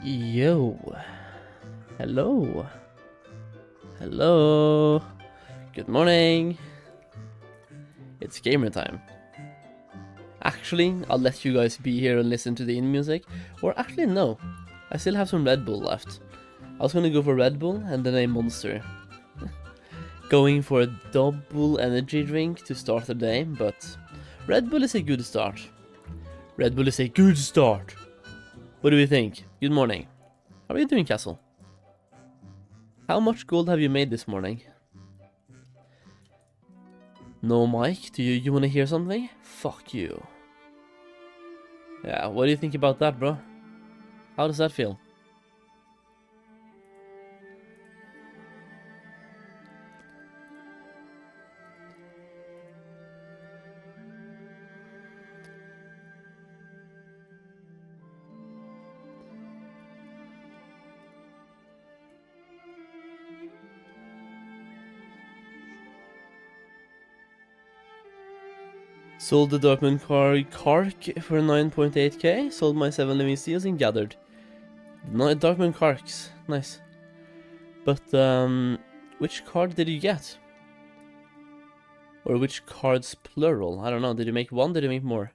Yo. Hello. Hello. Good morning. It's gamer time. Actually, I'll let you guys be here and listen to the in music. Or actually, no. I still have some Red Bull left. I was gonna go for Red Bull and then a Monster. Going for a double energy drink to start the day, but Red Bull is a good start. Red Bull is a good start. What do you think? Good morning. How are you doing, Castle? How much gold have you made this morning? No, Mike? Do you want to hear something? Fuck you. Yeah, what do you think about that, bro? How does that feel? Sold the Darkmoon Kark for 9.8k, sold my 7 living seals and gathered. Darkmoon Karks, nice. But, which card did you get? Or which cards plural? I don't know, did you make one, did you make more?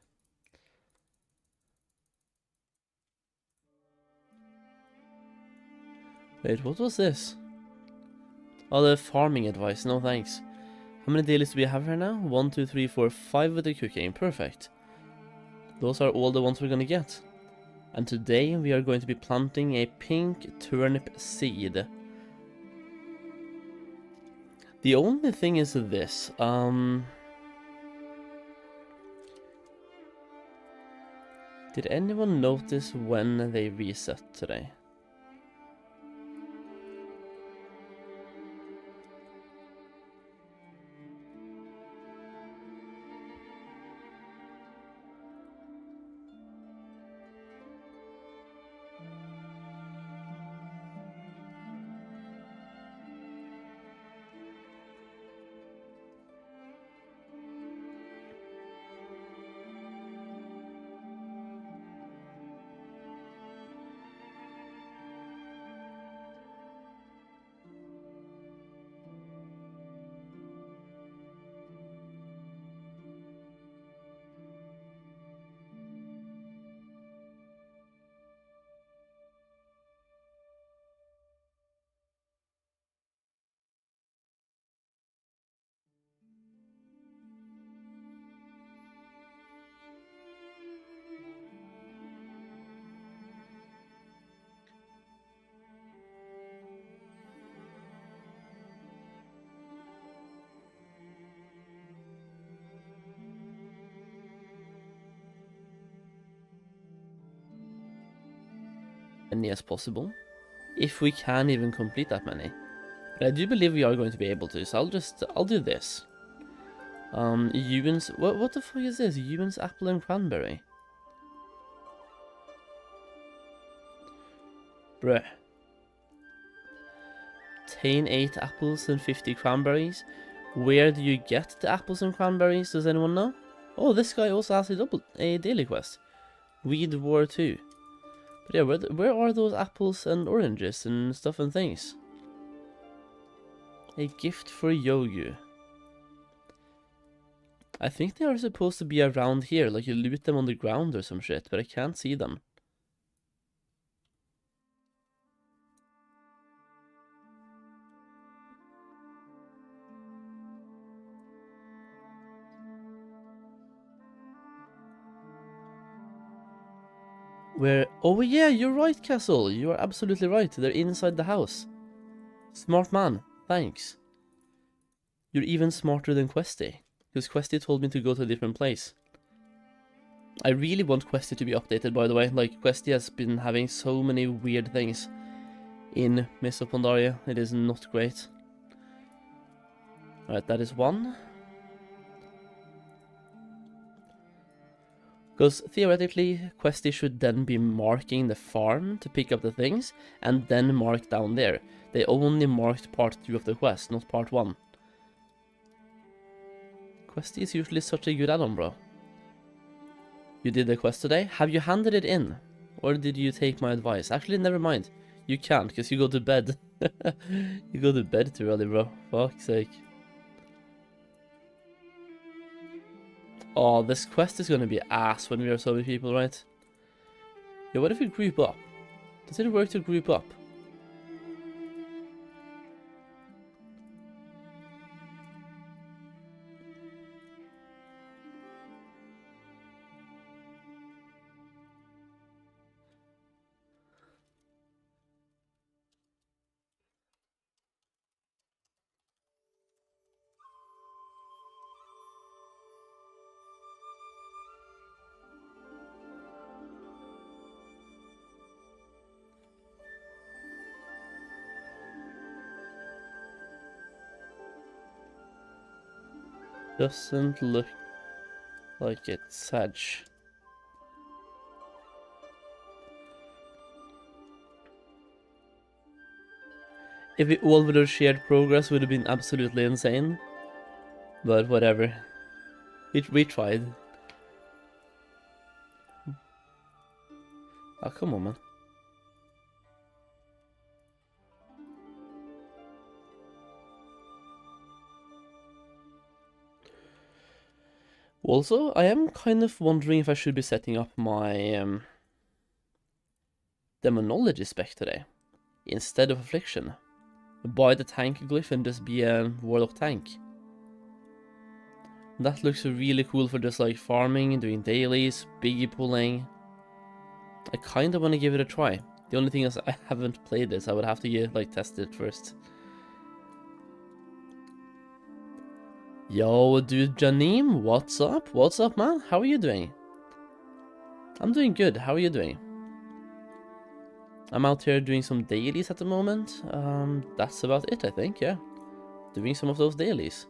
Wait, what was this? Oh, the farming advice, no thanks. How many dailies do we have here now? 1, 2, 3, 4, 5 with the cooking. Perfect. Those are all the ones we're gonna get. And today we are going to be planting a pink turnip seed. The only thing is this. Did anyone notice when they reset today? Many as possible, if we can even complete that many. But I do believe we are going to be able to, so I'll do this. Ewan's, what the fuck is this? Ewan's apple and cranberry. Bruh. 8 apples and 50 cranberries. Where do you get the apples and cranberries? Does anyone know? Oh, this guy also has a daily quest. Weed War 2. But yeah, where are those apples and oranges and stuff and things? A gift for Yogu. I think they are supposed to be around here, like you loot them on the ground or some shit, but I can't see them. Where? Oh yeah, you're right, Castle. You are absolutely right. They're inside the house. Smart man. Thanks. You're even smarter than Questy. Because Questy told me to go to a different place. I really want Questy to be updated, by the way. Like, Questy has been having so many weird things in Mists of Pandaria. It is not great. Alright, that is one. Because theoretically, Questy should then be marking the farm to pick up the things, and then mark down there. They only marked part 2 of the quest, not part 1. Questy is usually such a good add-on, bro. You did the quest today? Have you handed it in? Or did you take my advice? Actually, never mind. You can't, because you go to bed. You go to bed too early, bro. Fuck's sake. Oh, this quest is gonna be ass when we are so many people, right? Yeah, what if we group up? Does it work to group up? Doesn't look like it's Sag. If we all would have shared progress, would have been absolutely insane. But whatever. We tried. Oh, come on, man. Also, I am kind of wondering if I should be setting up my demonology spec today instead of affliction. Buy the tank glyph and just be a warlock tank. That looks really cool for just like farming, doing dailies, biggie pulling. I kind of want to give it a try. The only thing is I haven't played this. I would have to test it first. Yo, dude, Janeem, what's up? What's up, man? How are you doing? I'm doing good. How are you doing? I'm out here doing some dailies at the moment. That's about it, I think, yeah. Doing some of those dailies.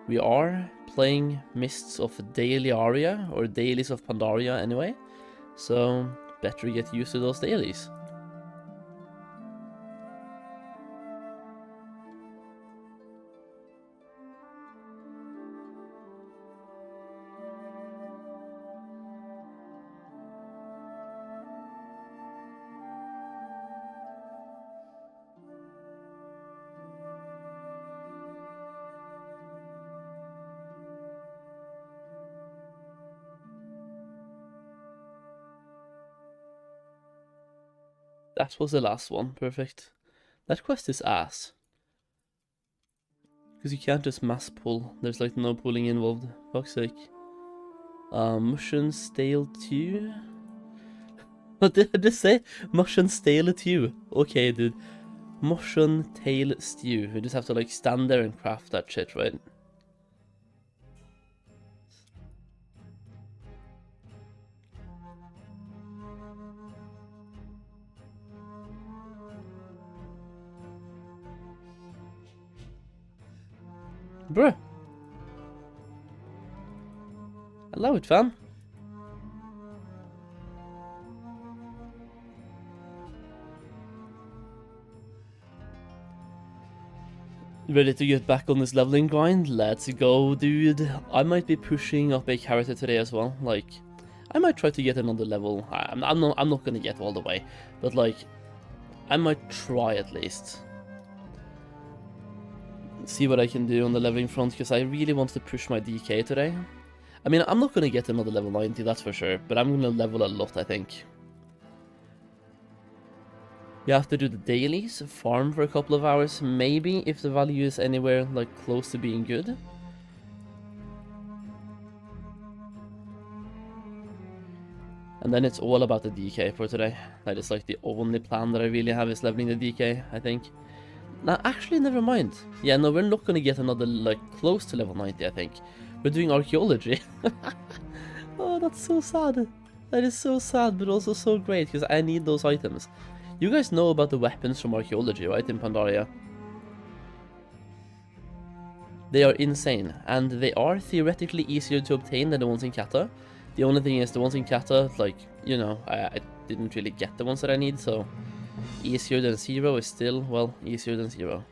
We are playing Mists of Pandaria, or Dailies of Pandaria anyway. So, better get used to those dailies. That was the last one, perfect. That quest is ass. Because you can't just mass pull, there's like no pulling involved, fuck's sake. Mushroom stale too? What did I just say? Mushroom stale stew. Okay, dude. Mushroom tail stew. We just have to like stand there and craft that shit, right? Bruh. Allow it, fam. Ready to get back on this leveling grind? Let's go, dude. I might be pushing up a character today as well. Like, I might try to get another level. I'm not gonna get all the way, but like, I might try at least. See what I can do on the leveling front, because I really want to push my DK today. I mean, I'm not gonna get another level 90, that's for sure, but I'm gonna level a lot, I think. You have to do the dailies, farm for a couple of hours, maybe, if the value is anywhere like close to being good. And then it's all about the DK for today. That is like the only plan that I really have, is leveling the DK, I think. Nah, actually, never mind. Yeah, no, we're not gonna get another, like, close to level 90, I think. We're doing Archaeology. Oh, that's so sad. That is so sad, but also so great, because I need those items. You guys know about the weapons from Archaeology, right, in Pandaria? They are insane, and they are theoretically easier to obtain than the ones in Kata. The only thing is, the ones in Kata, like, you know, I didn't really get the ones that I need, so easier than 0 is still, well, easier than 0.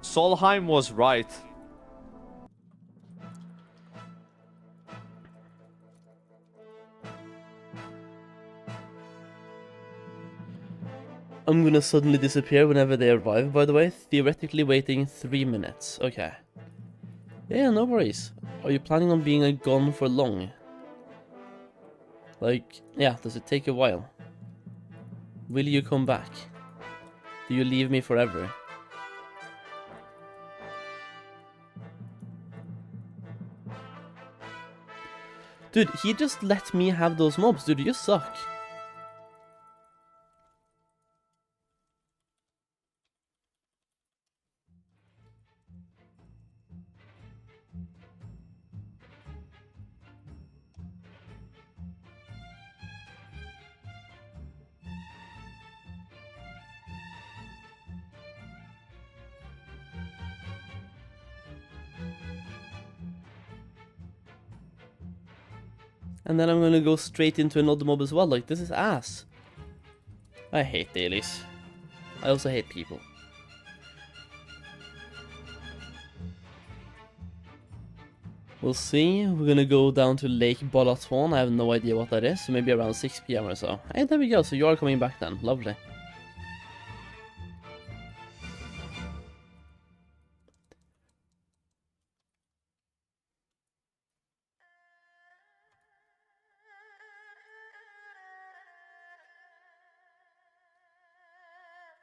Solheim was right. I'm gonna suddenly disappear whenever they arrive, by the way. Theoretically waiting 3 minutes. Okay. Yeah, no worries. Are you planning on being gone for long? Like, yeah, does it take a while? Will you come back? Do you leave me forever? Dude, he just let me have those mobs. Dude, you suck. And then I'm gonna go straight into another mob as well. Like, this is ass. I hate dailies. I also hate people. We'll see. We're gonna go down to Lake Balaton. I have no idea what that is. So maybe around 6 PM or so. Hey, there we go. So you are coming back then. Lovely.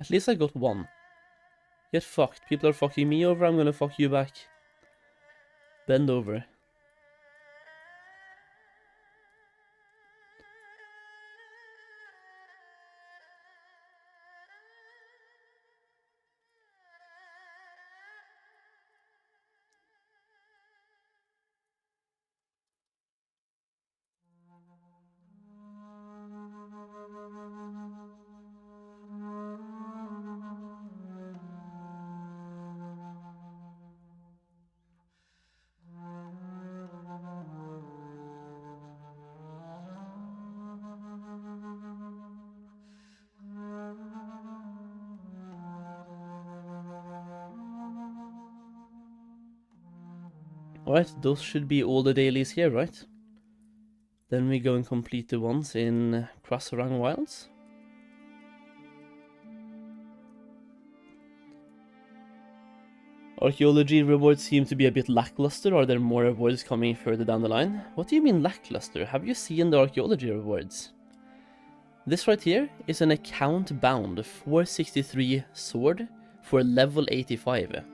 At least I got one. Get fucked. People are fucking me over. I'm gonna fuck you back. Bend over. Alright, those should be all the dailies here, right? Then we go and complete the ones in Krasarang Wilds. Archaeology rewards seem to be a bit lackluster. Are there more rewards coming further down the line? What do you mean lackluster? Have you seen the archaeology rewards? This right here is an account bound 463 sword for level 85.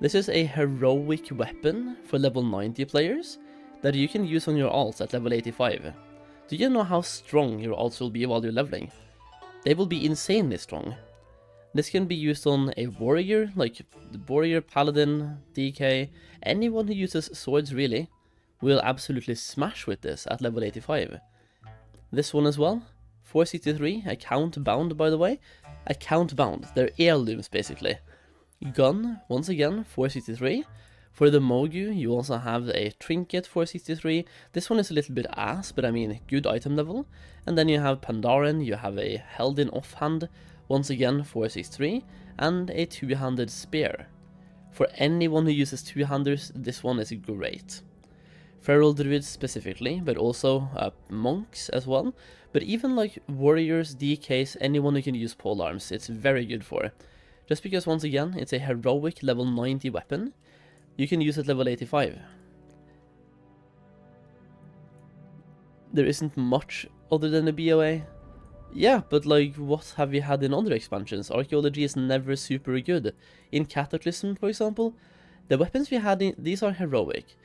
This is a heroic weapon for level 90 players that you can use on your alts at level 85. Do you know how strong your alts will be while you're leveling? They will be insanely strong. This can be used on a warrior, like the warrior, paladin, DK, anyone who uses swords really, will absolutely smash with this at level 85. This one as well, 463, account bound by the way. Account bound, they're heirlooms basically. Gun, once again, 463. For the Mogu, you also have a Trinket 463. This one is a little bit ass, but I mean, good item level. And then you have Pandaren, you have a held in offhand, once again 463, and a two-handed spear. For anyone who uses two-handers, this one is great. Feral druids specifically, but also monks as well. But even like warriors, DKs, anyone who can use polearms, it's very good for. Just because once again, it's a heroic level 90 weapon, you can use it level 85. There isn't much other than a BOA. Yeah, but like, what have you had in other expansions? Archaeology is never super good. In Cataclysm, for example, the weapons we had in, these are heroic.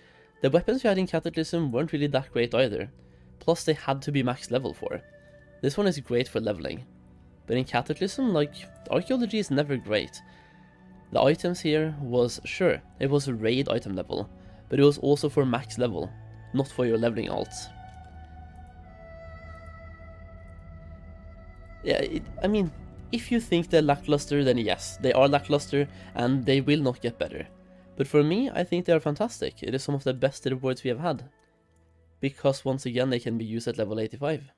The weapons we had in Cataclysm weren't really that great either. Plus they had to be max level for. This one is great for leveling. But in Cataclysm, like, Archaeology is never great. The items here was, sure, it was a raid item level, but it was also for max level, not for your leveling alts. Yeah, I mean, if you think they're lackluster, then yes, they are lackluster, and they will not get better. But for me, I think they are fantastic. It is some of the best rewards we have had. Because once again, they can be used at level 85.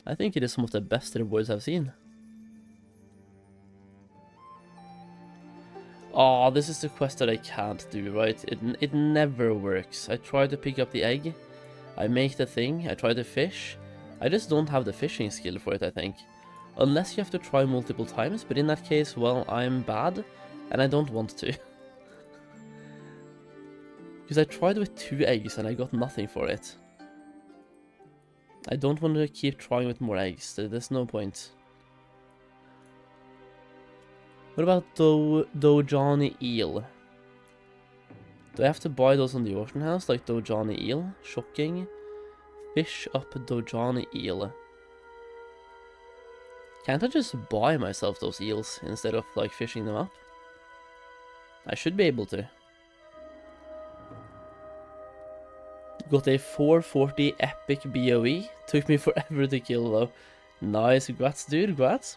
I think it is some of the best rewards I've seen. Oh, this is the quest that I can't do, right? It never works. I tried to pick up the egg. I make the thing, I try to fish. I just don't have the fishing skill for it, I think. Unless you have to try multiple times, but in that case, well, I'm bad, and I don't want to. Because I tried with 2 eggs and I got nothing for it. I don't want to keep trying with more eggs, there's no point. What about Dojani Eel? Do I have to buy those on the auction house, like Dojani Eel? Shocking. Fish up Dojani Eel. Can't I just buy myself those eels instead of like fishing them up? I should be able to. Got a 440 epic BOE. Took me forever to kill though. Nice, grats dude, grats.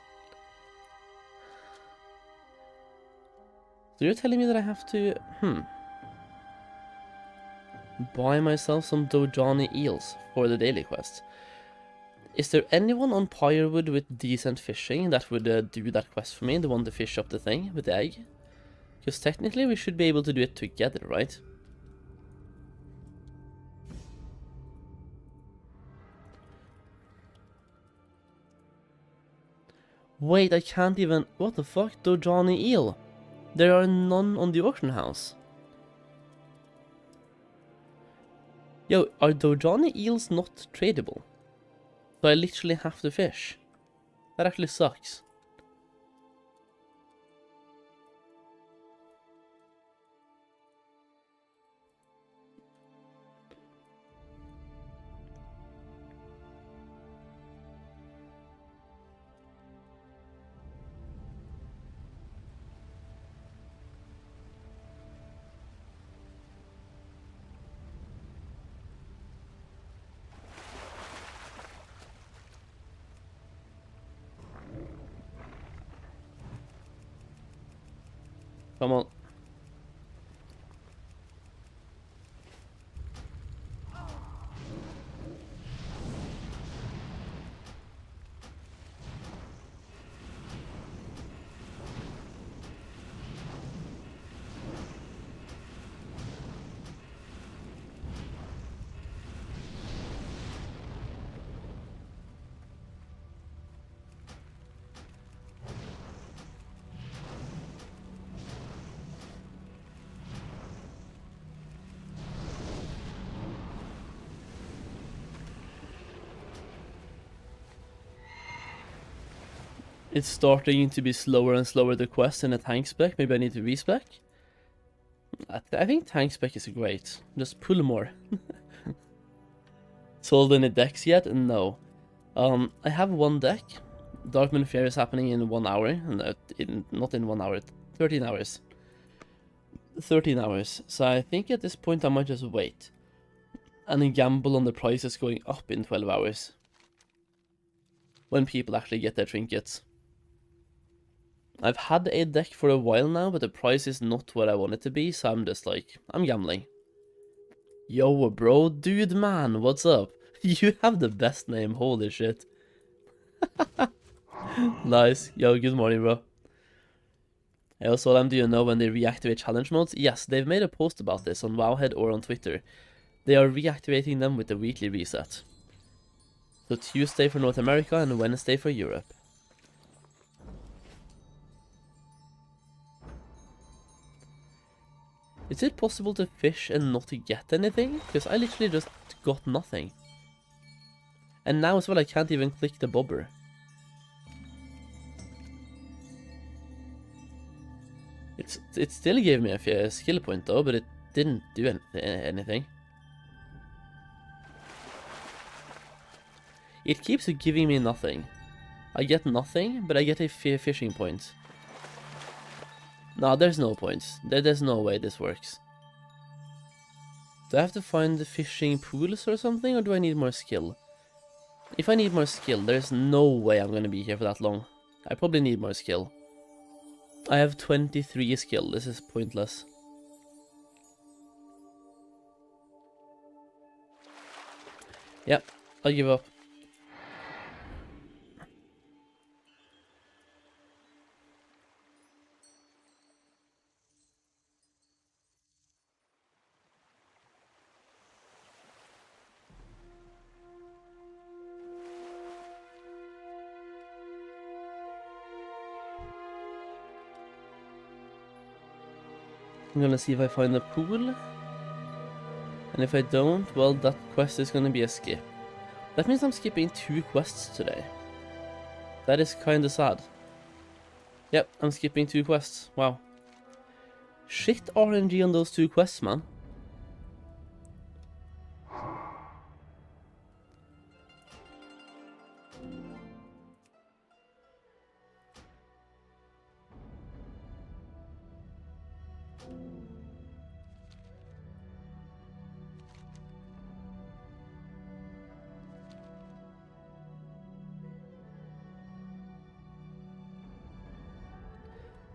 So you're telling me that I have to, buy myself some Dojani eels for the daily quest. Is there anyone on Pyrewood with decent fishing that would do that quest for me? The one to fish up the thing with the egg? Because technically we should be able to do it together, right? Wait, I can't even... What the fuck? Dojani eel? There are none on the auction house. Yo, are Dojani eels not tradable? So I literally have to fish. That actually sucks. Come on. It's starting to be slower and slower the quest in a tank spec. Maybe I need to respec? I think tank spec is great. Just pull more. Sold any decks yet? No. I have one deck. Darkmoon Fair is happening in 1 hour. Not in 1 hour, 13 hours. 13 hours. So I think at this point I might just wait. And then gamble on the prices going up in 12 hours. When people actually get their trinkets. I've had a deck for a while now, but the price is not what I want it to be, so I'm just like, I'm gambling. Yo, bro, dude, man, what's up? You have the best name, holy shit. Nice. Yo, good morning, bro. Hey, also, do you know when they reactivate challenge modes? Yes, they've made a post about this on Wowhead or on Twitter. They are reactivating them with the weekly reset. So Tuesday for North America and Wednesday for Europe. Is it possible to fish and not to get anything? Because I literally just got nothing. And now as well I can't even click the bobber. It still gave me a skill point though, but it didn't do anything. It keeps giving me nothing. I get nothing, but I get a fishing point. No, there's no points. There's no way this works. Do I have to find the fishing pools or something, or do I need more skill? If I need more skill, there's no way I'm gonna be here for that long. I probably need more skill. I have 23 skill, this is pointless. Yep, I give up. I'm gonna see if I find a pool. And if I don't, well, that quest is gonna be a skip. That means I'm skipping 2 quests today. That is kinda sad. Yep, I'm skipping 2 quests. Wow. Shit RNG on those 2 quests, man.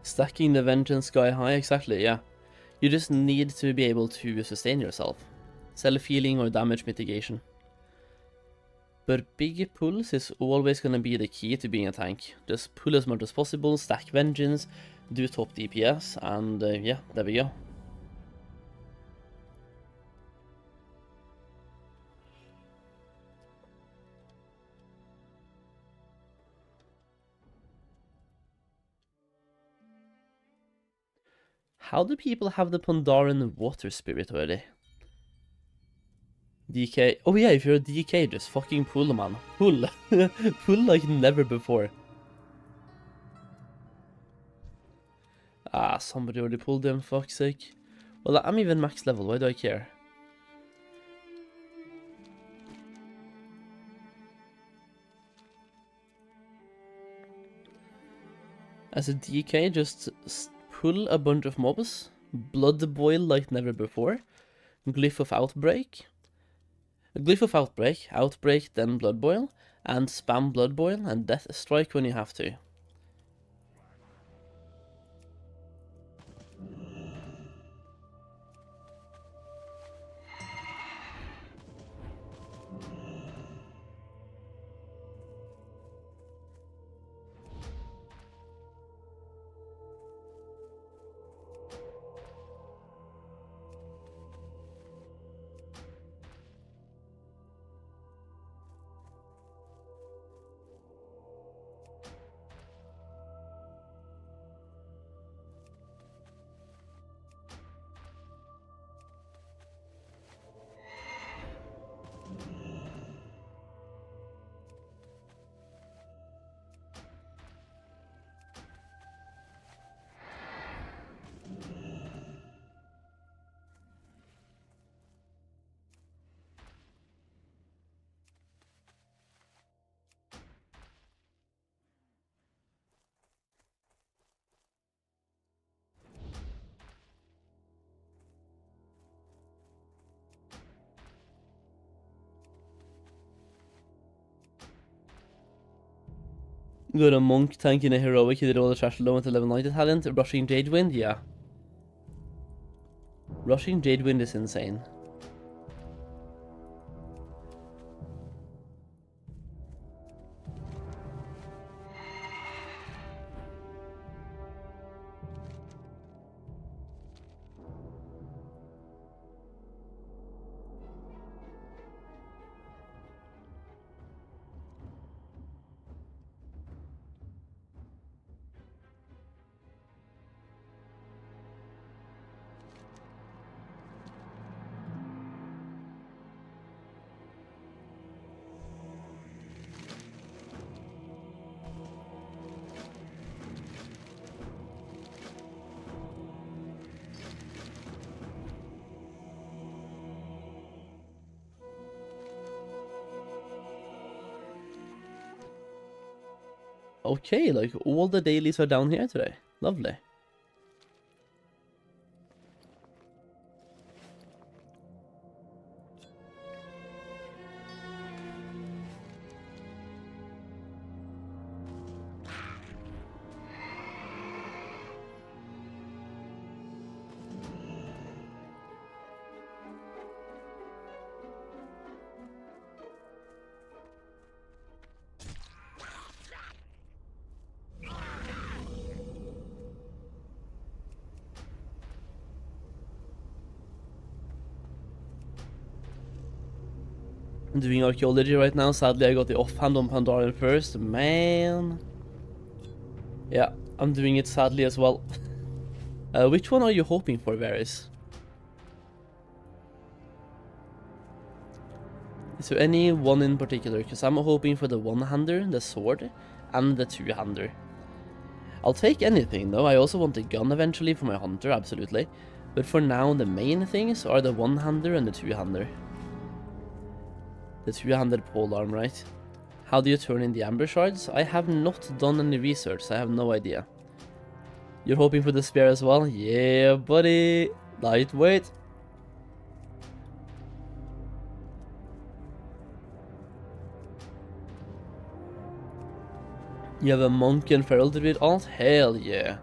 Stacking the vengeance sky high, exactly, yeah. You just need to be able to sustain yourself. Self-healing or damage mitigation. But big pulls is always gonna be the key to being a tank. Just pull as much as possible, stack vengeance, do top DPS, and yeah, there we go. How do people have the Pandaren water spirit already? DK. Oh yeah, if you're a DK, just fucking pull, man. Pull. Pull like never before. Ah, somebody already pulled them, fuck's sake. Well, I'm even max level, why do I care? As a DK, just pull a bunch of mobs, blood boil like never before, glyph of outbreak, outbreak, then blood boil, and spam blood boil and death strike when you have to. Got a monk tanking a heroic, he did all the trash low into level 90 talent. Rushing Jadewind, yeah. Rushing Jadewind is insane. Okay, like all the dailies are down here today. Lovely. I'm doing archaeology right now. Sadly, I got the offhand on Pandaren first. Man. Yeah, I'm doing it sadly as well. Which one are you hoping for, Varys? Is there any one in particular? Because I'm hoping for the one-hander, the sword, and the two-hander. I'll take anything though. I also want a gun eventually for my hunter, absolutely. But for now, the main things are the one-hander and the two-hander. The two-handed polearm, right? How do you turn in the amber shards? I have not done any research, so I have no idea. You're hoping for the spear as well? Yeah, buddy! Lightweight! You have a monk and feral druid alt? Hell yeah!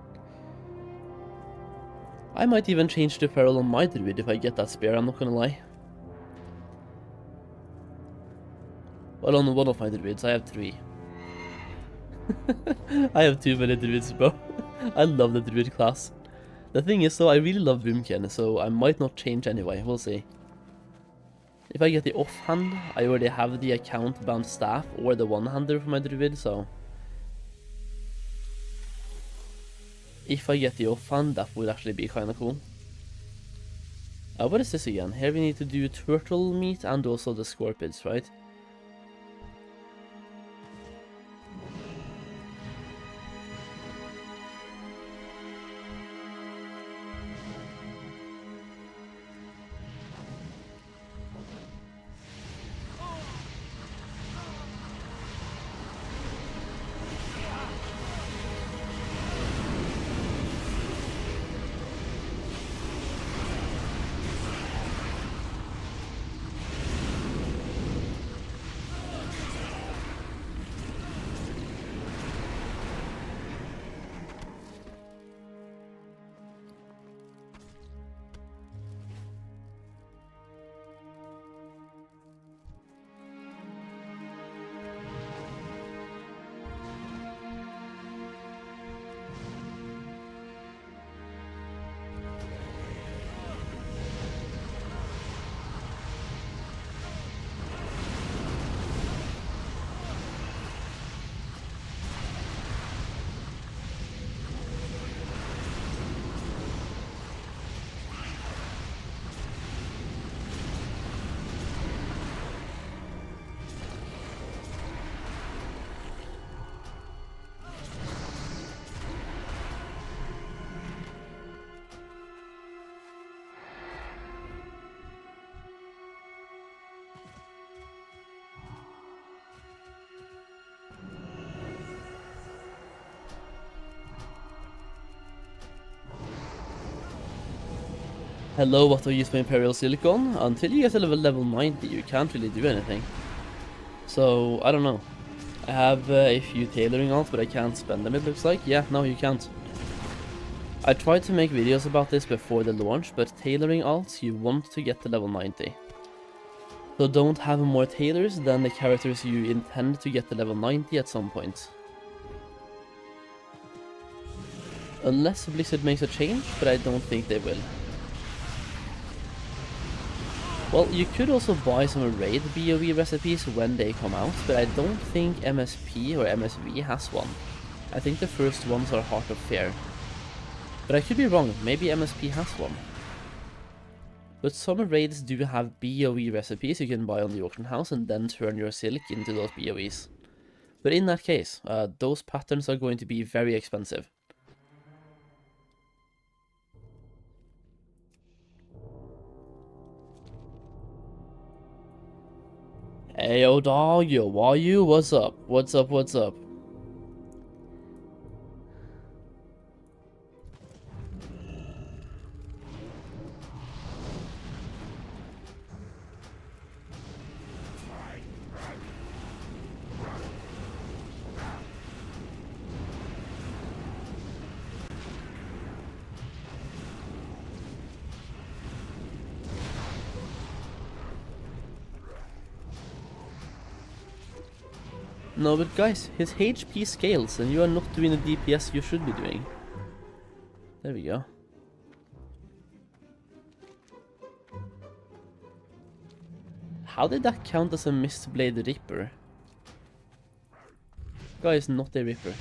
I might even change to feral on my druid if I get that spear, I'm not gonna lie. Well, on one of my druids, I have 3. I have too many druids, bro. I love the druid class. The thing is though, I really love Boomkin, so I might not change anyway, we'll see. If I get the offhand, I already have the account bound staff or the one-hander for my druid, so... If I get the offhand, that would actually be kinda cool. What is this again? Here we need to do turtle meat and also the scorpions, right? Hello, what do you use for Imperial Silicon? Until you get to level 90, you can't really do anything. So, I don't know. I have a few tailoring alts, but I can't spend them, it looks like. Yeah, no, you can't. I tried to make videos about this before the launch, but tailoring alts, you want to get to level 90. So don't have more tailors than the characters you intend to get to level 90 at some point. Unless Blizzard makes a change, but I don't think they will. Well, you could also buy some raid BOE recipes when they come out, but I don't think MSP or MSV has one. I think the first ones are Heart of Fear. But I could be wrong, maybe MSP has one. But some raids do have BOE recipes you can buy on the auction house and then turn your silk into those BOEs. But in that case, those patterns are going to be very expensive. Hey yo dog, yo, why you? What's up? What's up, what's up? No, but guys, his HP scales and you are not doing the DPS you should be doing. There we go. How did that count as a Mistblade Ripper? Guy is not a Ripper.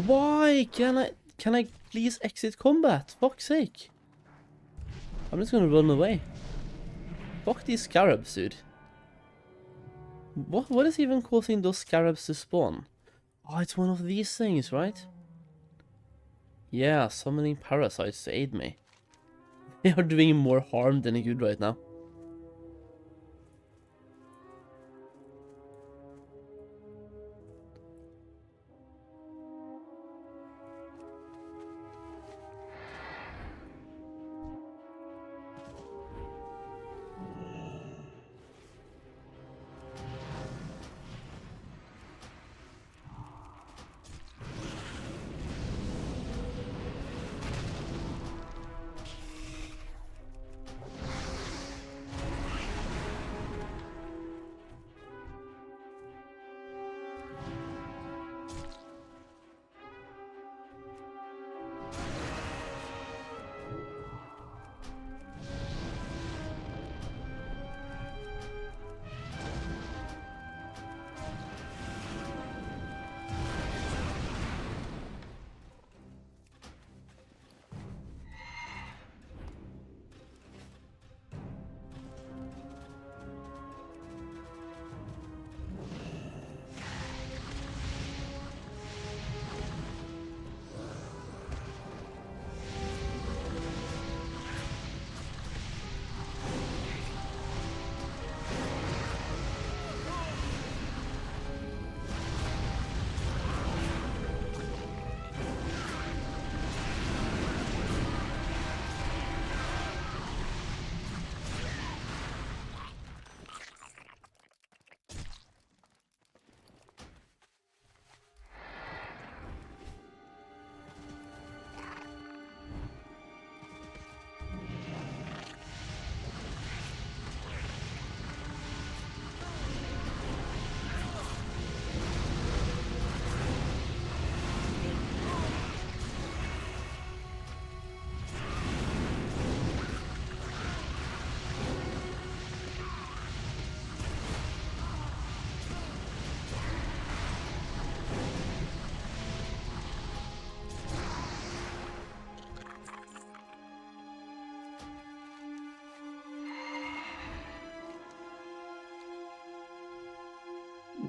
Why? Can I please exit combat? Fuck's sake. I'm just gonna run away. Fuck these scarabs, dude. What is even causing those scarabs to spawn? Oh, it's one of these things, right? Yeah, summoning parasites to aid me. They are doing more harm than good right now.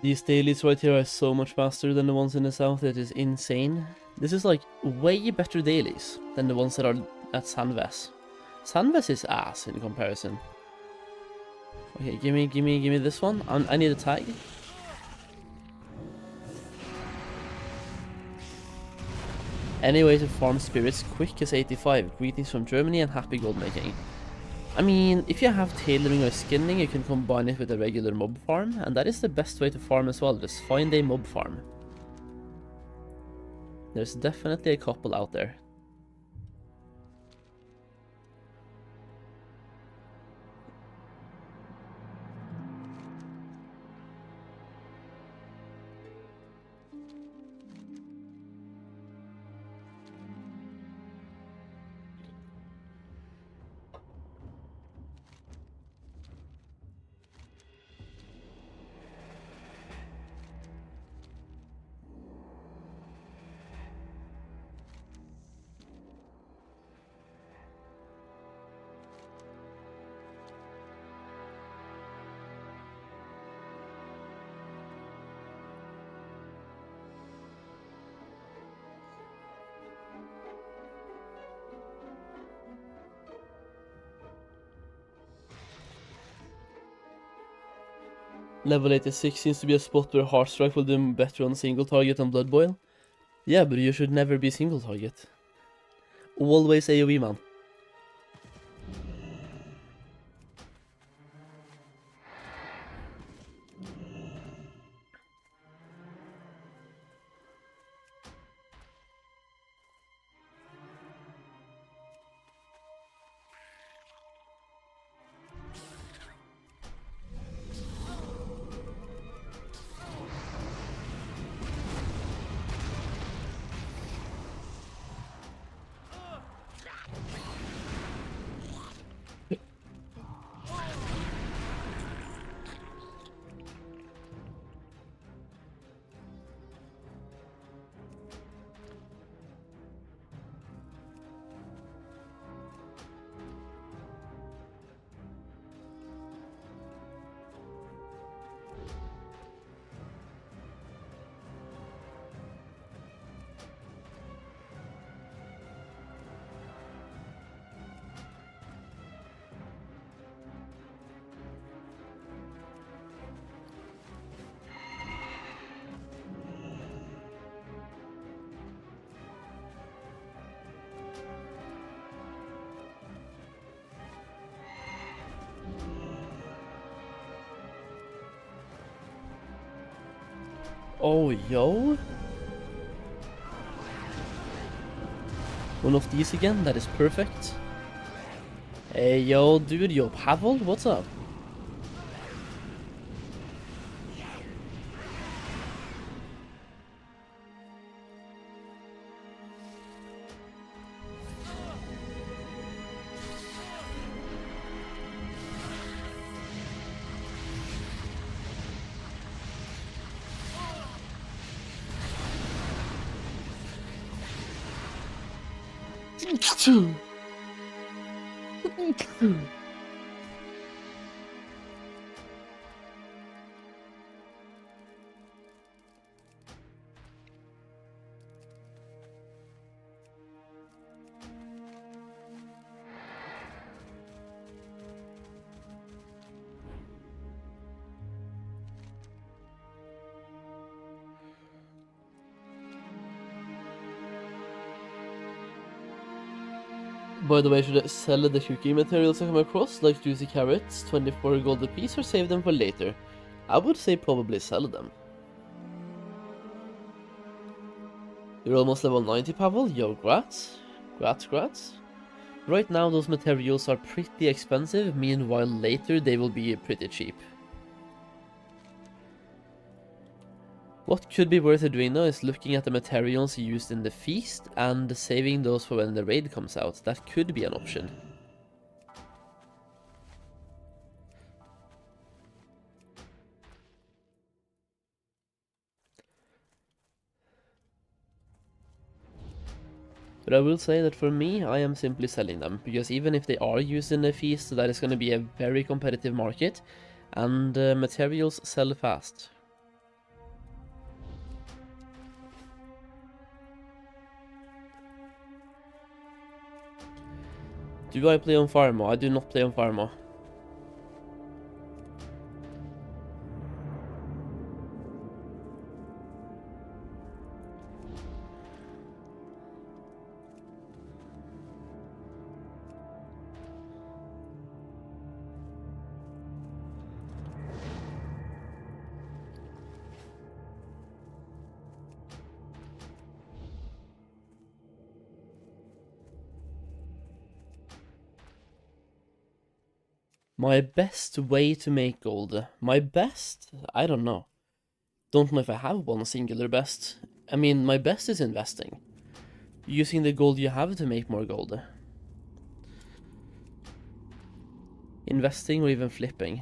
These dailies right here are so much faster than the ones in the south, it is insane. This is like way better dailies than the ones that are at Sandves. Sandves is ass in comparison. Okay, give me this one. I need a tag. Any way to farm spirits quick is 85. Greetings from Germany and happy gold making. I mean, if you have tailoring or skinning, you can combine it with a regular mob farm, and that is the best way to farm as well. Just find a mob farm. There's definitely a couple out there. Level 86 seems to be a spot where Heartstrike will do better on single target than Blood Boil. Yeah, but you should never be single target. Always AoE, man. Oh, yo. One of these again, that is perfect. Hey, yo, dude, yo, Pavel, what's up? By the way, should I sell the cooking materials I come across, like juicy carrots, 24 gold a piece, or save them for later? I would say probably sell them. You're almost level 90, Pavel. Yo, grats. Grats. Right now, those materials are pretty expensive, meanwhile later they will be pretty cheap. What could be worth doing though is looking at the materials used in the feast and saving those for when the raid comes out. That could be an option. But I will say that for me, I am simply selling them, because even if they are used in the feast, that is going to be a very competitive market, and materials sell fast. Do I play on Pharma? I do not play on Pharma. My best way to make gold. My best? I don't know. Don't know if I have one singular best. I mean, my best is investing. Using the gold you have to make more gold. Investing or even flipping.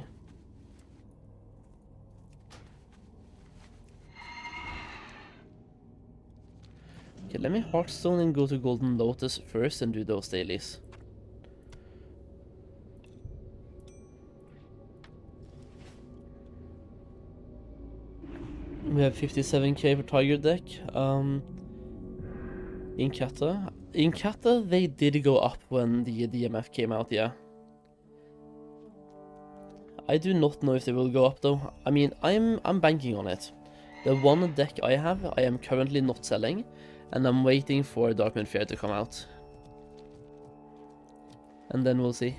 Okay, let me Hearthstone and go to Golden Lotus first and do those dailies. We have 57k for Tiger deck. In Kata, they did go up when the DMF came out, yeah. I do not know if they will go up though. I mean, I'm banking on it. The one deck I have, I am currently not selling, and I'm waiting for Darkmoon Fair to come out. And then we'll see.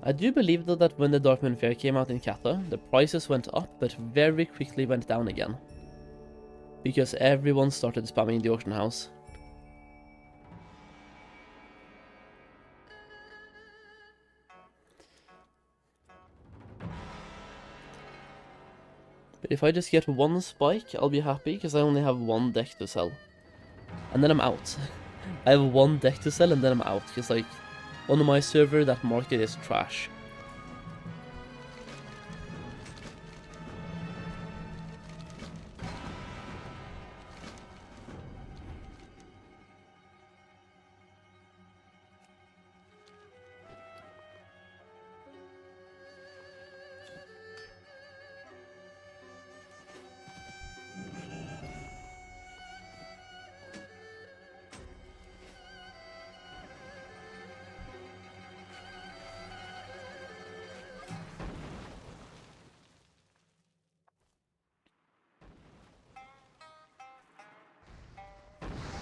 I do believe though that when the Darkmoon Fair came out in Kata, the prices went up but very quickly went down again. Because everyone started spamming the auction house. But if I just get one spike, I'll be happy because I only have one deck to sell. And then I'm out. I have one deck to sell and then I'm out, because like, on my server that market is trash.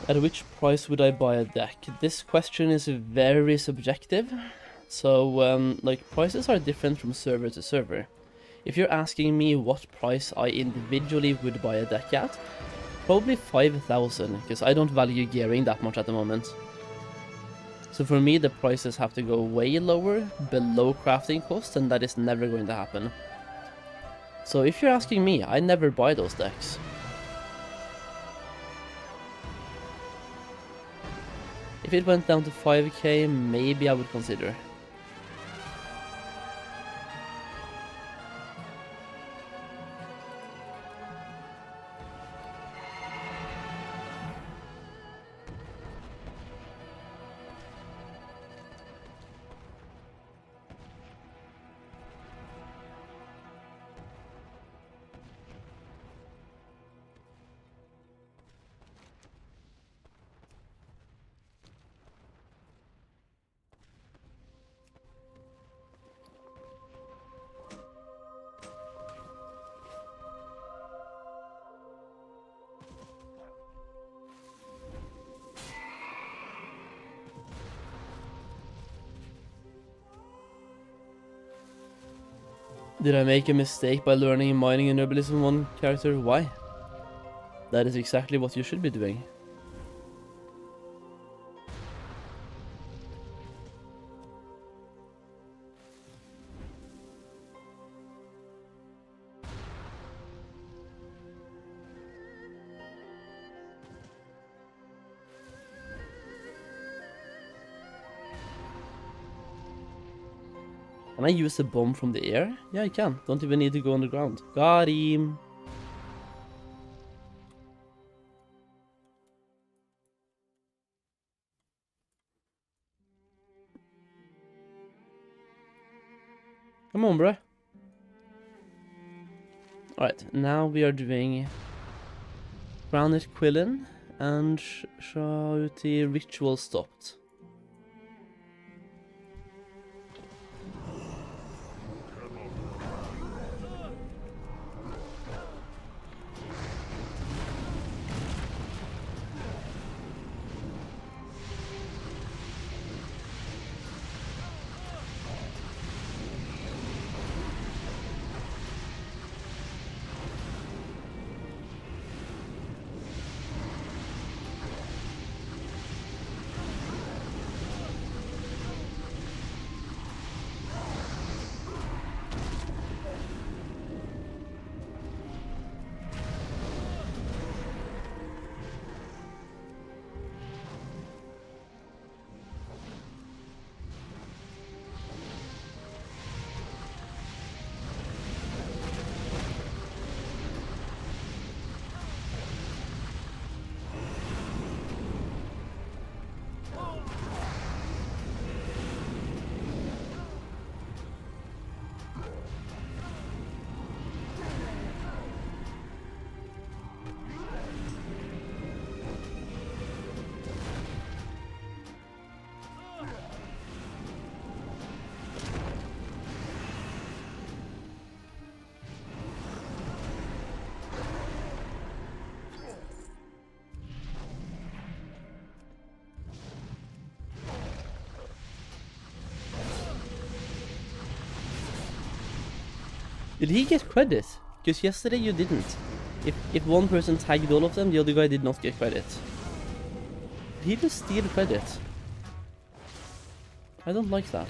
At which price would I buy a deck? This question is very subjective. So, like, prices are different from server to server. If you're asking me what price I individually would buy a deck at, probably 5,000, because I don't value gearing that much at the moment. So for me, the prices have to go way lower, below crafting cost, and that is never going to happen. So if you're asking me, I never buy those decks. If it went down to 5k, maybe I would consider. Did I make a mistake by learning mining and herbalism one character? Why? That is exactly what you should be doing. Can I use the bomb from the air? Yeah, I can. Don't even need to go on the ground. Got him. Come on, bruh. Alright, now we are doing Granite Quillen and Shauti Ritual stopped. Did he get credit? Because yesterday you didn't. If one person tagged all of them, the other guy did not get credit. Did he just steal credit? I don't like that.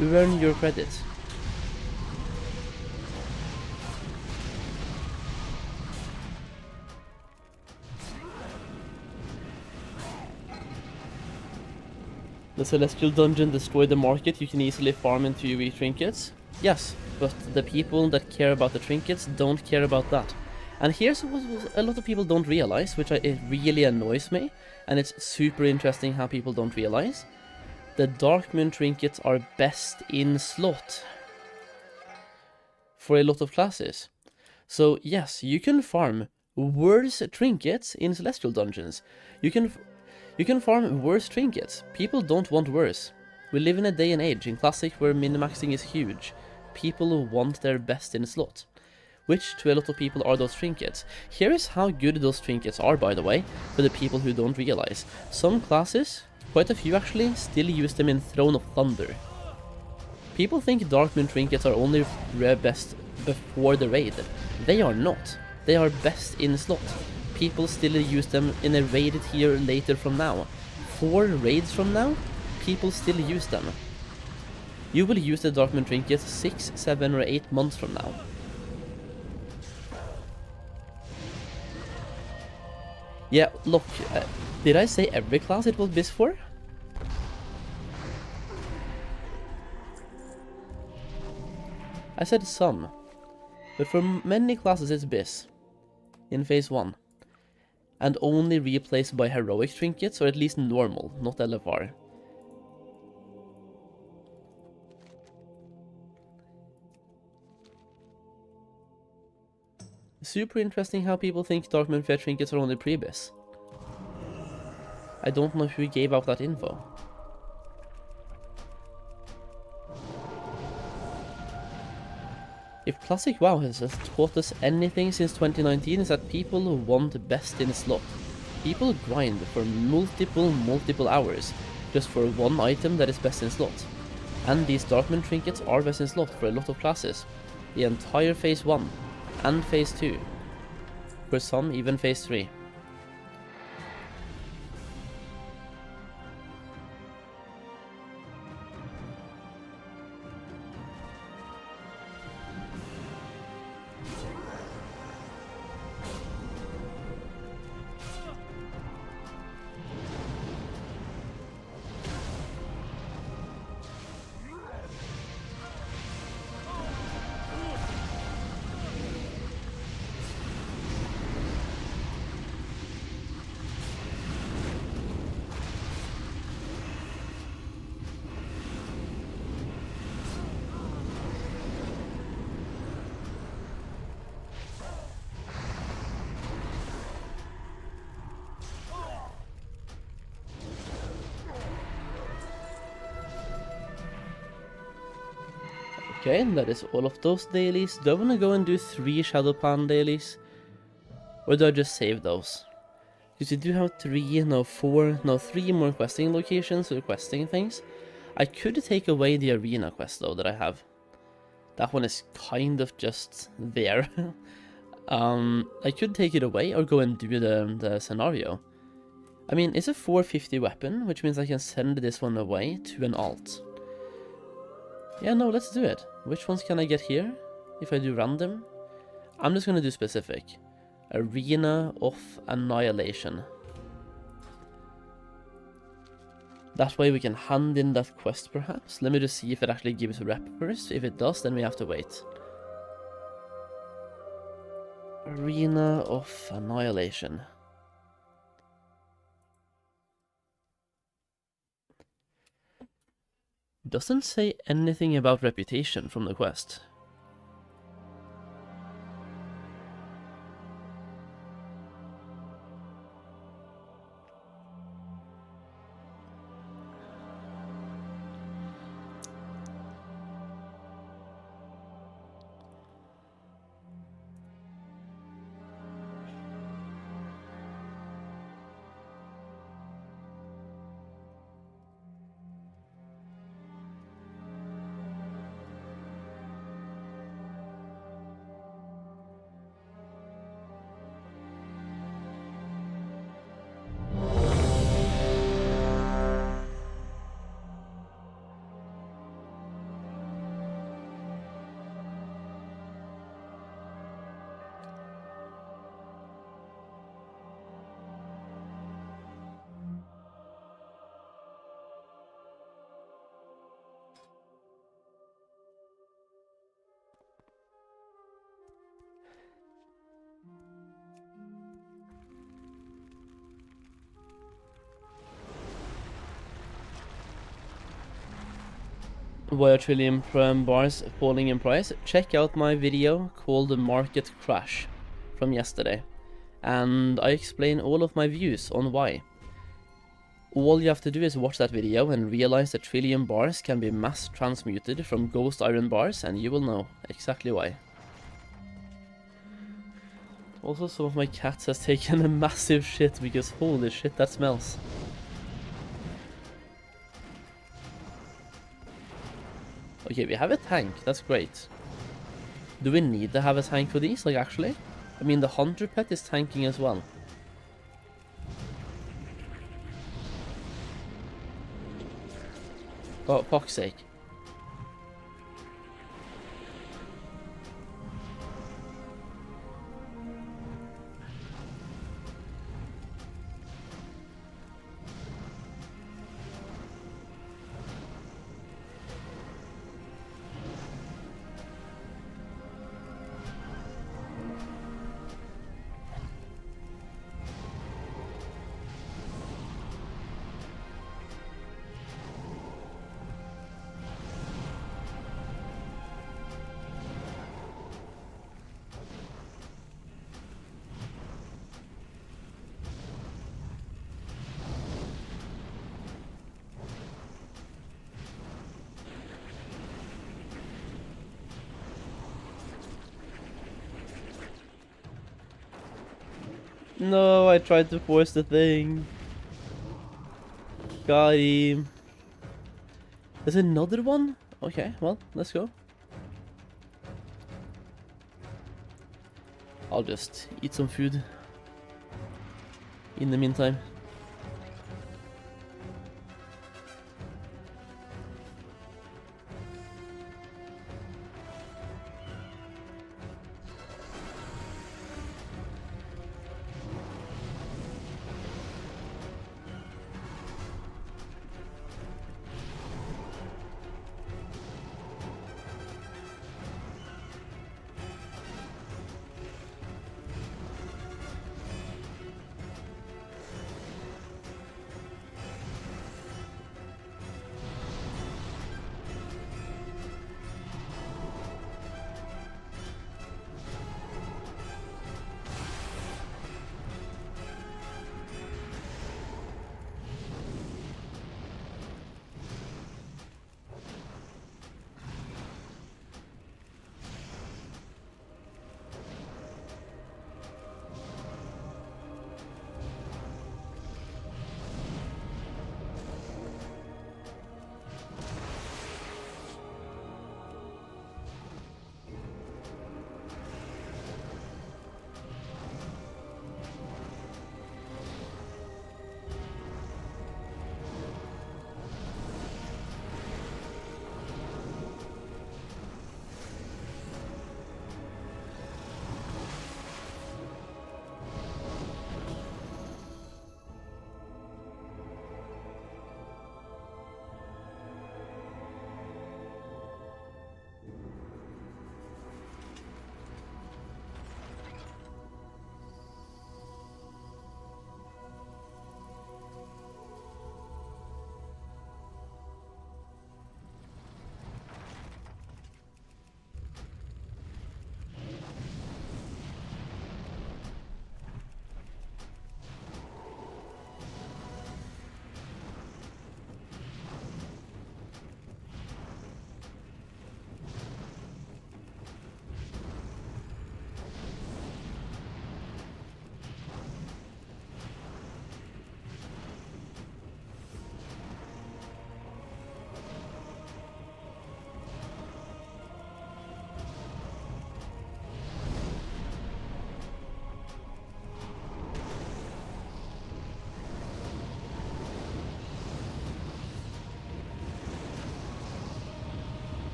Earn your credit. The Celestial Dungeon destroyed the market. You can easily farm into UV trinkets. Yes, but the people that care about the trinkets don't care about that. And here's what a lot of people don't realize, which it really annoys me, and it's super interesting how people don't realize. The Dark Moon trinkets are best in slot for a lot of classes. So yes, you can farm worse trinkets in Celestial Dungeons. You can farm worse trinkets. People don't want worse. We live in a day and age in Classic where min-maxing is huge. People want their best in slot, which to a lot of people are those trinkets. Here is how good those trinkets are, by the way, for the people who don't realize. Some classes, quite a few actually, still use them in Throne of Thunder. People think Darkmoon trinkets are only best before the raid. They are not. They are best in slot. People still use them in a raid tier later from now. 4 raids from now, people still use them. You will use the Darkmoon trinket 6, 7 or 8 months from now. Yeah, look, did I say every class it was BIS for? I said some, but for many classes it's BIS in phase 1, and only replaced by heroic trinkets, or at least normal, not LFR. Super interesting how people think Darkmoon Fair trinkets are only pre-BIS. I don't know who gave out that info. If Classic WoW has taught us anything since 2019, is that people want best in slot. People grind for multiple hours just for one item that is best in slot. And these Darkmoon trinkets are best in slot for a lot of classes. The entire phase 1 and phase 2. For some even phase 3. Okay, that is all of those dailies. Do I want to go and do 3 Shadowpan dailies? Or do I just save those? Because you do have 3, no 4, no 3 more questing locations or questing things. I could take away the arena quest though that I have. That one is kind of just there. I could take it away or go and do the scenario. I mean, it's a 450 weapon, which means I can send this one away to an alt. Yeah, no, let's do it. Which ones can I get here? If I do random? I'm just gonna do specific. Arena of Annihilation. That way we can hand in that quest perhaps. Let me just see if it actually gives a rep first. If it does, then we have to wait. Arena of Annihilation. Doesn't say anything about reputation from the quest. Why are trillium bars falling in price? Check out my video called The Market Crash from yesterday, and I explain all of my views on why. All you have to do is watch that video and realize that trillium bars can be mass transmuted from ghost iron bars, and you will know exactly why. Also, some of my cats has taken a massive shit because holy shit, that smells. Okay, we have a tank. That's great. Do we need to have a tank for these? Like, actually? I mean, the hunter pet is tanking as well. For fuck's sake. No, I tried to force the thing. Got him. There's another one? Okay, well, let's go. I'll just eat some food in the meantime.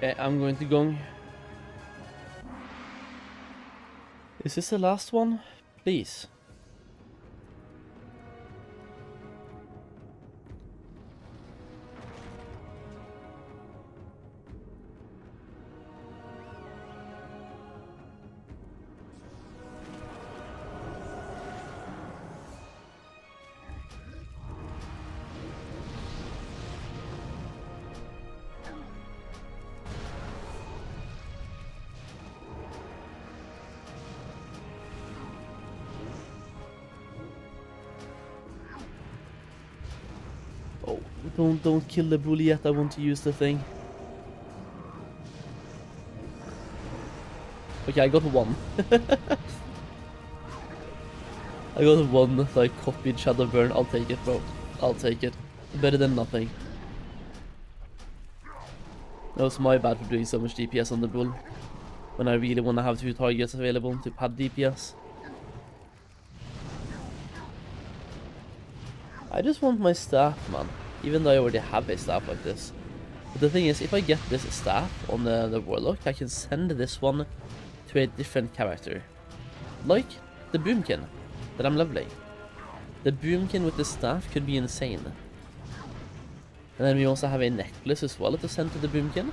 Okay, I'm going to go. Is this the last one? Please. Oh, don't kill the bully yet. I want to use the thing. Okay, I got one. I got one, like, copied Shadowburn. I'll take it, bro. I'll take it. Better than nothing. That was my bad for doing so much DPS on the bull. When I really want to have 2 targets available to pad DPS. I just want my staff, man. Even though I already have a staff like this. But the thing is, if I get this staff on the Warlock, I can send this one to a different character. Like the Boomkin that I'm leveling. The Boomkin with the staff could be insane. And then we also have a necklace as well to send to the Boomkin.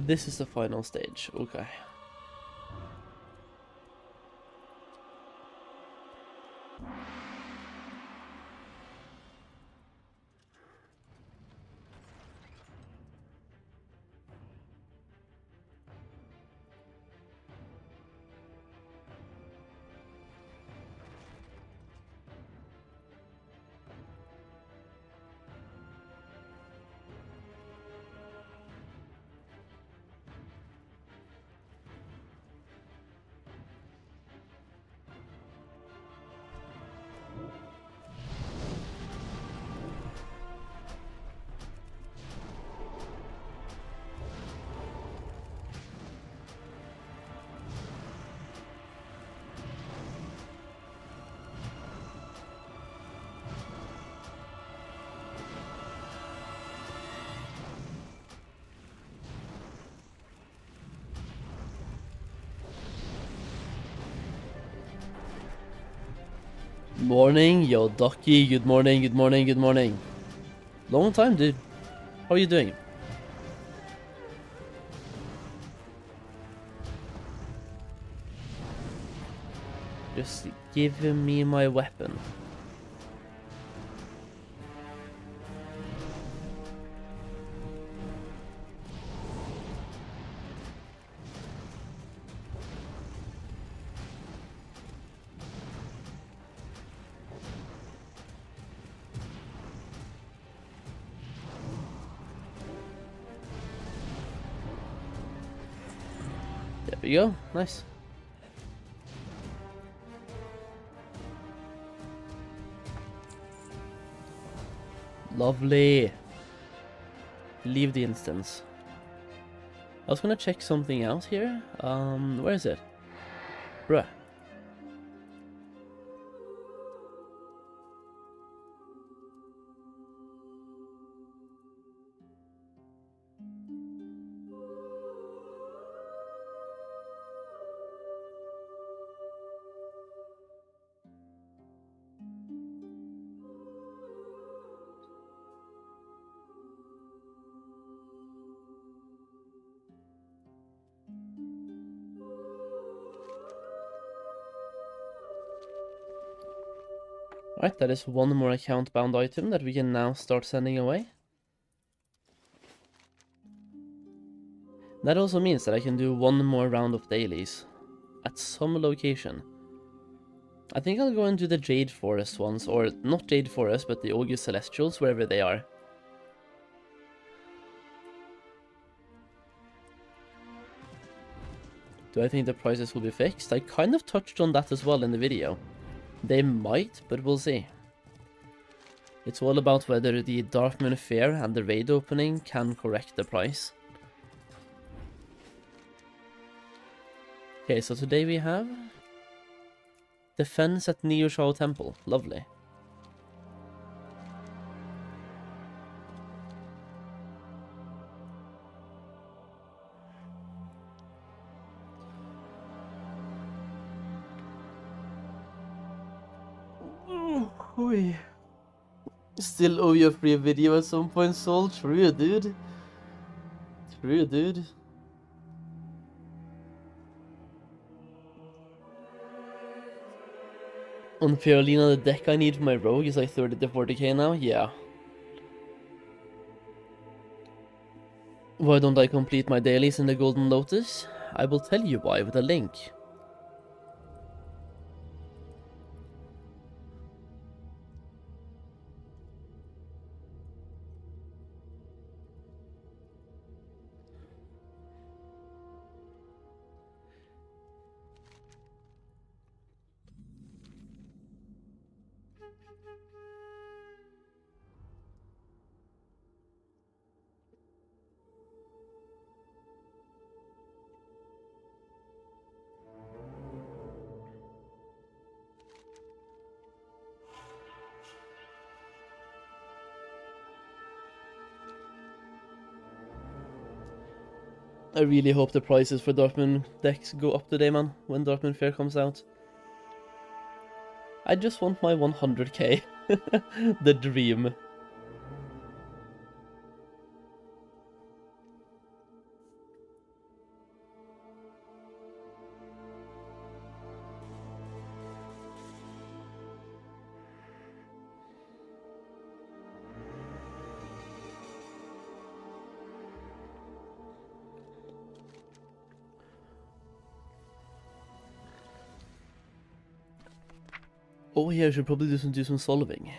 This is the final stage, okay. Morning, yo Ducky, good morning, good morning, good morning. Long time, dude. How are you doing? Just give me my weapon. There we go, nice. Lovely. Leave the instance. I was gonna check something out here. Where is it? Bruh. Alright, that is one more account bound item that we can now start sending away. That also means that I can do one more round of dailies. at some location. I think I'll go into the Jade Forest ones, or not Jade Forest, but the August Celestials, wherever they are. Do I think the prices will be fixed? I kind of touched on that as well in the video. They might, but we'll see. It's all about whether the Darkmoon Fair and the raid opening can correct the price. Okay, so today we have Defense at Neo Shao Temple. Lovely. Oi. Still owe you a free video at some point, Sol. True, dude. True, dude. On Fiorina, the deck I need for my rogue is like 30 to 40k now? Yeah. Why don't I complete my dailies in the Golden Lotus? I will tell you why with a link. I really hope the prices for Darkmoon decks go up today, man, when Darkmoon Fair comes out. I just want my 100k. The dream. Oh yeah, I should probably do some solving.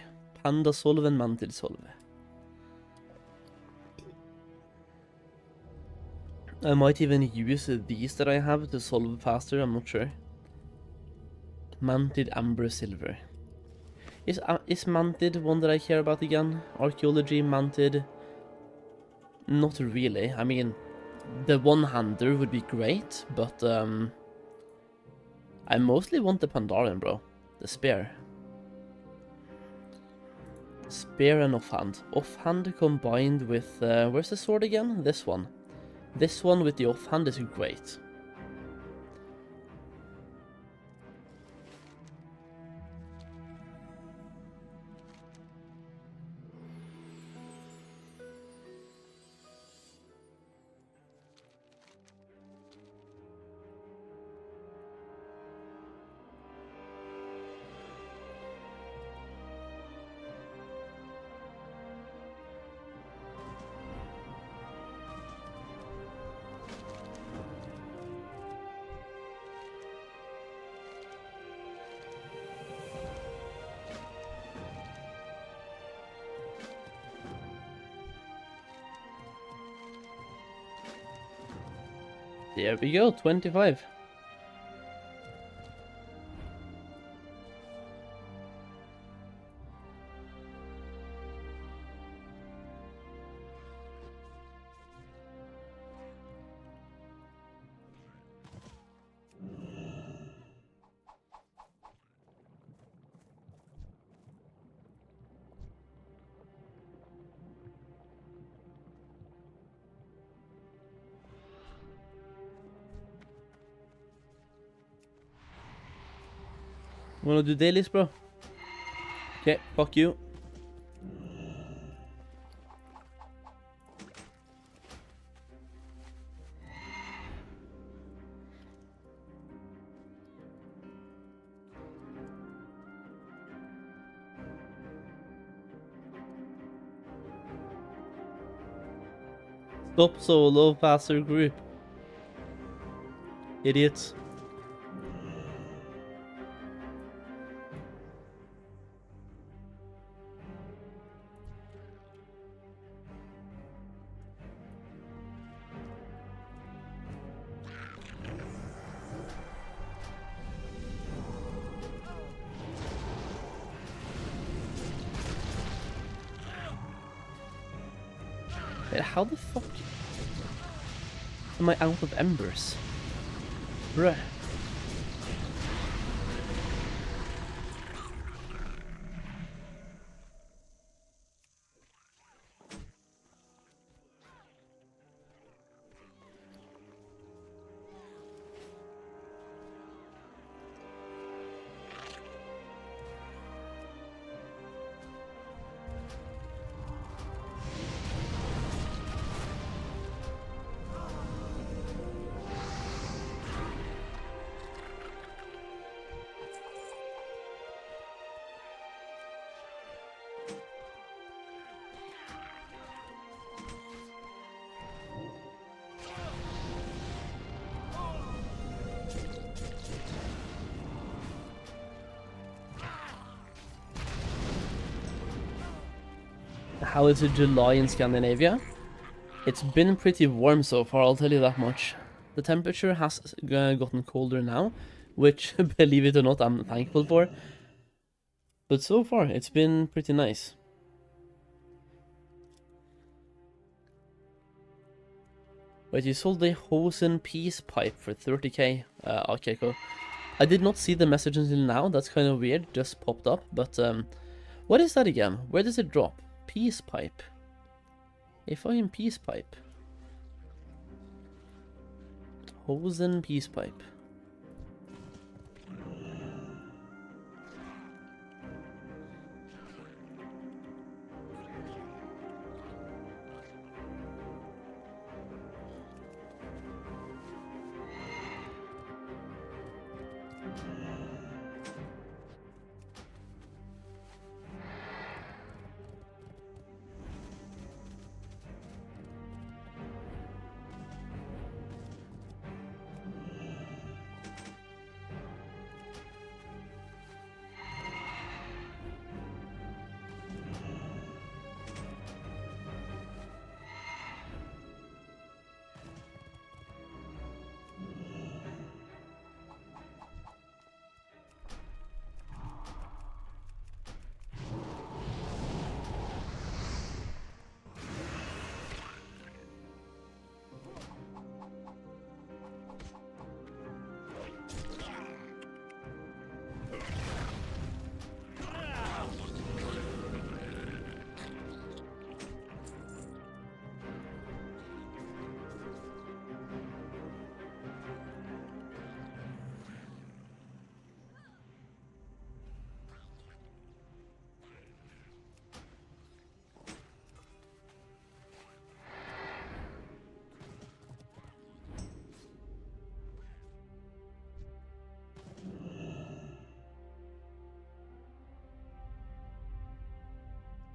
Panda solve and Mantid solve. I might even use these that I have to solve faster, I'm not sure. Mantid Amber Silver. Is Mantid one that I care about again? Archaeology, Mantid? Not really. I mean, the one-hander would be great, but I mostly want the Pandaren, bro. The spear. Spear and offhand. Offhand combined with... where's the sword again? This one. This one with the offhand is great. There we go, 25. Wanna do dailies, bro? Okay, fuck you. Stop solo, faster group. Idiots. Wait, how the fuck am I out of embers? Bruh. How is it July in Scandinavia? It's been pretty warm so far, I'll tell you that much. The temperature has gotten colder now, which, believe it or not, I'm thankful for. But so far, it's been pretty nice. Wait, you sold a Hosen peace pipe for 30k, Akeko. I did not see the message until now, that's kind of weird, just popped up, but what is that again? Where does it drop? Peace pipe. A fucking peace pipe. Hosen peace pipe.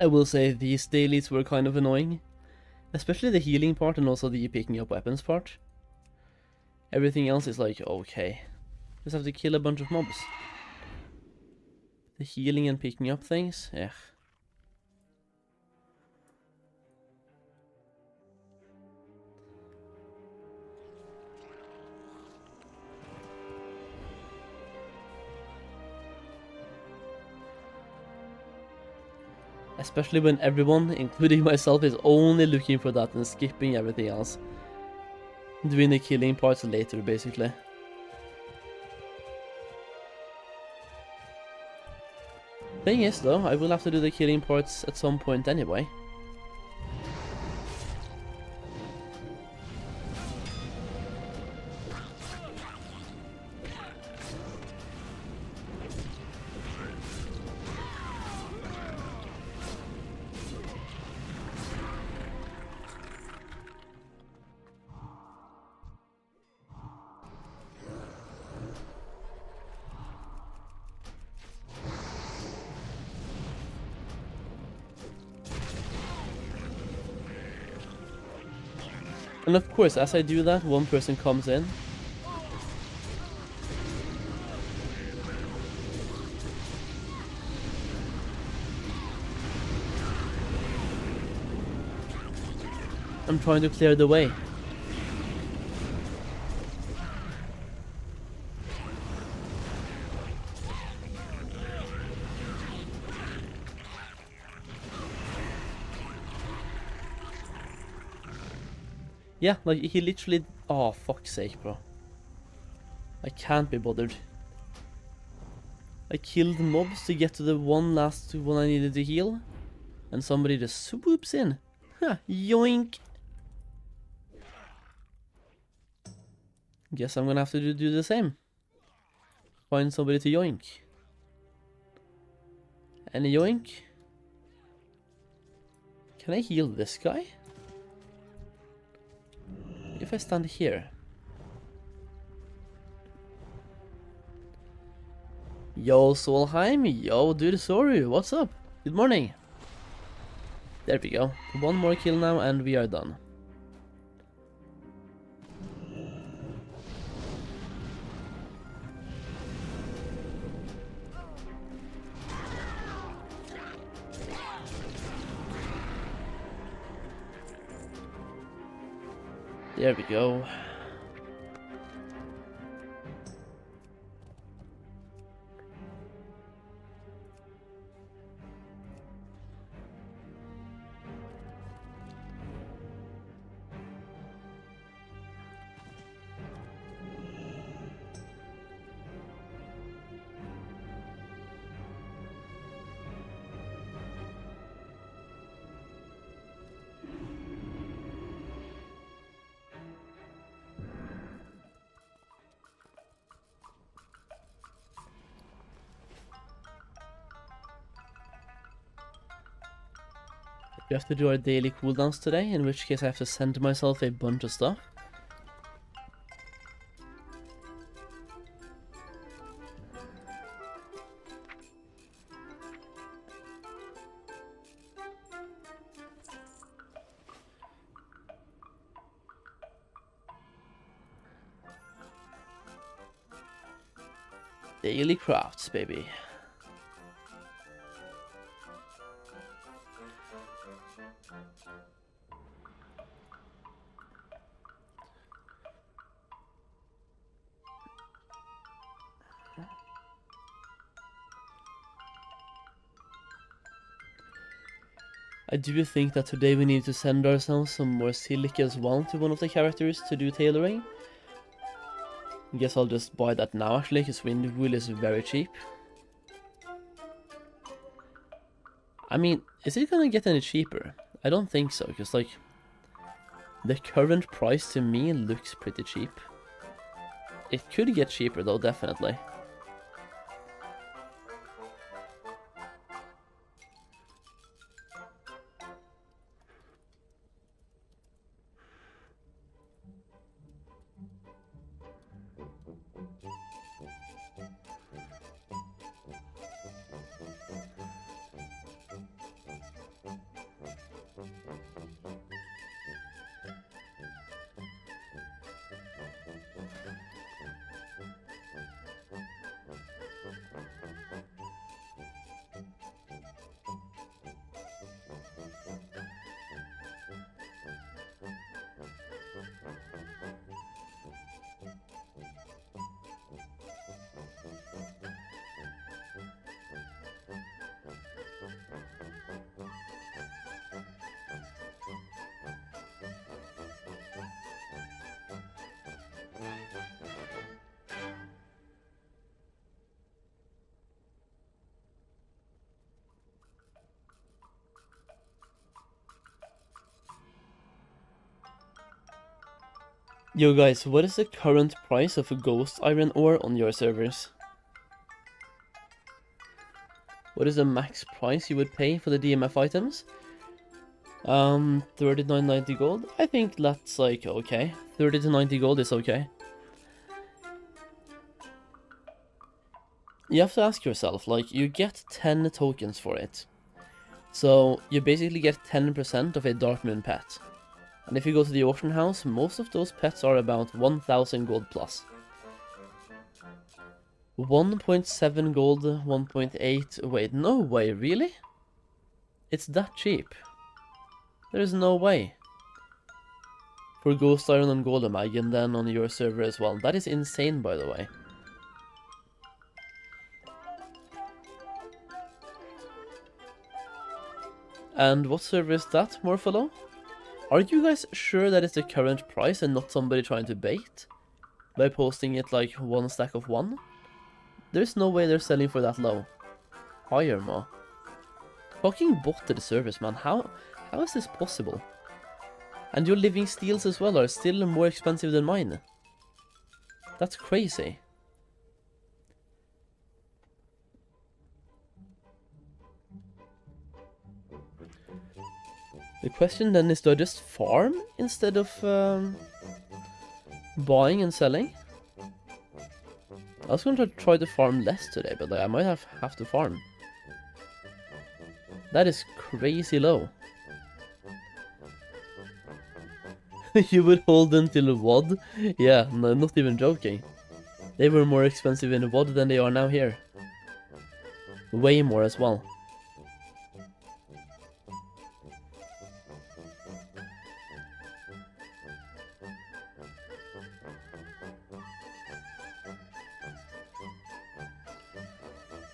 I will say these dailies were kind of annoying. Especially the healing part and also the picking up weapons part. Everything else is like, okay. Just have to kill a bunch of mobs. The healing and picking up things, yeah. Especially when everyone, including myself, is only looking for that and skipping everything else. Doing the killing parts later, basically. Thing is, though, I will have to do the killing parts at some point anyway. And of course, as I do that, one person comes in. I'm trying to clear the way. Yeah, like he literally... Oh, fuck's sake, bro. I can't be bothered. I killed mobs to get to the one last one I needed to heal. And somebody just swoops in. Ha, yoink! Guess I'm gonna have to do the same. Find somebody to yoink. Any yoink? Can I heal this guy? If I stand here. Yo, Solheim. Yo, dude, sorry. What's up? Good morning. There we go. One more kill now and we are done. There we go. We have to do our daily cooldowns today, in which case I have to send myself a bunch of stuff. Daily crafts, baby. I do think that today we need to send ourselves some more silica as well to one of the characters to do tailoring. I guess I'll just buy that now actually, because wind wool is very cheap. I mean, is it gonna get any cheaper? I don't think so, because like, the current price to me looks pretty cheap. It could get cheaper though, definitely. Yo guys, what is the current price of a ghost iron ore on your servers? What is the max price you would pay for the DMF items? 39.90 gold? I think that's like okay. 30 to 90 gold is okay. You have to ask yourself, like, you get 10 tokens for it. So you basically get 10% of a Dark Moon pet. And if you go to the auction house, most of those pets are about 1000 gold plus. 1.7 gold, 1.8, wait, no way, really? It's that cheap. There is no way. For Ghost Iron and Goldmaking and then on your server as well. That is insane, by the way. And what server is that, Morpholo? Are you guys sure that it's the current price and not somebody trying to bait? By posting it like one stack of one? There's no way they're selling for that low. Higher, ma. Fucking botted service, man. How is this possible? And your living steels as well are still more expensive than mine. That's crazy. The question then is, do I just farm instead of buying and selling? I was going to try to farm less today, but like, I might have to farm. That is crazy low. You would hold until WOD? Yeah, no, not even joking. They were more expensive in WOD than they are now here. Way more as well.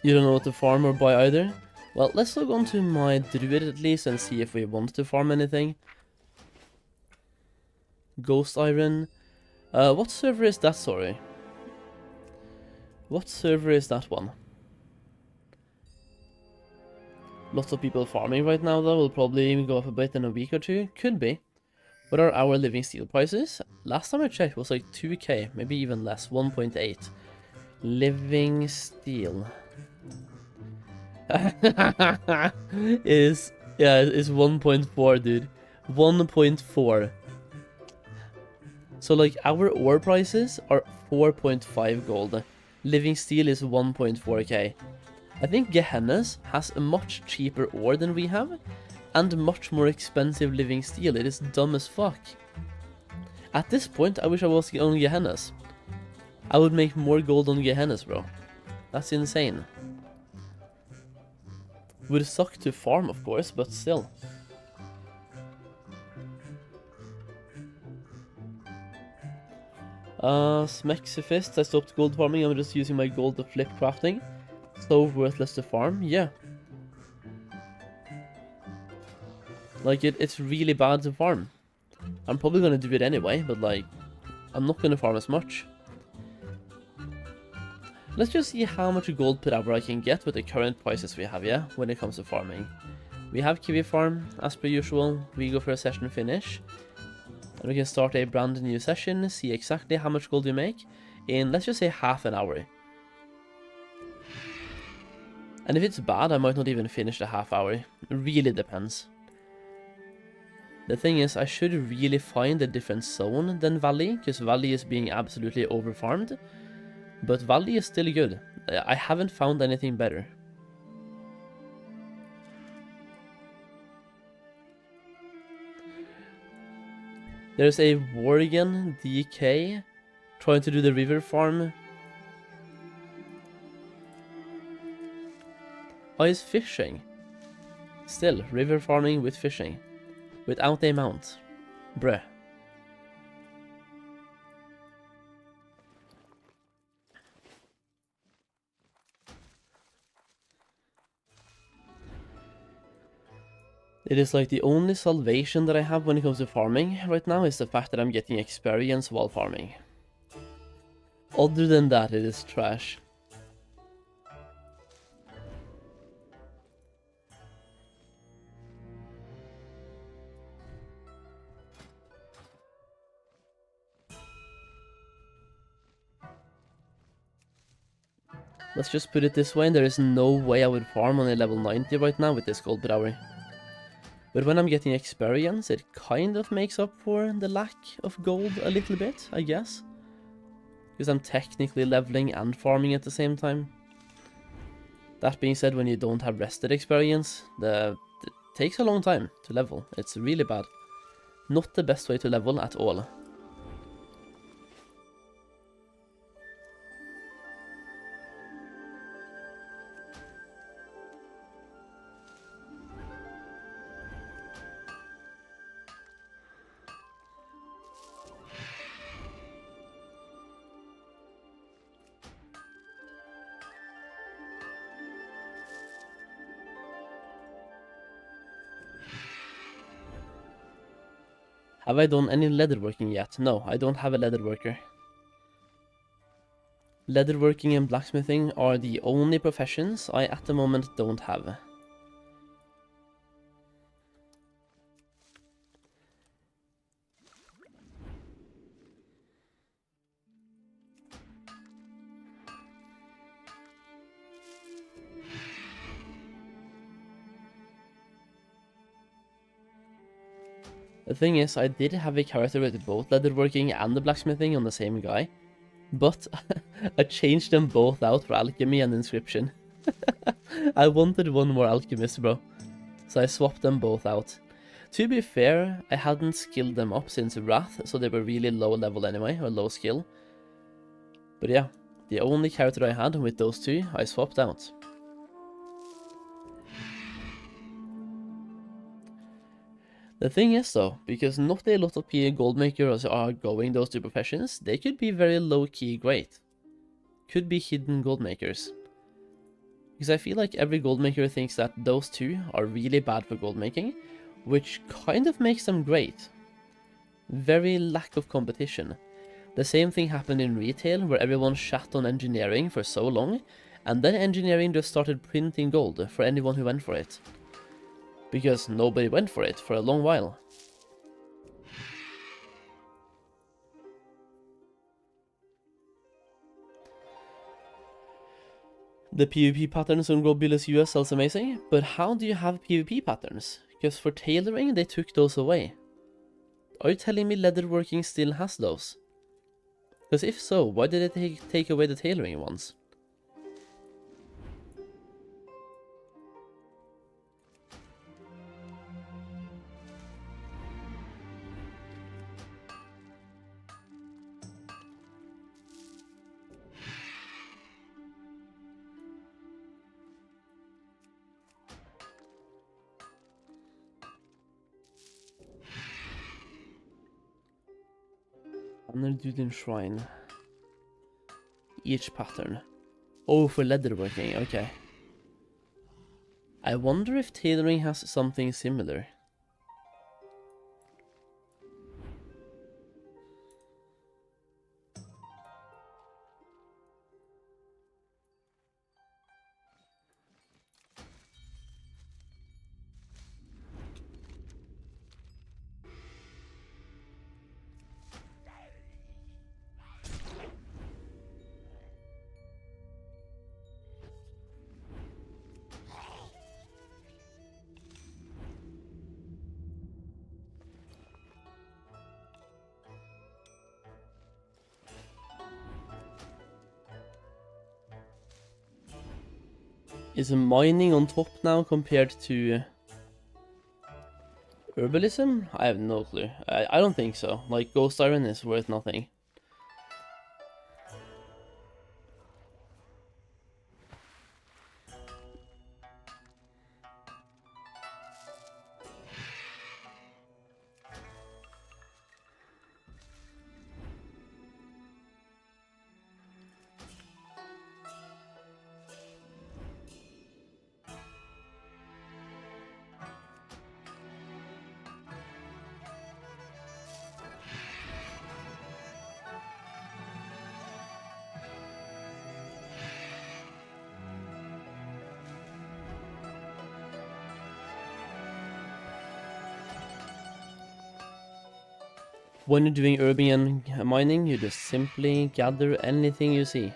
You don't know what to farm or buy either? Well, let's log on to my druid at least and see if we want to farm anything. Ghost Iron. What server is that, sorry? What server is that one? Lots of people farming right now though, will probably go up a bit in a week or two. Could be. What are our living steel prices? Last time I checked it was like 2k, maybe even less, 1.8. Living steel. It's 1.4, dude. 1.4. So like our ore prices are 4.5 gold. Living steel is 1.4k. I think Gehenna's has a much cheaper ore than we have, and much more expensive living steel. It is dumb as fuck. At this point, I wish I was on Gehenna's. I would make more gold on Gehenna's, bro. That's insane. Would suck to farm, of course, but still. Smexifist, I stopped gold farming, I'm just using my gold to flip crafting. So worthless to farm, yeah. Like, it's really bad to farm. I'm probably gonna do it anyway, but like, I'm not gonna farm as much. Let's just see how much gold per hour I can get with the current prices we have, yeah, when it comes to farming. We have Kiwi Farm, as per usual. We go for a session finish. And we can start a brand new session, see exactly how much gold we make in, let's just say, half an hour. And if it's bad, I might not even finish the half hour. It really depends. The thing is, I should really find a different zone than Valley, because Valley is being absolutely overfarmed. But Valley is still good. I haven't found anything better. There's a Worgen DK trying to do the river farm. Oh, he's fishing. Still, river farming with fishing. Without a mount. Bruh. It is like the only salvation that I have when it comes to farming right now is the fact that I'm getting experience while farming. Other than that, it is trash. Let's just put it this way, there is no way I would farm on a level 90 right now with this gold per hour. But when I'm getting experience, it kind of makes up for the lack of gold a little bit, I guess. Because I'm technically leveling and farming at the same time. That being said, when you don't have rested experience, it takes a long time to level. It's really bad. Not the best way to level at all. Have I done any leatherworking yet? No, I don't have a leatherworker. Leatherworking and blacksmithing are the only professions I at the moment don't have. The thing is, I did have a character with both leatherworking and the blacksmithing on the same guy, but I changed them both out for alchemy and inscription. I wanted one more alchemist, bro, so I swapped them both out. To be fair, I hadn't skilled them up since Wrath, so they were really low level anyway, or low skill. But yeah, the only character I had with those two, I swapped out. The thing is though, because not a lot of goldmakers are going those two professions, they could be very low-key great. Could be hidden goldmakers. Because I feel like every goldmaker thinks that those two are really bad for goldmaking, which kind of makes them great. Very lack of competition. The same thing happened in retail, where everyone shat on engineering for so long, and then engineering just started printing gold for anyone who went for it. Because nobody went for it for a long while. The PvP patterns on Globulus US sounds amazing, but how do you have PvP patterns? Because for tailoring they took those away. Are you telling me leatherworking still has those? Because if so, why did they take away the tailoring ones? Underdude Shrine. Each pattern. Oh, for leatherworking, okay. I wonder if tailoring has something similar. Is mining on top now compared to herbalism? I have no clue. I don't think so. Like, ghost iron is worth nothing. When you're doing urban mining, you just simply gather anything you see.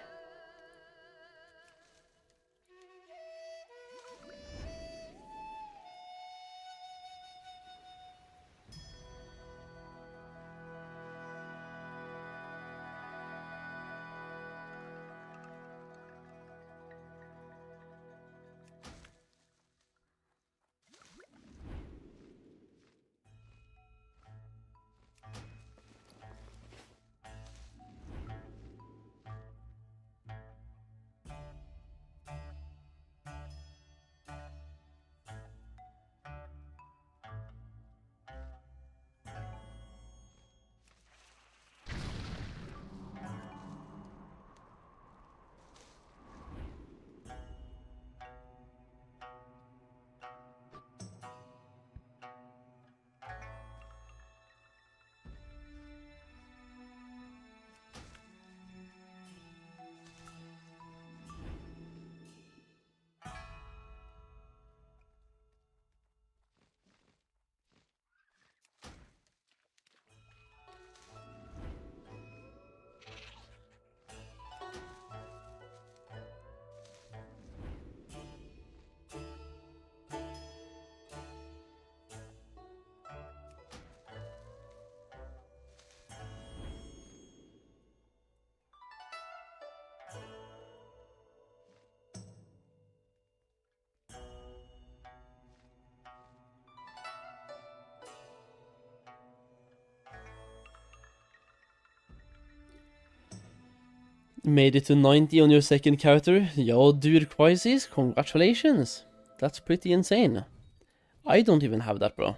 Made it to 90 on your second character. Yo, dude, Crisis, congratulations. That's pretty insane. I don't even have that, bro.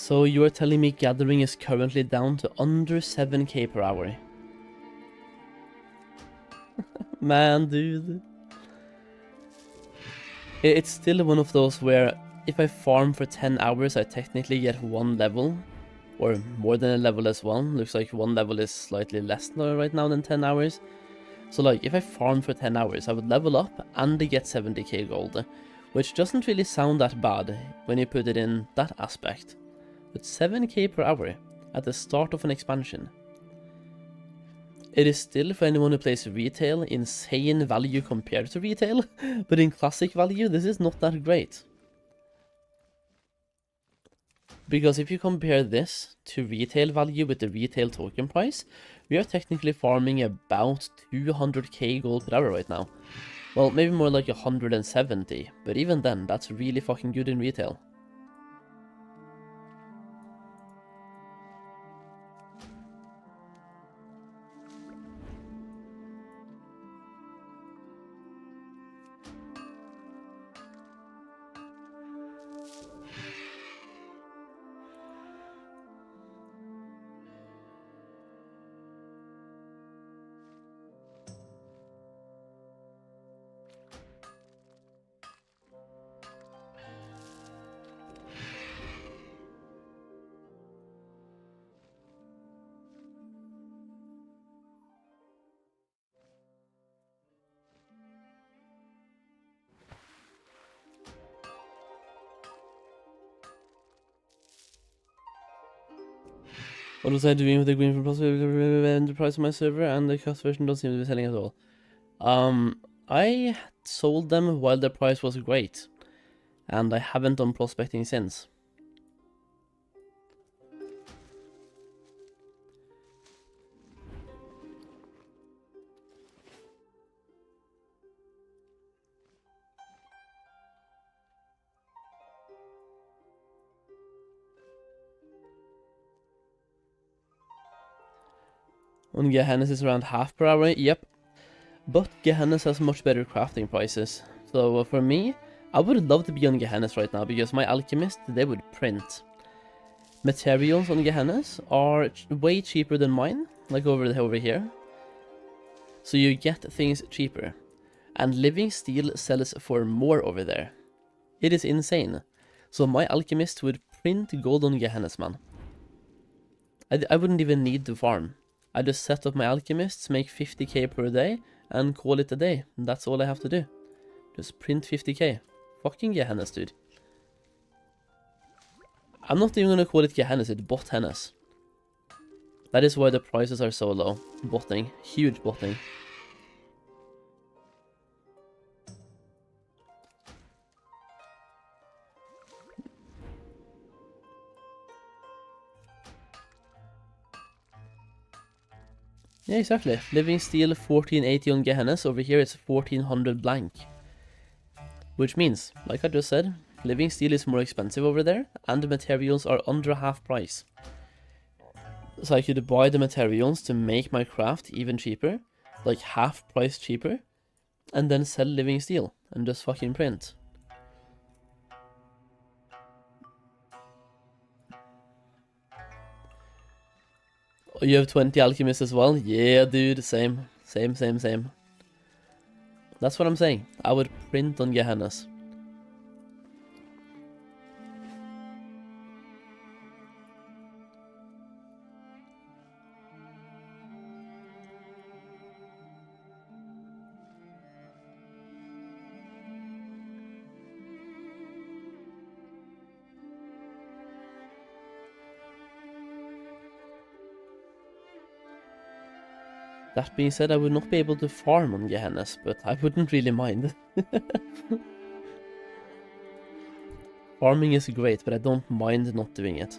So you're telling me gathering is currently down to under 7k per hour? Man, dude. It's still one of those where if I farm for 10 hours, I technically get 1 level. Or more than a level as well. Looks like 1 level is slightly less right now than 10 hours. So like, if I farm for 10 hours, I would level up and get 70k gold. Which doesn't really sound that bad when you put it in that aspect. But 7k per hour at the start of an expansion. It is still, for anyone who plays retail, insane value compared to retail, but in classic value, this is not that great. Because if you compare this to retail value with the retail token price, we are technically farming about 200k gold per hour right now. Well, maybe more like 170, but even then, that's really fucking good in retail. What was I doing with the green plus the price of my server, and the cost version don't seem to be selling at all. I sold them while the price was great, and I haven't done prospecting since. On Gehenna's is around half per hour, yep. But Gehenna's has much better crafting prices. So for me, I would love to be on Gehenna's right now because my alchemist, they would print. Materials on Gehenna's are way cheaper than mine, like over here. So you get things cheaper. And living steel sells for more over there. It is insane. So my alchemist would print gold on Gehenna's, man. I wouldn't even need to farm. I just set up my alchemists, make 50k per day, and call it a day. That's all I have to do. Just print 50k. Fucking Gehenna's, dude. I'm not even gonna call it Gehenna's, it's bot Henna's. That is why the prices are so low. Botting. Huge botting. Yeah, exactly. Living steel 1480 on Gehenna's. Over here it's 1400 blank. Which means, like I just said, living steel is more expensive over there, and the materials are under half price. So I could buy the materials to make my craft even cheaper, like half price cheaper, and then sell living steel, and just fucking print. Oh, you have 20 alchemists as well? Yeah, dude, same. Same. That's what I'm saying. I would print on Gehenna's. That being said, I would not be able to farm on Gehennes, but I wouldn't really mind. Farming is great, but I don't mind not doing it.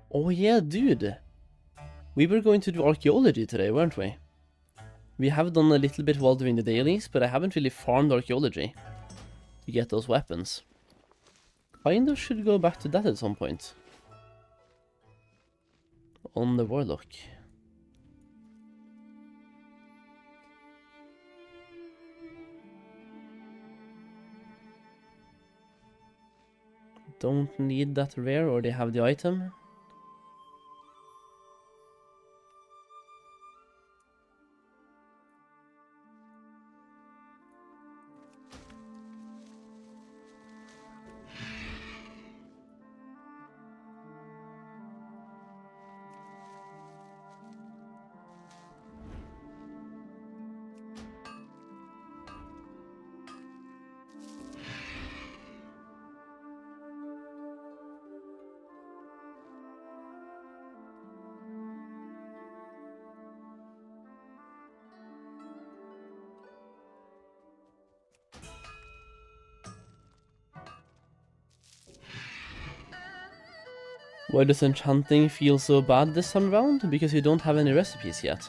Oh yeah, dude. We were going to do archaeology today, weren't we? We have done a little bit while doing the dailies, but I haven't really farmed archaeology to get those weapons. Kinda should go back to that at some point. On the warlock. Don't need that rare, or they have the item. Why does Enchanting feel so bad this time around? Because you don't have any recipes yet.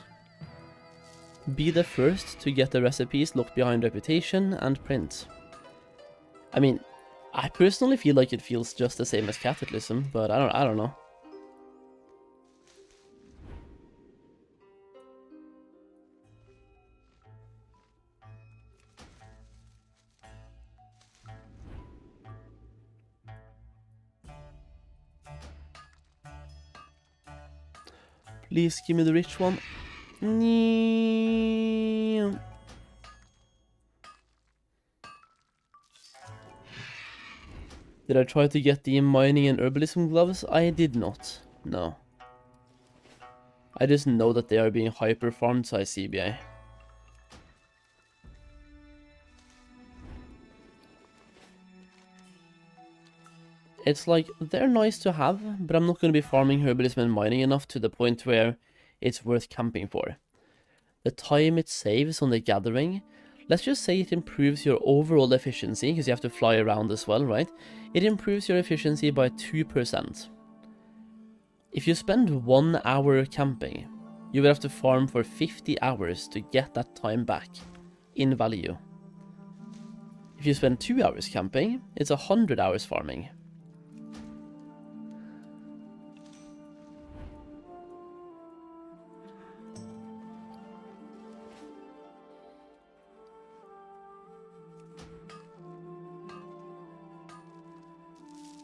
Be the first to get the recipes locked behind reputation and print. I mean, I personally feel like it feels just the same as Cataclysm, but I don't know. Please give me the rich one. Did I try to get the mining and herbalism gloves? I did not. No. I just know that they are being hyper farmed, so I CBA. It's like, they're nice to have, but I'm not going to be farming herbalism and mining enough to the point where it's worth camping for. The time it saves on the gathering, let's just say it improves your overall efficiency, because you have to fly around as well, right? It improves your efficiency by 2%. If you spend 1 hour camping, you will have to farm for 50 hours to get that time back in value. If you spend 2 hours camping, it's 100 hours farming.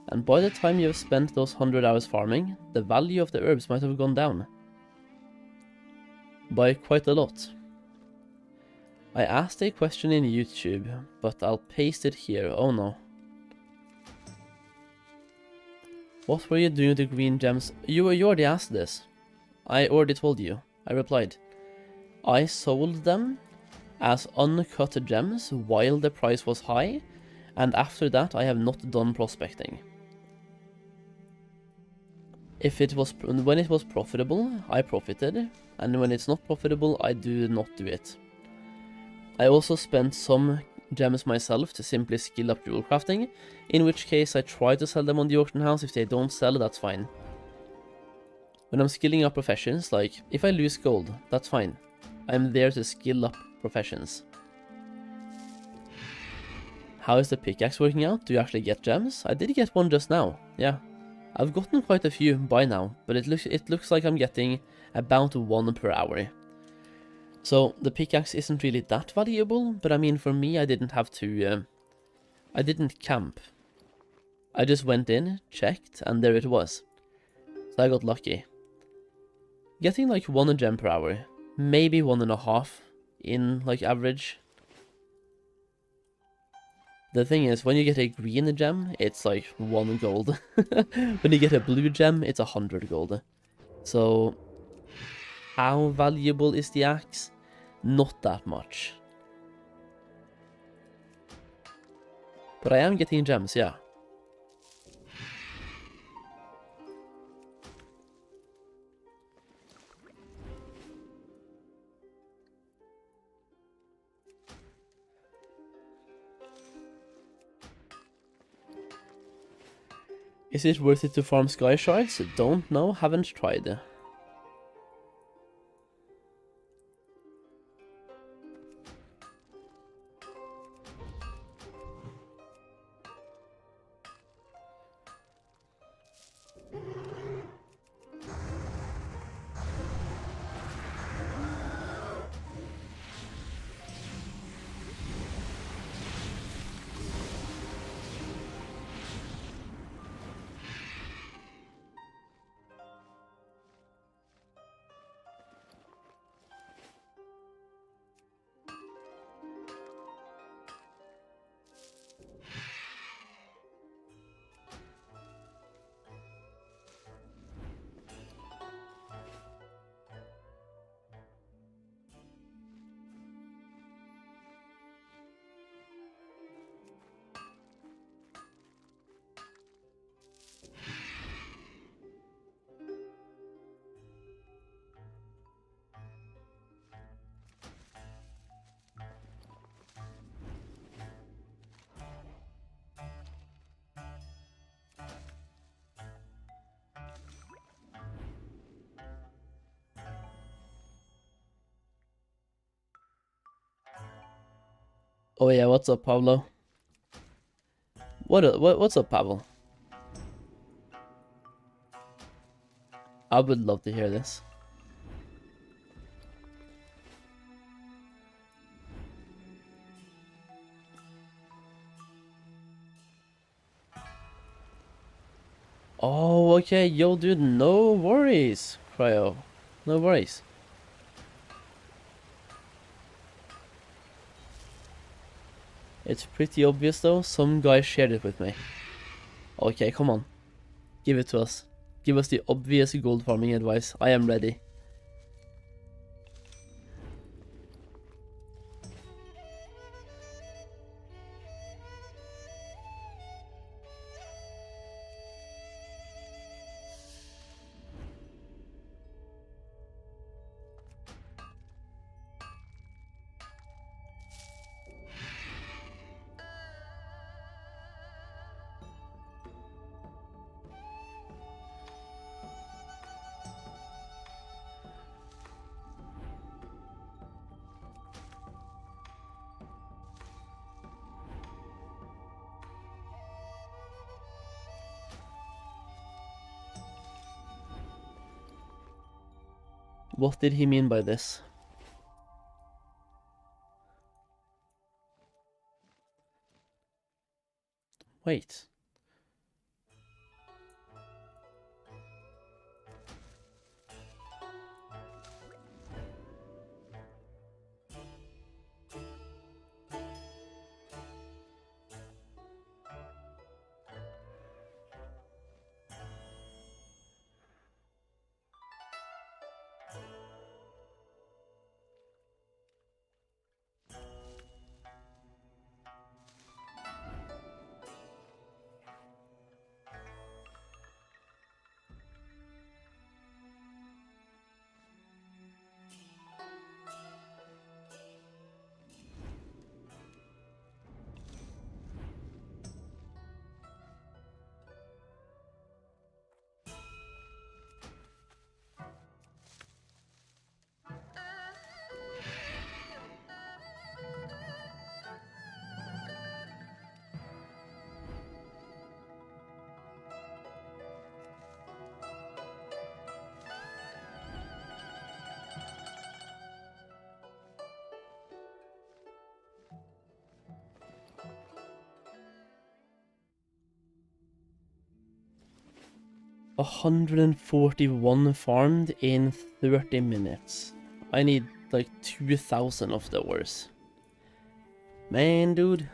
And by the time you have spent those 100 hours farming, the value of the herbs might have gone down. By quite a lot. I asked a question in YouTube, but I'll paste it here. Oh no. What were you doing with the green gems? You already asked this. I already told you. I replied. I sold them as uncut gems while the price was high, and after that I have not done prospecting. When it was profitable, I profited, and when it's not profitable, I do not do it. I also spent some gems myself to simply skill up jewel crafting, in which case I try to sell them on the auction house. If they don't sell, that's fine. When I'm skilling up professions, like, if I lose gold, that's fine. I'm there to skill up professions. How is the pickaxe working out? Do you actually get gems? I did get one just now, yeah. I've gotten quite a few by now, but it looks like I'm getting about 1 per hour. So the pickaxe isn't really that valuable, but I mean, for me, I didn't have to, I didn't camp. I just went in, checked, and there it was. So I got lucky. Getting like 1 gem per hour, maybe 1.5 in like average. The thing is, when you get a green gem, it's like 1 gold. When you get a blue gem, it's 100 gold. So, how valuable is the axe? Not that much. But I am getting gems, yeah. Is it worth it to farm sky shards? Don't know, haven't tried. Oh yeah, what's up, Pablo? What's up, Pavel? I would love to hear this. Oh, okay, yo, dude, no worries, Cryo. No worries. It's pretty obvious though, some guy shared it with me. Okay, come on. Give it to us. Give us the obvious gold farming advice. I am ready. What did he mean by this? Wait. 141 farmed in 30 minutes. I need like 2,000 of the ores. Man, dude.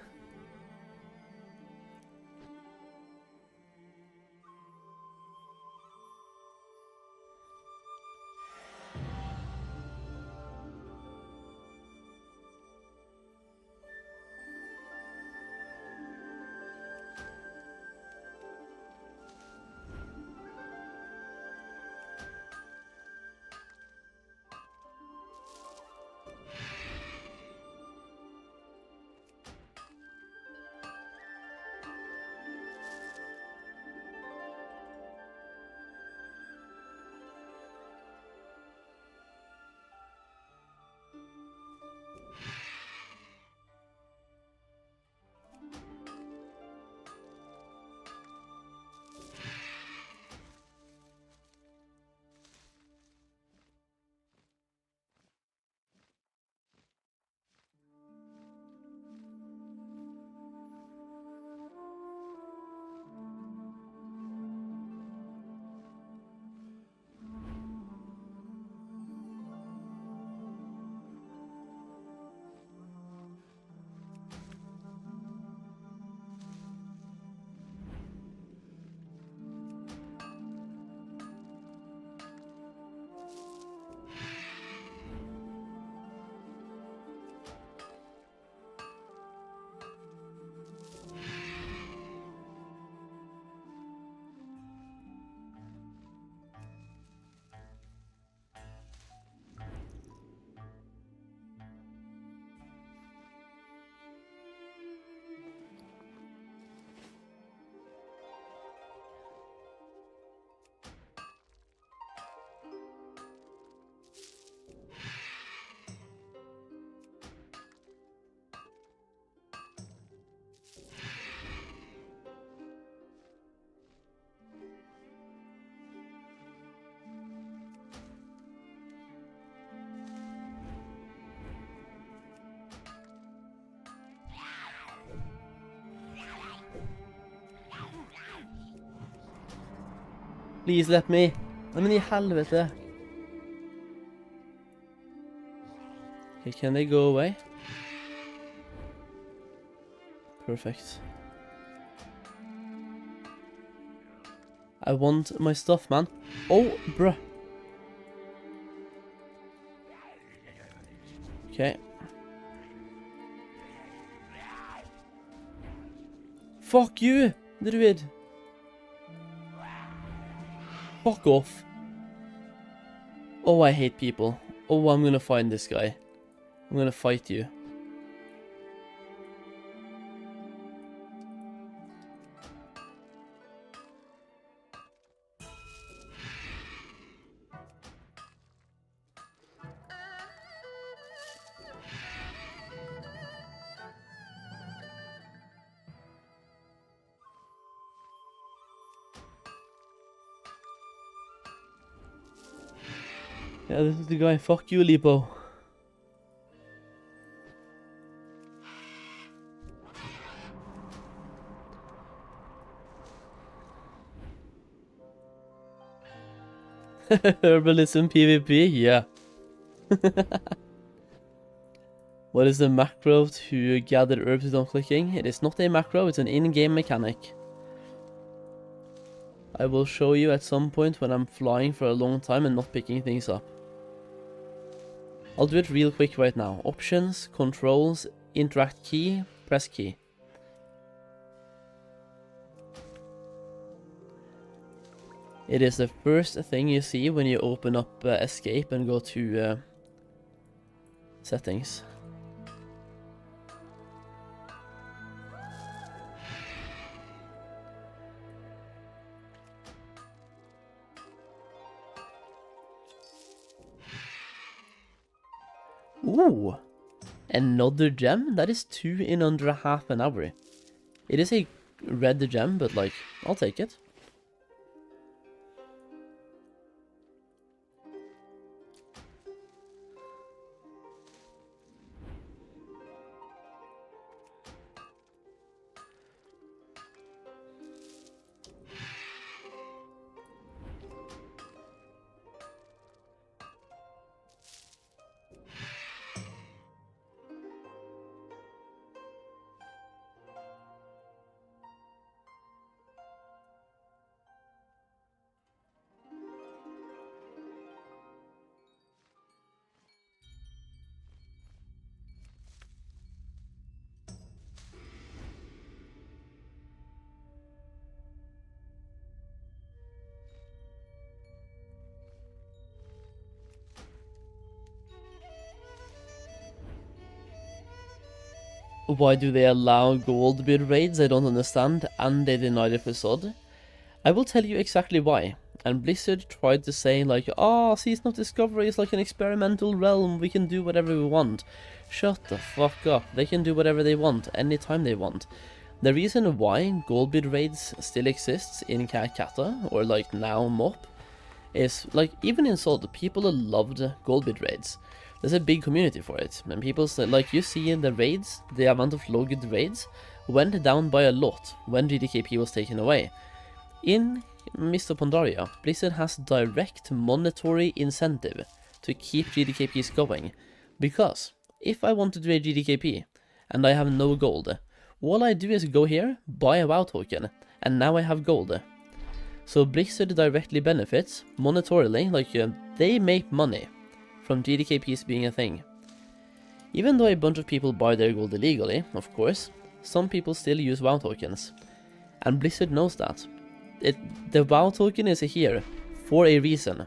Please let me. Men i helvete. Okay, can they go away? Perfect. I want my stuff, man. Oh, bruh. Okay. Fuck you, druid. Fuck off. Oh, I hate people. Oh, I'm gonna find this guy. I'm gonna fight you. Yeah, this is the guy. Fuck you, Lipo. Herbalism PvP? Yeah. What is the macro to gather herbs without clicking? It is not a macro, it's an in-game mechanic. I will show you at some point when I'm flying for a long time and not picking things up. I'll do it real quick right now. Options, controls, interact key, press key. It is the first thing you see when you open up escape and go to settings. Ooh, another gem? That is 2 in under half an hour. It is a red gem, but like, I'll take it. Why do they allow gold bid raids? I don't understand, and they denied it for SOD. I will tell you exactly why. And Blizzard tried to say like, oh, Season of Discovery is like an experimental realm, we can do whatever we want. Shut the fuck up, they can do whatever they want, anytime they want. The reason why gold bid raids still exists in Kata, or like now MOP, is like, even in SOD, people loved gold bid raids. There's a big community for it, and people say, like, you see in the raids, the amount of logged raids went down by a lot when GDKP was taken away. In Mists of Pandaria, Blizzard has direct monetary incentive to keep GDKPs going, because if I want to do a GDKP and I have no gold, all I do is go here, buy a WoW token, and now I have gold. So Blizzard directly benefits monetarily, like they make money from GDKPs being a thing. Even though a bunch of people buy their gold illegally, of course, some people still use WoW tokens. And Blizzard knows that. The WoW token is here for a reason.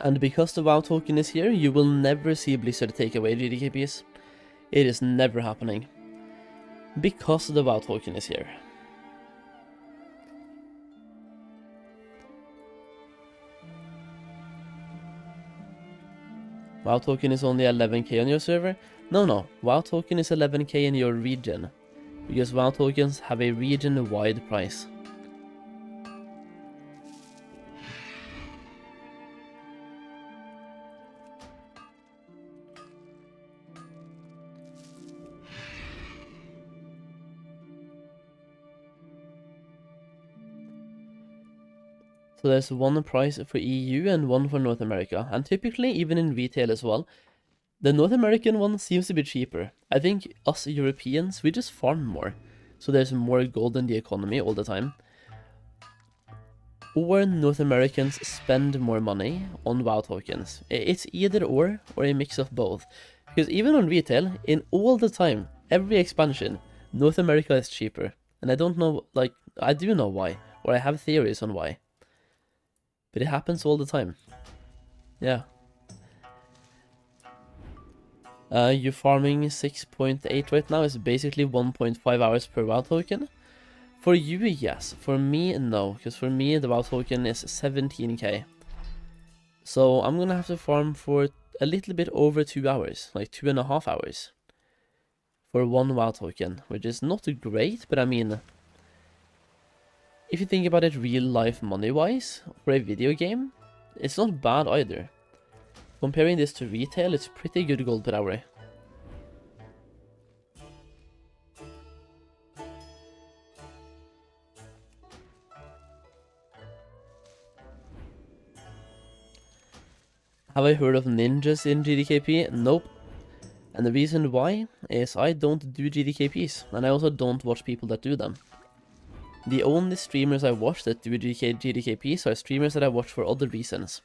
And because the WoW token is here, you will never see Blizzard take away GDKPs. It is never happening. Because the WoW token is here. WoW token is only 11k on your server? No, WoW token is 11k in your region. Because WoW tokens have a region-wide price. So there's one price for EU and one for North America, and typically even in retail as well. The North American one seems to be cheaper. I think us Europeans, we just farm more, so there's more gold in the economy all the time. Or North Americans spend more money on WoW tokens. It's either or a mix of both. Because even on retail, in all the time, every expansion, North America is cheaper. And I don't know, like, I do know why, or I have theories on why. But it happens all the time. Yeah. You farming 6.8 right now is basically 1.5 hours per WoW token. For you, yes. For me, no. Because for me, the WoW token is 17k. So I'm gonna have to farm for a little bit over 2 hours. Like 2.5 hours. For one WoW token. Which is not great, but I mean, if you think about it real life money wise, for a video game, it's not bad either. Comparing this to retail, it's pretty good gold per hour. Have I heard of ninjas in GDKP? Nope. And the reason why is I don't do GDKPs, and I also don't watch people that do them. The only streamers I watch that do GDKPs are streamers that I watch for other reasons.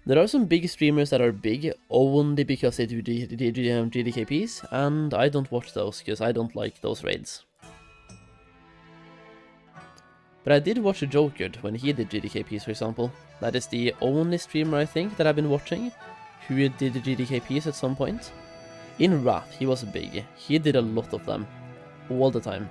There are some big streamers that are big only because they do GDKPs, and I don't watch those because I don't like those raids. But I did watch Joker when he did GDKPs, for example. That is the only streamer I think that I've been watching who did GDKPs at some point. In Wrath, he was big. He did a lot of them, all the time.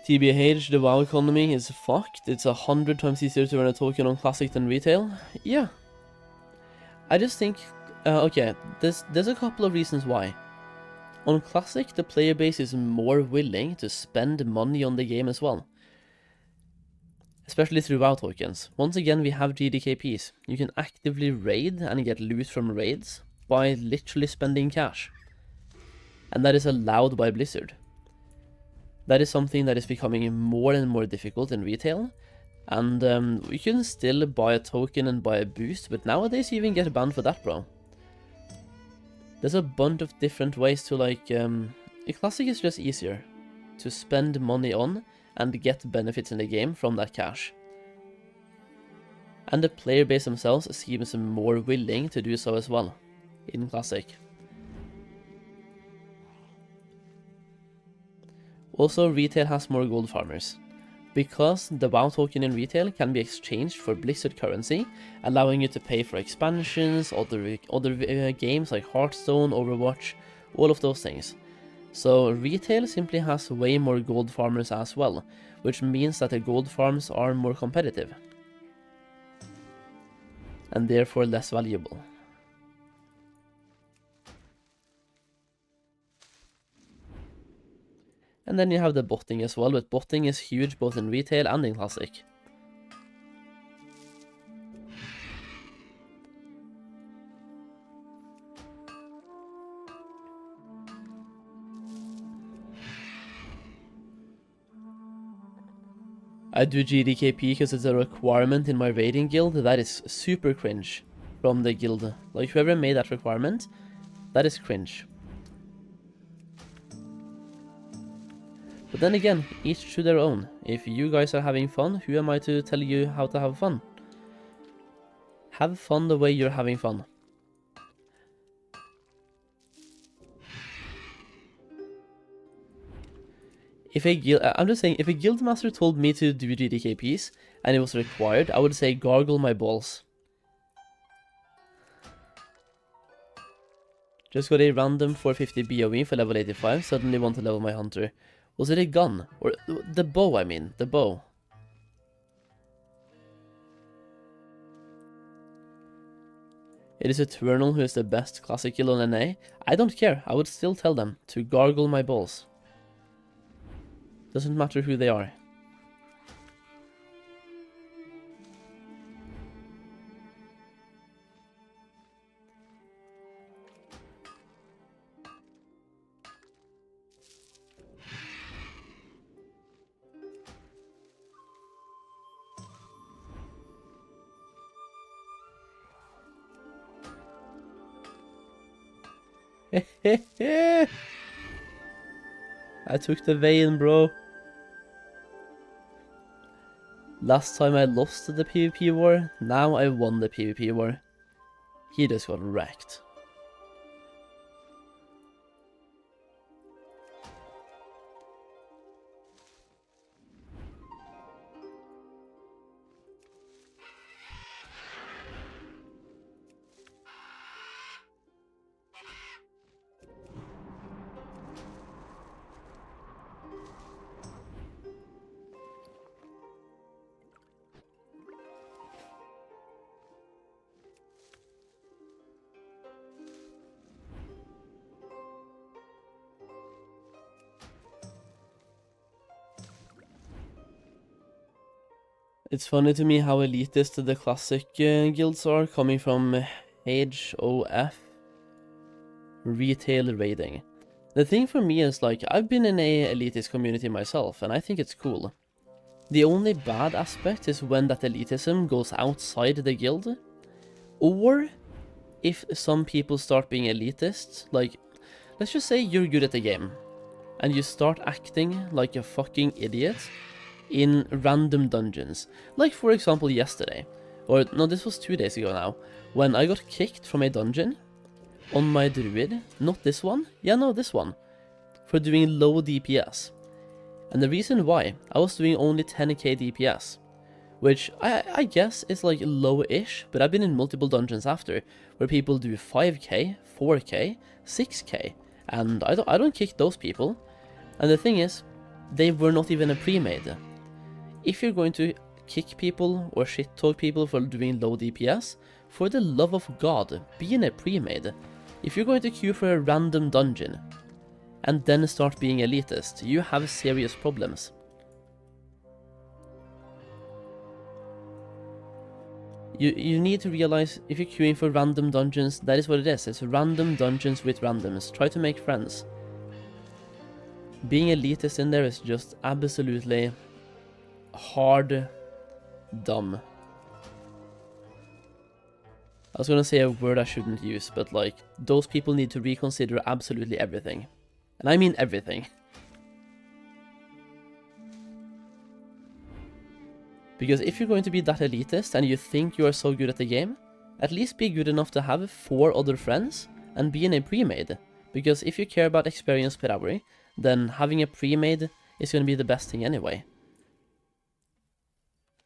TBH, the WoW economy is fucked. It's 100 times easier to run a token on Classic than retail. Yeah. I just think, okay, there's a couple of reasons why. On Classic, the player base is more willing to spend money on the game as well. Especially through WoW tokens. Once again, we have GDKPs. You can actively raid and get loot from raids by literally spending cash. And that is allowed by Blizzard. That is something that is becoming more and more difficult in retail. And you can still buy a token and buy a boost, but nowadays you even get banned for that, bro. There's a bunch of different ways to, like, Classic is just easier to spend money on and get benefits in the game from that cash. And the player base themselves seems more willing to do so as well in Classic. Also, retail has more gold farmers, because the WoW token in retail can be exchanged for Blizzard currency, allowing you to pay for expansions, other games like Hearthstone, Overwatch, all of those things. So retail simply has way more gold farmers as well, which means that the gold farms are more competitive, and therefore less valuable. And then you have the botting as well, but botting is huge both in retail and in Classic. I do GDKP because it's a requirement in my raiding guild. That is super cringe from the guild. Like, whoever made that requirement, that is cringe. But then again, each to their own. If you guys are having fun, who am I to tell you how to have fun? Have fun the way you're having fun. If a guild, I'm just saying, if a guild master told me to do GDKPs and it was required, I would say gargle my balls. Just got a random 450 BOE for level 85, suddenly want to level my hunter. Was it a gun? Or the bow, I mean, the bow. It is Eternal who is the best classic kill on NA. I don't care, I would still tell them to gargle my balls. Doesn't matter who they are. I took the vein, bro. Last time I lost the PvP war, now I won the PvP war. He just got wrecked. It's funny to me how elitist the classic guilds are, coming from HOF retail raiding. The thing for me is, like, I've been in a elitist community myself, and I think it's cool. The only bad aspect is when that elitism goes outside the guild, or if some people start being elitists. Like, let's just say you're good at the game, and you start acting like a fucking idiot in random dungeons. Like, for example, yesterday, or no, this was 2 days ago now, when I got kicked from a dungeon on my druid, not this one, yeah, no, this one, for doing low DPS. And the reason why, I was doing only 10k DPS, which I guess is like low-ish, but I've been in multiple dungeons after, where people do 5k, 4k, 6k, and I don't kick those people. And the thing is, they were not even a pre-made. If you're going to kick people or shit-talk people for doing low DPS, for the love of God, be in a pre-made. If you're going to queue for a random dungeon, and then start being elitist, you have serious problems. You need to realize, if you're queuing for random dungeons, that is what it is. It's random dungeons with randoms. Try to make friends. Being elitist in there is just absolutely hard dumb. I was gonna say a word I shouldn't use, but like, those people need to reconsider absolutely everything. And I mean everything. Because if you're going to be that elitist and you think you are so good at the game, at least be good enough to have 4 other friends and be in a pre-made. Because if you care about experience per hour, then having a pre-made is going to be the best thing anyway.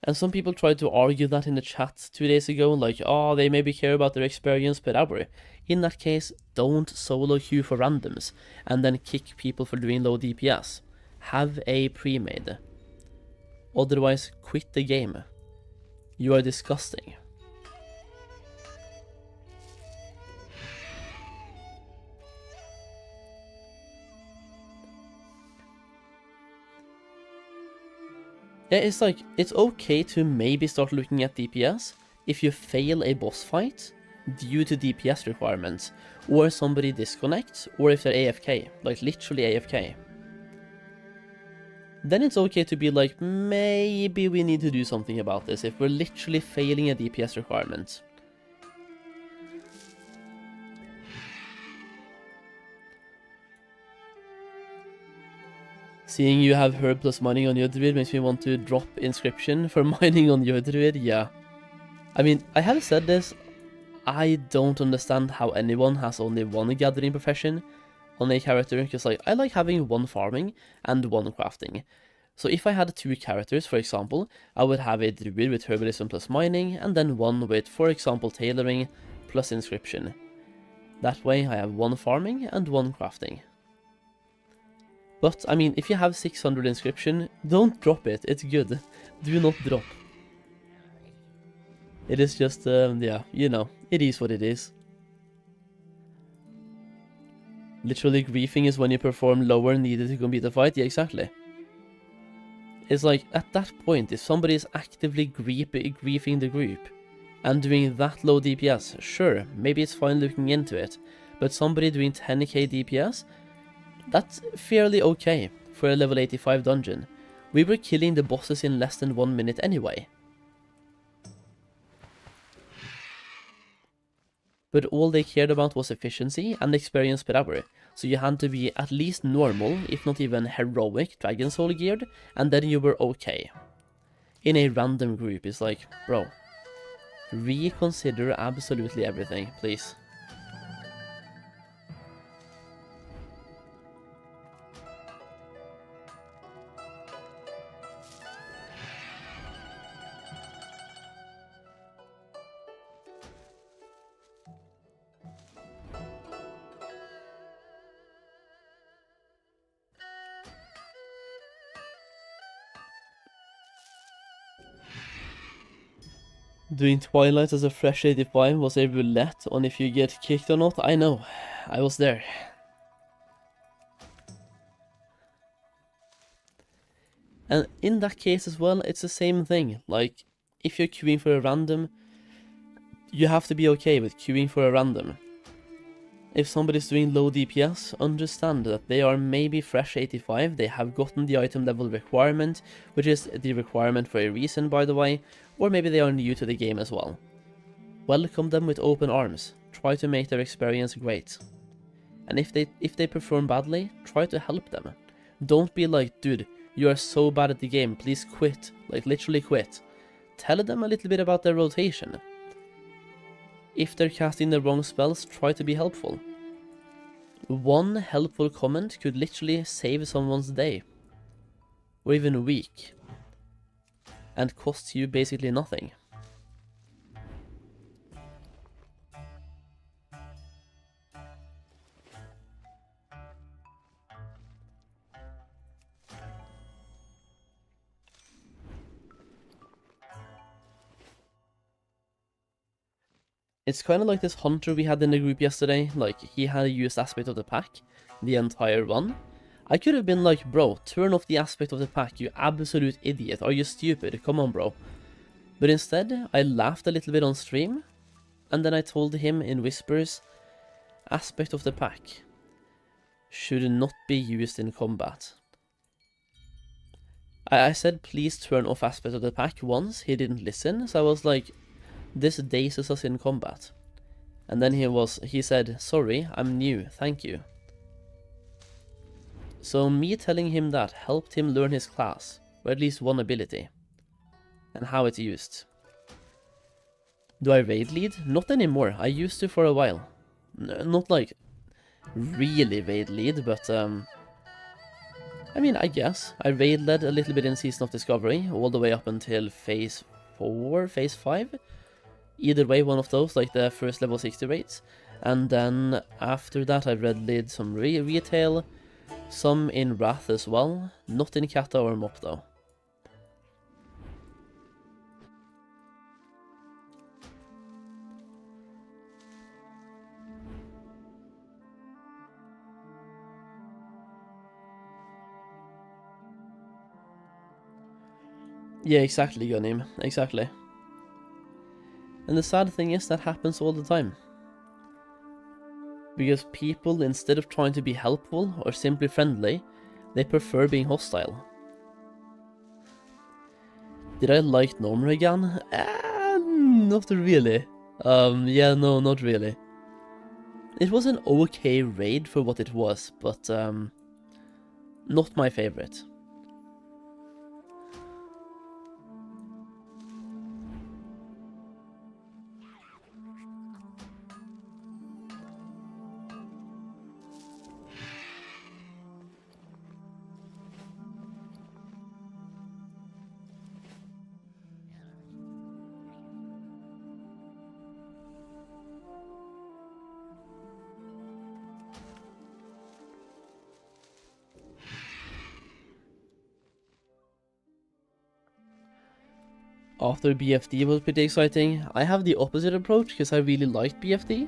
And some people tried to argue that in the chat 2 days ago, like, oh, they maybe care about their experience per hour. In that case, don't solo queue for randoms, and then kick people for doing low DPS. Have a pre-made. Otherwise, quit the game. You are disgusting. Yeah, it's like, it's okay to maybe start looking at DPS if you fail a boss fight due to DPS requirements, or somebody disconnects, or if they're AFK, like literally AFK. Then it's okay to be like, maybe we need to do something about this if we're literally failing a DPS requirement. Seeing you have herb plus mining on your druid makes me want to drop inscription for mining on your druid, yeah. I mean, I have said this, I don't understand how anyone has only one gathering profession on a character, because like, I like having one farming and one crafting. So if I had 2 characters, for example, I would have a druid with herbalism plus mining, and then one with, for example, tailoring plus inscription. That way I have one farming and one crafting. But, I mean, if you have 600 inscription, don't drop it, it's good. Do not drop. It is just, yeah, you know, it is what it is. Literally, griefing is when you perform lower needed to complete the fight, yeah, exactly. It's like, at that point, if somebody is actively griefing the group, and doing that low DPS, sure, maybe it's fine looking into it, but somebody doing 10k DPS, that's fairly okay for a level 85 dungeon. We were killing the bosses in less than 1 minute anyway. But all they cared about was efficiency and experience per hour, so you had to be at least normal, if not even heroic, Dragon Soul geared, and then you were okay. In a random group, it's like, bro, reconsider absolutely everything, please. Doing Twilight as a fresh 85 was a roulette on if you get kicked or not. I know, I was there. And in that case as well, it's the same thing. Like, if you're queuing for a random, you have to be okay with queuing for a random. If somebody's doing low DPS, understand that they are maybe fresh 85, they have gotten the item level requirement, which is the requirement for a reason, by the way, or maybe they are new to the game as well. Welcome them with open arms, try to make their experience great. And if they perform badly, try to help them. Don't be like, dude, you are so bad at the game, please quit, like literally quit. Tell them a little bit about their rotation. If they're casting the wrong spells, try to be helpful. One helpful comment could literally save someone's day, or even a week, and cost you basically nothing. It's kind of like this hunter we had in the group yesterday, like he had a used aspect of the pack, the entire run. I could have been like, bro, turn off the aspect of the pack, you absolute idiot, are you stupid, come on bro. But instead, I laughed a little bit on stream, and then I told him in whispers, aspect of the pack should not be used in combat. I said please turn off aspect of the pack once, he didn't listen, so I was like, this dazes us in combat. And then he said, sorry, I'm new, thank you. So me telling him that helped him learn his class, or at least one ability. and how it's used. Do I raid lead? Not anymore. I used to for a while. Not like really raid lead, but I mean, I guess. I raid led a little bit in Season of Discovery, all the way up until Phase 4, Phase 5. Either way, one of those, like the first level 60 raids. And then after that I raid led some retail, some in Wrath as well. Not in Kata or MOP though. Yeah, exactly, Gunim. Exactly. And the sad thing is that happens all the time. Because people, instead of trying to be helpful or simply friendly, they prefer being hostile. Did I like Normregan? Not really. Yeah, no, not really. It was an okay raid for what it was, but not my favorite. After BFD was pretty exciting, I have the opposite approach because I really liked BFD.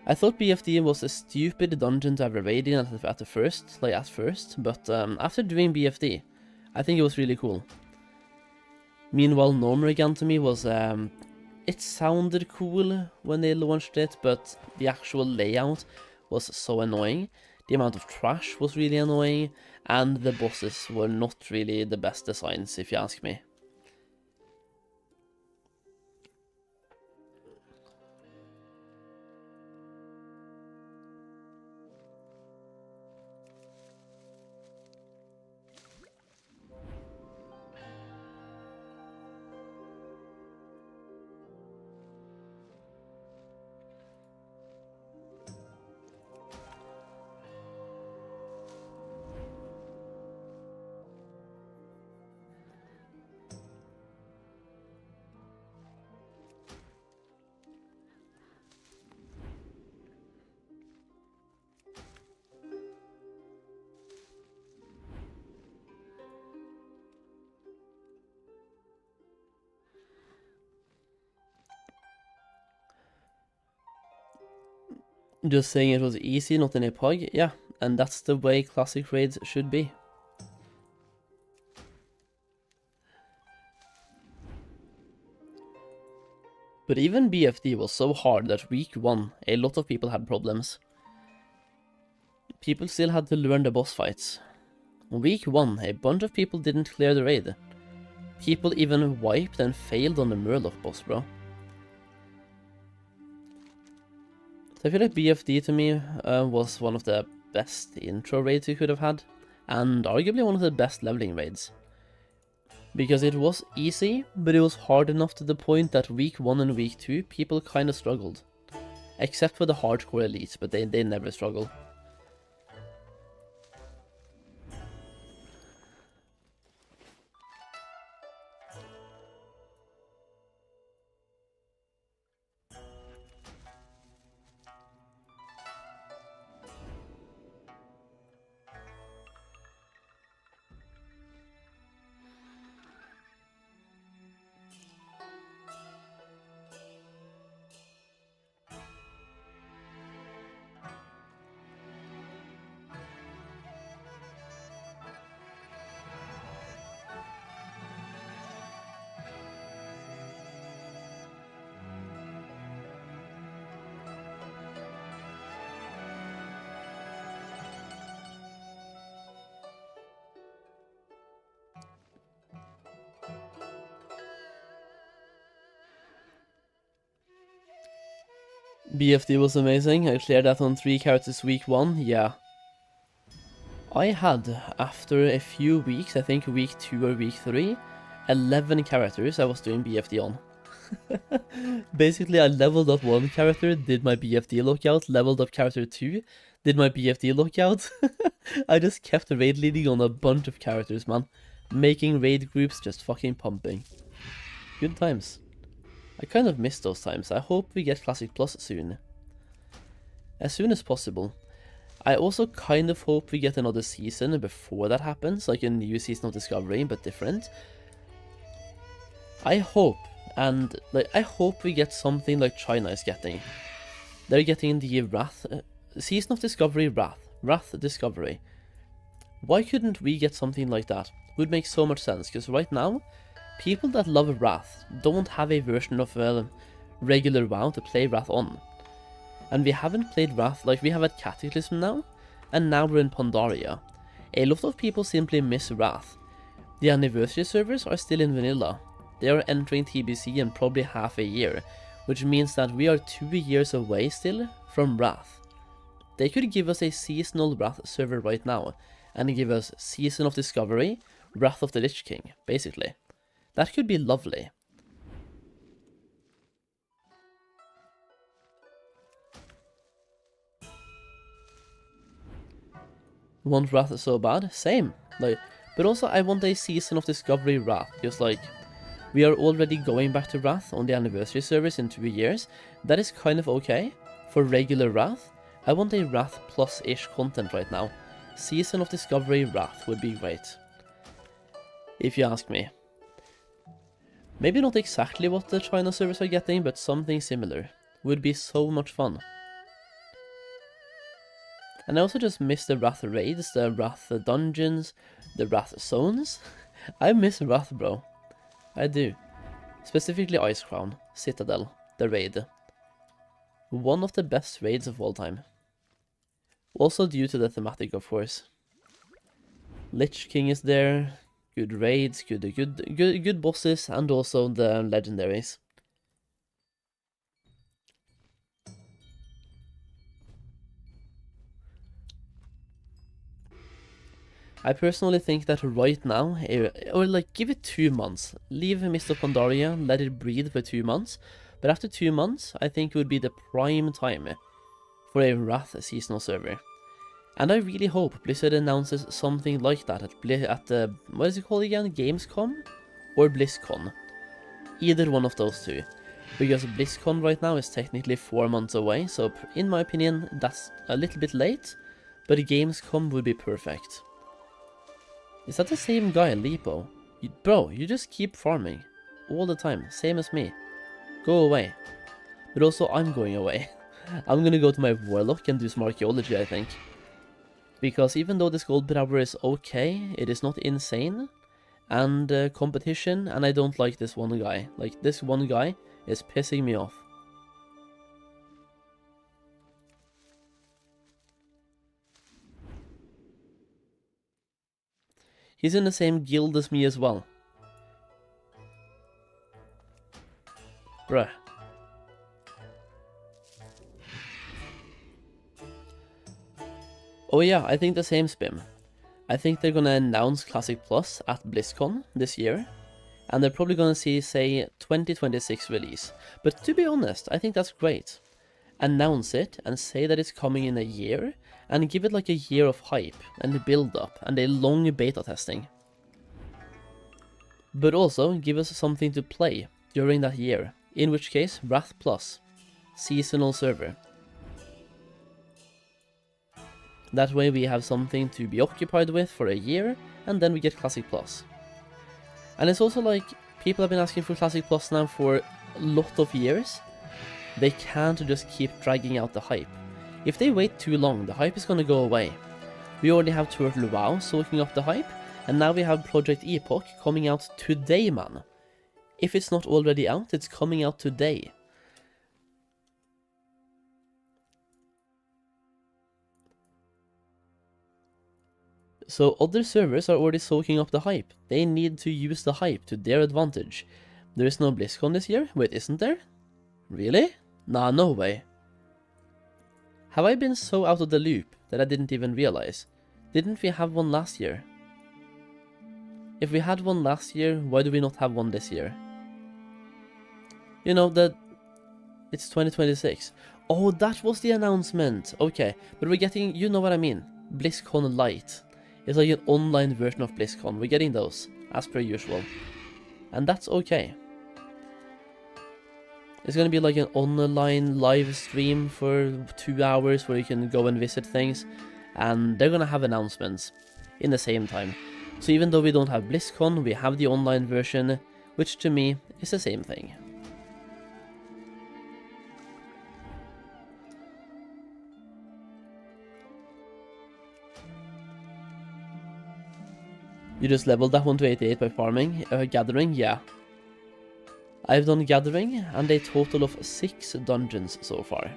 I thought BFD was a stupid dungeon to have a raid in at first, but after doing BFD, I think it was really cool. Meanwhile, Normregan to me was, it sounded cool when they launched it, but the actual layout was so annoying. The amount of trash was really annoying, and the bosses were not really the best designs, if you ask me. Just saying it was easy, not in a pug, yeah, and that's the way classic raids should be. But even BFD was so hard that week 1, a lot of people had problems. People still had to learn the boss fights. Week 1, a bunch of people didn't clear the raid. People even wiped and failed on the Murloc boss, bro. So I feel like BFD to me was one of the best intro raids you could have had, and arguably one of the best leveling raids. Because it was easy, but it was hard enough to the point that week 1 and week 2 people kinda struggled. Except for the hardcore elites, but they never struggle. BFD was amazing. I cleared that on 3 characters week 1, yeah. I had, after a few weeks, I think week 2 or week 3, 11 characters I was doing BFD on. Basically, I leveled up one character, did my BFD lookout, leveled up character 2, did my BFD lookout. I just kept raid leading on a bunch of characters, man. Making raid groups just fucking pumping. Good times. I kind of miss those times. I hope we get Classic Plus soon. As soon as possible. I also kind of hope we get another season before that happens, like a new season of Discovery, but different. I hope, and I hope we get something like China is getting. They're getting the Wrath, Season of Discovery Wrath Discovery. Why couldn't we get something like that? Would make so much sense, because right now, people that love Wrath don't have a version of regular WoW to play Wrath on. And we haven't played Wrath, like we have at Cataclysm now, and now we're in Pandaria. A lot of people simply miss Wrath. The anniversary servers are still in vanilla. They are entering TBC in probably half a year, which means that we are 2 years away still from Wrath. They could give us a seasonal Wrath server right now, and give us Season of Discovery, Wrath of the Lich King, basically. That could be lovely. Want Wrath so bad? Same. Like, but also I want a Season of Discovery Wrath, because like, we are already going back to Wrath on the anniversary service in 2 years. That is kind of okay. For regular Wrath, I want a Wrath plus-ish content right now. Season of Discovery Wrath would be great. If you ask me. Maybe not exactly what the China servers are getting, but something similar. Would be so much fun. And I also just miss the Wrath raids, the Wrath dungeons, the Wrath zones. I miss Wrath, bro. I do. Specifically Ice Crown, Citadel, the raid. One of the best raids of all time. Also due to the thematic, of course. Lich King is there, good raids, good bosses, and also the legendaries. I personally think that right now, or like give it 2 months, leave Mists of Pandaria, let it breathe for 2 months, but after 2 months, I think it would be the prime time for a Wrath seasonal server. And I really hope Blizzard announces something like that at the, what is it called again, Gamescom? Or BlizzCon. Either one of those two. Because BlizzCon right now is technically 4 months away, so in my opinion, that's a little bit late, but Gamescom would be perfect. Is that the same guy, Lipo? Bro, you just keep farming. All the time, same as me. Go away. But also, I'm going away. I'm gonna go to my Warlock and do some Archaeology, I think. Because even though this gold per hour is okay, it is not insane. And competition, and I don't like this one guy. Like, this one guy is pissing me off. He's in the same guild as me as well. Bruh. Oh yeah, I think the same Spim. I think they're gonna announce Classic Plus at BlizzCon this year. And they're probably gonna say 2026 release. But to be honest, I think that's great. Announce it and say that it's coming in a year. And give it like a year of hype and build up and a long beta testing. But also give us something to play during that year, in which case Wrath Plus, seasonal server. That way we have something to be occupied with for a year, and then we get Classic Plus. And it's also like, people have been asking for Classic Plus now for a lot of years. They can't just keep dragging out the hype. If they wait too long, the hype is gonna go away. We already have Turtle WoW soaking up the hype, and now we have Project Epoch coming out today, man. If it's not already out, it's coming out today. So other servers are already soaking up the hype. They need to use the hype to their advantage. There is no BlizzCon this year? Wait, isn't there? Really? Nah, no way. Have I been so out of the loop that I didn't even realize? Didn't we have one last year? if we had one last year, why do we not have one this year? You know, that it's 2026. Oh, that was the announcement. Okay, but we're getting, you know what I mean, BlizzCon Lite. It's like an online version of BlizzCon. We're getting those, as per usual. And that's okay. It's gonna be like an online live stream for 2 hours where you can go and visit things. And they're gonna have announcements in the same time. So even though we don't have BlizzCon, we have the online version, which to me is the same thing. You just leveled that one to 88 by farming? Gathering? Yeah. I've done gathering, and a total of 6 dungeons so far.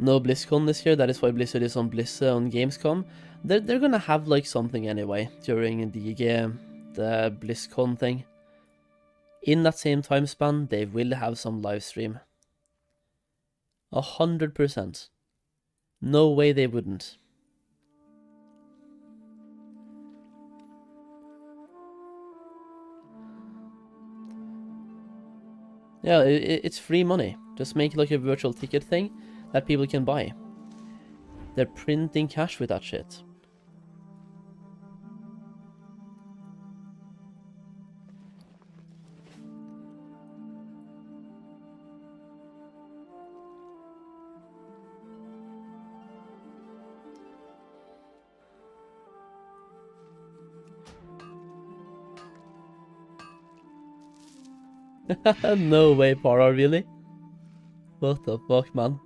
No BlizzCon this year, that is why Blizzard is on on Gamescom. They're gonna have like something anyway during the BlizzCon thing. In that same time span, they will have some live stream. 100%. No way they wouldn't. Yeah, it's free money. Just make like a virtual ticket thing that people can buy. They're printing cash with that shit. No way, Para, really? What the fuck, man?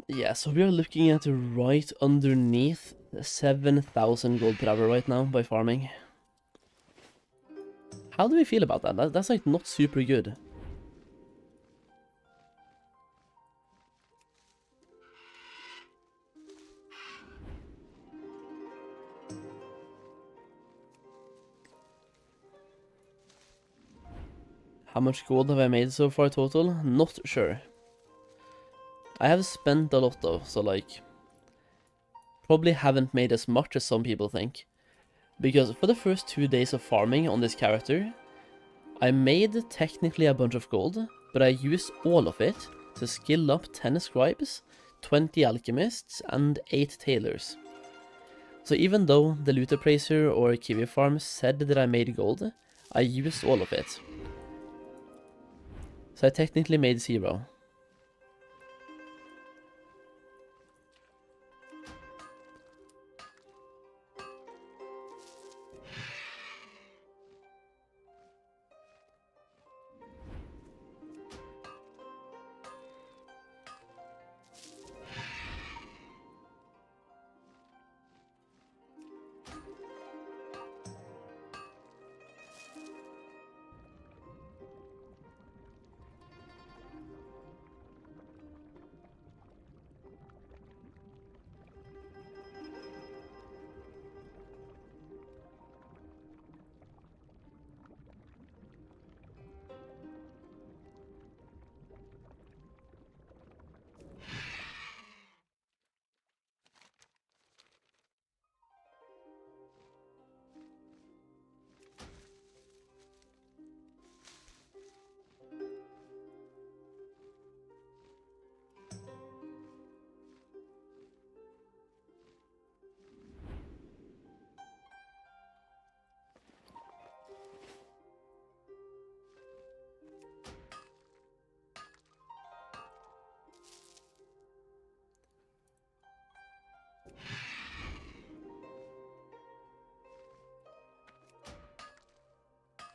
Yeah, so we are looking at right underneath 7,000 gold per hour right now by farming. How do we feel about that? That's like not super good. How much gold have I made so far total? Not sure. I have spent a lot though, so like, probably haven't made as much as some people think. Because for the first 2 days of farming on this character, I made technically a bunch of gold, but I used all of it to skill up 10 scribes, 20 alchemists, and 8 tailors. So even though the loot appraiser or Kiwi Farm said that I made gold, I used all of it. So I technically made 0.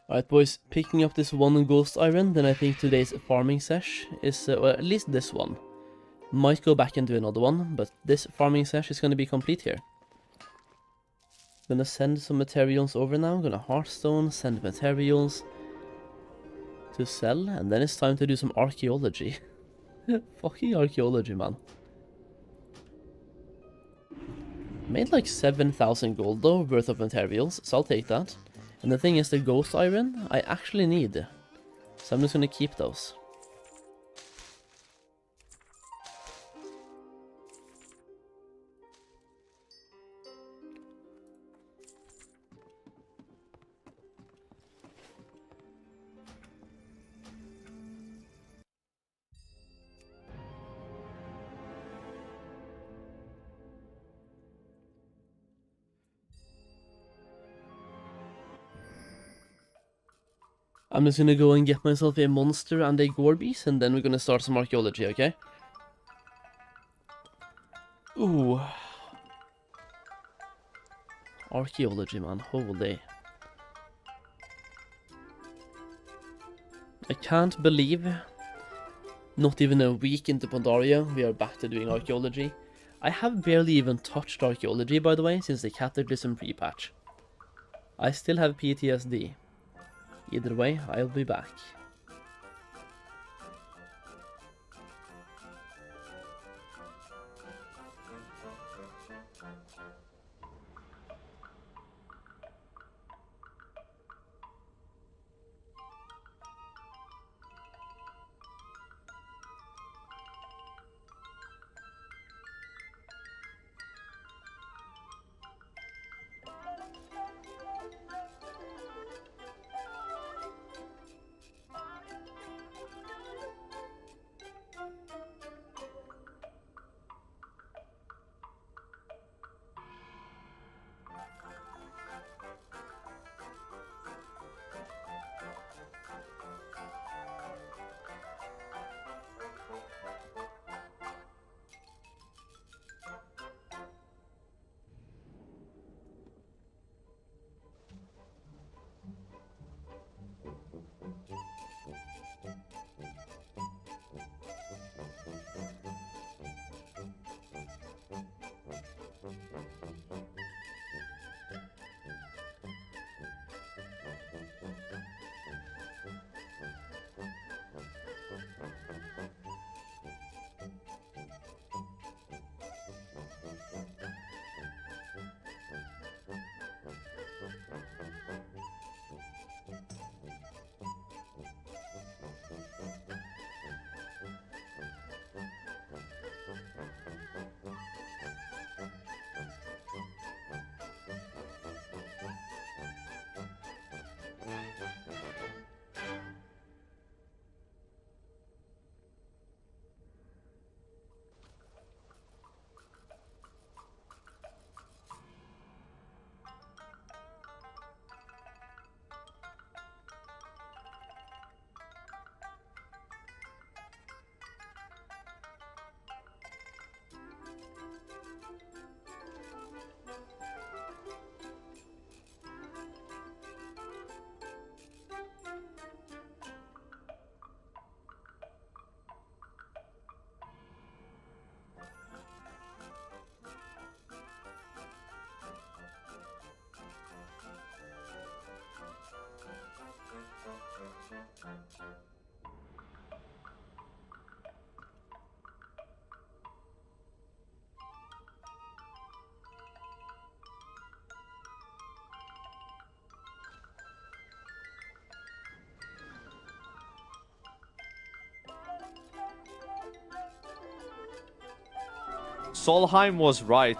Alright boys, picking up this one ghost iron, then I think today's farming sesh is, well, at least this one. Might go back and do another one, but this farming sesh is going to be complete here. Gonna send some materials over now, gonna hearthstone, send materials to sell, and then it's time to do some archaeology. Fucking archaeology, man. Made like 7,000 gold though, worth of materials, so I'll take that. And the thing is, the ghost iron I actually need, so I'm just gonna keep those. I'm just gonna go and get myself a monster and a gore beast, and then we're gonna start some archaeology, okay? Ooh. Archaeology, man, holy. I can't believe, not even a week into Pandaria, we are back to doing archaeology. I have barely even touched archaeology, by the way, since the Cataclysm pre-patch. I still have PTSD. Either way, I'll be back. Solheim was right.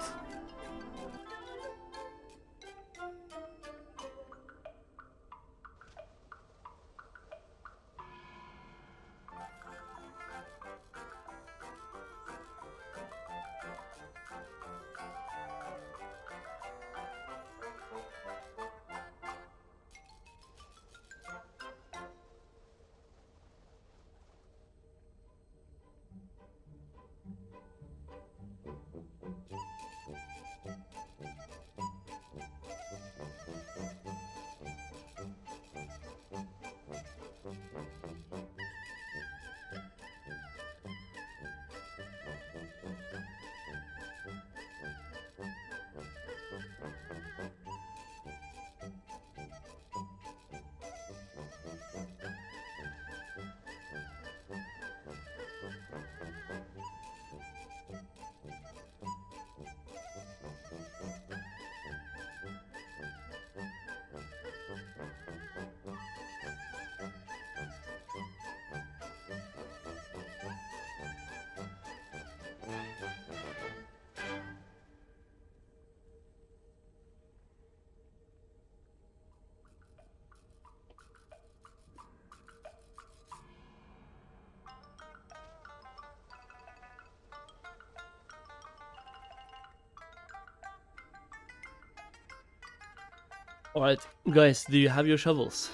Alright, guys, do you have your shovels?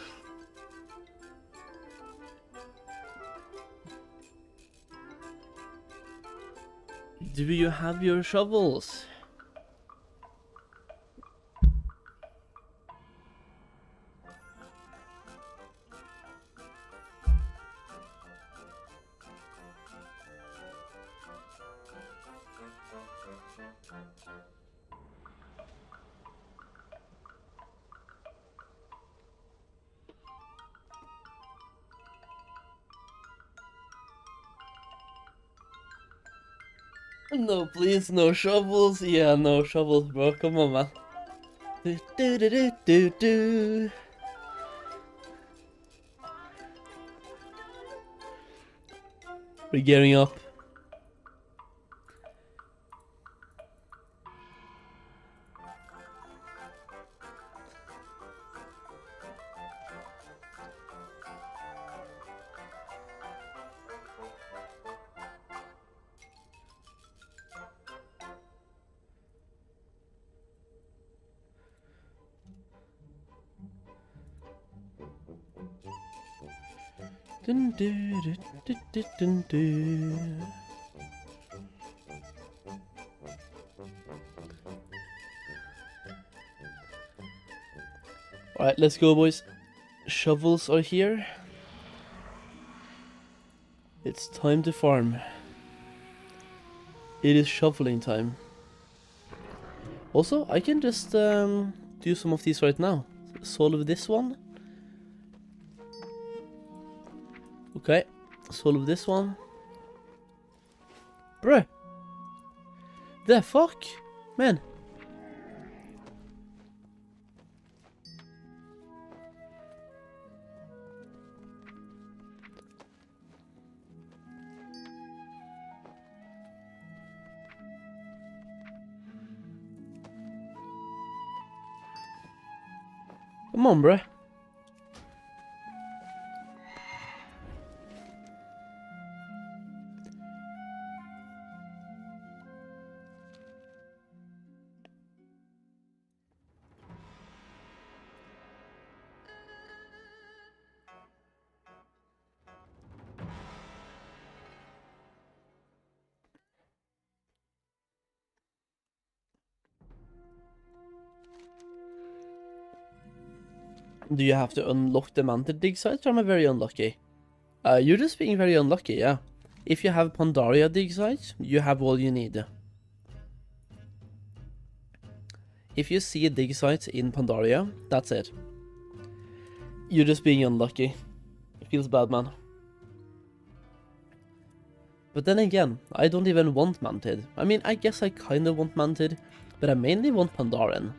Do you have your shovels? No, please, no shovels. Yeah, no shovels, bro. Come on, man. Do, do, do, do, do, do. We're gearing up. Dun, do, do, do, do, dun, do. Alright, let's go, boys. Shovels are here. It's time to farm. It is shoveling time. Also, I can just do some of these right now. Solve this one. Okay, solve this one. Bruh. The fuck? Man. Come on, bruh. Do you have to unlock the manted dig sites, or am I very unlucky? You're just being very unlucky, yeah. If you have Pandaria dig sites, you have all you need. If you see a dig site in Pandaria, that's it. You're just being unlucky. It feels bad, man. But then again, I don't even want manted. I mean, I guess I kinda want manted, but I mainly want Pandaren.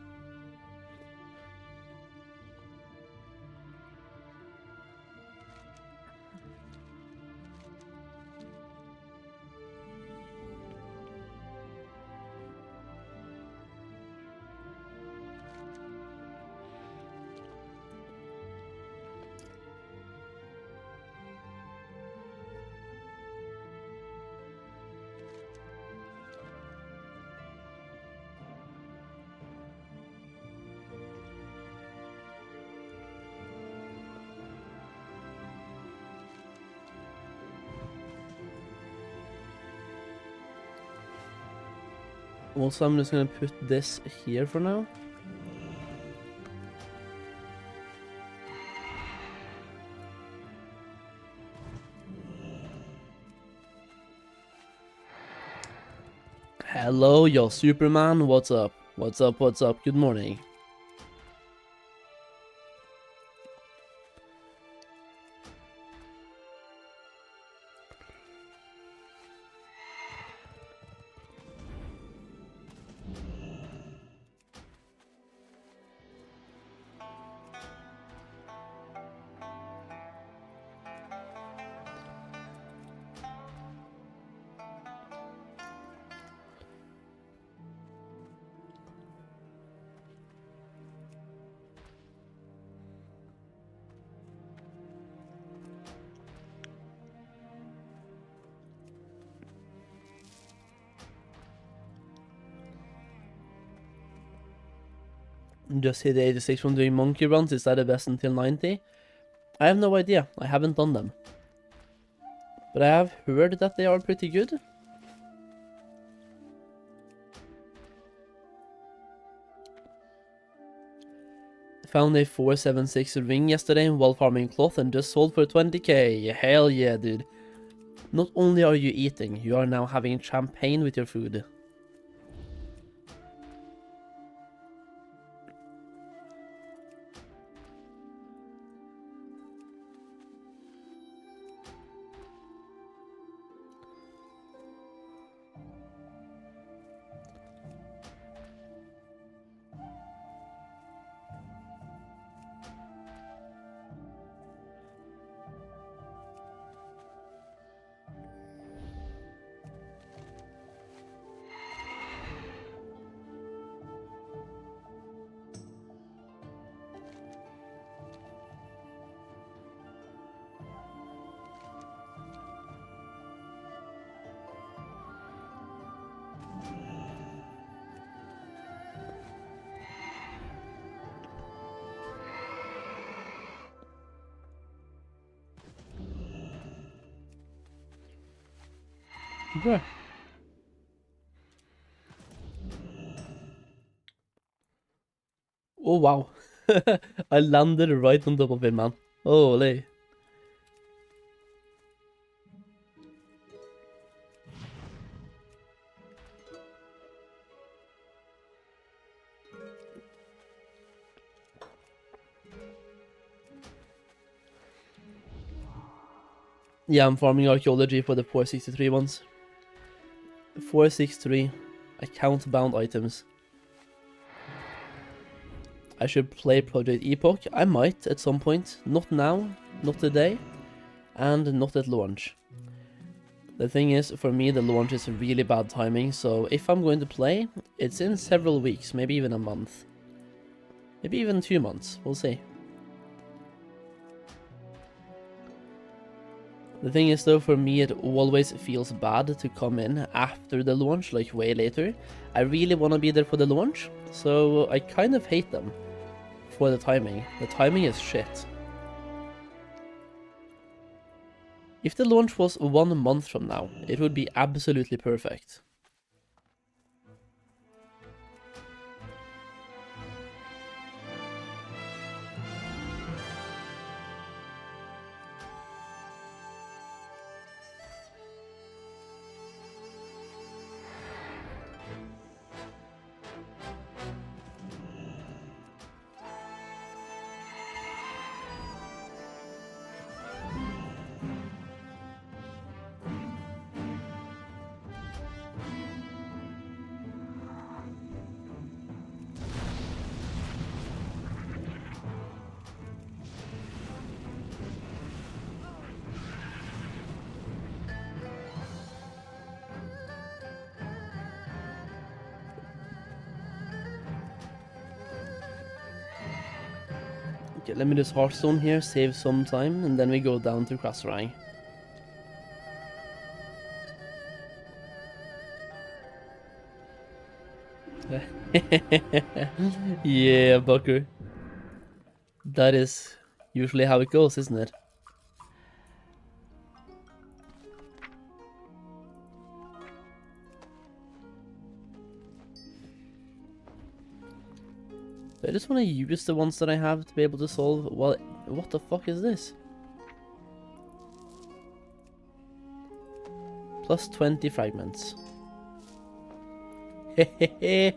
Also, I'm just gonna put this here for now. Hello, yo, Superman. What's up? What's up? What's up? Good morning. Just hit 86 from doing monkey runs. Is that the best until 90? I have no idea. I haven't done them. But I have heard that they are pretty good. Found a 476 ring yesterday in Goldfarming cloth and just sold for 20k. Hell yeah, dude. Not only are you eating, you are now having champagne with your food. Bruh. Oh wow. I landed right on top of it, man. Holy. Yeah, I'm farming Archaeology for the 463 ones. 463 account bound items. I should play Project Epoch. I might at some point. Not now, not today, and not at launch. The thing is, for me, the launch is really bad timing, so if I'm going to play, it's in several weeks, maybe even a month. Maybe even 2 months, we'll see. The thing is though, for me it always feels bad to come in after the launch, like way later. I really want to be there for the launch, so I kind of hate them for the timing. The timing is shit. If the launch was 1 month from now, it would be absolutely perfect. Okay, let me just Hearthstone here, save some time, and then we go down to Krasarang. Yeah, Bucker. That is usually how it goes, isn't it? I just want to use the ones that I have to be able to solve. Well, what the fuck is this? Plus 20 fragments. Hehehe.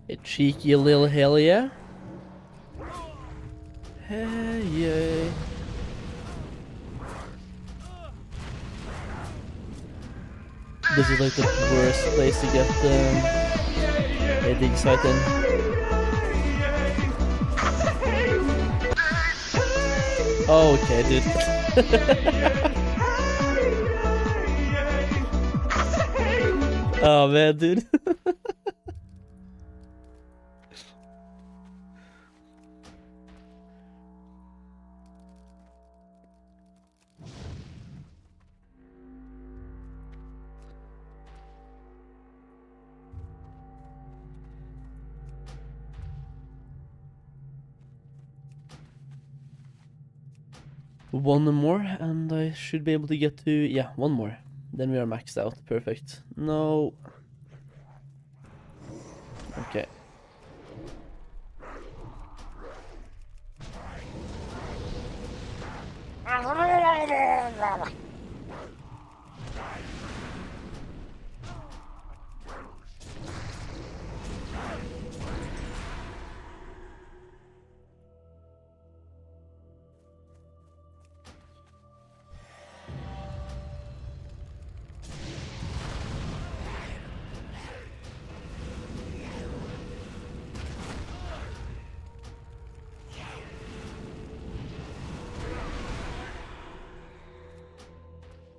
A cheeky little hell yeah. Hey yeah. This is like the worst place to get a dig site in. Oh, okay, dude. Oh man, dude. One more, and I should be able to get to... yeah, one more. Then we are maxed out. Perfect. No. Okay.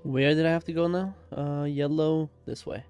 Where did I have to go now? Yellow, this way.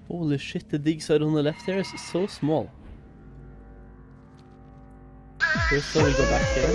Holy shit, the dig site on the left here is so small. First, we go back here.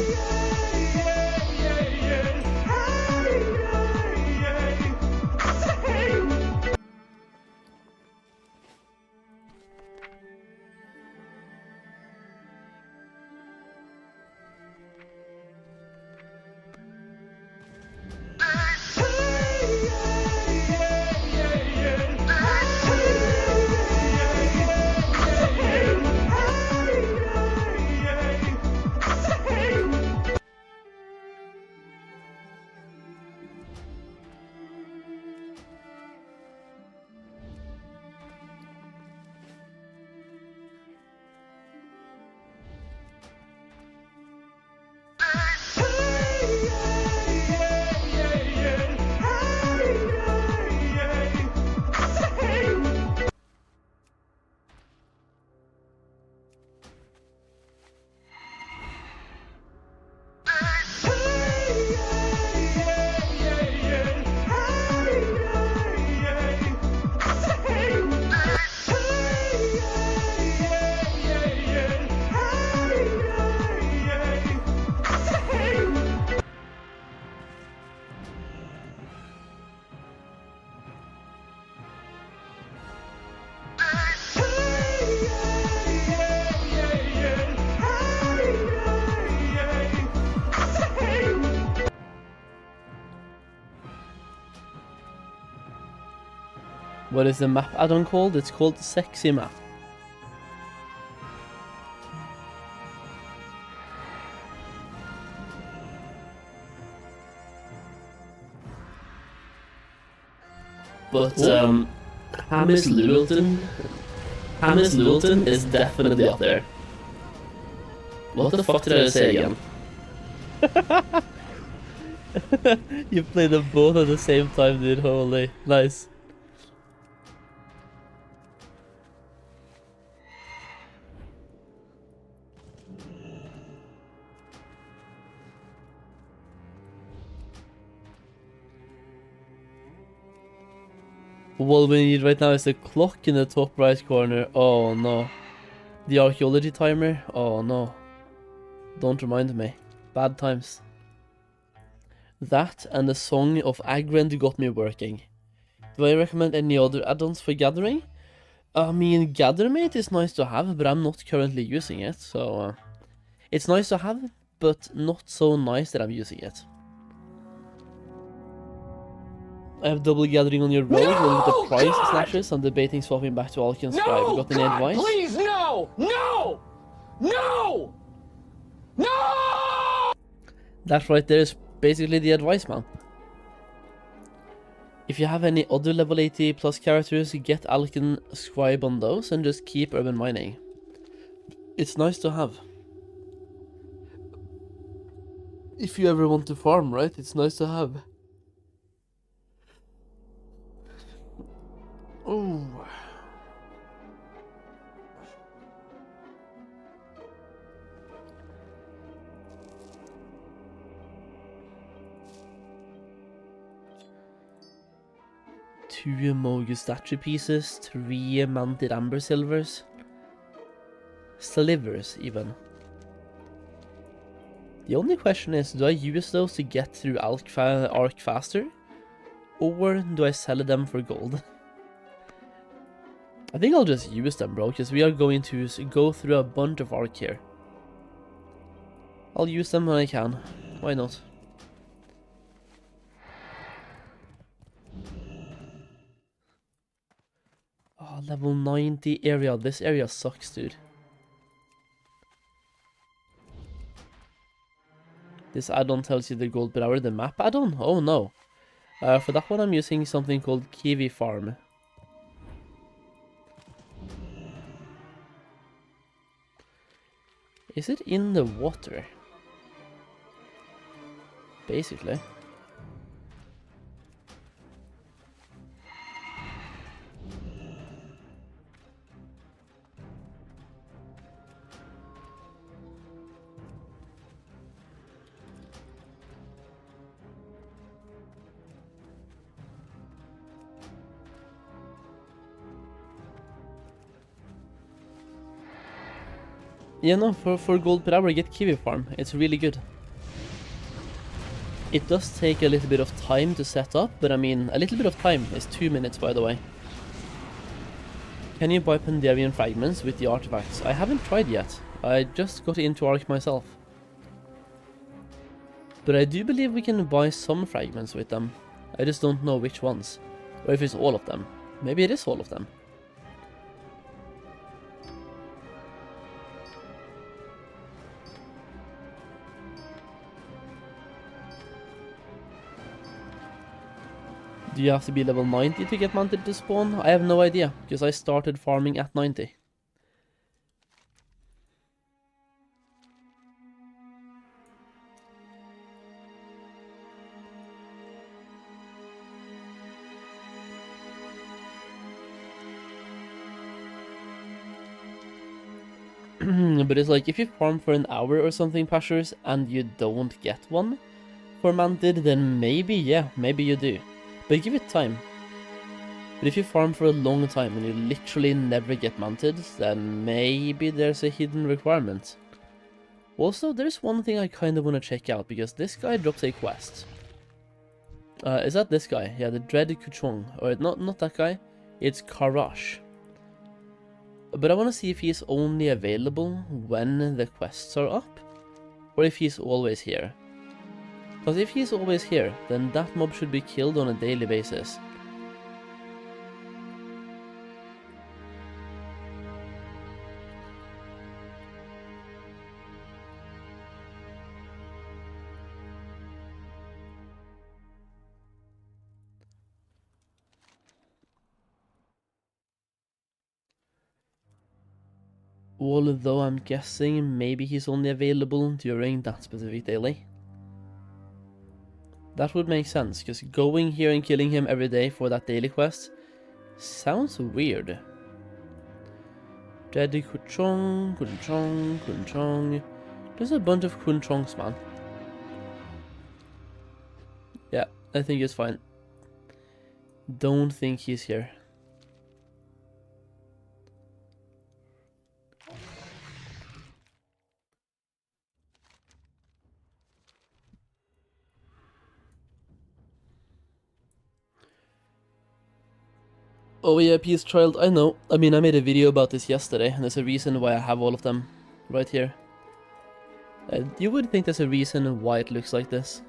What is the map add-on called? It's called Sexy Map. But Hamis Lulton is definitely up there. What the fuck did I say again? You played them both at the same time, dude. Holy, nice. What we need right now is the clock in the top right corner. Oh no. The archaeology timer. Oh no. Don't remind me. Bad times. That and the Song of Agrand got me working. Do I recommend any other add-ons for gathering? I mean, Gathermate is nice to have, but I'm not currently using it, so... it's nice to have, but not so nice that I'm using it. I have double gathering on your road, one with the price slashes. I'm debating swapping back to Alki and Scribe. Got any advice? Please, no! No! No! No! That right there is basically the advice, man. If you have any other level 80 plus characters, get Alkin Scribe on those and just keep urban mining. It's nice to have. If you ever want to farm, right? It's nice to have. Oh. Two Mogus statue pieces, 3 manted amber silvers. Slivers, even. The only question is, do I use those to get through Arc faster? Or do I sell them for gold? I think I'll just use them, bro, because we are going to go through a bunch of Arc here. I'll use them when I can. Why not? Oh, level 90 area. This area sucks, dude. This add-on tells you the gold per hour, the map add-on? Oh no. For that one I'm using something called Kiwi Farm. Is it in the water? Basically. Yeah, no, for gold per hour, get Kiwi Farm. It's really good. It does take a little bit of time to set up, but I mean, a little bit of time is 2 minutes, by the way. Can you buy Pandarian fragments with the artifacts? I haven't tried yet. I just got into Ark myself. But I do believe we can buy some fragments with them. I just don't know which ones. Or if it's all of them. Maybe it is all of them. Do you have to be level 90 to get manted to spawn? I have no idea, because I started farming at 90. But it's like, if you farm for an hour or something, Pashers, and you don't get one for manted, then maybe, yeah, maybe you do. But give it time. But if you farm for a long time and you literally never get manted, then maybe there's a hidden requirement. Also, there's one thing I kind of want to check out, because this guy drops a quest. Is that this guy? Yeah, the Dread Kuchong. Or not that guy. It's Karash. But I want to see if he's only available when the quests are up, or if he's always here. Because if he's always here, then that mob should be killed on a daily basis. Although I'm guessing maybe he's only available during that specific daily. That would make sense, because going here and killing him every day for that daily quest sounds weird. Dread Kuchong, Kunchong, Kunchong. There's a bunch of Kunchongs, man. Yeah, I think it's fine. Don't think he's here. Oh yeah, Peace Child, I know. I mean, I made a video about this yesterday, and there's a reason why I have all of them right here. You would think there's a reason why it looks like this.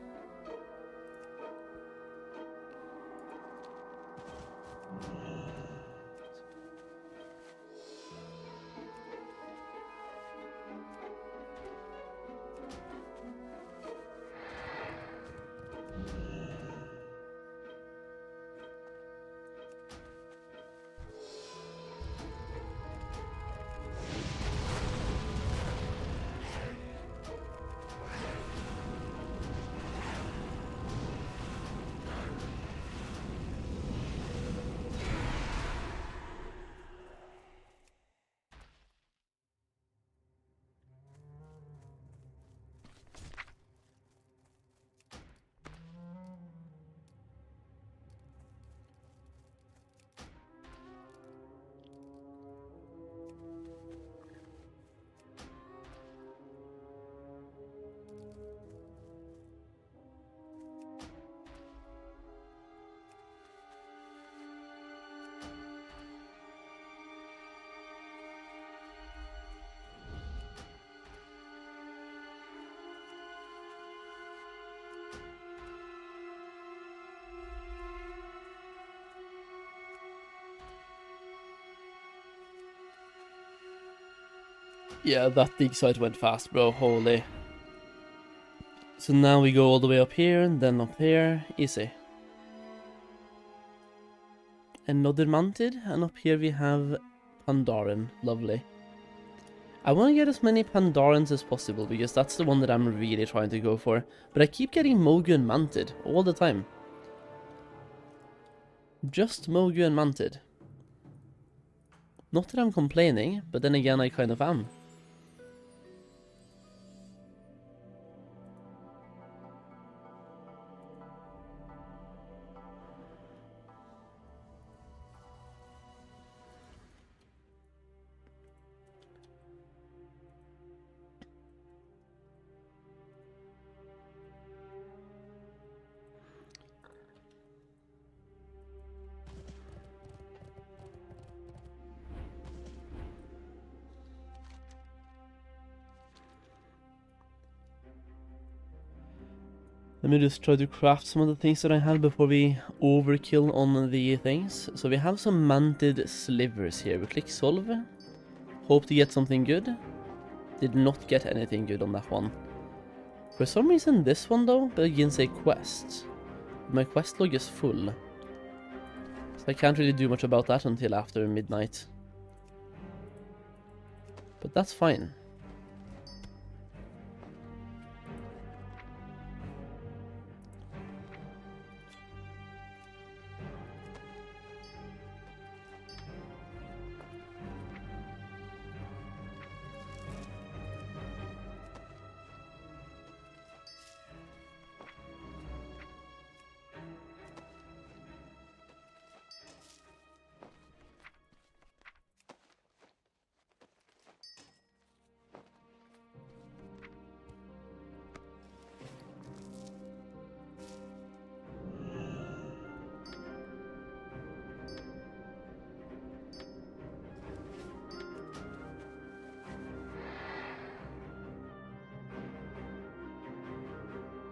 Yeah, that dig site went fast, bro. Holy. So now we go all the way up here, and then up here. Easy. Another Manted, and up here we have Pandaren. Lovely. I want to get as many Pandarans as possible, because that's the one that I'm really trying to go for. But I keep getting Mogu and Manted all the time. Just Mogu and Manted. Not that I'm complaining, but then again I kind of am. Let me just try to craft some of the things that I had before we overkill on the things. So we have some manted slivers here. We click solve. Hope to get something good. Did not get anything good on that one. For some reason this one though begins a quest. My quest log is full. So I can't really do much about that until after midnight. But that's fine.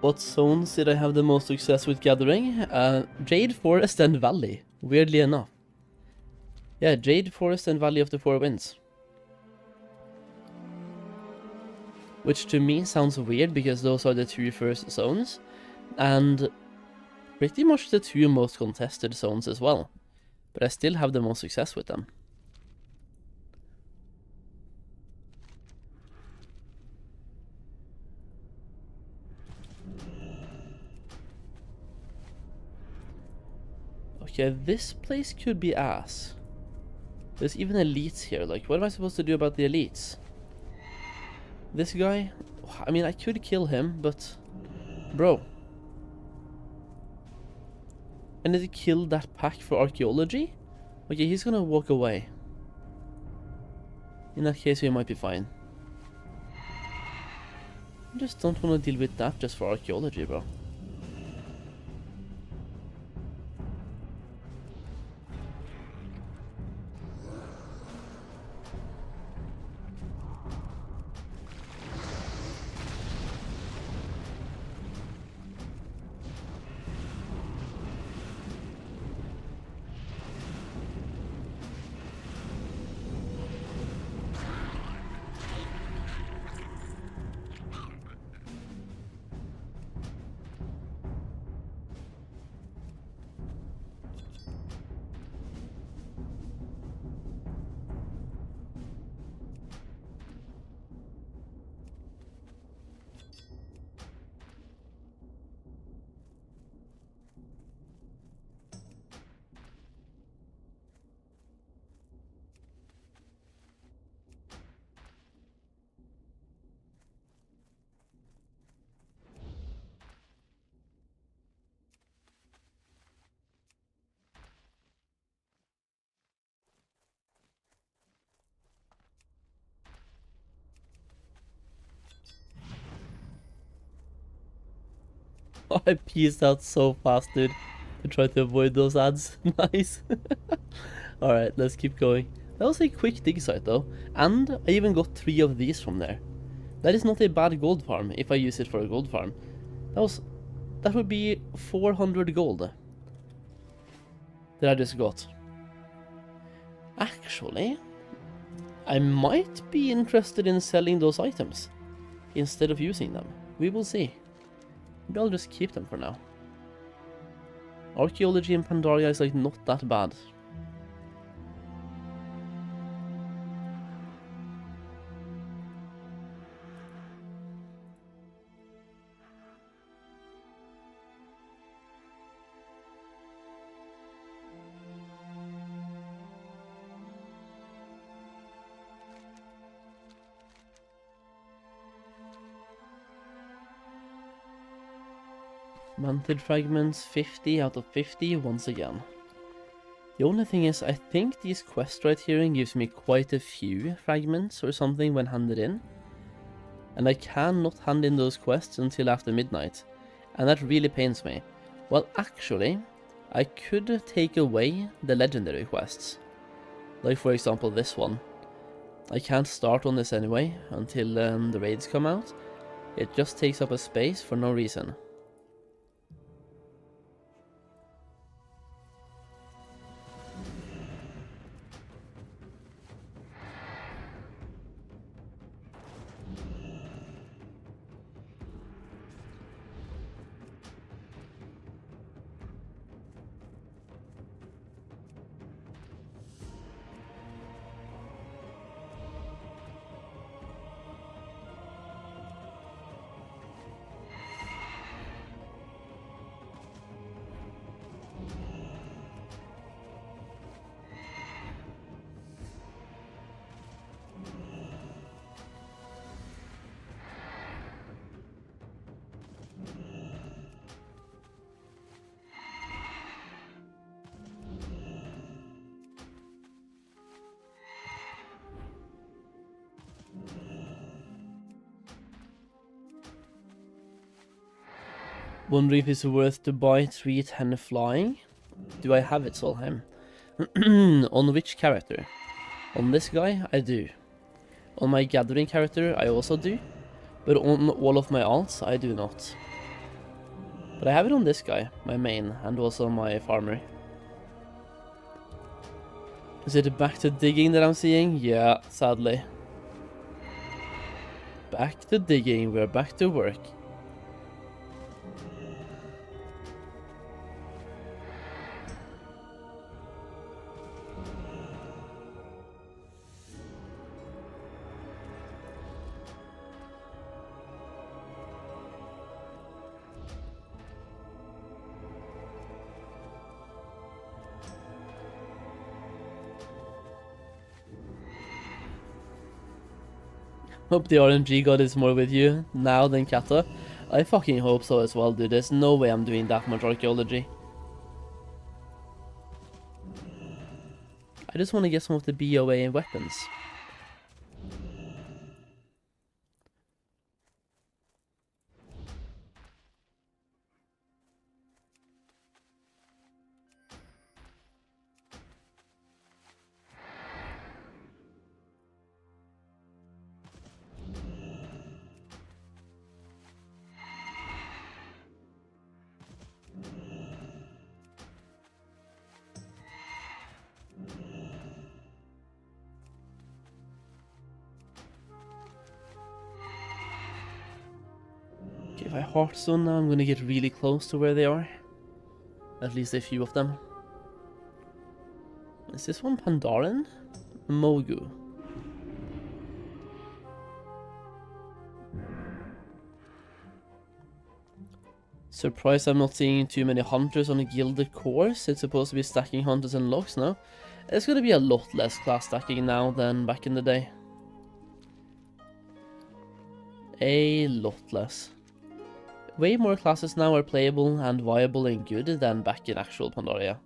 What zones did I have the most success with gathering? Jade Forest and Valley, weirdly enough. Yeah, Jade Forest and Valley of the Four Winds. Which to me sounds weird because those are the two first zones. And pretty much the two most contested zones as well. But I still have the most success with them. Okay, this place could be ass. There's even elites here. Like, what am I supposed to do about the elites? This guy? I mean, I could kill him, but... Bro. I need to kill that pack for archaeology? Okay, he's gonna walk away. In that case, we might be fine. I just don't want to deal with that just for archaeology, bro. I peaced out so fast, dude, to try to avoid those ads. Nice. Alright, let's keep going. That was a quick dig site though, and I even got 3 of these from there. That is not a bad gold farm if I use it for a gold farm. That would be 400 gold that I just got. Actually, I might be interested in selling those items instead of using them. We will see. Maybe I'll just keep them for now. Archaeology in Pandaria is like not that bad. Mantled fragments, 50 out of 50 once again. The only thing is, I think this quest right here gives me quite a few fragments or something when handed in. And I cannot hand in those quests until after midnight. And that really pains me. Well, actually, I could take away the legendary quests. Like for example this one. I can't start on this anyway until the raids come out. It just takes up a space for no reason. Wonder if it's worth to buy 310 flying. Do I have it, Solheim? On which character? On this guy, I do. On my gathering character, I also do. But on all of my alts, I do not. But I have it on this guy, my main, and also my farmer. Is it back to digging that I'm seeing? Yeah, sadly. Back to digging, we're back to work. Hope the RNG god is more with you now than Kata. I fucking hope so as well, dude. There's no way I'm doing that much archaeology. I just want to get some of the BOA weapons. If I Hearthstone now, I'm gonna get really close to where they are. At least a few of them. Is this one Pandaren? Mogu. Surprised I'm not seeing too many hunters on a gilded course. It's supposed to be stacking hunters and locks now. It's gonna be a lot less class stacking now than back in the day. A lot less. Way more classes now are playable and viable and good than back in actual Pandaria.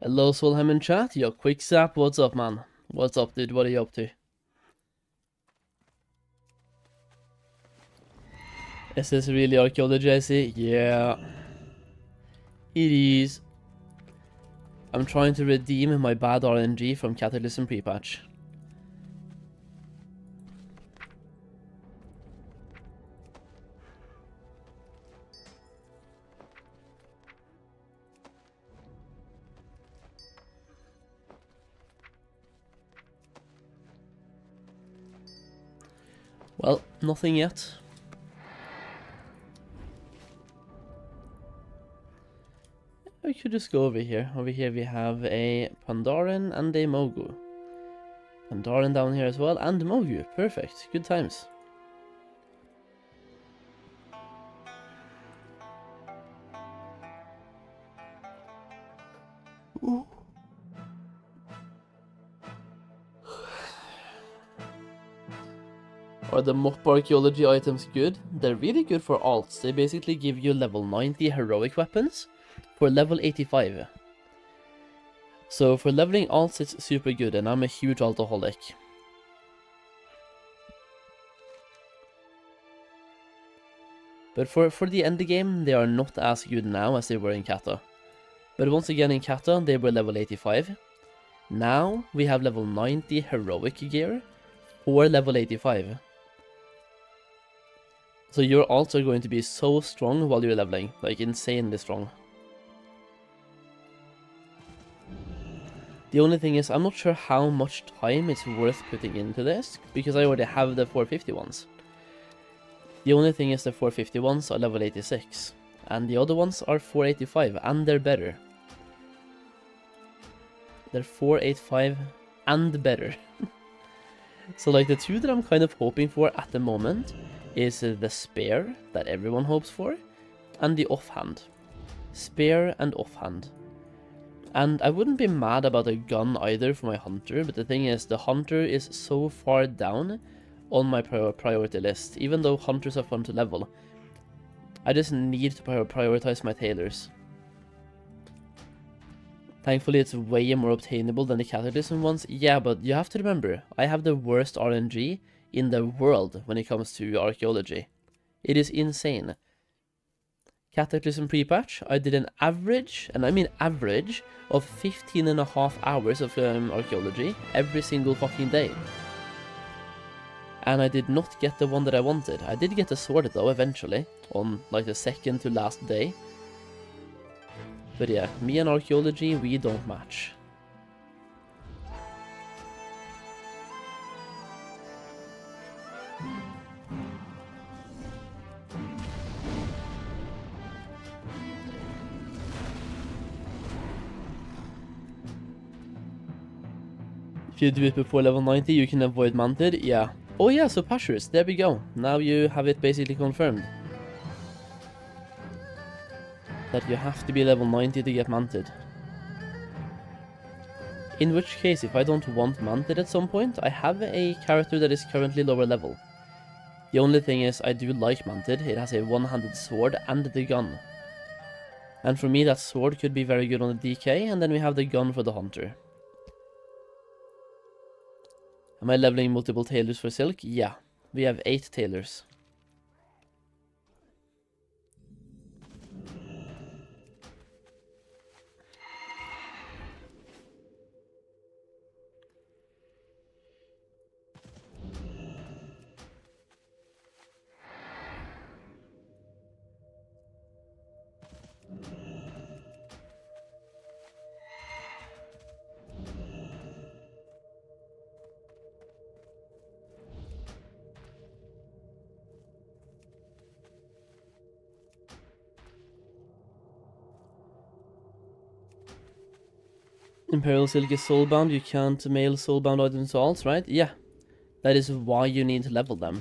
Hello Solheim in chat, yo quick zap, what's up man? What's up dude, what are you up to? Is this really Archaeology I see? Yeah. It is. I'm trying to redeem my bad RNG from Cataclysm pre-patch. Well, nothing yet. We could just go over here. Over here we have a Pandaren and a Mogu. Pandaren down here as well, and Mogu. Perfect. Good times. Ooh. Are the MOP Archaeology items good? They're really good for alts. They basically give you level 90 heroic weapons for level 85. So for leveling alts it's super good, and I'm a huge altaholic. But for the endgame, they are not as good now as they were in Kata. But once again in Kata, they were level 85. Now we have level 90 heroic gear for level 85. So your alts are going to be so strong while you're leveling, like insanely strong. The only thing is, I'm not sure how much time it's worth putting into this, because I already have the 450 ones. The only thing is the 450 ones are level 86, and the other ones are 485, and they're better. They're 485 and better. So like the two that I'm kind of hoping for at the moment is the Spear that everyone hopes for, and the Offhand. Spear and Offhand. And I wouldn't be mad about a gun either for my hunter, but the thing is, the hunter is so far down on my priority list, even though hunters are fun to level. I just need to prioritize my tailors. Thankfully, it's way more obtainable than the Cataclysm ones. Yeah, but you have to remember, I have the worst RNG in the world when it comes to archaeology. It is insane. Cataclysm pre-patch, I did an average, and I mean average, of 15.5 hours of archaeology every single fucking day. And I did not get the one that I wanted. I did get a sword though, eventually, on like the second to last day. But yeah, me and archaeology, we don't match. If you do it before level 90, you can avoid manted, yeah. Oh yeah, so Pashers, there we go. Now you have it basically confirmed. That you have to be level 90 to get manted. In which case, if I don't want manted at some point, I have a character that is currently lower level. The only thing is, I do like manted. It has a one-handed sword and the gun. And for me, that sword could be very good on the DK, and then we have the gun for the hunter. Am I leveling multiple tailors for silk? Yeah, we have 8 tailors. Imperial Silk is soulbound, you can't mail soulbound items to alts, right? Yeah, that is why you need to level them.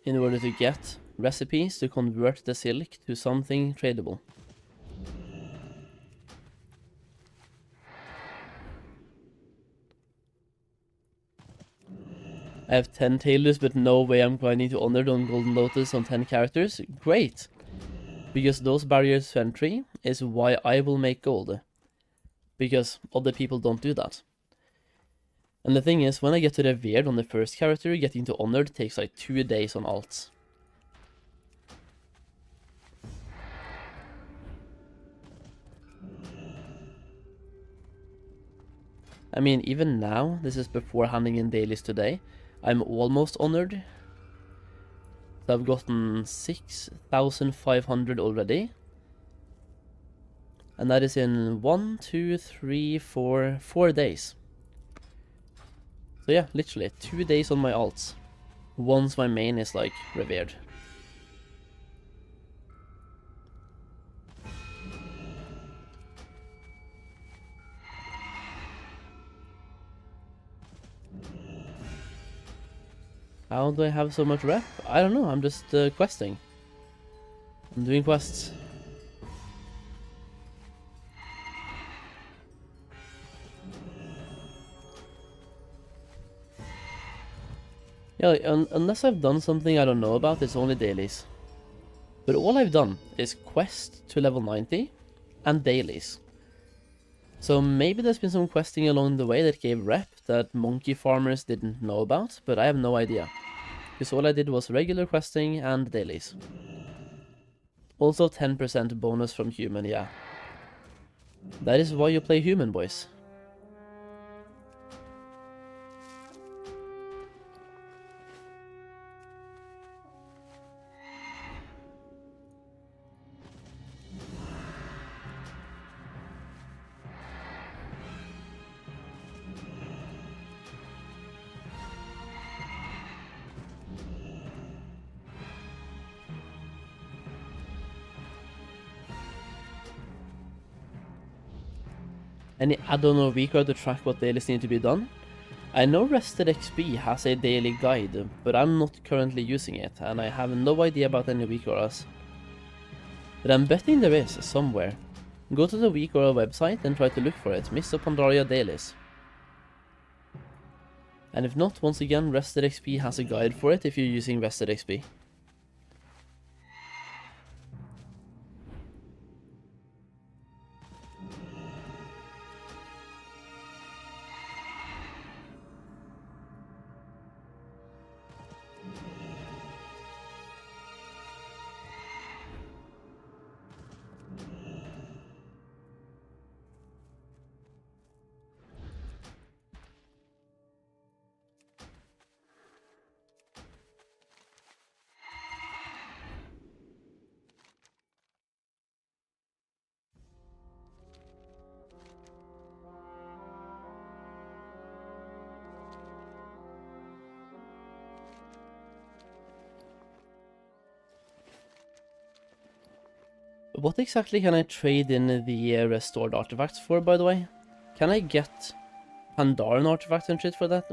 In order to get recipes to convert the silk to something tradable. I have 10 tailors, but no way I'm grinding to honor on Golden Lotus on 10 characters. Great! Because those barriers to entry is why I will make gold. Because other people don't do that. And the thing is, when I get to revered on the first character, getting to honored takes like 2 days on alts. I mean, even now, this is before handing in dailies today, I'm almost honored. So I've gotten 6,500 already. And that is in 4 days. So yeah, literally 2 days on my alts. Once my main is like revered. How do I have so much rep? I don't know, I'm just questing. I'm doing quests. Yeah, like, unless I've done something I don't know about, it's only dailies. But all I've done is quest to level 90 and dailies. So maybe there's been some questing along the way that gave rep that monkey farmers didn't know about, but I have no idea. Because all I did was regular questing and dailies. Also 10% bonus from human, yeah. That is why you play human, boys. Any add-on or weekly to track what dailies need to be done? I know Rested XP has a daily guide, but I'm not currently using it, and I have no idea about any weeklies. But I'm betting there is, somewhere. Go to the week or a website and try to look for it. Mists of Pandaria Dailies. And if not, once again, Rested XP has a guide for it if you're using Rested XP. What exactly can I trade in the restored artifacts for, by the way? Can I get Pandaran artifacts and shit for that?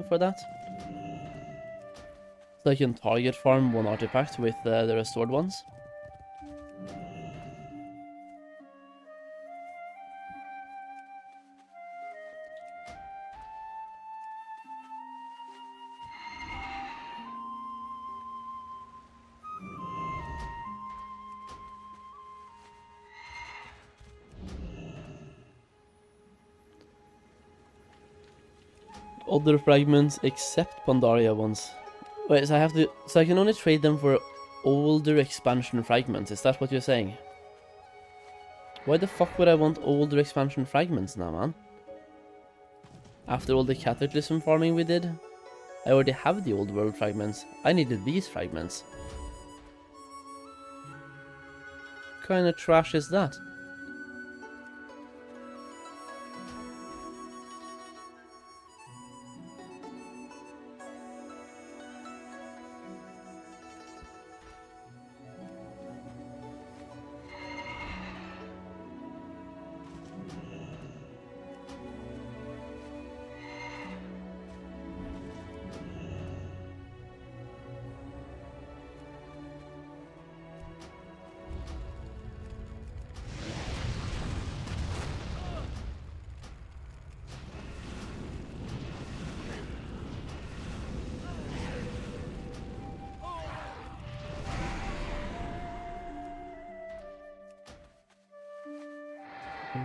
So I can target farm one artifact with the restored ones? Other fragments except Pandaria ones. Wait, so I can only trade them for older expansion fragments, is that what you're saying? Why the fuck would I want older expansion fragments now, man? After all the Cataclysm farming we did? I already have the old world fragments. I needed these fragments. What kind of trash is that?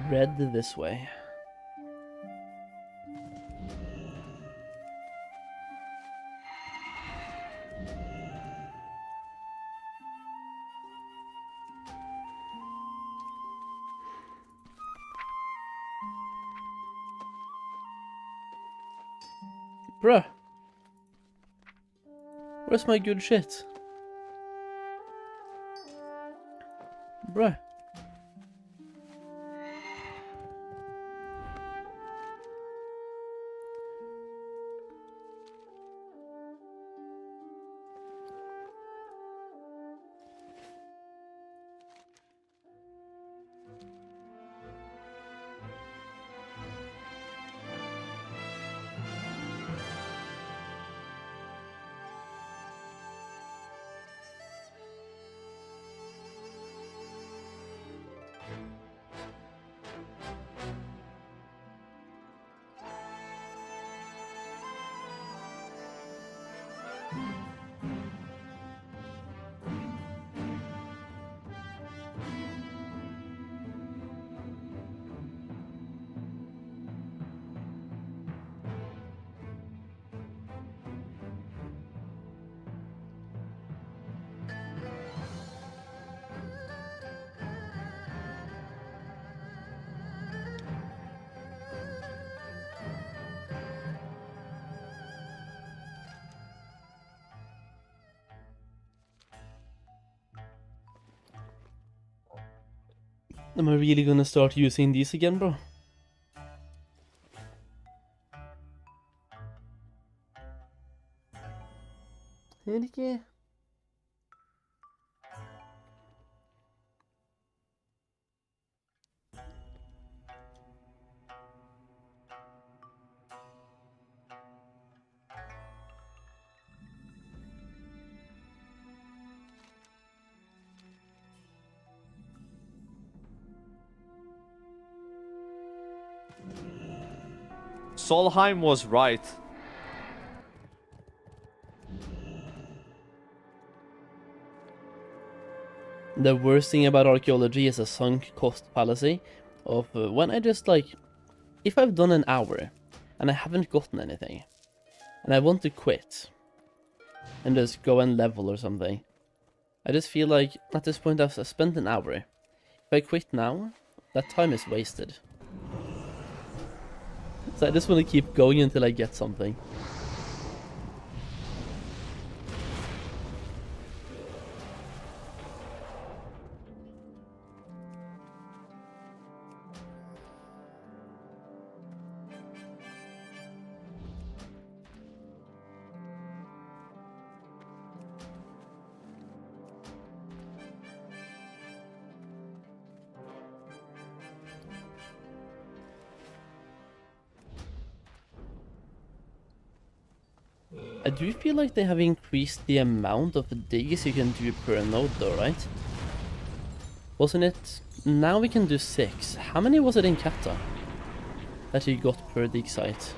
Red this way. Bruh. Where's my good shit? Bruh. Am I really gonna start using these again, bro? Trinket. Solheim was right. The worst thing about archaeology is a sunk cost fallacy of when I just like, if I've done an hour and I haven't gotten anything and I want to quit and just go and level or something, I just feel like at this point I've spent an hour. If I quit now, that time is wasted. So I just want to keep going until I get something. I do feel like they have increased the amount of digs you can do per node though, right? Wasn't it? Now we can do 6. How many was it in Kata that you got per dig site?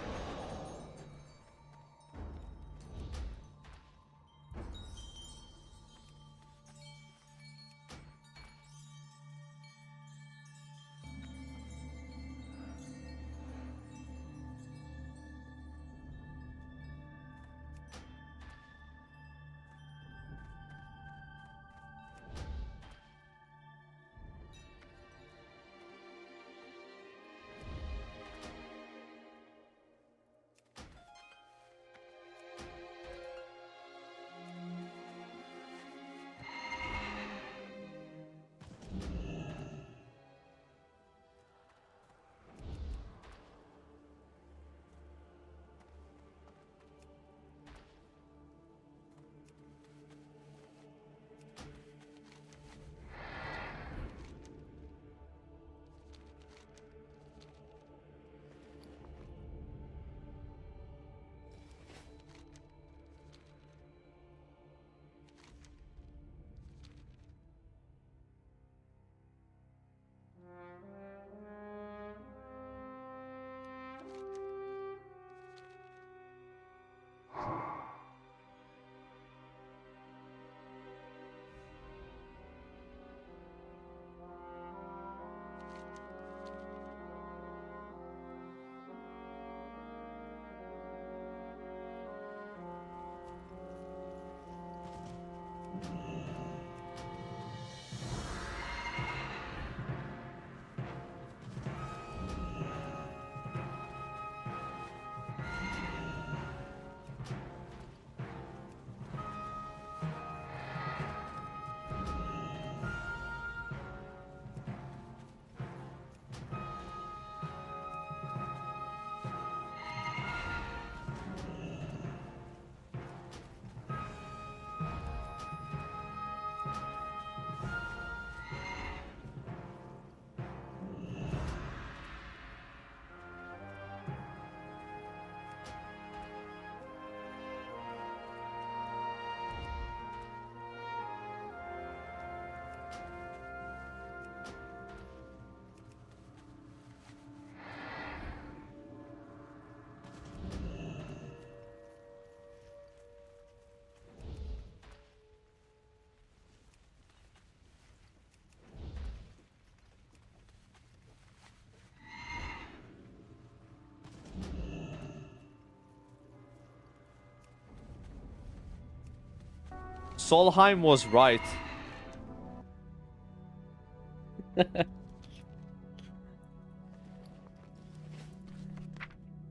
Solheim was right.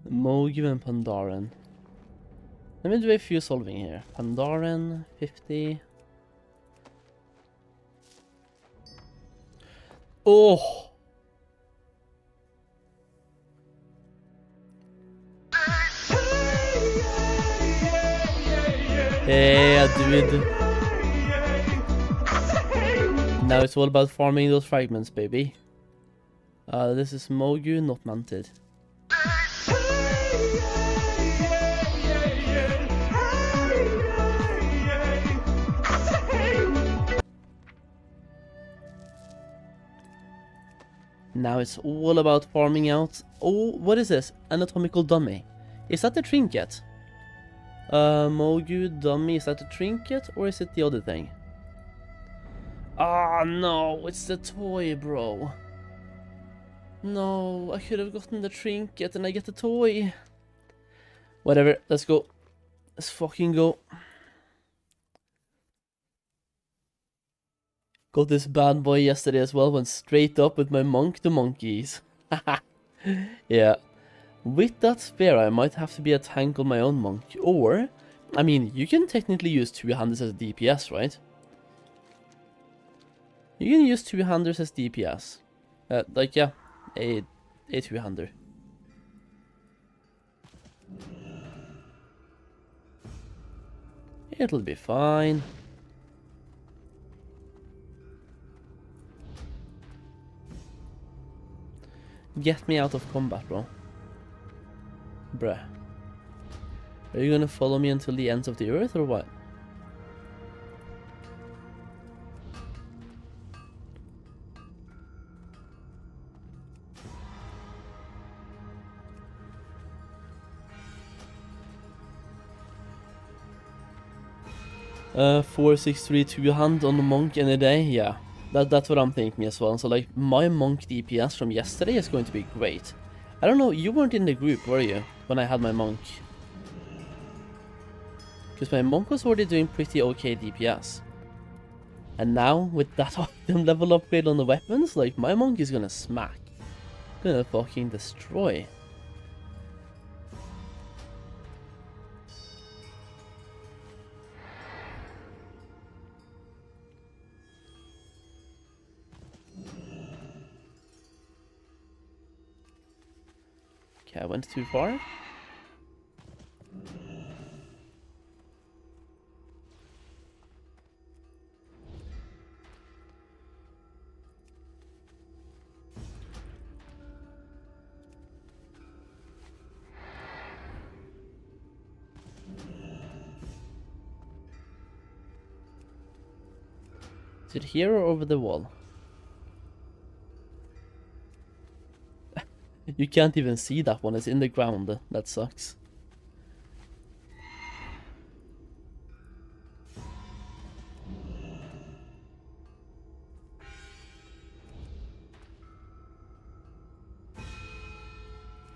Mogu and Pandaren. Let me do a few solving here. Pandaren, 50. Oh! Yeah, dude. Now it's all about farming those fragments, baby. This is Mogu, not Manted. Now it's all about farming out. Oh, what is this? Anatomical dummy. Is that the trinket? Mogu dummy, is that the trinket or is it the other thing? Ah, no, it's the toy, bro. No, I could have gotten the trinket and I get the toy. Whatever, let's go. Let's fucking go. Got this bad boy yesterday as well, went straight up with my monk to monkeys. Yeah. With that spear I might have to be a tank on my own monk, or... I mean, you can technically use two-handers as DPS, right? You can use two-handers as DPS. Like, yeah, a two-hander. It'll be fine. Get me out of combat, bro. Bruh. Are you gonna follow me until the ends of the earth, or what? Uh, 463 two-hand on the monk any day, yeah. That's what I'm thinking as well. So like, my monk DPS from yesterday is going to be great. I don't know, you weren't in the group, were you? When I had my monk. Because my monk was already doing pretty okay DPS. And now, with that item level upgrade on the weapons, like, my monk is gonna smack. Gonna fucking destroy. Okay, I went too far. Is it here or over the wall? You can't even see that one, it's in the ground. That sucks.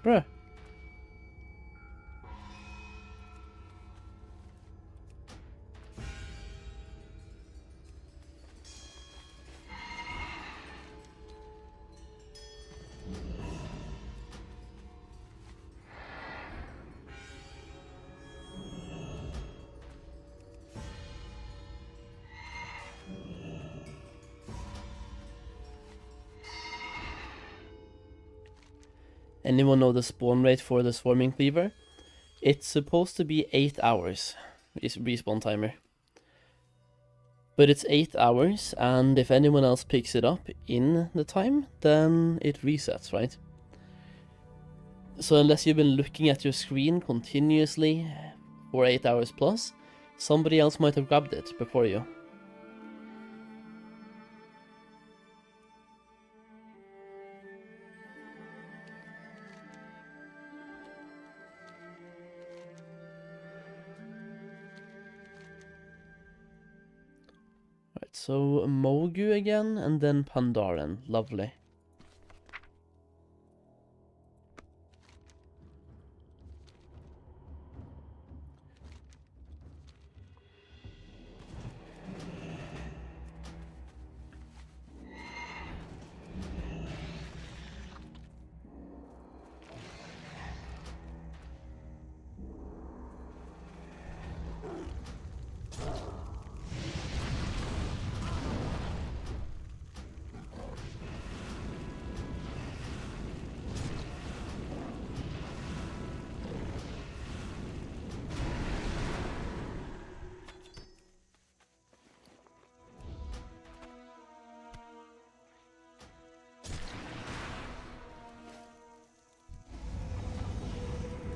Bruh. Anyone know the spawn rate for the swarming cleaver? It's supposed to be 8 hours. Is respawn timer. But it's 8 hours, and if anyone else picks it up in the time, then it resets, right? So unless you've been looking at your screen continuously for 8 hours plus, somebody else might have grabbed it before you. So, Mogu again, and then Pandaren. Lovely.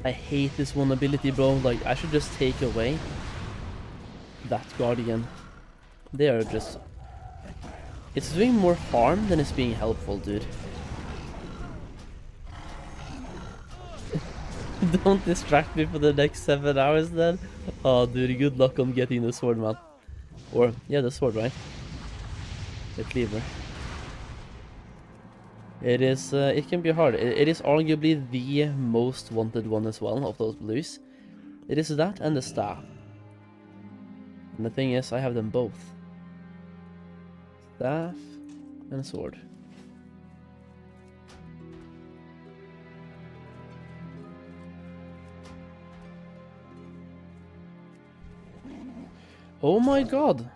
I hate this one ability, bro. Like, I should just take away that Guardian. They are just... It's doing more harm than it's being helpful, dude. Don't distract me for the next 7 hours then. Oh, dude, good luck on getting the sword, man. Or, yeah, the sword, right? The cleaver. It is, it can be hard. It is arguably the most wanted one as well of those blues. It is that and the staff. And the thing is, I have them both. Staff and sword. Oh my god!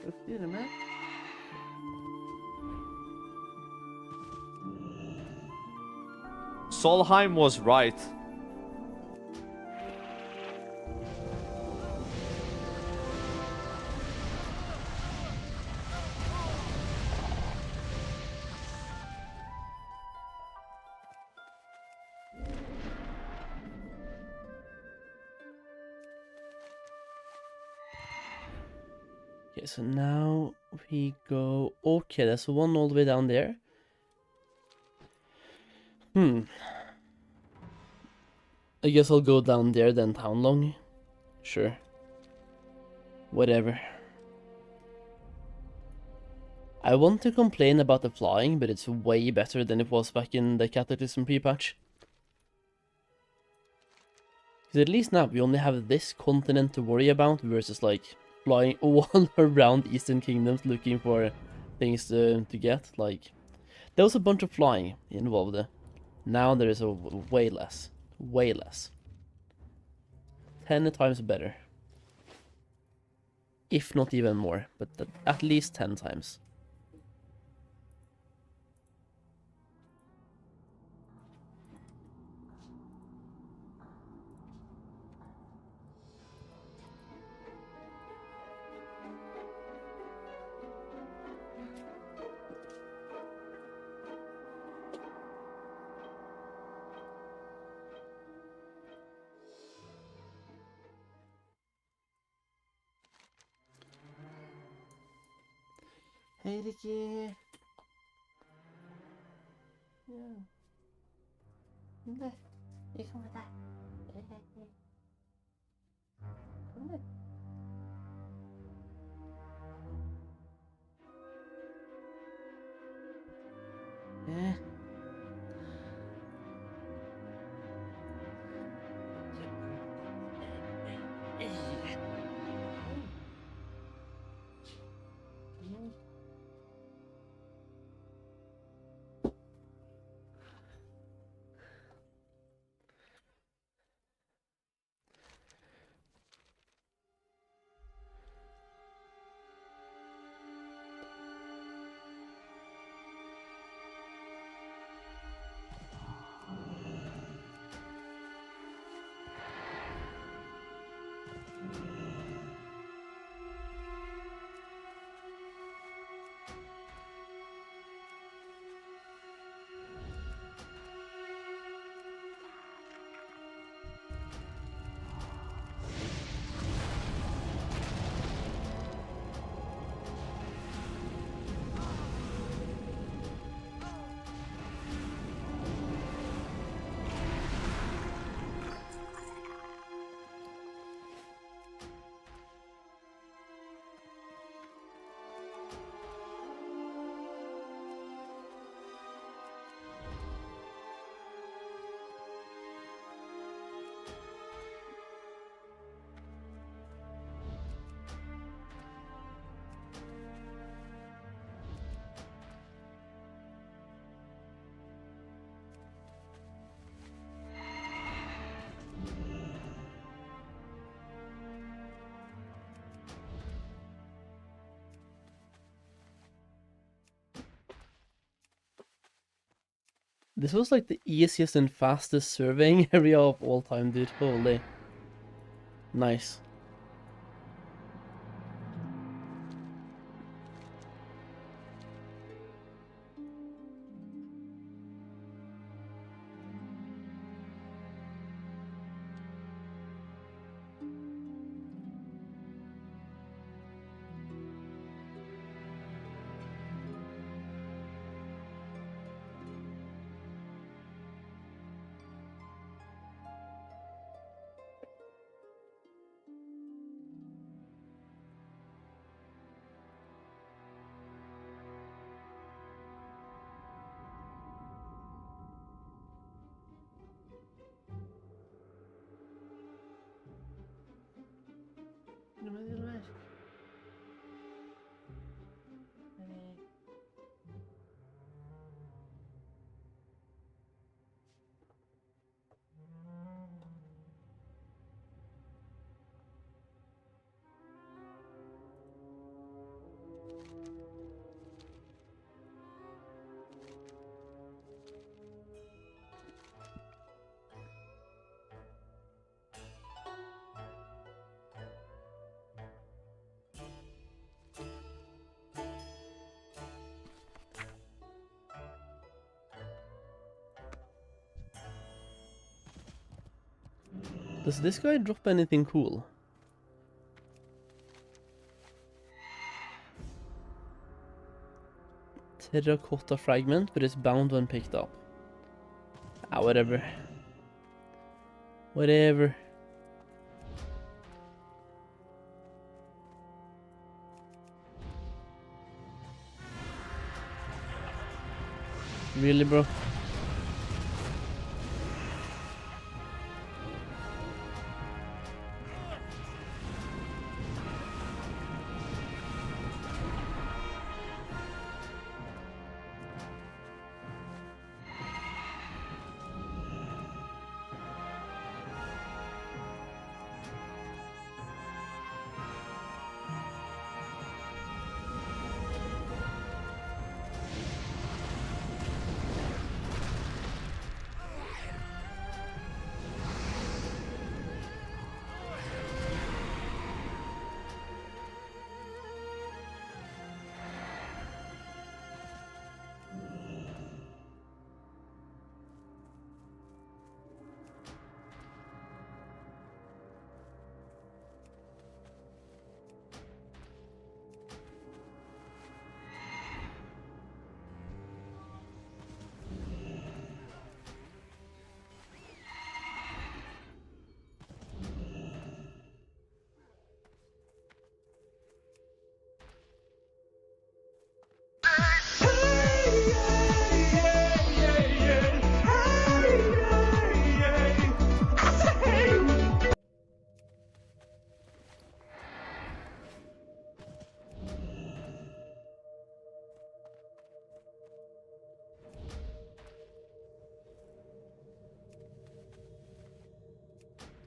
Let's man. Solheim was right. Okay, so now we go... Okay, there's one all the way down there. I guess I'll go down there then Town Long. Sure. Whatever. I want to complain about the flying, but it's way better than it was back in the Cataclysm pre-patch. Because at least now we only have this continent to worry about versus like flying all around Eastern Kingdoms looking for things to get. Like, there was a bunch of flying involved. Now there is a way less. Way less. 10 times better. If not even more, but at least 10 times. Eiriki. Ja. Nej, jag kommer där. Kom där. This was like the easiest and fastest surveying area of all time, dude. Holy. Nice. Does this guy drop anything cool? Terracotta fragment, but it's bound when picked up. Ah, whatever. Whatever. Really, bro?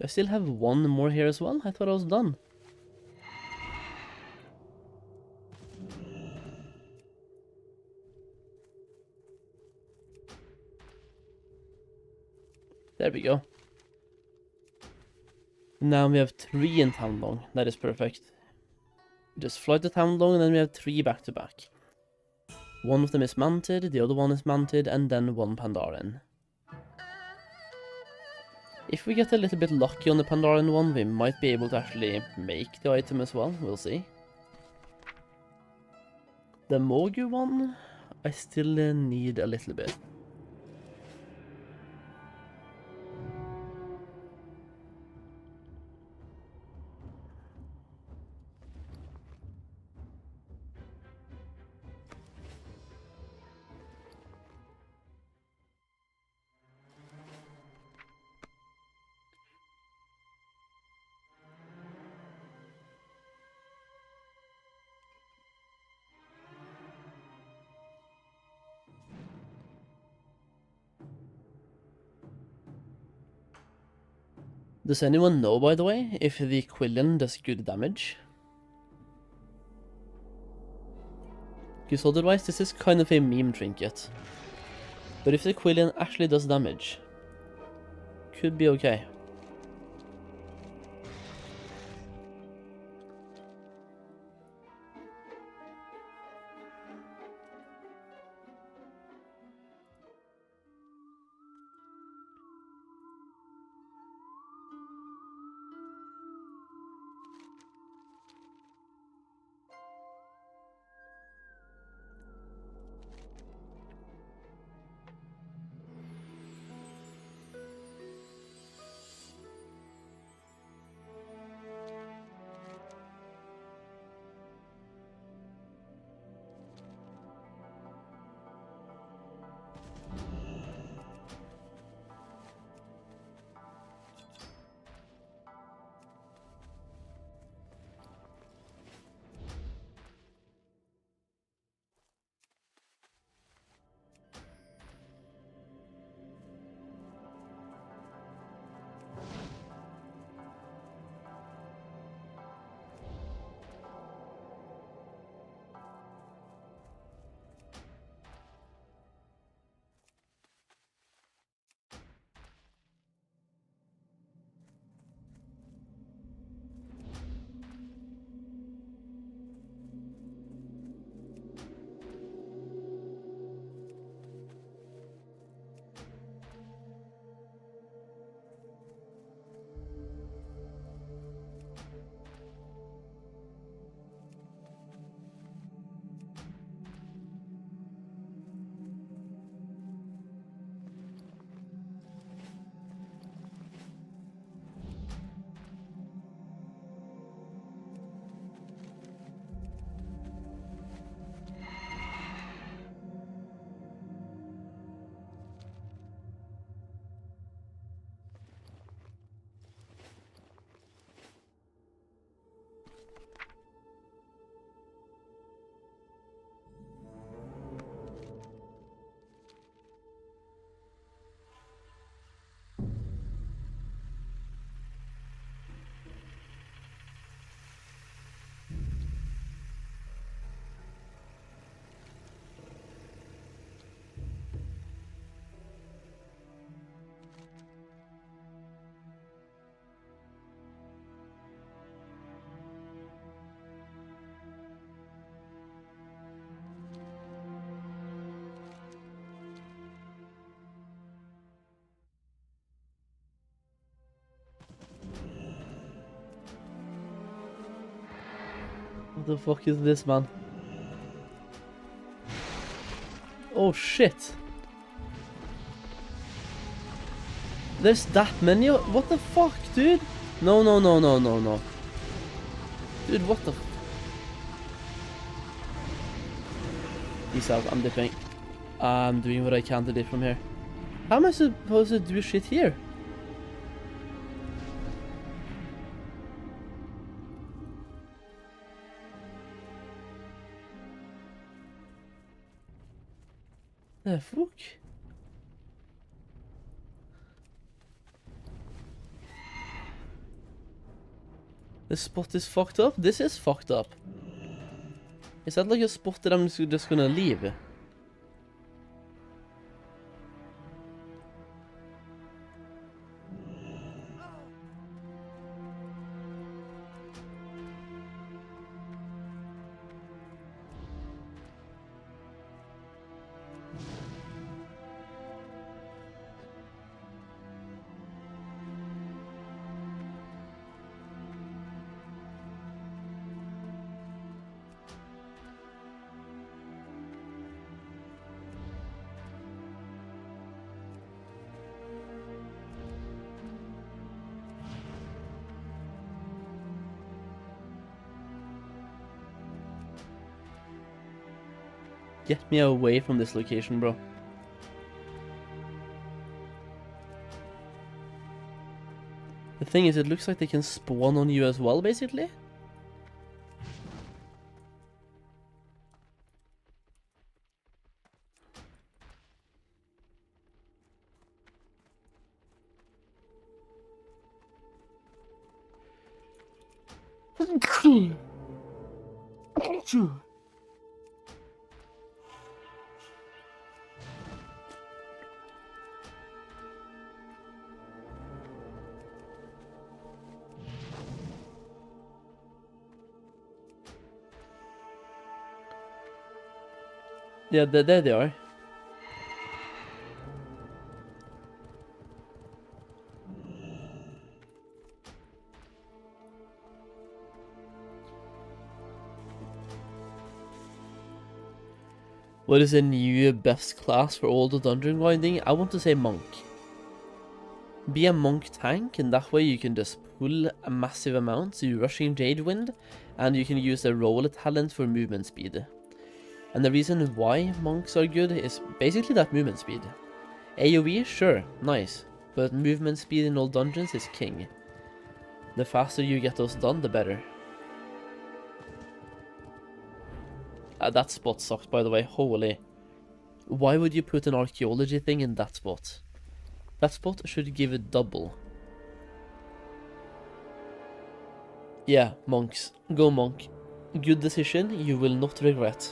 Do I still have one more here as well? I thought I was done. There we go. Now we have 3 in Town Long. That is perfect. Just fly to Town Long and then we have 3 back to back. One of them is mounted, the other one is mounted, and then 1 Pandaren. If we get a little bit lucky on the Pandaren one, we might be able to actually make the item as well. We'll see. The Mogu one, I still need a little bit. Does anyone know, by the way, if the Quillian does good damage? Because otherwise this is kind of a meme trinket. But if the Quillian actually does damage, could be okay. What the fuck is this, man? Oh shit! There's that many. What the fuck, dude? No, no, no, no, no, no. Dude, what the? Peace out. I'm dipping. I'm doing what I can to dip from here. How am I supposed to do shit here? The fuck? This spot is fucked up? This is fucked up. Is that like a spot that I'm just gonna leave? Get me away from this location, bro. The thing is, it looks like they can spawn on you as well, basically. Yeah, there they are. What is a new best class for all the dungeon grinding? I want to say monk. Be a monk tank, and that way you can just pull a massive amount to rushing Jade Wind, and you can use the roller talent for movement speed. And the reason why monks are good is basically that movement speed. AoE, sure, nice, but movement speed in all dungeons is king. The faster you get those done, the better. That spot sucks, by the way, holy. Why would you put an archaeology thing in that spot? That spot should give it double. Yeah, monks. Go monk. Good decision, you will not regret.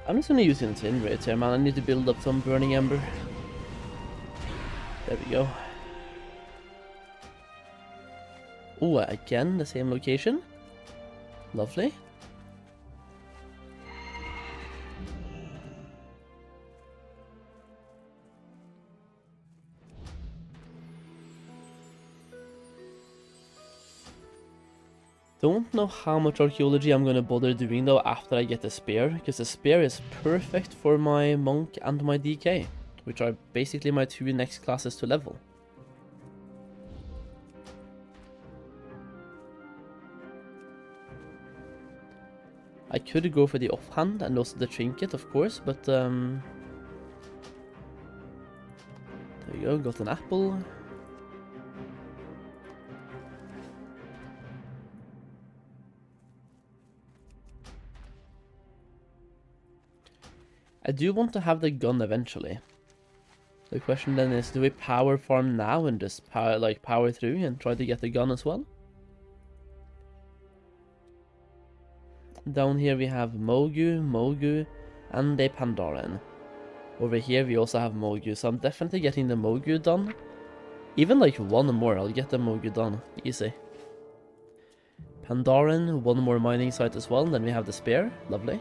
I'm just gonna use incinerate here, man. I need to build up some burning ember. There we go. Oh, again, the same location. Lovely. Don't know how much archaeology I'm gonna bother doing though after I get the spear, because the spear is perfect for my monk and my DK, which are basically my two next classes to level. I could go for the offhand and also the trinket, of course, but there we go, got an apple. I do want to have the gun eventually. The question then is, do we power farm now and just power through and try to get the gun as well? Down here we have Mogu, and a Pandaren. Over here we also have Mogu, so I'm definitely getting the Mogu done. Even like one more, I'll get the Mogu done, easy. Pandaren, one more mining site as well, and then we have the spear. Lovely.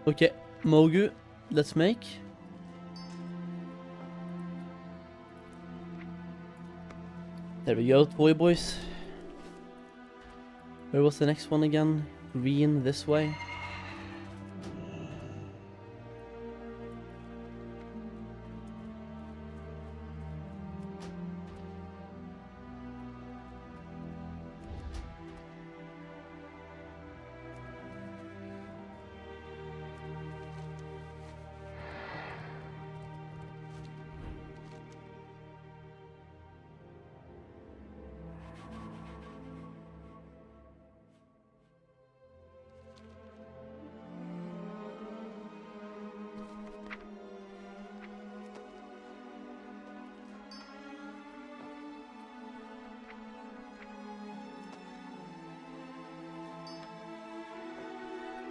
Okay, Mogu, let's make. There we go, toy boys. Where was the next one again? Green this way.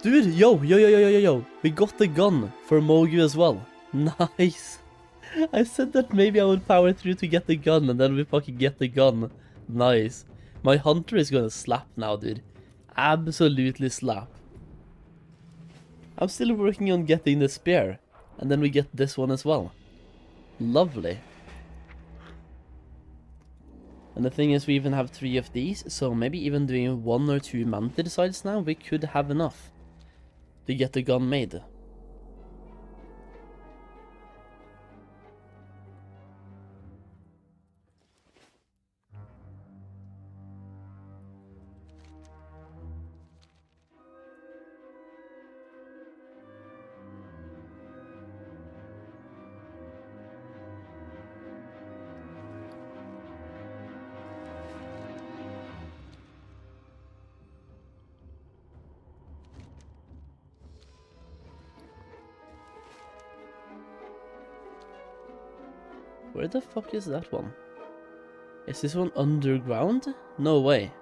Dude, yo, we got the gun for Mogu as well. Nice. I said that maybe I would power through to get the gun, and then we fucking get the gun. Nice. My hunter is gonna slap now, dude. Absolutely slap. I'm still working on getting the spear, and then we get this one as well. Lovely. And the thing is, we even have 3 of these, so maybe even doing 1 or 2 mounted sides now, we could have enough to get the gun made. Where the fuck is that one? Is this one underground? No way.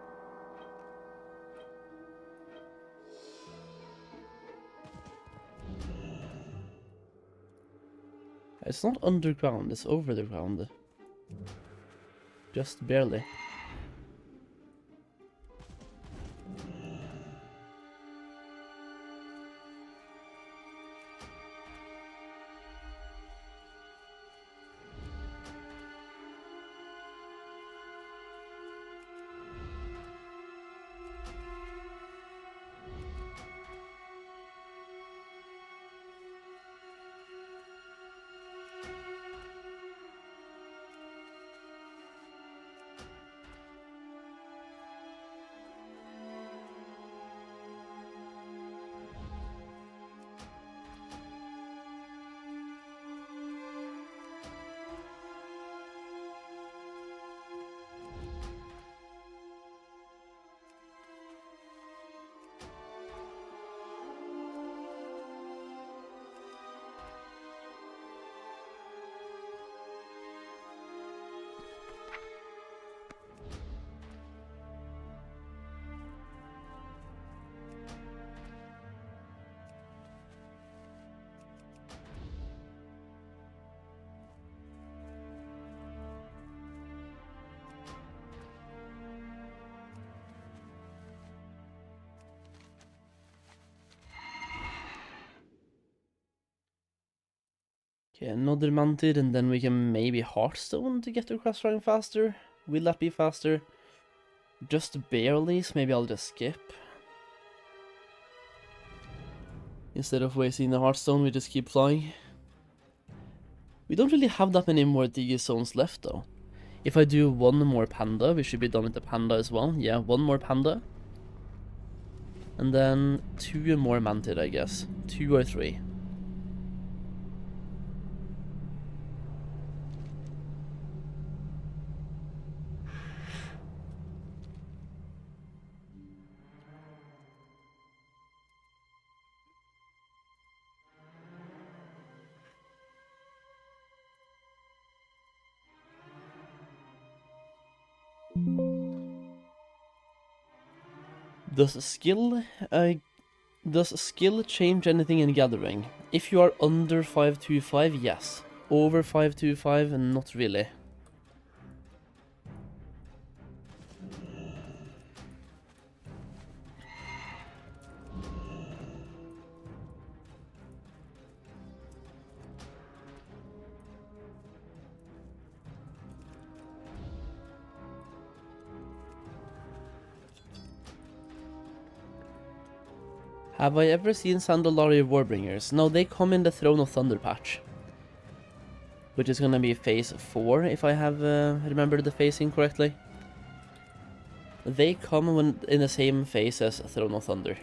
It's not underground, it's over the ground. Just barely. Okay, another Mantid, and then we can maybe Hearthstone to get across rank faster. Will that be faster? Just barely, so maybe I'll just skip. Instead of wasting the Hearthstone, we just keep flying. We don't really have that many more Digi zones left though. If I do one more Panda, we should be done with the Panda as well. Yeah, one more Panda. And then 2 more Mantid, I guess. 2 or 3. Does skill change anything in gathering? If you are under 525, yes. Over 525, not really. Have I ever seen Sandalaria Warbringers? No, they come in the Throne of Thunder patch. Which is gonna be phase 4, if I have remembered the phasing correctly. They come when in the same phase as Throne of Thunder.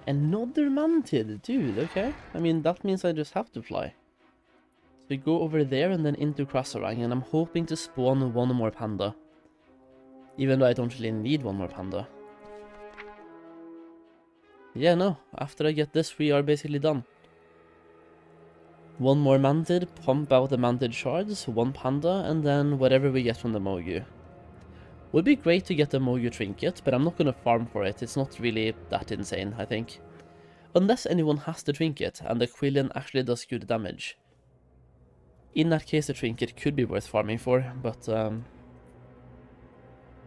Another Mantid, dude, okay. I mean, that means I just have to fly. So we go over there and then into Krasarang, and I'm hoping to spawn 1 more Panda. Even though I don't really need 1 more Panda. Yeah, no, after I get this, we are basically done. 1 more Mantid, pump out the Mantid shards, 1 Panda, and then whatever we get from the Mogu. Would be great to get the Mogu Trinket, but I'm not gonna farm for it. It's not really that insane, I think. Unless anyone has the Trinket, and the Quillian actually does good damage. In that case, the Trinket could be worth farming for, but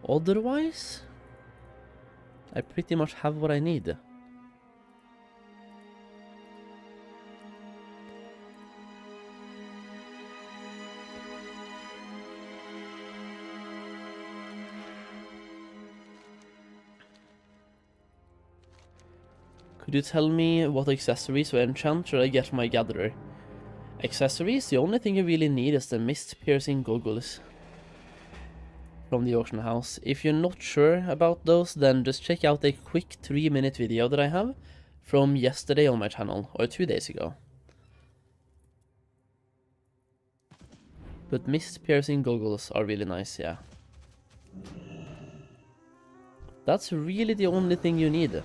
otherwise, I pretty much have what I need. Could you tell me what accessories or enchant should I get for my gatherer? Accessories, the only thing you really need is the mist-piercing goggles from the auction house. If you're not sure about those, then just check out a quick 3-minute video that I have from yesterday on my channel, or 2 days ago. But mist-piercing goggles are really nice, yeah. That's really the only thing you need.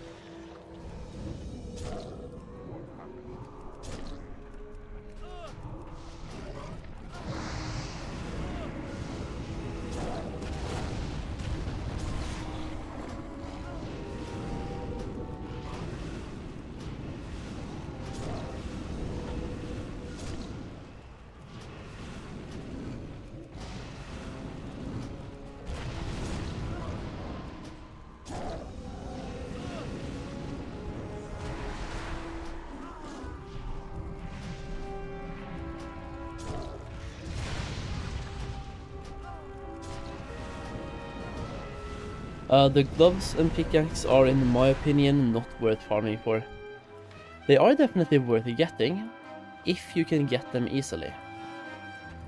The gloves and pickaxe are, in my opinion, not worth farming for. They are definitely worth getting, if you can get them easily.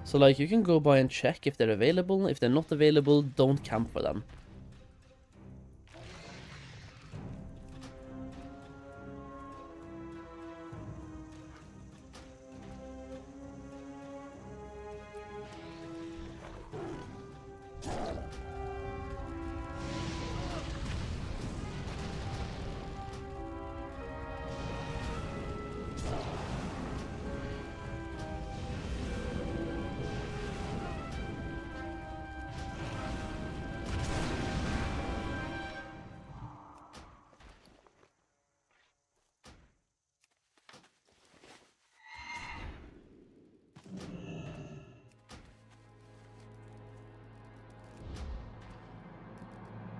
So like, you can go by and check if they're available. If they're not available, don't camp for them.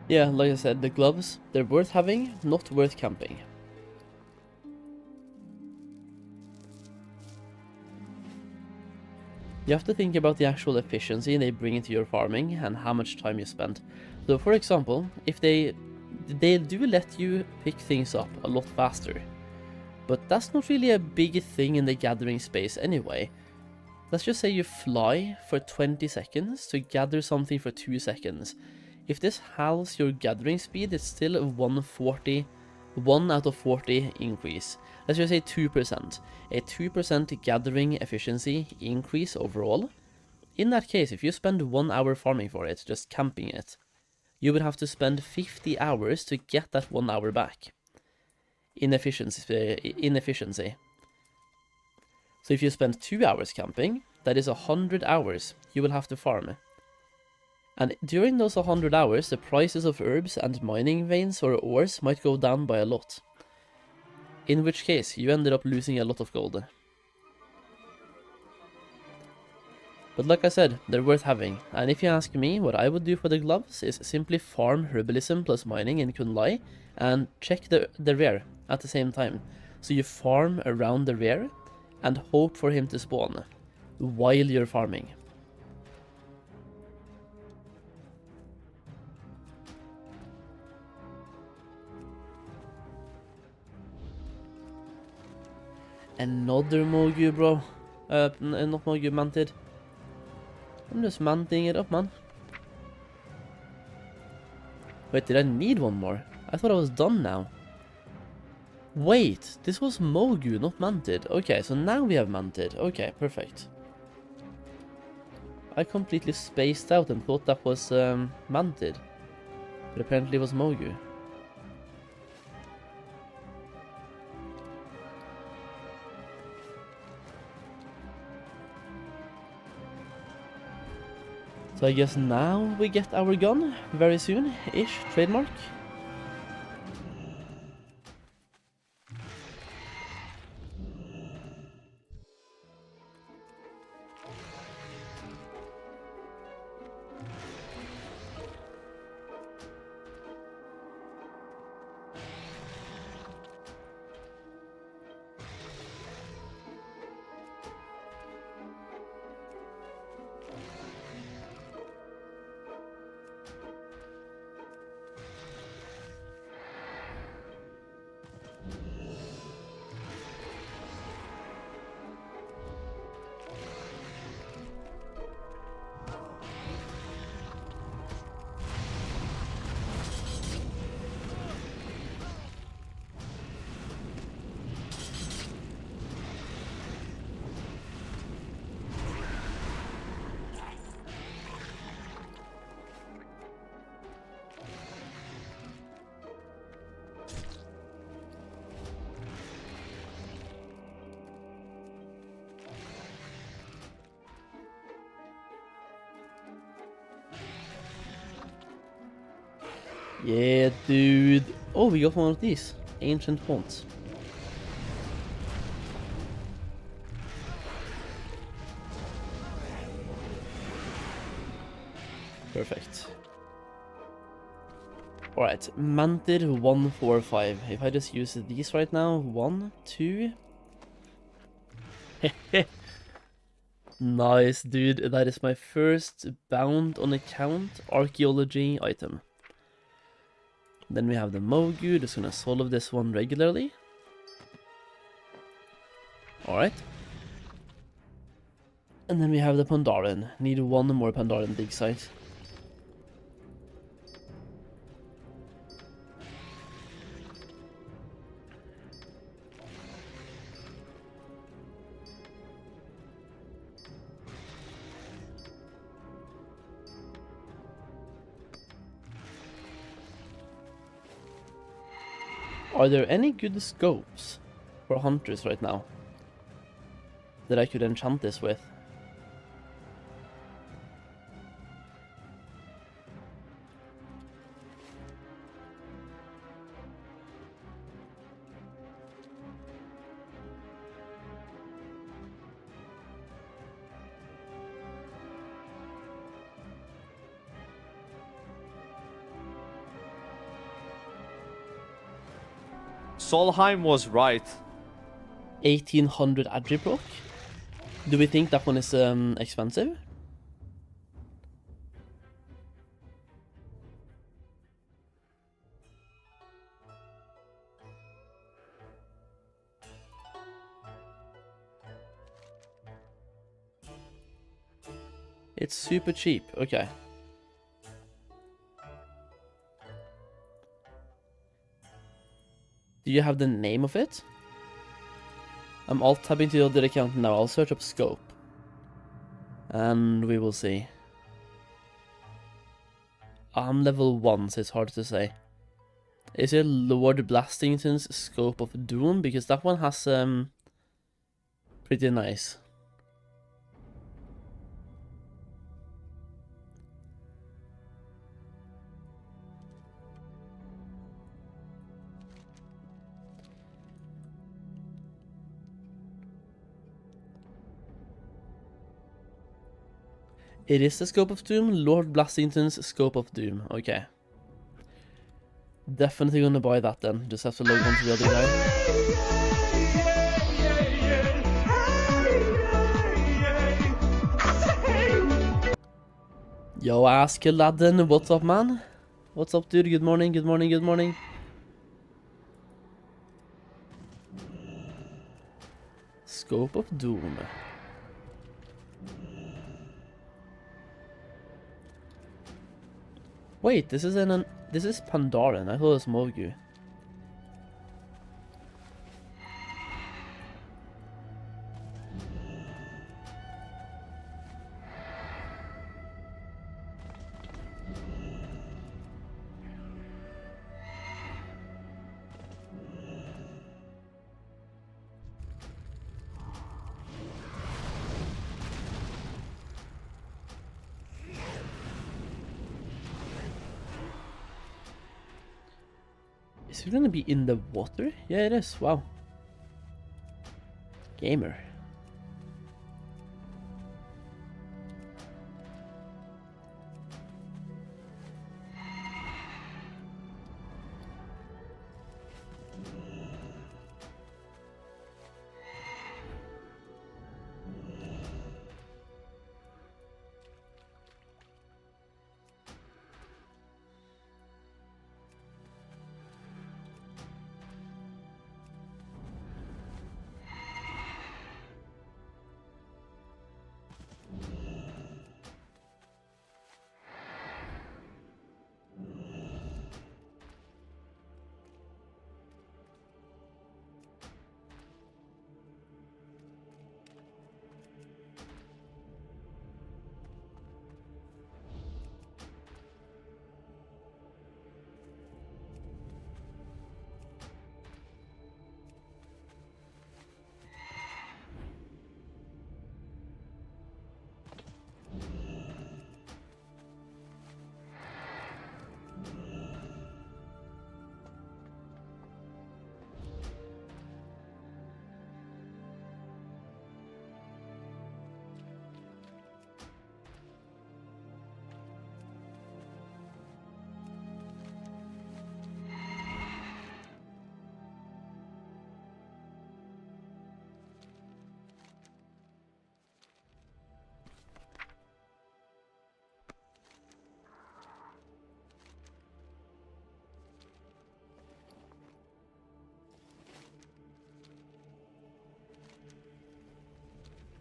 Yeah, like I said, the gloves, they're worth having, not worth camping. You have to think about the actual efficiency they bring into your farming and how much time you spend. So for example, if they do let you pick things up a lot faster, but that's not really a big thing in the gathering space anyway. Let's just say you fly for 20 seconds to gather something for 2 seconds. If this halves your gathering speed, it's still a 1 out of 40 increase. Let's just say 2%. A 2% gathering efficiency increase overall. In that case, if you spend 1 hour farming for it, just camping it, you would have to spend 50 hours to get that 1 hour back. Inefficiency. So if you spend 2 hours camping, that is 100 hours you will have to farm. And during those 100 hours, the prices of herbs and mining veins or ores might go down by a lot. In which case, you ended up losing a lot of gold. But like I said, they're worth having. And if you ask me, what I would do for the gloves is simply farm herbalism plus mining in Kunlai and check the rear at the same time. So you farm around the rear and hope for him to spawn while you're farming. Another Mogu, bro. Not Mogu, manted. I'm just manting it up, man. Wait, did I need one more? I thought I was done now. Wait, this was Mogu, not manted. Okay, so now we have manted. Okay, perfect. I completely spaced out and thought that was manted. But apparently it was Mogu. So I guess now we get our gun very soon-ish, trademark. Yeah, dude. Oh, we got one of these. Ancient fonts. Perfect. Alright, manted 145. If I just use these right now, 1, 2. Nice, dude. That is my first bound on account archaeology item. Then we have the Mogu, just gonna solve this one regularly. Alright. And then we have the Pandaren. Need one more Pandaren dig site. Are there any good scopes for hunters right now that I could enchant this with? Solheim was right. 1800 Agriproc? Do we think that one is expensive? It's super cheap, okay. Do you have the name of it? I'm alt-tabbing to the other account now. I'll search up scope. And we will see. I'm level 1, so it's hard to say. Is it Lord Blastington's Scope of Doom? Because that one has pretty nice. It is the Scope of Doom, Lord Blastington's Scope of Doom. Okay. Definitely gonna buy that then. Just have to log on to the other guy. Yo, Ask Aladdin, what's up, man? What's up, dude? Good morning, good morning, good morning. Scope of Doom. Wait, this is Pandaren. I thought it was Mogu. Is it gonna be in the water? Yeah, it is. Wow. Gamer.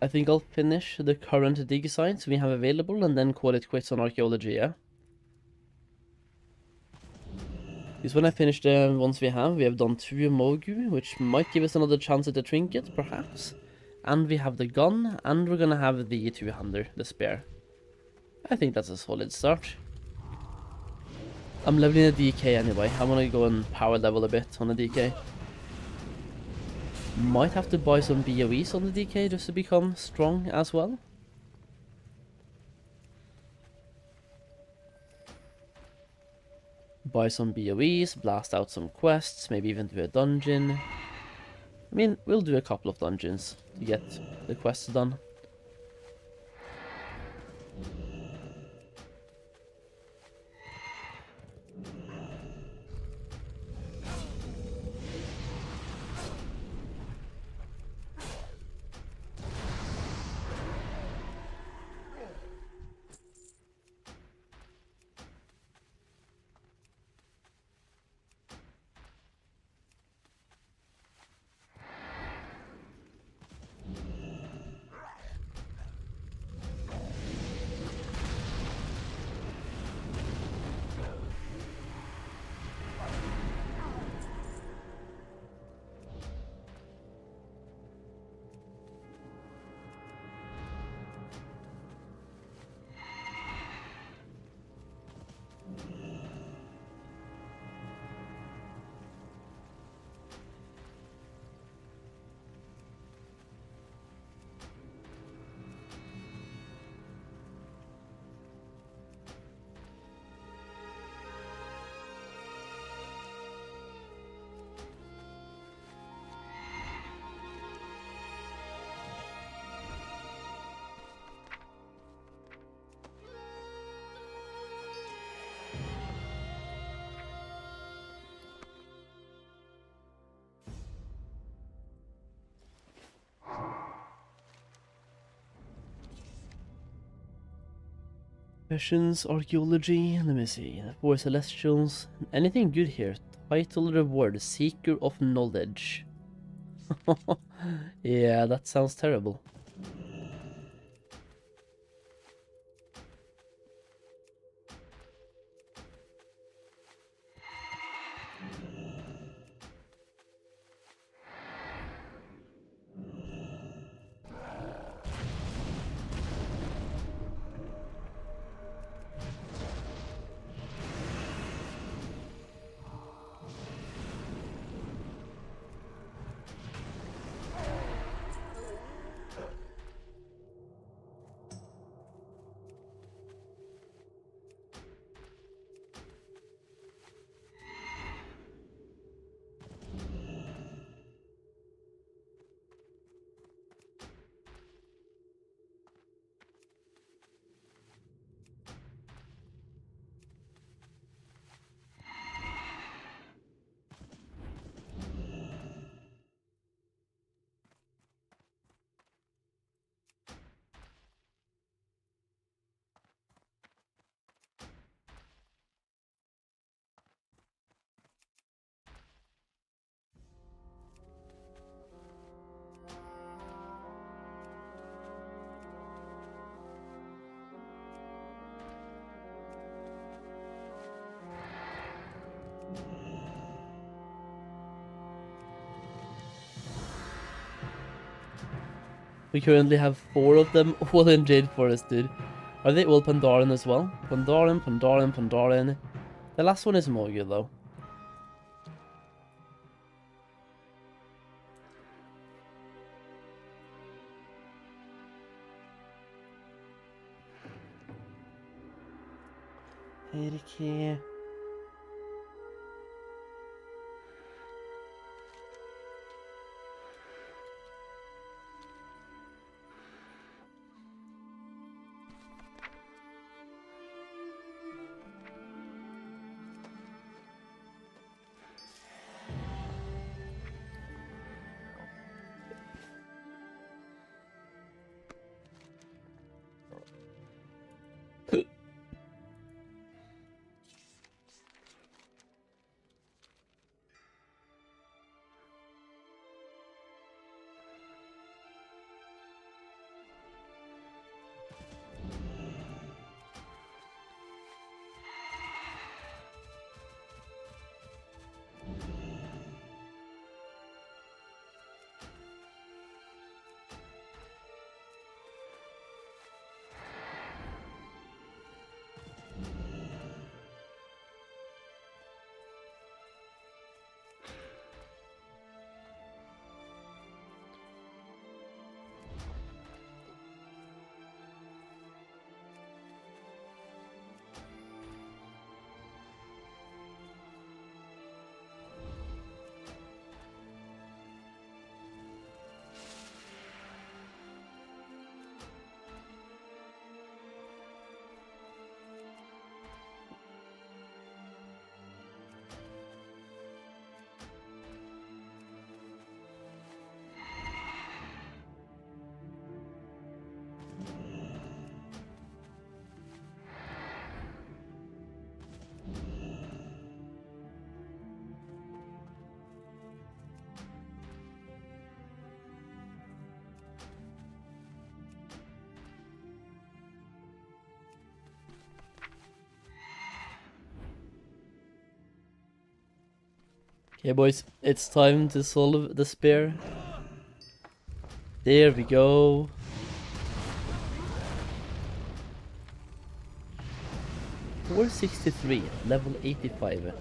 I think I'll finish the current dig sites we have available and then call it quits on archaeology, yeah? Because when I finish the ones we have done 2 Mogu, which might give us another chance at the Trinket, perhaps. And we have the gun, and we're gonna have the two-hander, the spear. I think that's a solid start. I'm leveling a DK anyway. I want to go and power level a bit on the DK. Might have to buy some BOEs on the DK just to become strong as well. Buy some BOEs, blast out some quests, maybe even do a dungeon. I mean, we'll do a couple of dungeons to get the quests done. Questions, archaeology, let me see. For celestials, anything good here? Title reward, seeker of knowledge. Yeah, that sounds terrible. We currently have 4 of them, all in Jade Forest, dude. Are they all Pandaren as well? Pandaren, Pandaren, Pandaren. The last one is more good, though. Okay. Okay, boys, it's time to solve the spear. There we go. We're 63, level 85.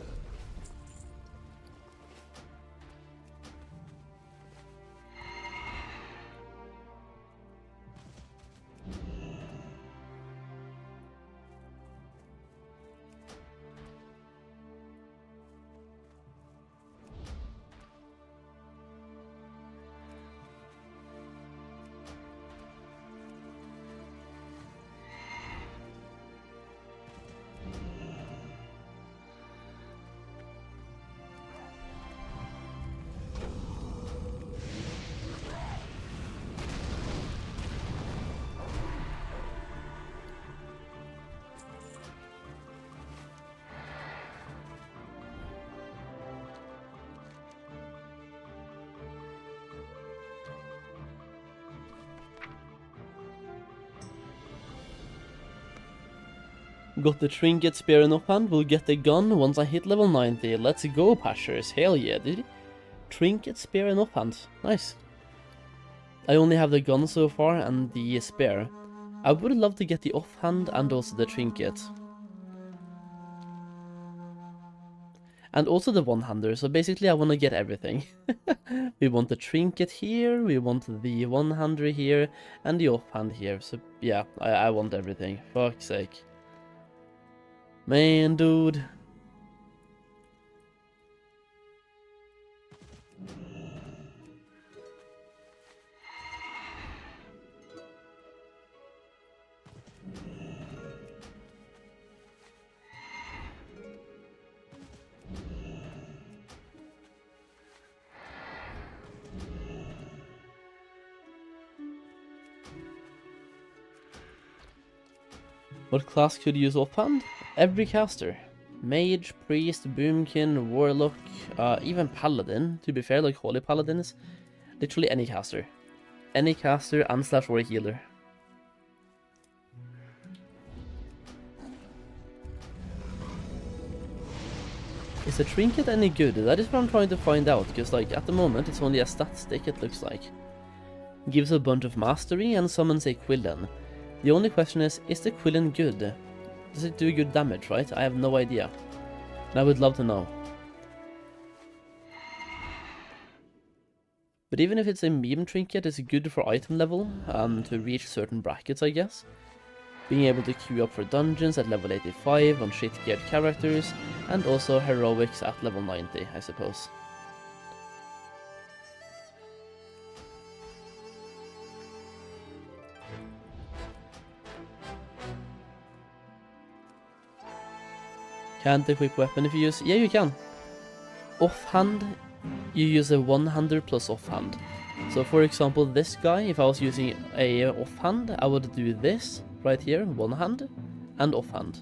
Got the Trinket spear in offhand, will get the gun once I hit level 90. Let's go, Pashers. Hell yeah, dude. Trinket spear in offhand. Nice. I only have the gun so far and the spear. I would love to get the offhand and also the trinket. And also the one-hander, so basically I want to get everything. We want the trinket here, we want the one-hander here, and the offhand here. So yeah, I want everything. Fuck's sake. Man, dude. What class could use offhand? Every caster. Mage, priest, boomkin, warlock, even paladin. To be fair, like holy paladins. Literally any caster. Any caster and / or a healer. Is the trinket any good? That is what I'm trying to find out, because like at the moment it's only a stat stick, it looks like. Gives a bunch of mastery and summons a Quillen. The only question is the Quillen good? Does it do good damage, right? I have no idea. And I would love to know. But even if it's a meme trinket, it's good for item level, to reach certain brackets, I guess. Being able to queue up for dungeons at level 85 on shit geared characters, and also heroics at level 90, I suppose. Can't equip weapon if you use... Yeah, you can. Offhand, you use a one-hander plus offhand. So for example, this guy, if I was using a offhand, I would do this right here, one hand, and offhand.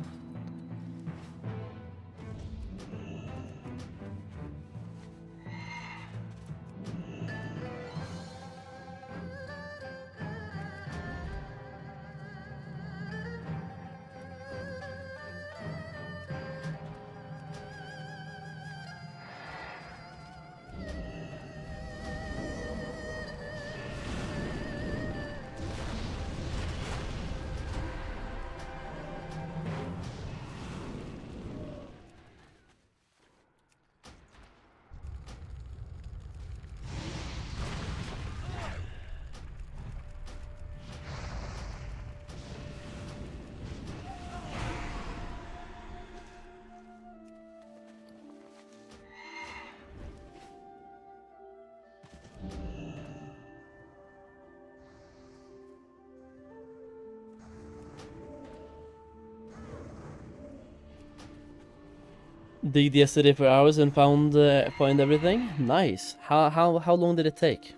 Digged yesterday for hours and found everything. Nice. How long did it take?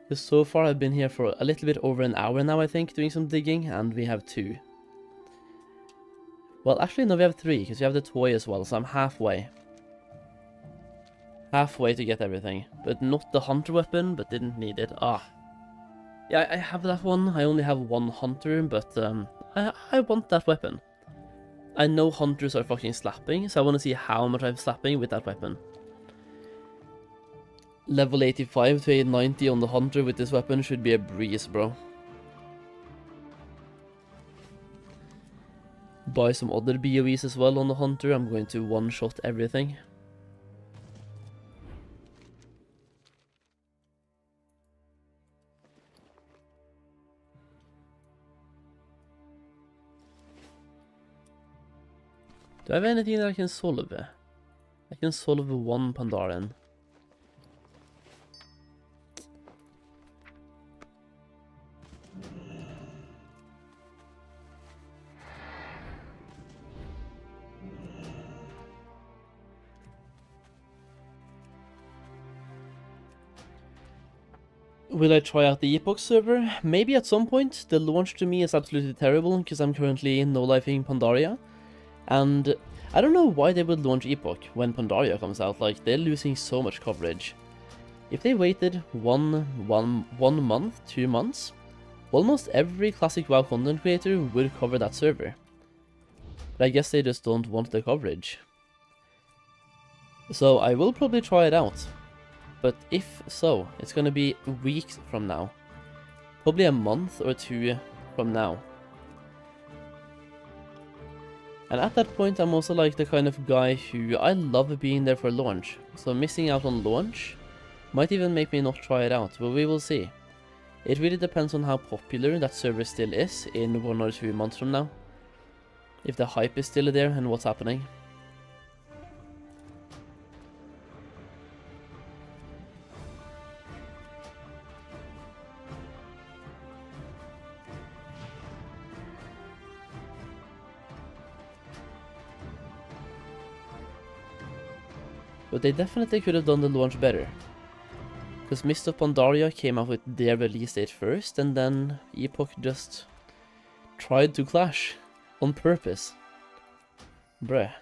Because so far I've been here for a little bit over an hour now, I think, doing some digging, and we have 2. Well, actually no, we have 3, because we have the toy as well, so I'm halfway. Halfway to get everything, but not the hunter weapon, but didn't need it. Yeah, I have that one. I only have 1 hunter, but I want that weapon. I know hunters are fucking slapping, so I want to see how much I'm slapping with that weapon. Level 85 to 890 on the Hunter with this weapon should be a breeze, bro. Buy some other BOEs as well on the Hunter. I'm going to one-shot everything. Do I have anything that I can solve? I can solve one Pandaren. Will I try out the Epoch server? Maybe at some point. The launch to me is absolutely terrible because I'm currently no-lifing Pandaria. And I don't know why they would launch Epoch when Pandaria comes out. Like, they're losing so much coverage. If they waited one month, 2 months, almost every classic WoW content creator would cover that server. But I guess they just don't want the coverage. So I will probably try it out. But if so, it's gonna be weeks from now. Probably a month or 2 from now. And at that point, I'm also like the kind of guy who I love being there for launch. So missing out on launch might even make me not try it out, but we will see. It really depends on how popular that server still is in 1 or 2 months from now. If the hype is still there and what's happening. But they definitely could have done the launch better. Because Mists of Pandaria came out with their release date first, and then Epoch just tried to clash on purpose. Bruh.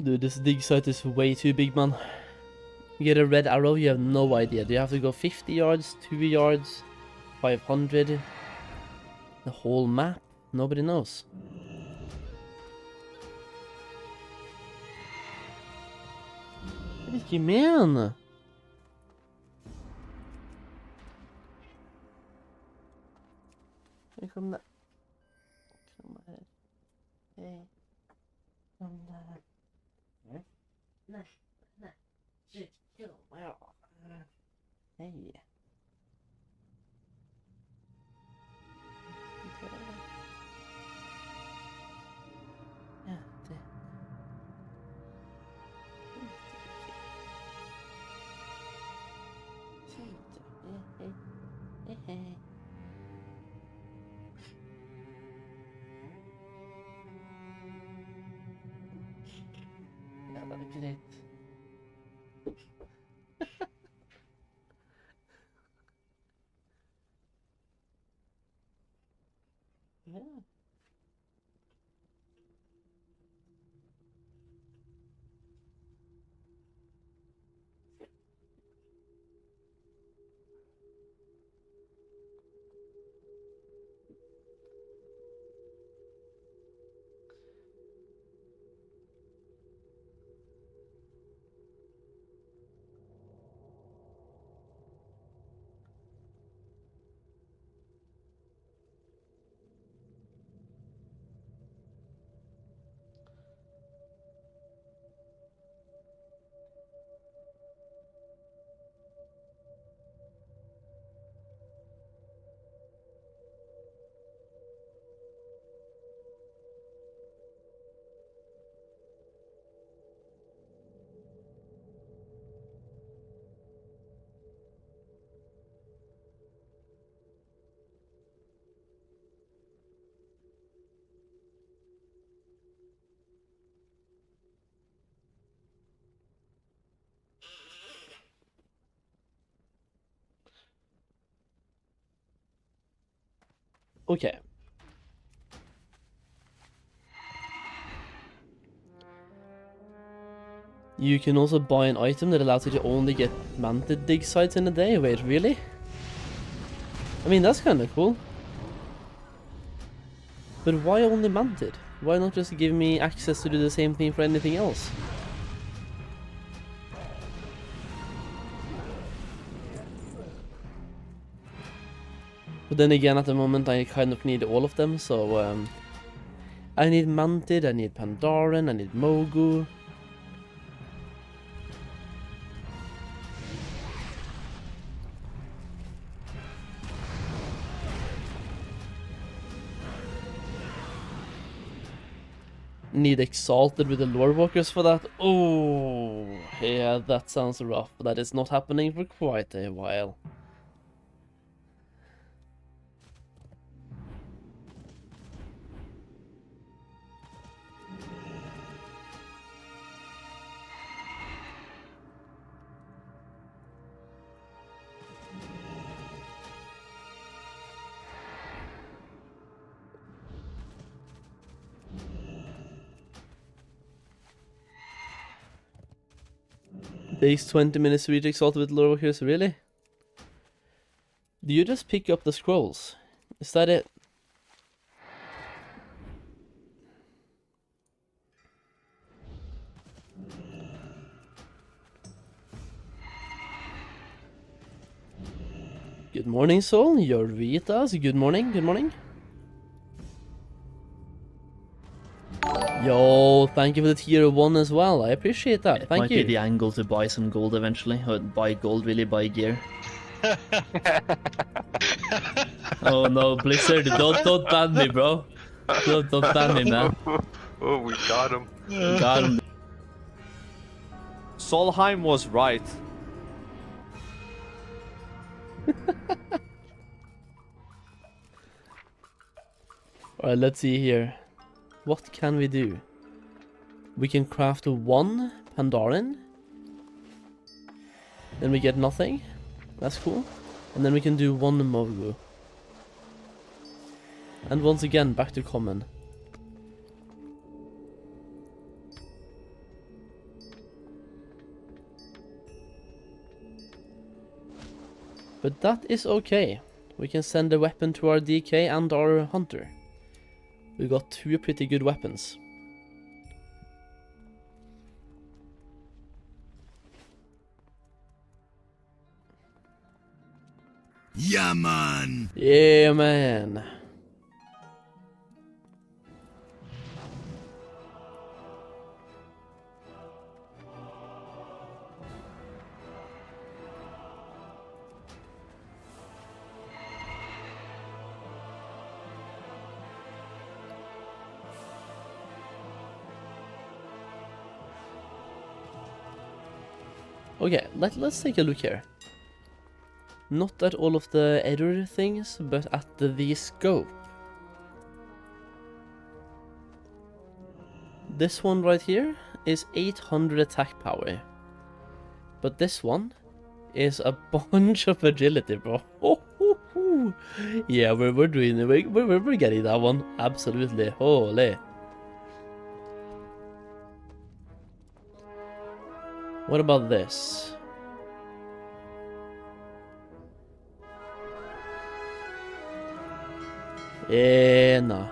Dude, this dig site is way too big, man. You get a red arrow, you have no idea. Do you have to go 50 yards, 2 yards, 500? The whole map? Nobody knows. Vilken man! Kom där. Kom här. Hej. Kom där. Nej. Nej. Nej. Shit. Wow. Hej. Ja, det. Hej. Jävla grej. Ja. Okay. You can also buy an item that allows you to only get manted dig sites in a day. Wait, really? I mean, that's kind of cool. But why only manted? Why not just give me access to do the same thing for anything else? But then again, at the moment, I kind of need all of them, so I need Manted, I need Pandaren, I need Mogu. Need Exalted with the Lore Walkers for that. Oh, yeah, that sounds rough. That is not happening for quite a while. Takes 20 minutes to reach Exalted with Lore Walkers, really? Do you just pick up the scrolls? Is that it? Good morning, Soul. Yorvitas. Good morning, good morning. Yo, thank you for the tier 1 as well. I appreciate that. Thank you. Might be the angle to buy some gold eventually. Or buy gold, really buy gear. Oh no, Blizzard, don't ban me, bro. Don't ban me, man. Oh, we got him. Got him. Solheim was right. Alright, let's see here. What can we do? We can craft 1 Pandaren. Then we get nothing. That's cool. And then we can do 1 Mogu. And once again, back to common. But that is okay. We can send a weapon to our DK and our hunter. We got two pretty good weapons. Yeah, man. Yeah, man. Okay, let's take a look here. Not at all of the error things, but at the scope. This one right here is 800 attack power. But this one is a bunch of agility, bro. Yeah, we're doing it. We're getting that one. Absolutely. Holy. What about this? No.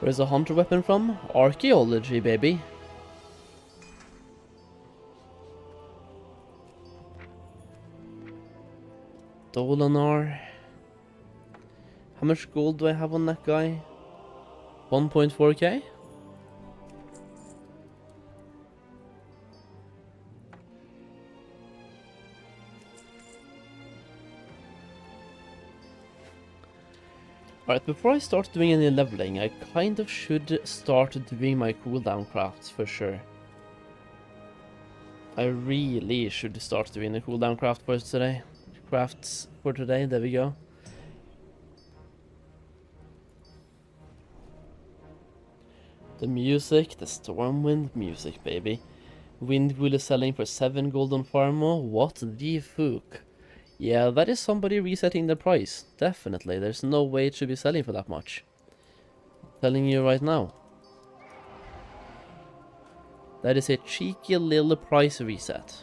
Where's the hunter weapon from? Archaeology, baby. Dolanar. How much gold do I have on that guy? 1.4k? Alright, before I start doing any leveling, I kind of should start doing my cooldown crafts for sure. I really should start doing the cooldown craft for today. Crafts for today, there we go. The music, the Stormwind music, baby. Windwheel is selling for 7 gold on Farmo. What the fuck? Yeah, that is somebody resetting the price. Definitely. There's no way it should be selling for that much. Telling you right now. That is a cheeky little price reset.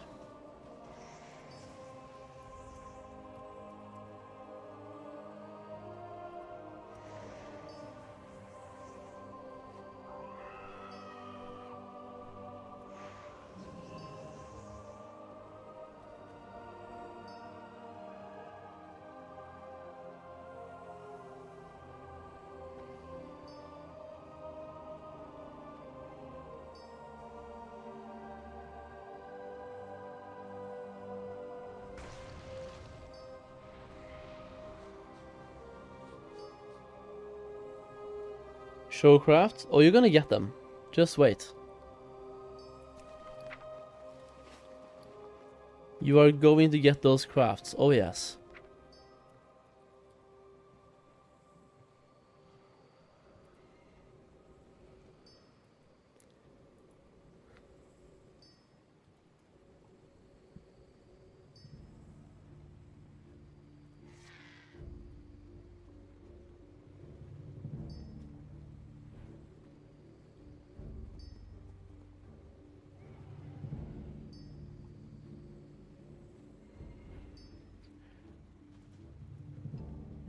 Showcraft? Oh, you're gonna get them. Just wait. You are going to get those crafts. Oh, yes.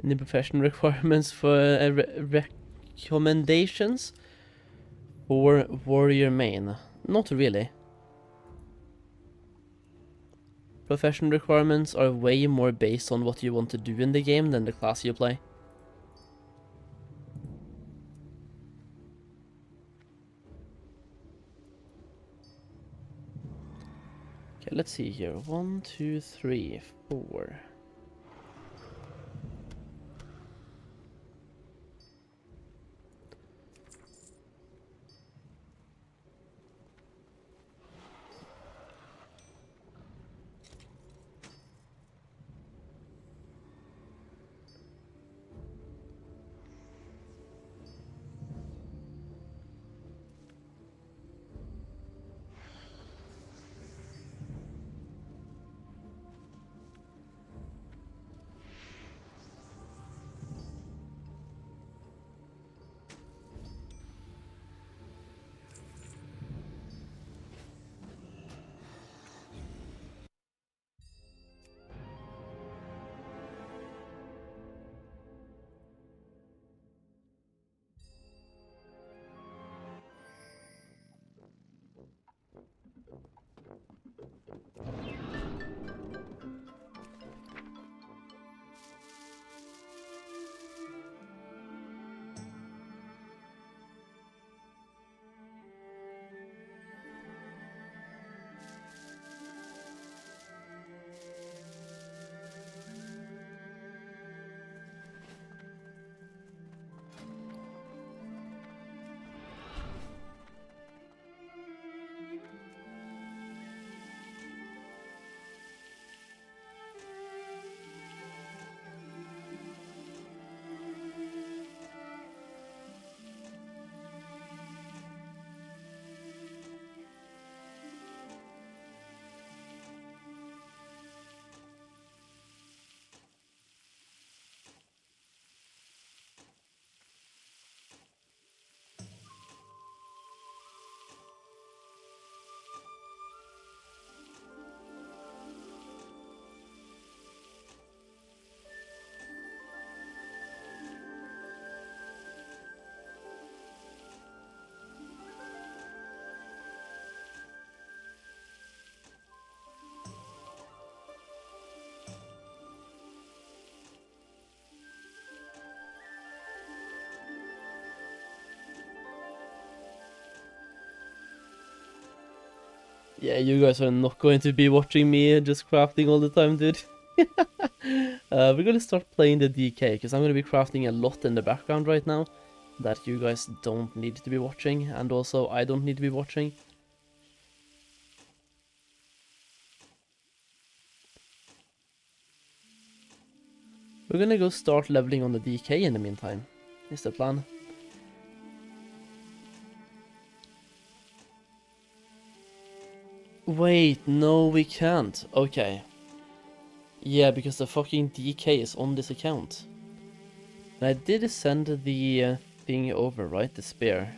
Any professional requirements for recommendations for warrior main? Not really. Professional requirements are way more based on what you want to do in the game than the class you play. Okay, let's see here. 1, 2, 3, 4. Yeah, you guys are not going to be watching me just crafting all the time, dude. We're gonna start playing the DK, because I'm gonna be crafting a lot in the background right now that you guys don't need to be watching, and also I don't need to be watching. We're gonna go start leveling on the DK in the meantime, is the plan. Wait, no we can't. Okay. Yeah, because the fucking DK is on this account. And I did send the thing over, right? The spear.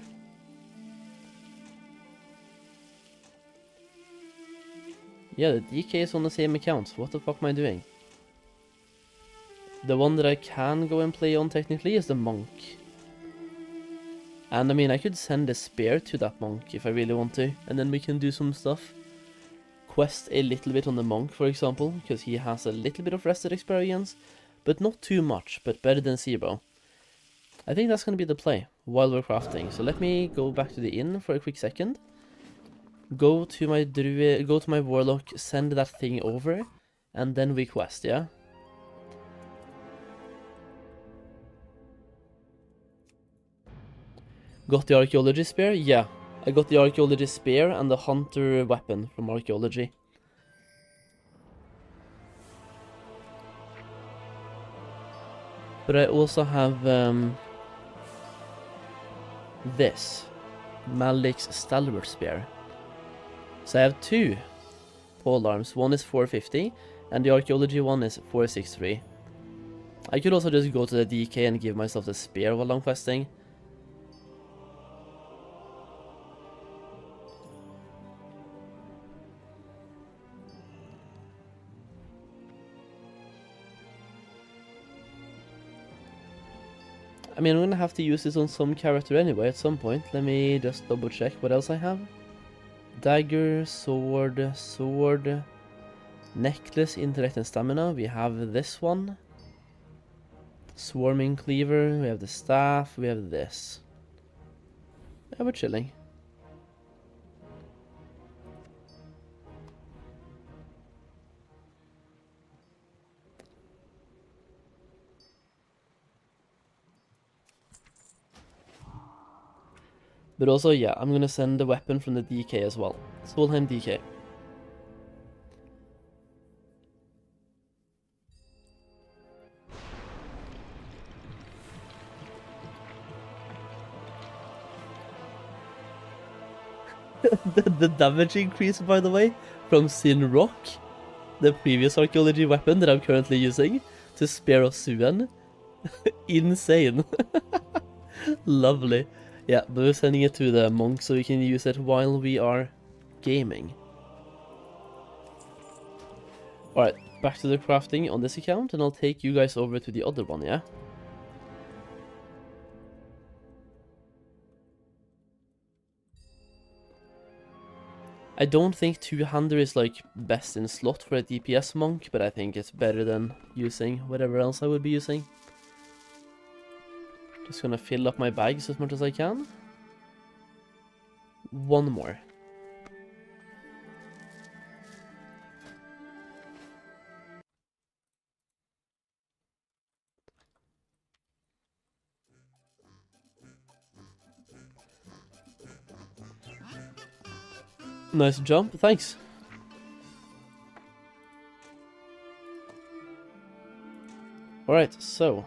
Yeah, the DK is on the same account. What the fuck am I doing? The one that I can go and play on technically is the monk. And I mean, I could send a spear to that monk if I really want to, and then we can do some stuff. Quest a little bit on the monk, for example, because he has a little bit of rested experience, but not too much, but better than Zero. I think that's going to be the play while we're crafting. So let me go back to the inn for a quick second. Go to my druid, go to my warlock, send that thing over, and then we quest, yeah? Got the archaeology spear? Yeah. I got the archaeology spear and the hunter weapon from archaeology. But I also have this Malik's stalwart spear. So I have two pole arms. One is 450 and the archaeology one is 463. I could also just go to the DK and give myself the spear while I'm questing. I mean, I'm gonna have to use this on some character anyway at some point. Let me just double check what else I have. Dagger, sword, necklace, intellect and stamina. We have this one. Swarming cleaver, we have the staff, we have this. Yeah, we're chilling. But also, yeah, I'm gonna send the weapon from the DK as well. Solheim DK. the damage increase, by the way, from Sin Rock, the previous archaeology weapon that I'm currently using, to Spear of Suen. Insane. Lovely. Yeah, but we're sending it to the monk so we can use it while we are gaming. Alright, back to the crafting on this account, and I'll take you guys over to the other one, yeah? I don't think two-hander is like best in slot for a DPS monk, but I think it's better than using whatever else I would be using. Just gonna fill up my bags as much as I can. One more. Nice jump, thanks. Alright, so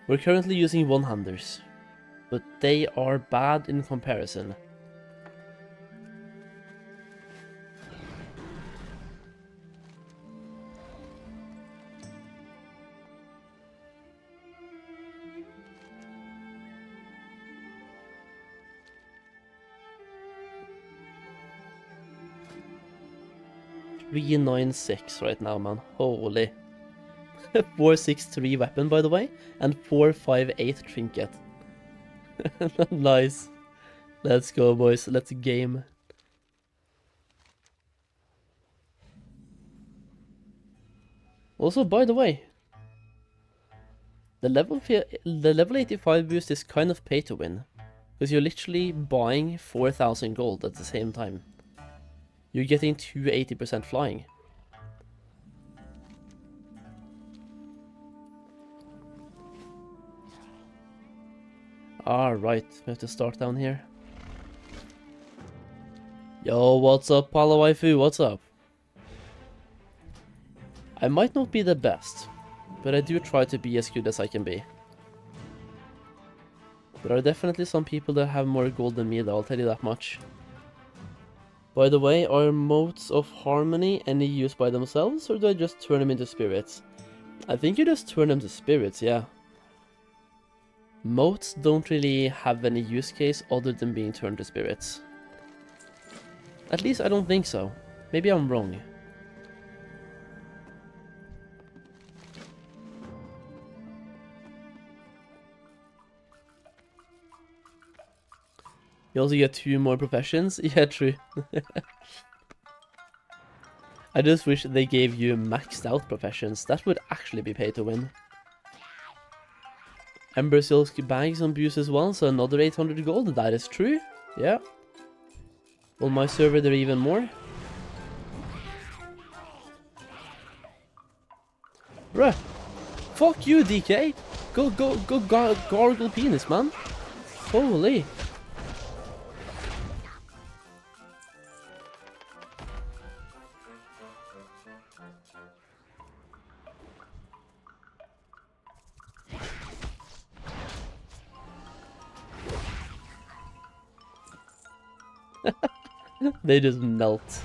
we're currently using one-handers, but they are bad in comparison. $396 right now, man. Holy. 463 weapon, by the way, and 458 trinket. Nice. Let's go, boys. Let's game. Also, by the way, the level 85 boost is kind of pay to win. Because you're literally buying 4,000 gold at the same time. You're getting 280% flying. Alright, we have to start down here. Yo, what's up, Pala Waifu? What's up? I might not be the best, but I do try to be as good as I can be. There are definitely some people that have more gold than me, though, I'll tell you that much. By the way, are motes of harmony any use by themselves, or do I just turn them into spirits? I think you just turn them to spirits, yeah. Motes don't really have any use case other than being turned to spirits. At least I don't think so. Maybe I'm wrong. You also get 2 more professions? Yeah, true. I just wish they gave you maxed out professions. That would actually be pay to win. Ember Silk bags on Buse as well, so another 800 gold. That is true. Yeah. On my server there are even more. Bruh. Fuck you, DK. Go gargle penis, man. Holy. They just melt.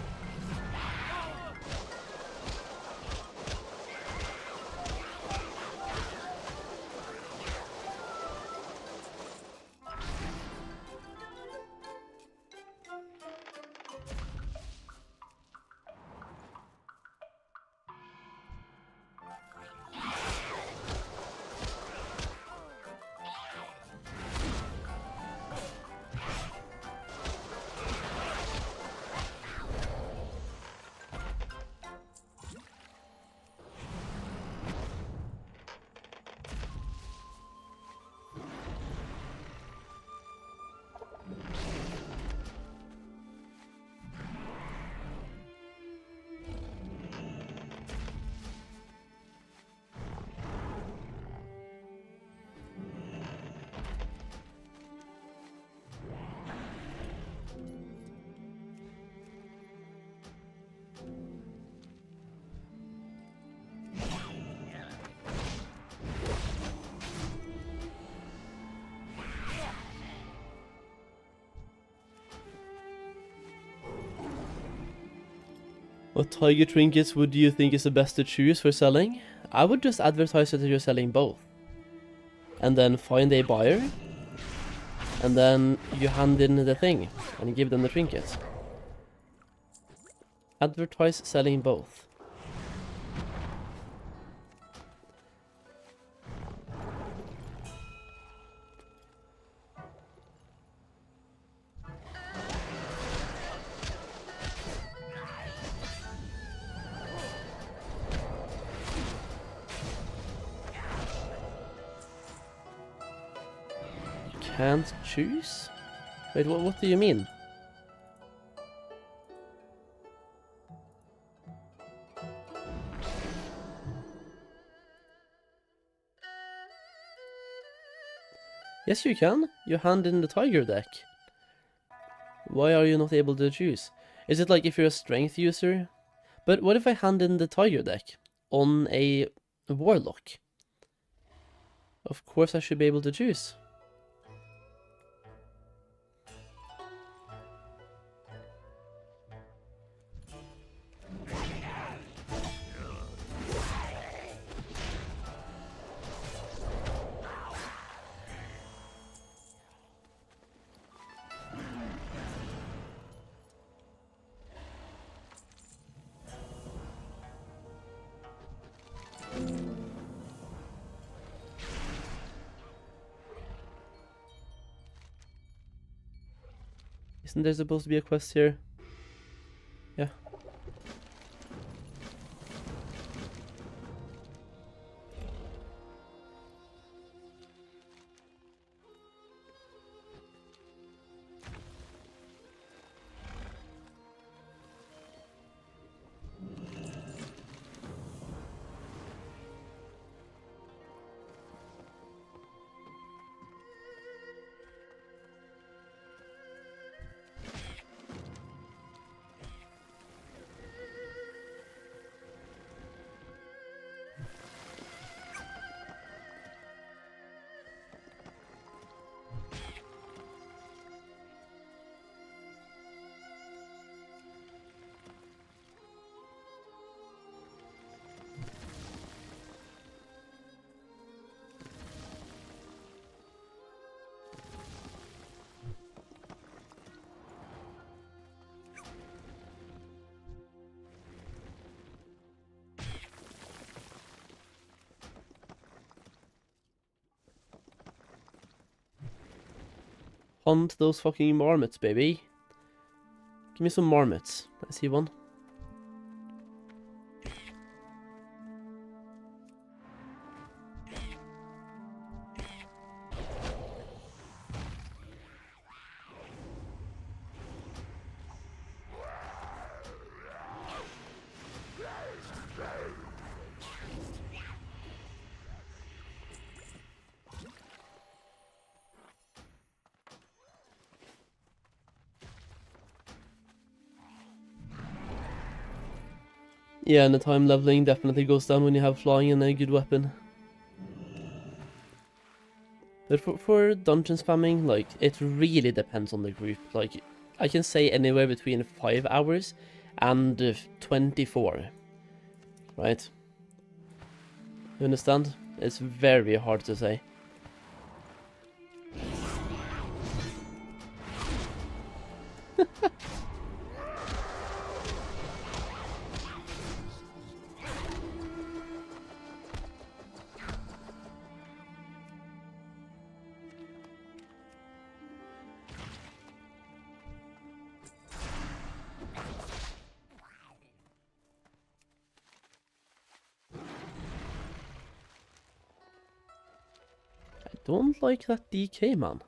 What tiger trinkets would you think is the best to choose for selling? I would just advertise that you're selling both. And then find a buyer. And then you hand in the thing and you give them the trinket. Advertise selling both. Can't choose? Wait, what do you mean? Yes, you can. You hand in the tiger deck. Why are you not able to choose? Is it like if you're a strength user? But what if I hand in the tiger deck on a warlock? Of course I should be able to choose. Isn't there supposed to be a quest here? Yeah. Hunt those fucking marmots, baby. Give me some marmots. I see one. Yeah, and the time leveling definitely goes down when you have flying and a good weapon. But for dungeon spamming, like, it really depends on the group. Like, I can say anywhere between 5 hours and 24. Right? You understand? It's very hard to say. Don't like that DK, man.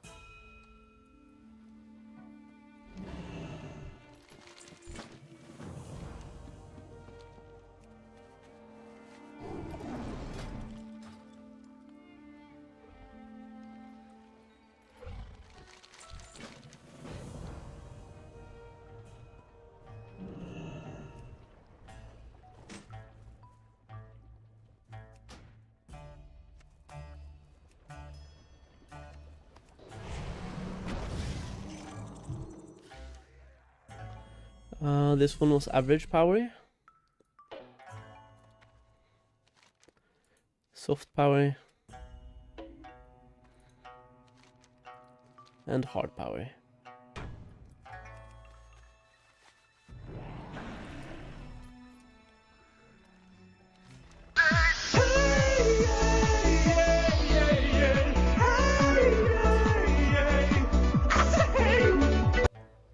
This one was average power. Soft power. And hard power.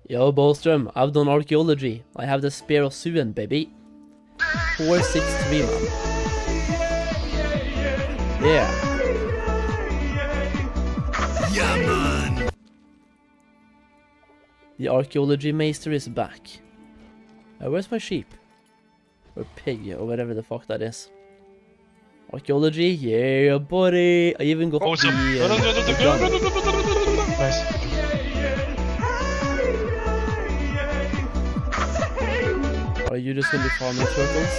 Yo, Bolstrom, I've done Archaeology. I have the Spear of Suen, baby. 463, man. Yeah. Yeah, man. The Archaeology Maester is back. Where's my sheep? Or pig, or whatever the fuck that is. Archaeology, yeah, buddy. I even got Awesome. the gun. Nice. Are you just gonna be farming turtles?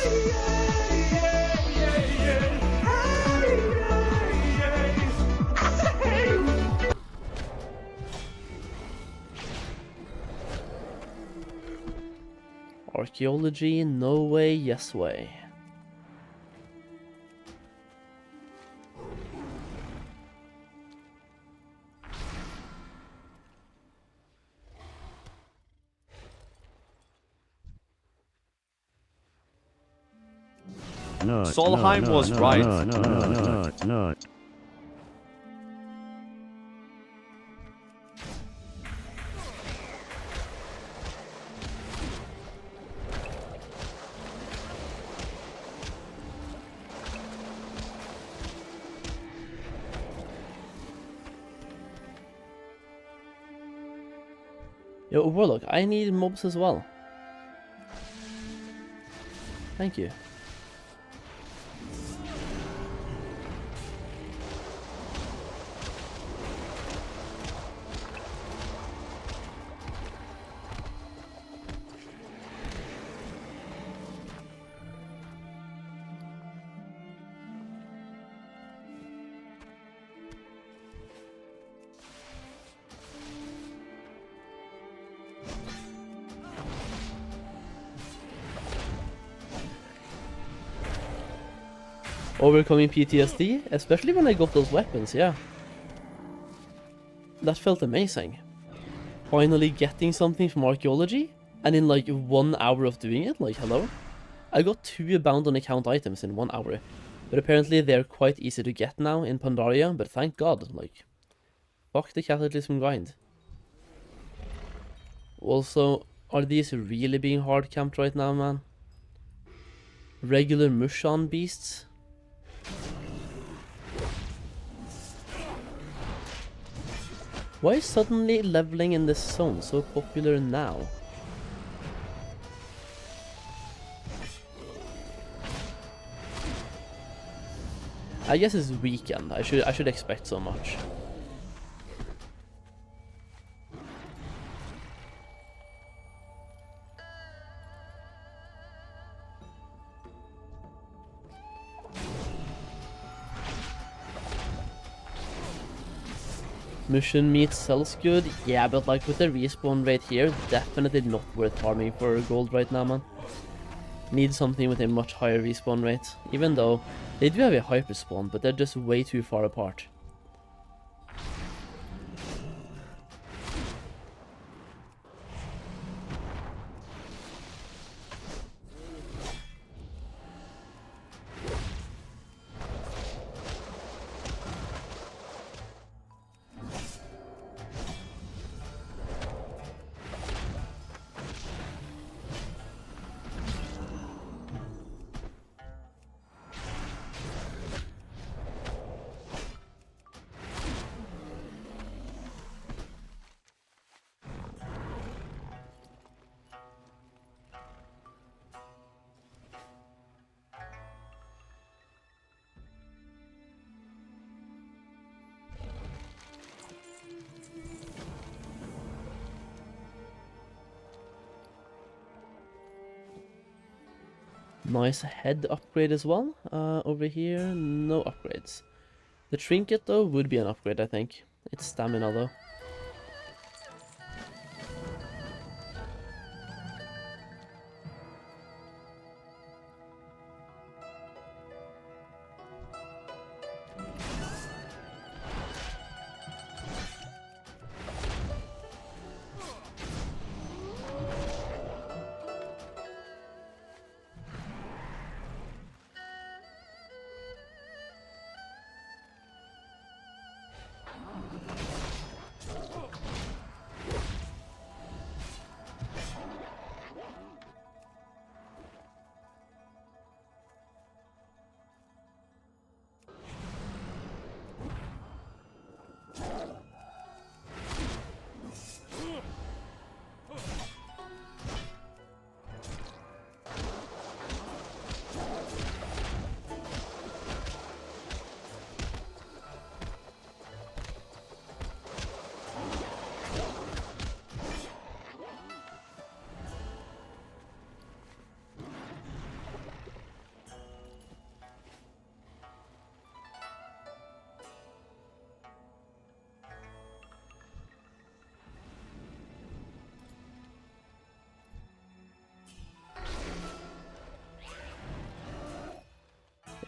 Archaeology, no way, yes way. No, Solheim was right. No. Yo, Warlock, I need mobs as well. Thank you. Overcoming PTSD, especially when I got those weapons, yeah. That felt amazing. Finally getting something from Archaeology, and in like 1 hour of doing it, like hello? I got 2 bound on account items in 1 hour, but apparently they're quite easy to get now in Pandaria, but thank God, like, fuck the Cataclysm Grind. Also, are these really being hard camped right now, man? Regular Mushan beasts? Why is suddenly leveling in this zone so popular now? I guess it's weekend. I should expect so much. Mission meat sells good, yeah, but like with the respawn rate here, definitely not worth farming for gold right now, man. Need something with a much higher respawn rate, even though they do have a hyper spawn, but they're just way too far apart. Nice head upgrade as well. Over here, no upgrades. The Trinket, though, would be an upgrade, I think. It's stamina, though.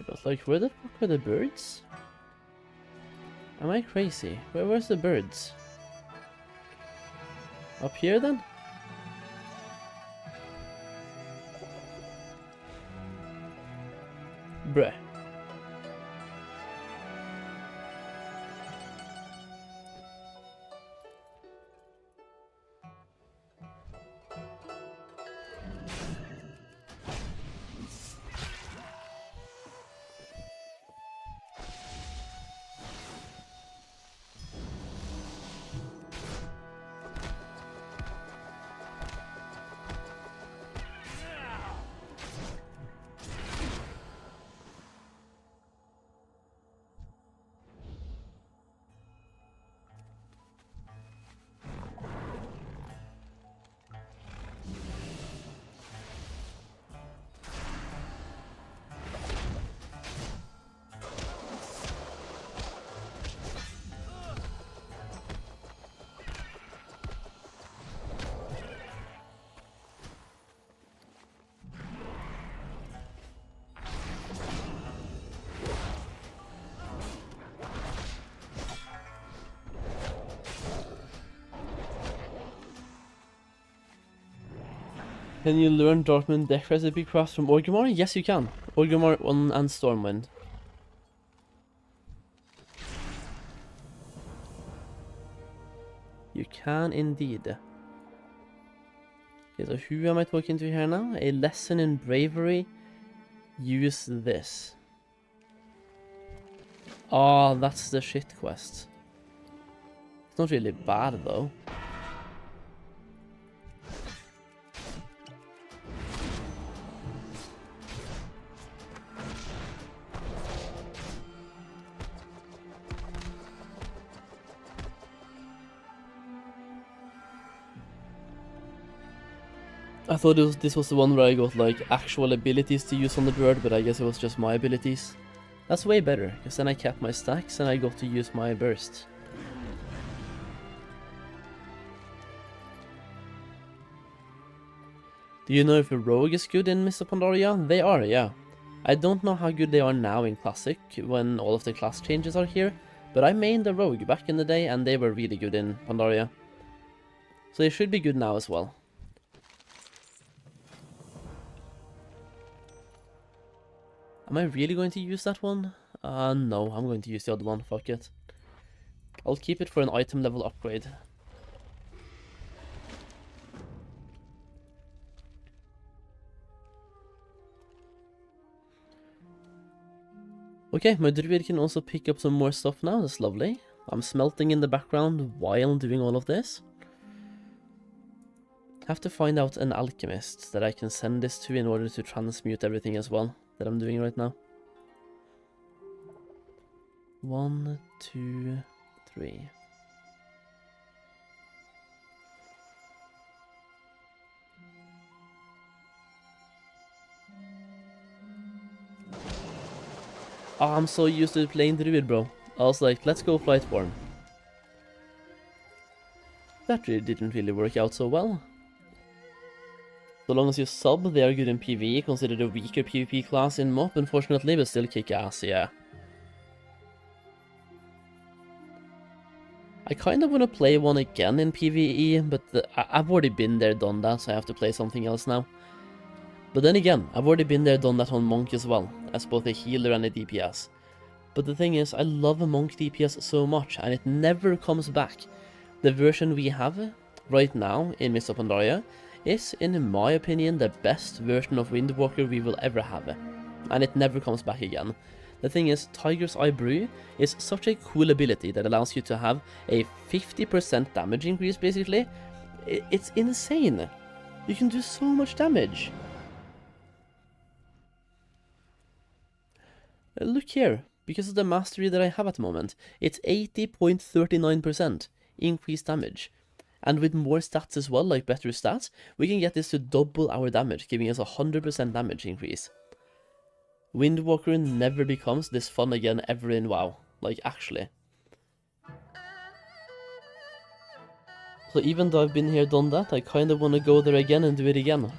But like, where the fuck are the birds? Am I crazy? Where's the birds? Up here then? Bruh. Can you learn Dortmund deck recipe crafts from Orgrimmar? Yes, you can. Orgrimmar 1 and Stormwind. You can indeed. Okay, so who am I talking to here now? A lesson in bravery. Use this. Oh, that's the shit quest. It's not really bad though. I thought this was the one where I got like actual abilities to use on the bird, but I guess it was just my abilities. That's way better, because then I kept my stacks and I got to use my burst. Do you know if a rogue is good in Mists of Pandaria? They are, yeah. I don't know how good they are now in Classic, when all of the class changes are here, but I mained a rogue back in the day and they were really good in Pandaria. So they should be good now as well. Am I really going to use that one? No, I'm going to use the other one, fuck it. I'll keep it for an item level upgrade. Okay, my druid can also pick up some more stuff now, that's lovely. I'm smelting in the background while doing all of this. Have to find out an alchemist that I can send this to in order to transmute everything as well, that I'm doing right now. 1, 2, 3. Oh, I'm so used to playing druid, bro. I was like, let's go flight form. That really didn't really work out so well. So long as you sub, they are good in PvE, considered a weaker PvP class in MOP, unfortunately, but still kick ass, yeah. I kind of want to play one again in PvE, but I've already been there, done that, so I have to play something else now. But then again, I've already been there, done that on Monk as well, as both a healer and a DPS. But the thing is, I love a Monk DPS so much, and it never comes back. The version we have right now in Mists of Pandaria is, in my opinion, the best version of Windwalker we will ever have. And it never comes back again. The thing is, Tiger's Eye Brew is such a cool ability that allows you to have a 50% damage increase, basically. It's insane. You can do so much damage. Look here, because of the mastery that I have at the moment, it's 80.39% increased damage. And with more stats as well, like better stats, we can get this to double our damage, giving us 100% damage increase. Windwalker never becomes this fun again ever in WoW, like actually. So even though I've been here, done that, I kind of want to go there again and do it again.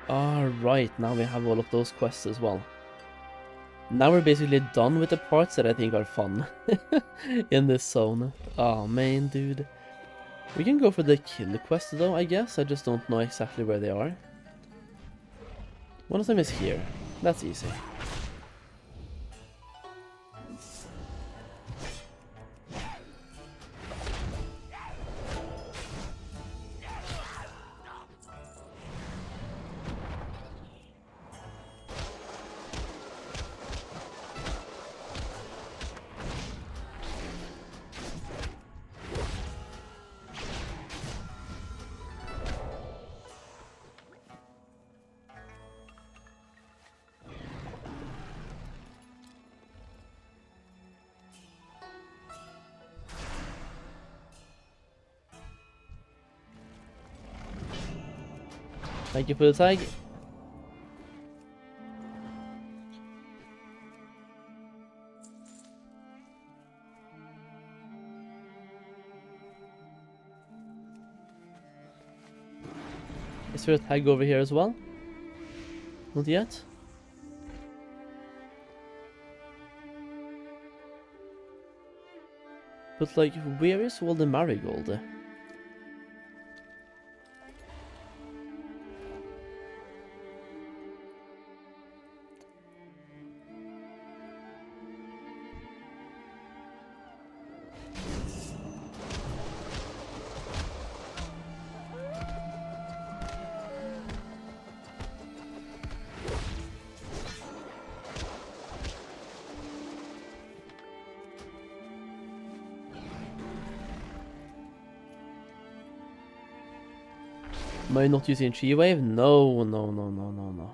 Alright, now we have all of those quests as well. Now we're basically done with the parts that I think are fun in this zone. Oh man, dude. We can go for the kill quest though, I guess. I just don't know exactly where they are. One of them is here. That's easy. Thank you for the tag. Is there a tag over here as well? Not yet. But like, where is all the marigold? Am I not using Chi Wave? No, no, no, no, no, no.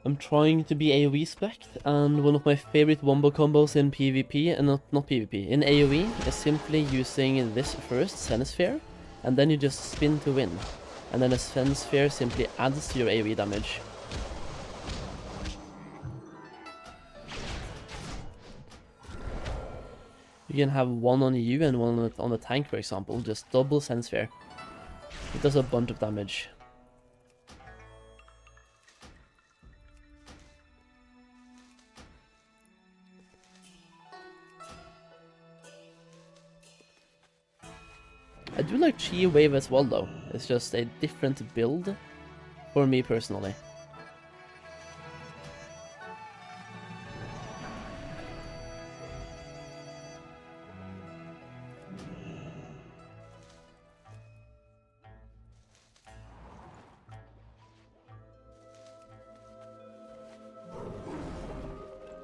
I'm trying to be AoE spec, and one of my favorite wombo combos in PvP, and not PvP, in AoE, is simply using this first, Senisphere, and then you just spin to win. And then a Senisphere simply adds to your AoE damage. You can have one on you and one on the tank, for example, just double Senisphere. It does a bunch of damage. I do like Chi Wave as well though, it's just a different build for me personally.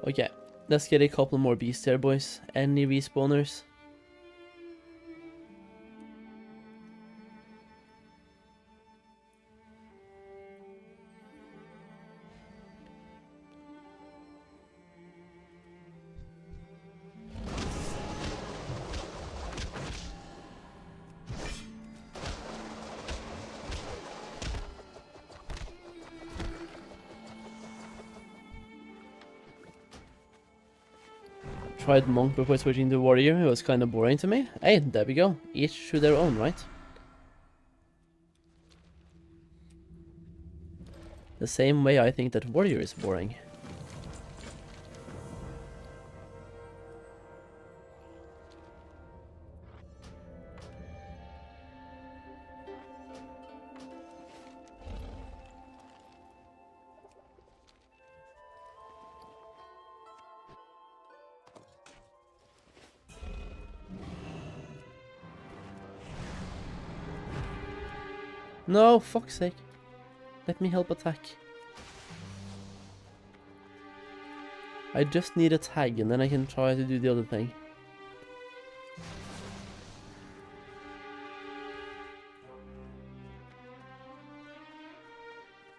Okay, let's get a couple more beasts here, boys. Any respawners? Tried monk before switching to warrior, it was kind of boring to me. Hey, there we go. Each to their own, right? The same way I think that warrior is boring. No, fuck's sake. Let me help attack. I just need a tag and then I can try to do the other thing.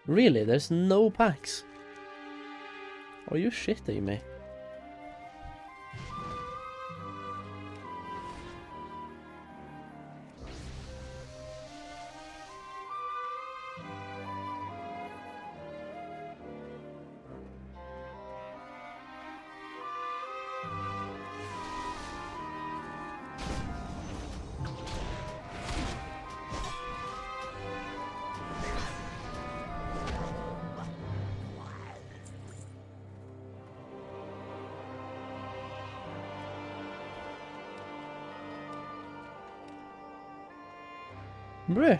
Really? There's no packs? Are you shitting me? Bruh.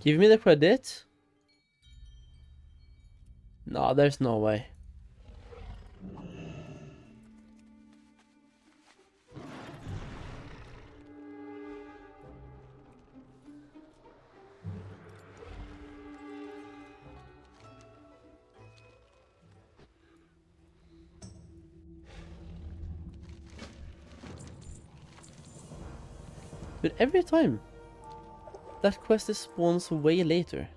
Give me the credit. No, there's no way. But every time, that quest spawns way later.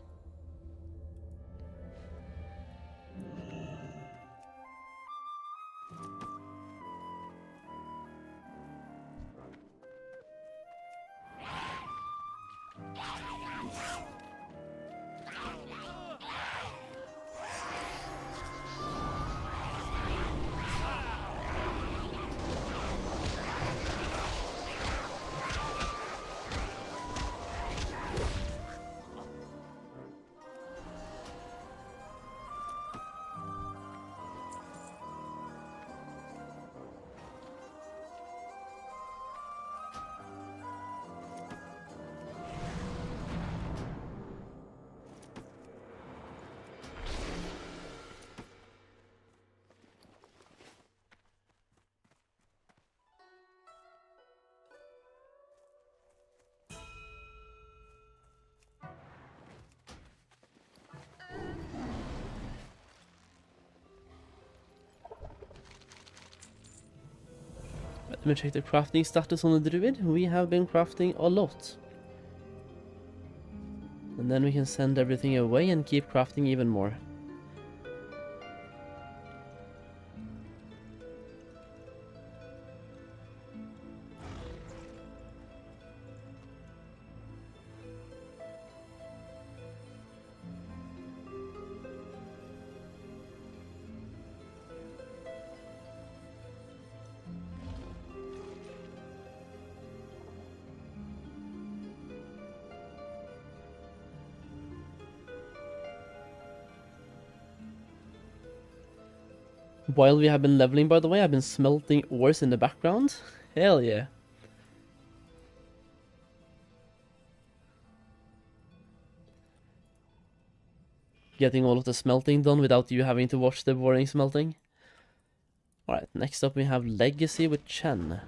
Let me check the crafting status on the druid. We have been crafting a lot. And then we can send everything away and keep crafting even more. While we have been leveling, by the way, I've been smelting ores in the background. Hell yeah. Getting all of the smelting done without you having to watch the boring smelting. Alright, next up we have Legacy with Chen.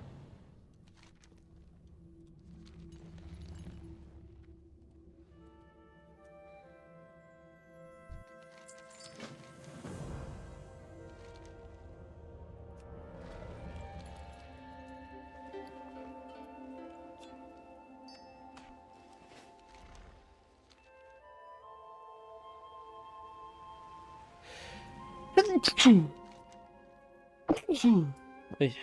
Oy.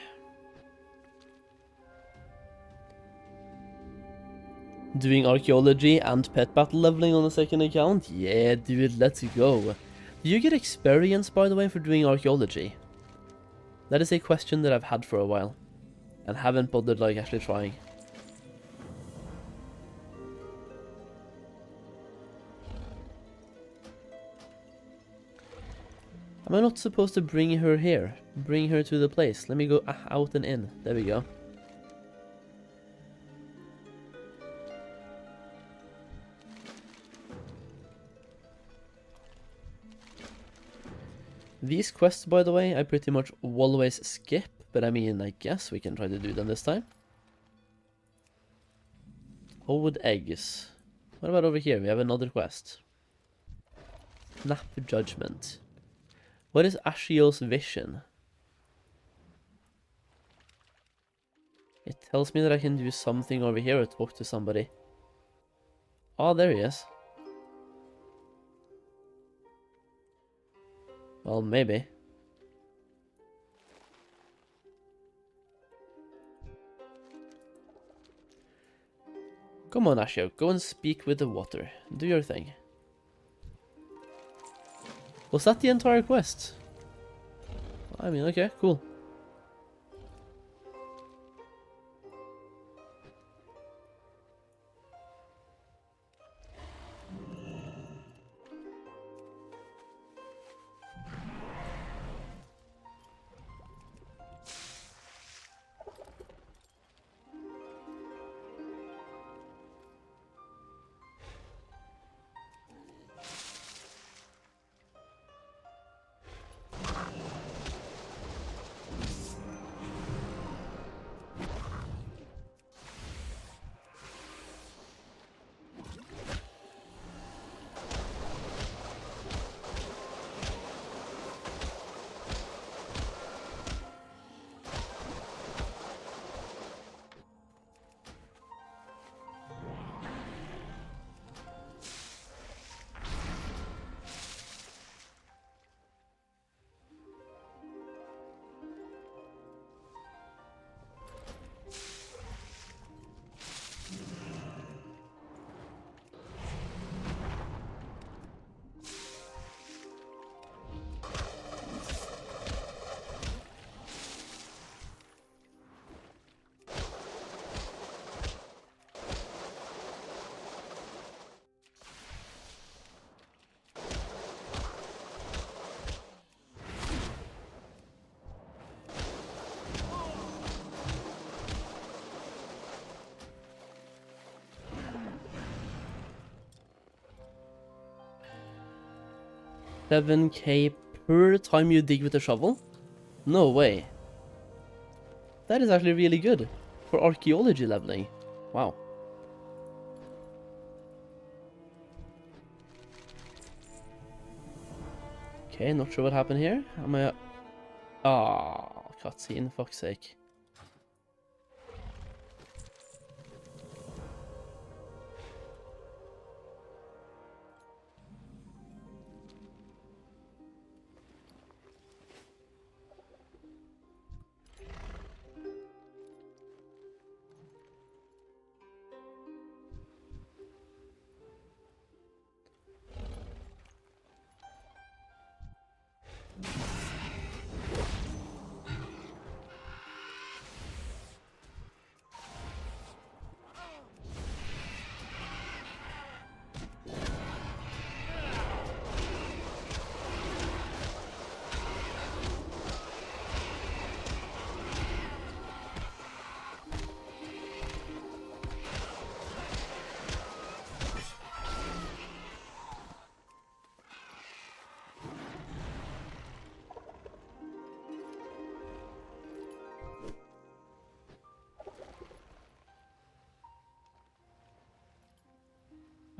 Doing archaeology and pet battle leveling on the second account? Yeah, dude, let's go. Do you get experience, by the way, for doing archaeology? That is a question that I've had for a while, and haven't bothered, like, actually trying. Am I not supposed to bring her here? Bring her to the place. Let me go out and in. There we go. These quests, by the way, I pretty much always skip, but I mean, I guess we can try to do them this time. Old eggs. What about over here? We have another quest. Snap Judgment. What is Ashio's vision? It tells me that I can do something over here or talk to somebody. Oh, there he is. Well, maybe. Come on, Ashio, go and speak with the water. Do your thing. Was that the entire quest? I mean, okay, cool. 7k per time you dig with a shovel? No way. That is actually really good for archaeology leveling. Wow. Okay, not sure what happened here. Am I... Ah, cutscene, fuck's sake.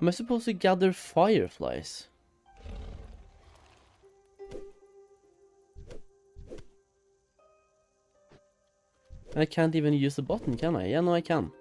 Am I supposed to gather fireflies? I can't even use the button, can I? Yeah, no, I can.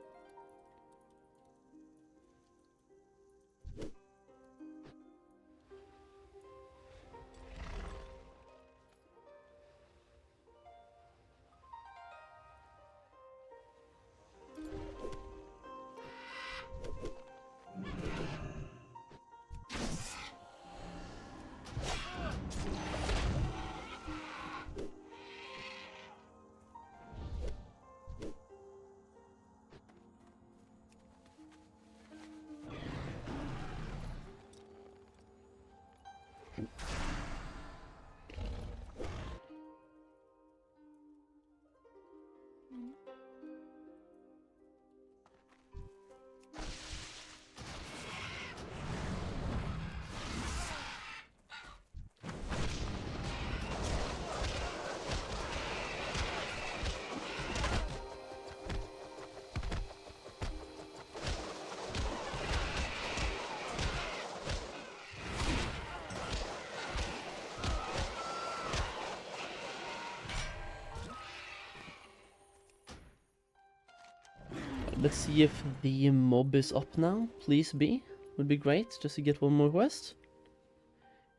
Let's see if the mob is up now. Please be. Would be great, just to get one more quest.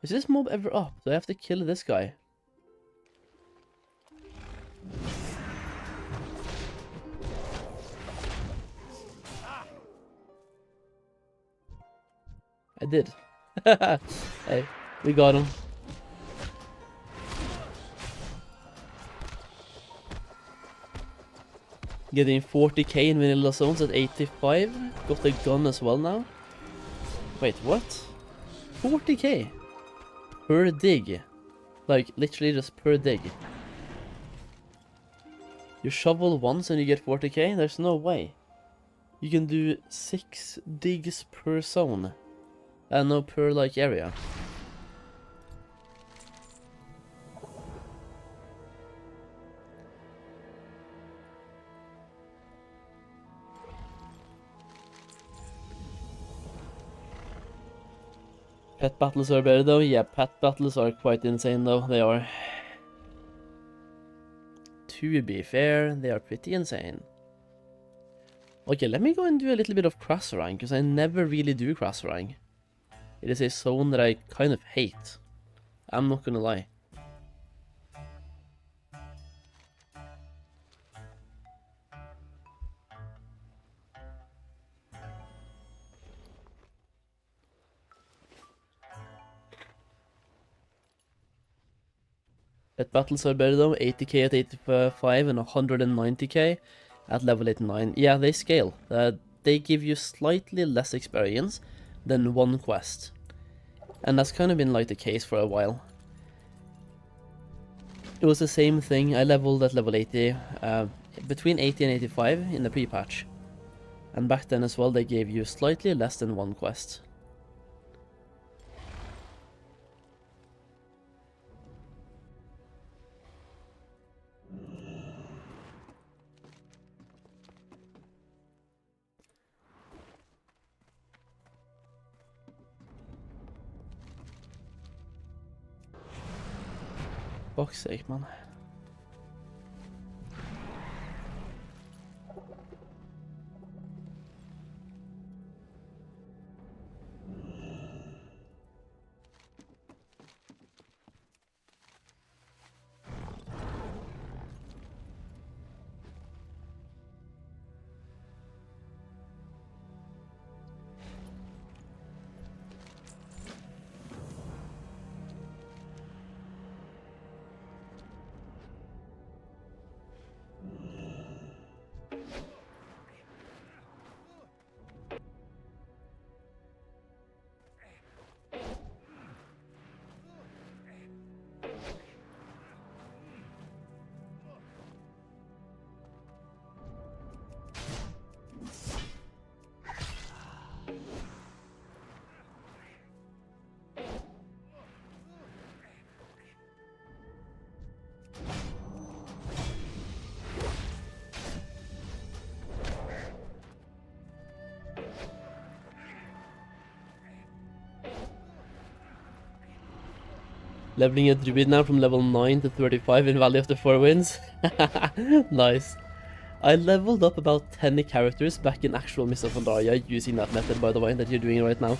Is this mob ever up? Do I have to kill this guy? I did. Hey, we got him. Getting 40k in vanilla zones at 85. Got a gun as well now. Wait, what? 40k? Per dig. Like, literally just per dig. You shovel once and you get 40k? There's no way. You can do 6 digs per zone. No, per, like, area. Pet battles are better though. Yeah, pet battles are quite insane though. They are. To be fair, they are pretty insane. Okay, let me go and do a little bit of cross-rank, because I never really do cross-rank. It is a zone that I kind of hate. I'm not gonna lie. Pet battles are better though, 80k at 85 and 190k at level 89. Yeah, they scale. They give you slightly less experience than one quest. And that's kind of been like the case for a while. It was the same thing. I leveled at level 80, between 80 and 85 in the pre-patch. And back then as well, they gave you slightly less than one quest. Fuck's sake, man. Leveling a druid now from level 9 to 35 in Valley of the Four Winds. Nice. I leveled up about 10 characters back in actual Mists of Pandaria using that method, by the way, that you're doing right now.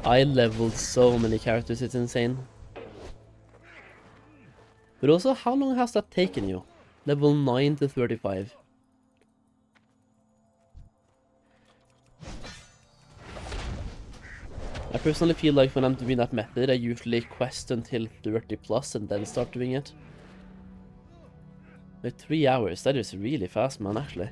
I leveled so many characters, it's insane. But also, how long has that taken you? Level 9 to 35. I personally feel like when I'm doing that method, I usually quest until 30 plus and then start doing it. But 3 hours, that is really fast, man, actually.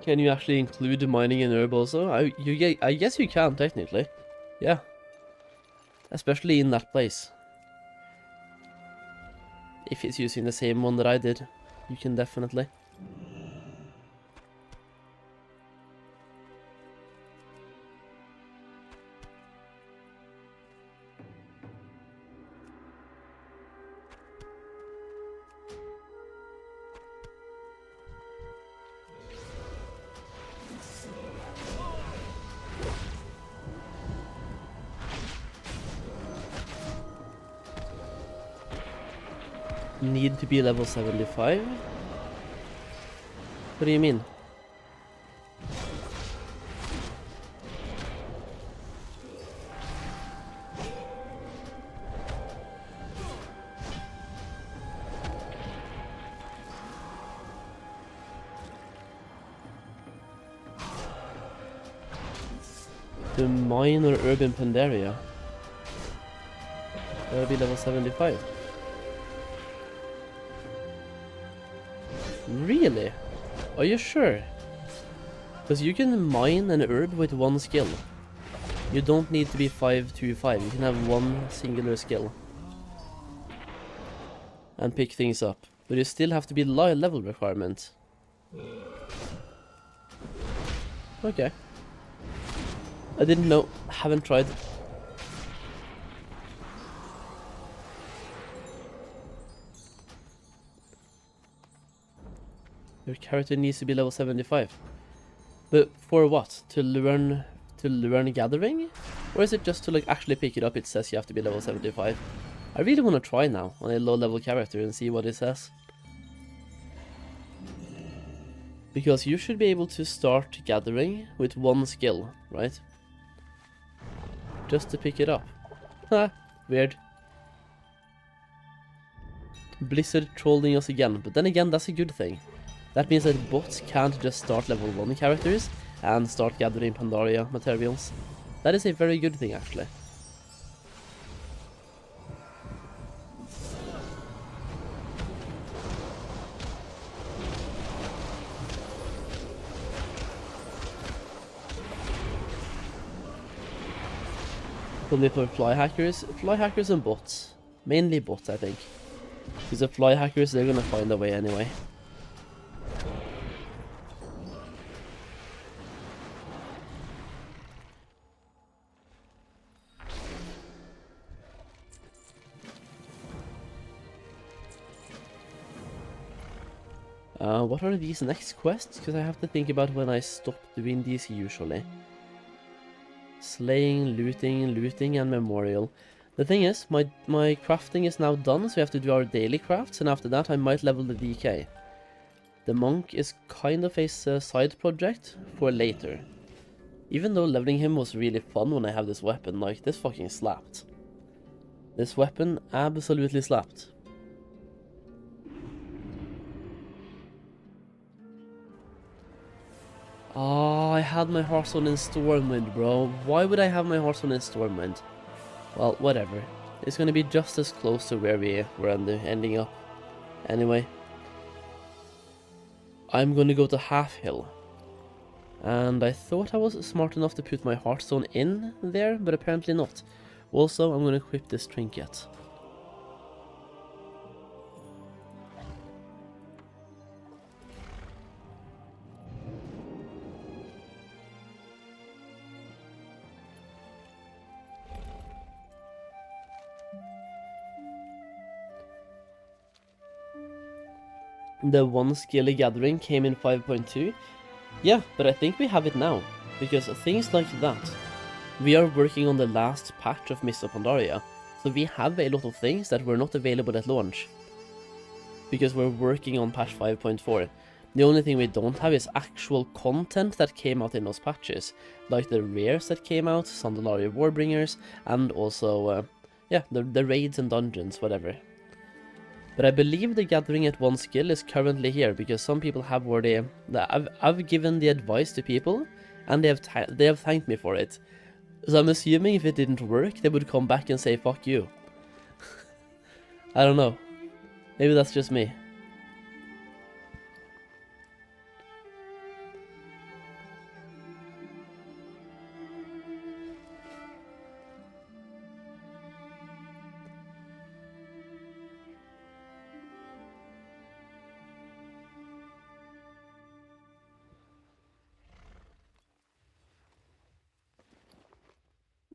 Can you actually include mining in herb also? I guess you can, technically. Yeah. Especially in that place. If it's using the same one that I did, you can definitely. Need to be level 75? What do you mean? To mine or urban Pandaria? That'll be level 75. Really? Are you sure? Because you can mine an herb with one skill. You don't need to be 525, you can have one singular skill. And pick things up. But you still have to be level requirement. Okay. I didn't know, haven't tried. Your character needs to be level 75. But for what? To learn gathering? Or is it just to like actually pick it up it says you have to be level 75? I really want to try now on a low level character and see what it says. Because you should be able to start gathering with one skill, right? Just to pick it up. Ha, weird. Blizzard trolling us again, but then again that's a good thing. That means that bots can't just start level 1 characters and start gathering Pandaria materials. That is a very good thing, actually. Probably for fly hackers and bots. Mainly bots, I think. Because the fly hackers, they're gonna find a way anyway. What are these next quests? Because I have to think about when I stop doing these usually. Slaying, looting, and memorial. The thing is, my crafting is now done, so we have to do our daily crafts, and after that I might level the DK. The monk is kind of a side project for later. Even though leveling him was really fun when I have this weapon, like, this fucking slapped. This weapon absolutely slapped. Oh, I had my Hearthstone in Stormwind, bro. Why would I have my Hearthstone in Stormwind? Well, whatever. It's gonna be just as close to where we're ending up. Anyway. I'm gonna go to Half Hill. And I thought I was smart enough to put my Hearthstone in there, but apparently not. Also, I'm gonna equip this trinket. The one skill gathering came in 5.2. Yeah, but I think we have it now, because things like that. We are working on the last patch of Mists of Pandaria, so we have a lot of things that were not available at launch. Because we're working on patch 5.4. The only thing we don't have is actual content that came out in those patches, like the rares that came out, Sandalaria Warbringers, and also, yeah, the raids and dungeons, whatever. But I believe the gathering at one skill is currently here, because some people have already... I've given the advice to people, and they have thanked me for it. So I'm assuming if it didn't work, they would come back and say, fuck you. I don't know. Maybe that's just me.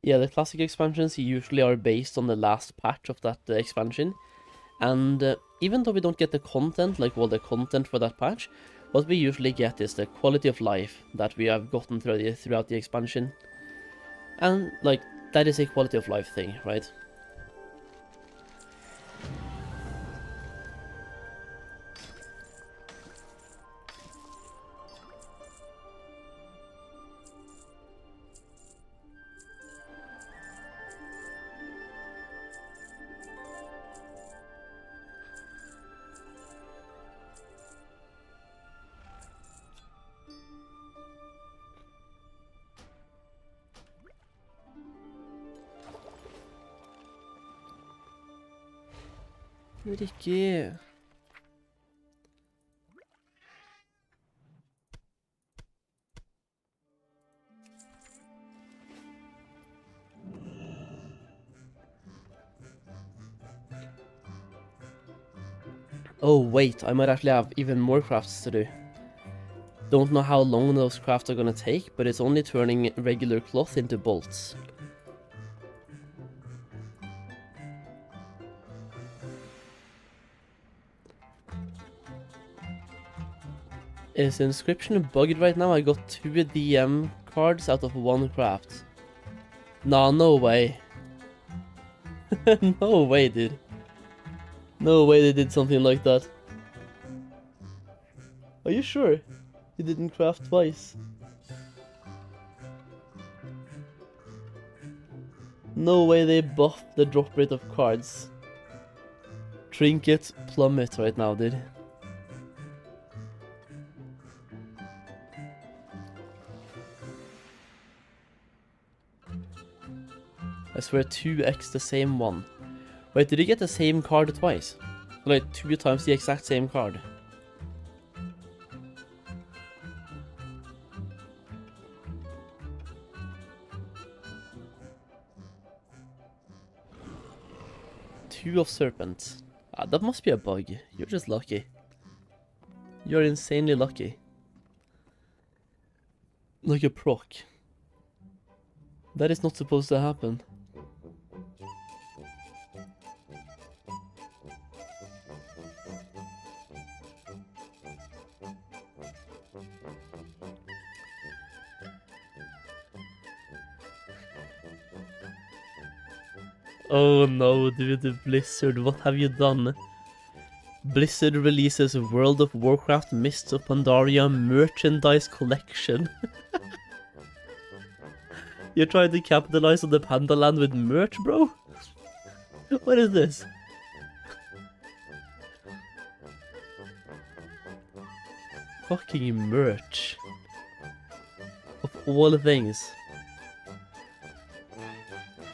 Yeah, the classic expansions usually are based on the last patch of that expansion. And even though we don't get the content, like all the content for that patch, what we usually get is the quality of life that we have gotten throughout the expansion. And, like, that is a quality of life thing, right? Ricky. Oh wait, I might actually have even more crafts to do. Don't know how long those crafts are gonna take, but it's only turning regular cloth into bolts. Is the inscription bugged right now? I got 2 DM cards out of 1 craft. Nah, no way. No way, dude. No way they did something like that. Are you sure? You didn't craft twice? No way they buffed the drop rate of cards. Trinket plummet right now, dude. I swear 2x the same one. Wait, did you get the same card twice? Like 2 times the exact same card? Hue of Serpent. Ah, that must be a bug. You're just lucky. You're insanely lucky. Like a proc. That is not supposed to happen. Oh no, dude, Blizzard, what have you done? Blizzard releases World of Warcraft Mists of Pandaria merchandise collection. You're trying to capitalize on the Panda Land with merch, bro? What is this? Fucking merch. Of all things.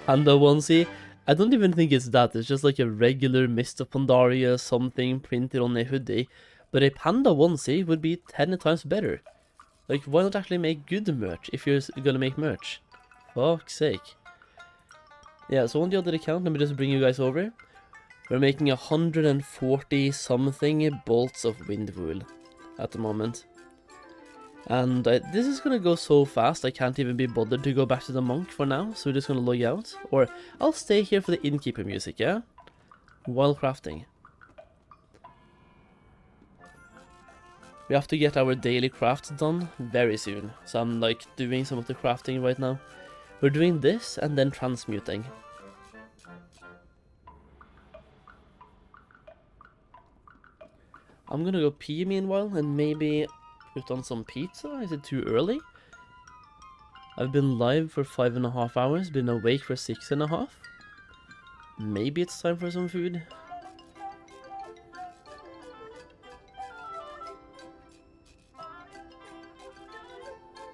Panda onesie. I don't even think it's that. It's just like a regular Mist of Pandaria something printed on a hoodie. But a Panda onesie would be 10 times better. Like, why not actually make good merch if you're gonna make merch? Fuck's sake. Yeah, so on the other account, let me just bring you guys over. We're making 140 something bolts of wind wool at the moment. And this is gonna go so fast I can't even be bothered to go back to the monk for now, so we're just gonna log out. Or I'll stay here for the innkeeper music, yeah? While crafting. We have to get our daily crafts done very soon, so I'm like doing some of the crafting right now. We're doing this and then transmuting. I'm gonna go pee meanwhile and maybe put on some pizza. Is it too early? I've been live for 5.5 hours, been awake for 6.5. Maybe it's time for some food.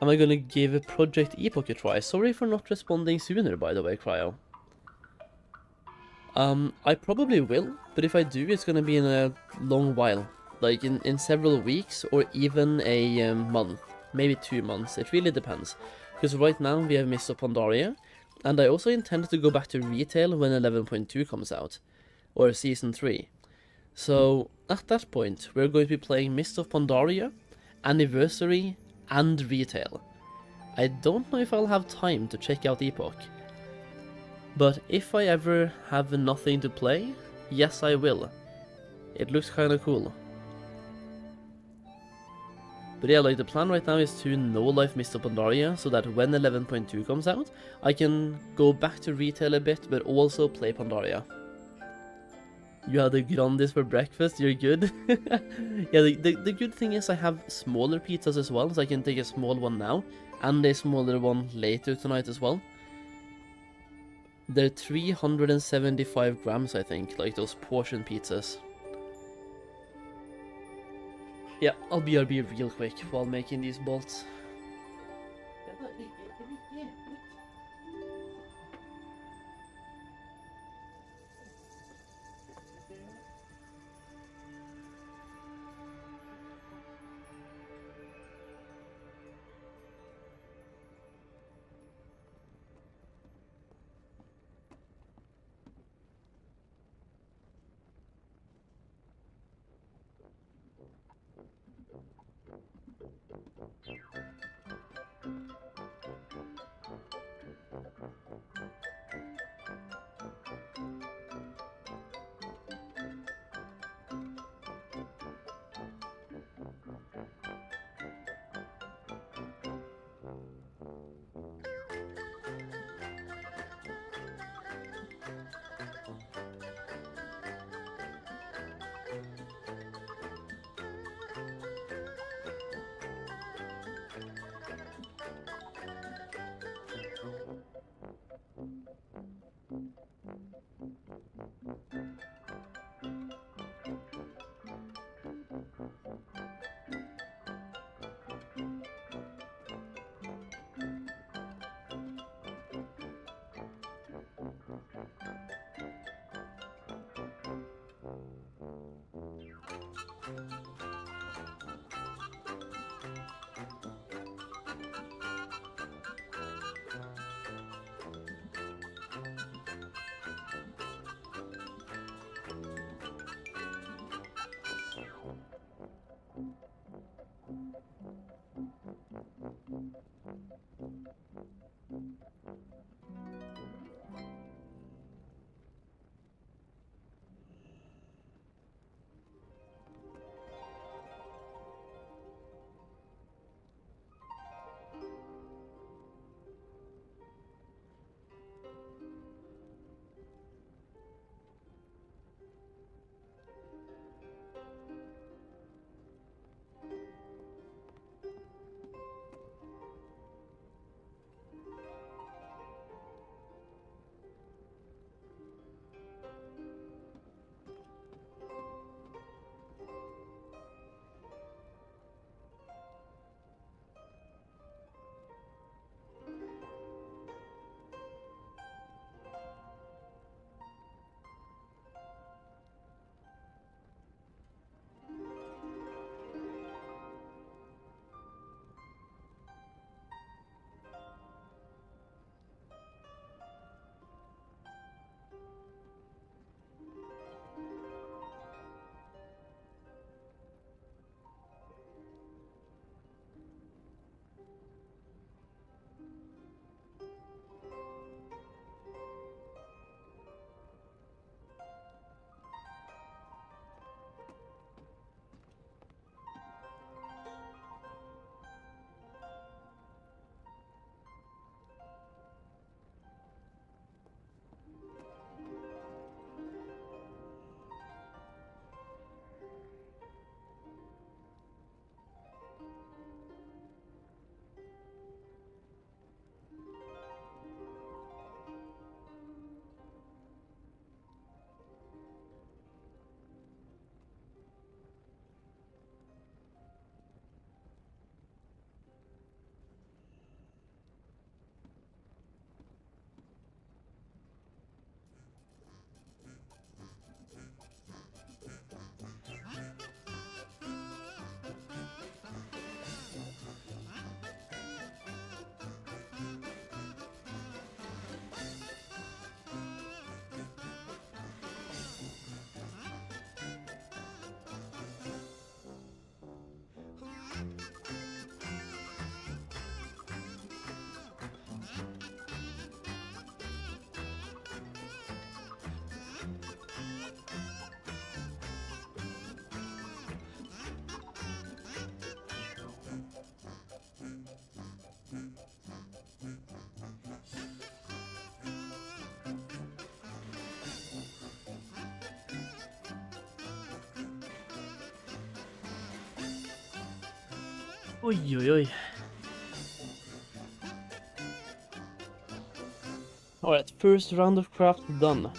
Am I gonna give Project Epoch a try? Sorry for not responding sooner, by the way, Cryo. I probably will, but if I do, it's gonna be in a long while. Like in several weeks, or even a month. Maybe 2 months, it really depends. Because right now we have Mists of Pandaria, and I also intend to go back to retail when 11.2 comes out. Or Season 3. So, at that point, we're going to be playing Mists of Pandaria, Anniversary, and Retail. I don't know if I'll have time to check out Epoch. But if I ever have nothing to play, yes I will. It looks kinda cool. But yeah, like the plan right now is to no-life Mists of Pandaria, so that when 11.2 comes out, I can go back to retail a bit, but also play Pandaria. You had a Grandis for breakfast, you're good. Yeah, the good thing is I have smaller pizzas as well, so I can take a small one now, and a smaller one later tonight as well. They're 375 grams, I think, like those portion pizzas. Yeah, I'll BRB real quick while making these bolts. Oi, oi, oi. Alright, first round of craft done.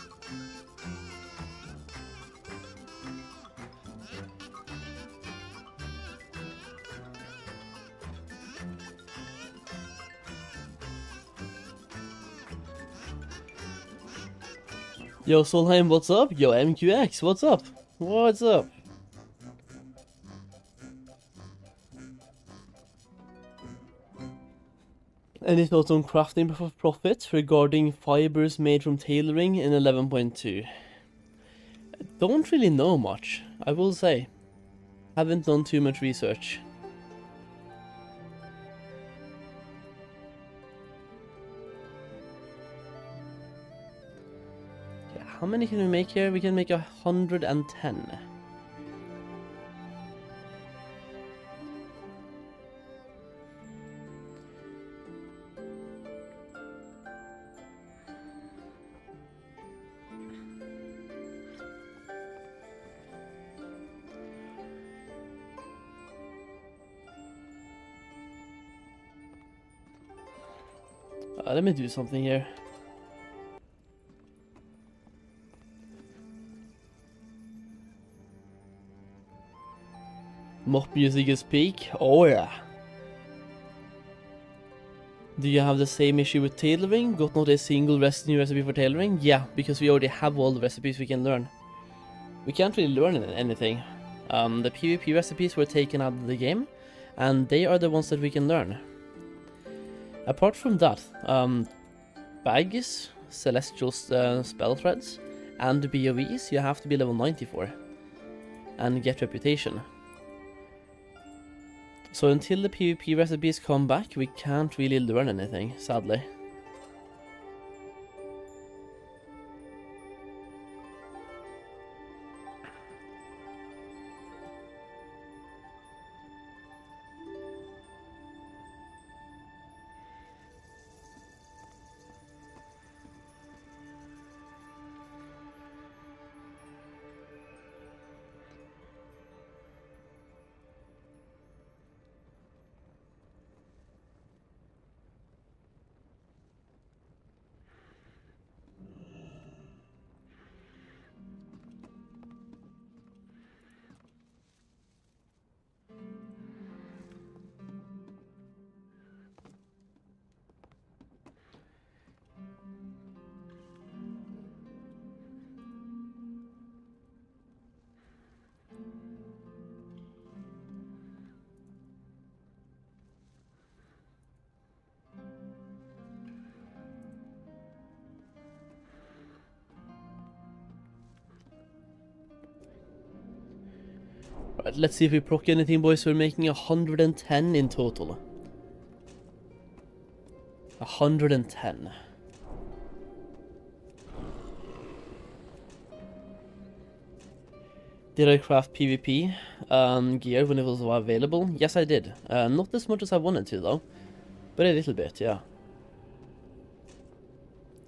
Yo, Solheim, what's up? Yo, MQX, what's up? What's up? Any thoughts on crafting for profit regarding fibers made from tailoring in 11.2? Don't really know much, I will say. Haven't done too much research. Okay, how many can we make here? We can make 110. Let me do something here. MOP music is peak? Oh yeah. Do you have the same issue with tailoring? Got not a single new recipe for tailoring? Yeah, because we already have all the recipes we can learn. We can't really learn anything. The PvP recipes were taken out of the game, and they are the ones that we can learn. Apart from that, bags, celestial spell threads, and BOEs you have to be level 94 and get reputation. So until the PvP recipes come back, we can't really learn anything, sadly. Right, let's see if we proc anything, boys. We're making 110 in total. 110. Did I craft PvP gear when it was available? Yes, I did. Not as much as I wanted to, though. But a little bit, yeah.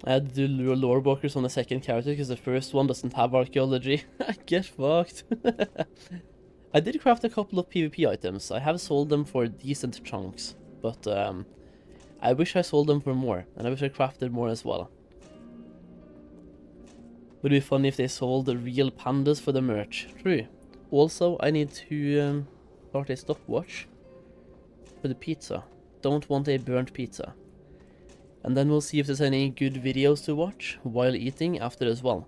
I had to do lore walkers on the second character because the first one doesn't have archaeology. Get fucked. I did craft a couple of PvP items. I have sold them for decent chunks, but I wish I sold them for more, and I wish I crafted more as well. Would be funny if they sold the real pandas for the merch. True. Also, I need to start a stopwatch for the pizza. Don't want a burnt pizza. And then we'll see if there's any good videos to watch while eating after as well.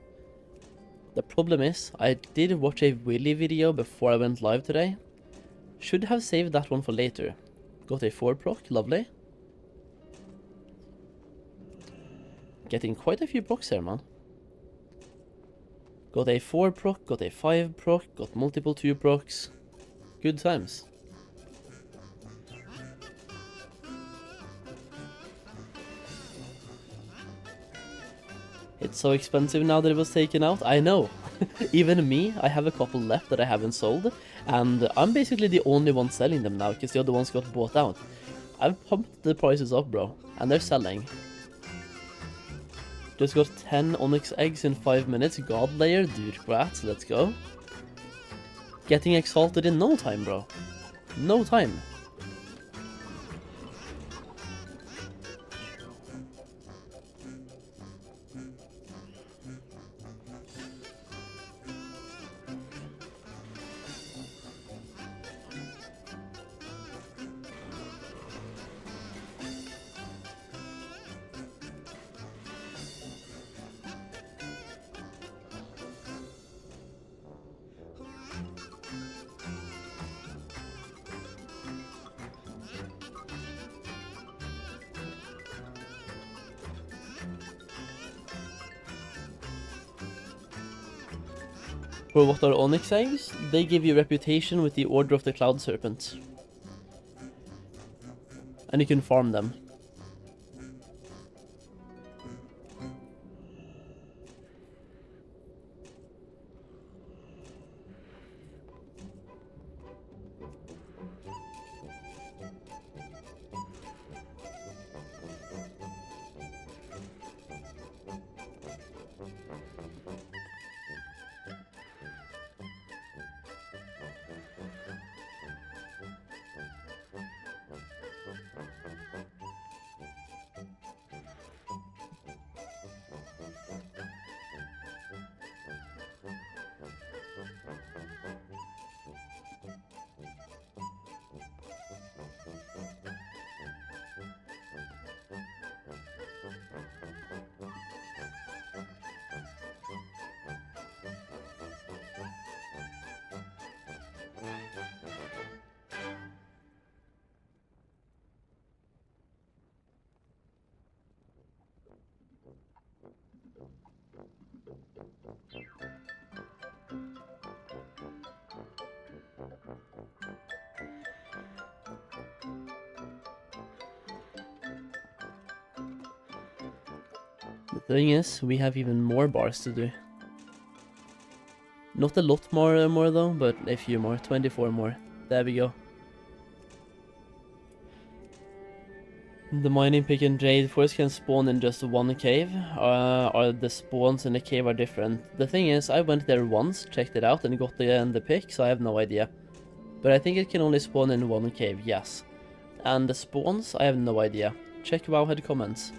The problem is, I did watch a Willy video before I went live today. Should have saved that one for later. Got a 4 proc, lovely. Getting quite a few procs here, man. Got a 4 proc, got a 5 proc, got multiple 2 procs. Good times. It's so expensive now that it was taken out. I know. Even me, I have a couple left that I haven't sold. And I'm basically the only one selling them now because the other ones got bought out. I've pumped the prices up, bro. And they're selling. Just got 10 onyx eggs in 5 minutes. God layer, dude, congrats, let's go. Getting exalted in no time, bro. No time. For what are onyx eggs? They give you reputation with the Order of the Cloud Serpent. And you can farm them. The thing is, we have even more bars to do. Not a lot more though, but a few more. 24 more. There we go. The mining pick and jade forest can spawn in just one cave, or the spawns in the cave are different. The thing is, I went there once, checked it out, and got the pick, so I have no idea. But I think it can only spawn in one cave, yes. And the spawns, I have no idea. Check Wowhead comments.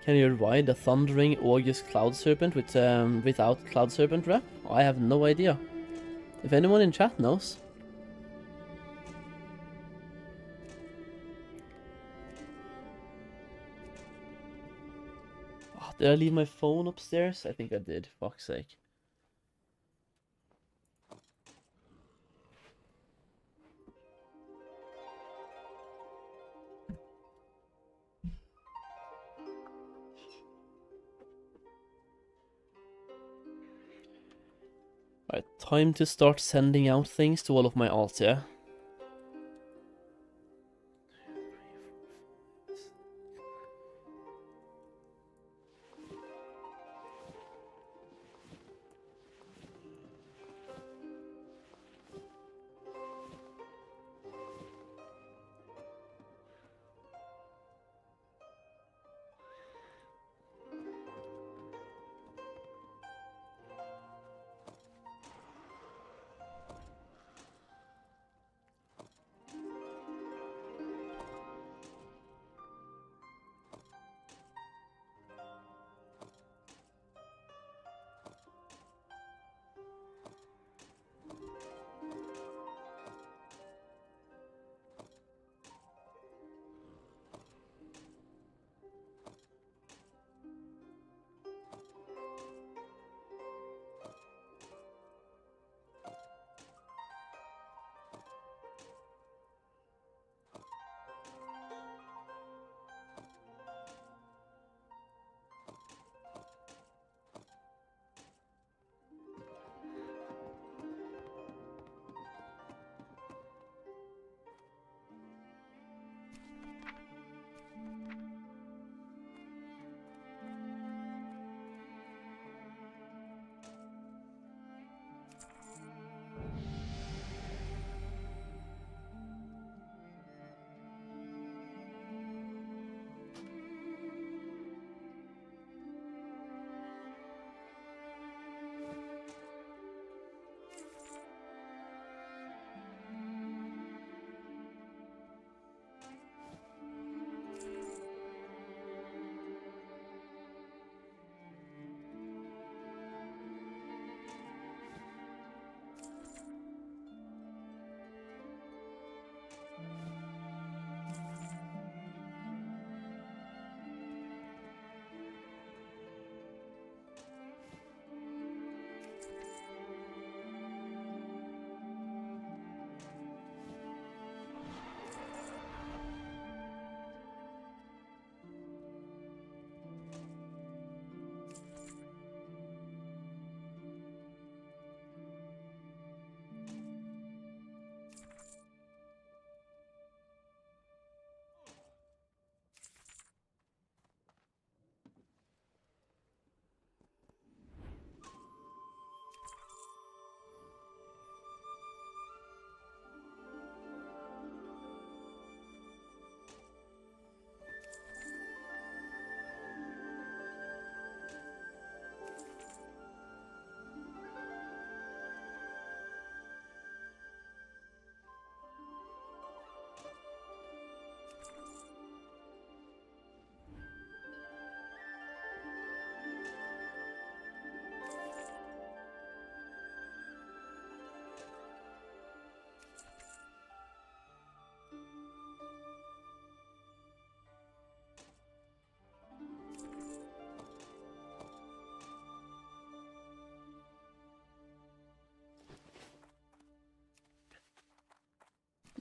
Can you ride a Thundering August Cloud Serpent with, without Cloud Serpent rep? I have no idea. If anyone in chat knows. Oh, did I leave my phone upstairs? I think I did, fuck's sake. Alright, time to start sending out things to all of my alts, yeah?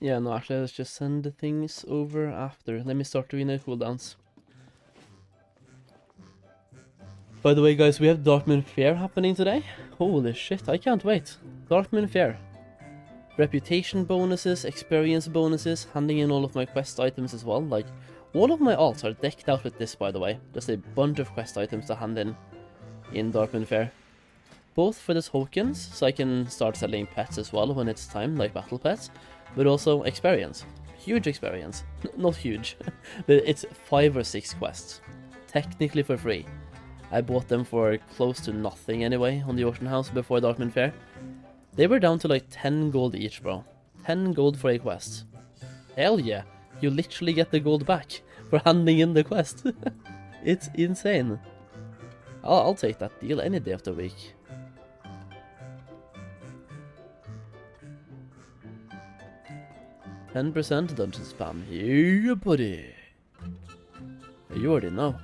Yeah, no, actually, let's just send the things over after. Let me start doing the cooldowns. By the way, guys, we have Darkmoon Fair happening today. Holy shit, I can't wait. Darkmoon Fair. Reputation bonuses, experience bonuses, handing in all of my quest items as well. Like, all of my alts are decked out with this, by the way. Just a bunch of quest items to hand in Darkmoon Fair. Both for the tokens, so I can start selling pets as well when it's time, like battle pets, but also experience. Huge experience. Not huge, but it's 5 or 6 quests. Technically for free. I bought them for close to nothing anyway on the auction house before Darkmoon Fair. They were down to like 10 gold each, bro. 10 gold for a quest. Hell yeah, you literally get the gold back for handing in the quest. It's insane. I'll take that deal any day of the week. %, dungeon spam. Yeah, buddy. You already know.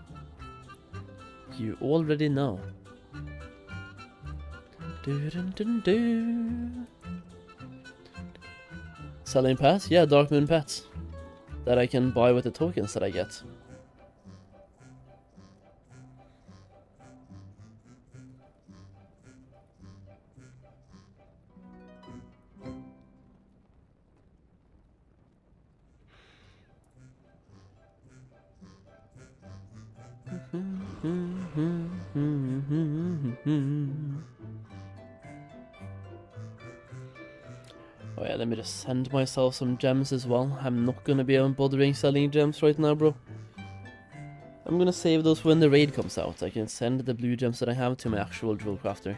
You already know. Selling pets? Yeah, Darkmoon pets. That I can buy with the tokens that I get. Oh yeah, let me just send myself some gems as well. I'm not gonna be bothering selling gems right now, bro. I'm gonna save those for when the raid comes out. I can send the blue gems that I have to my actual drill crafter.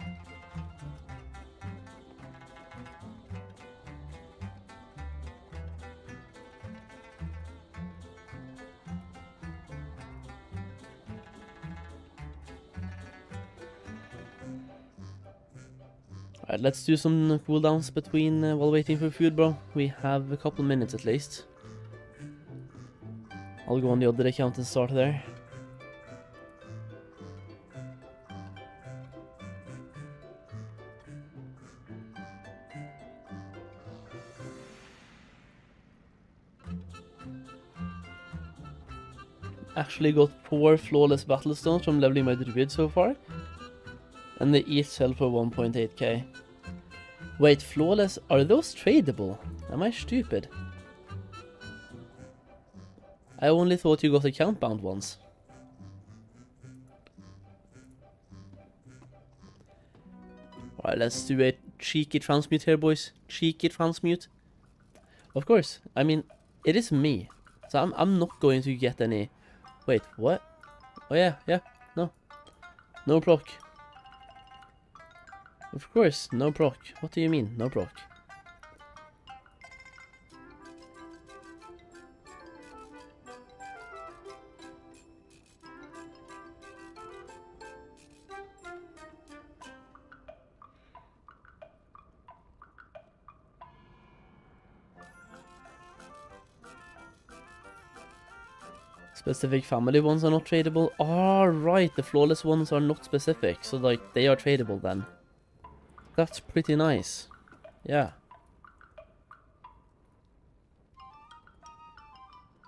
Alright, let's do some cooldowns between while waiting for food, bro. We have a couple minutes at least. I'll go on the other account and start there. Actually got 4 flawless battle stones from leveling my druid so far. And they each sell for 1.8k. Wait, flawless? Are those tradable? Am I stupid? I only thought you got account bound ones. Alright, let's do a cheeky transmute here, boys. Cheeky transmute. Of course, I mean, it is me. So I'm not going to get any... Wait, what? Oh yeah, no. No proc. Of course, no proc. What do you mean, no proc? Specific family ones are not tradable. Oh, right, the flawless ones are not specific, so like they are tradable then. That's pretty nice. Yeah.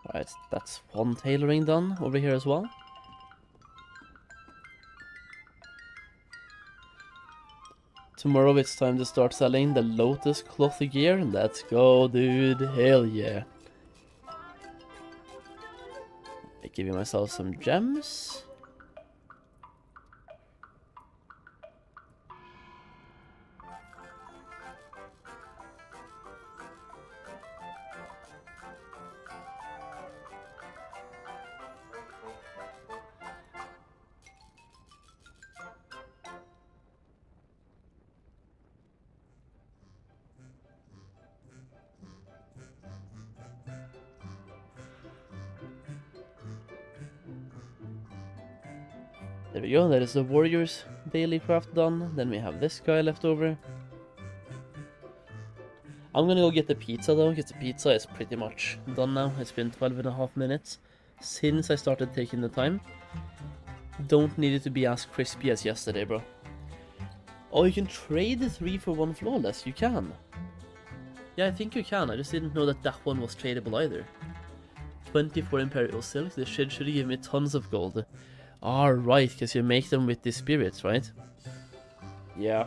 Alright, that's one tailoring done over here as well. Tomorrow it's time to start selling the Lotus cloth gear. Let's go, dude. Hell yeah. I'm giving myself some gems. There we go, that is the warrior's daily craft done. Then we have this guy left over. I'm gonna go get the pizza though, because the pizza is pretty much done now. It's been 12.5 minutes since I started taking the time. Don't need it to be as crispy as yesterday, bro. Oh, you can trade the 3 for 1 flawless, you can. Yeah, I think you can. I just didn't know that that one was tradable either. 24 Imperial Silk. This should give me tons of gold. Alright, because you make them with the spirits, right? Yeah.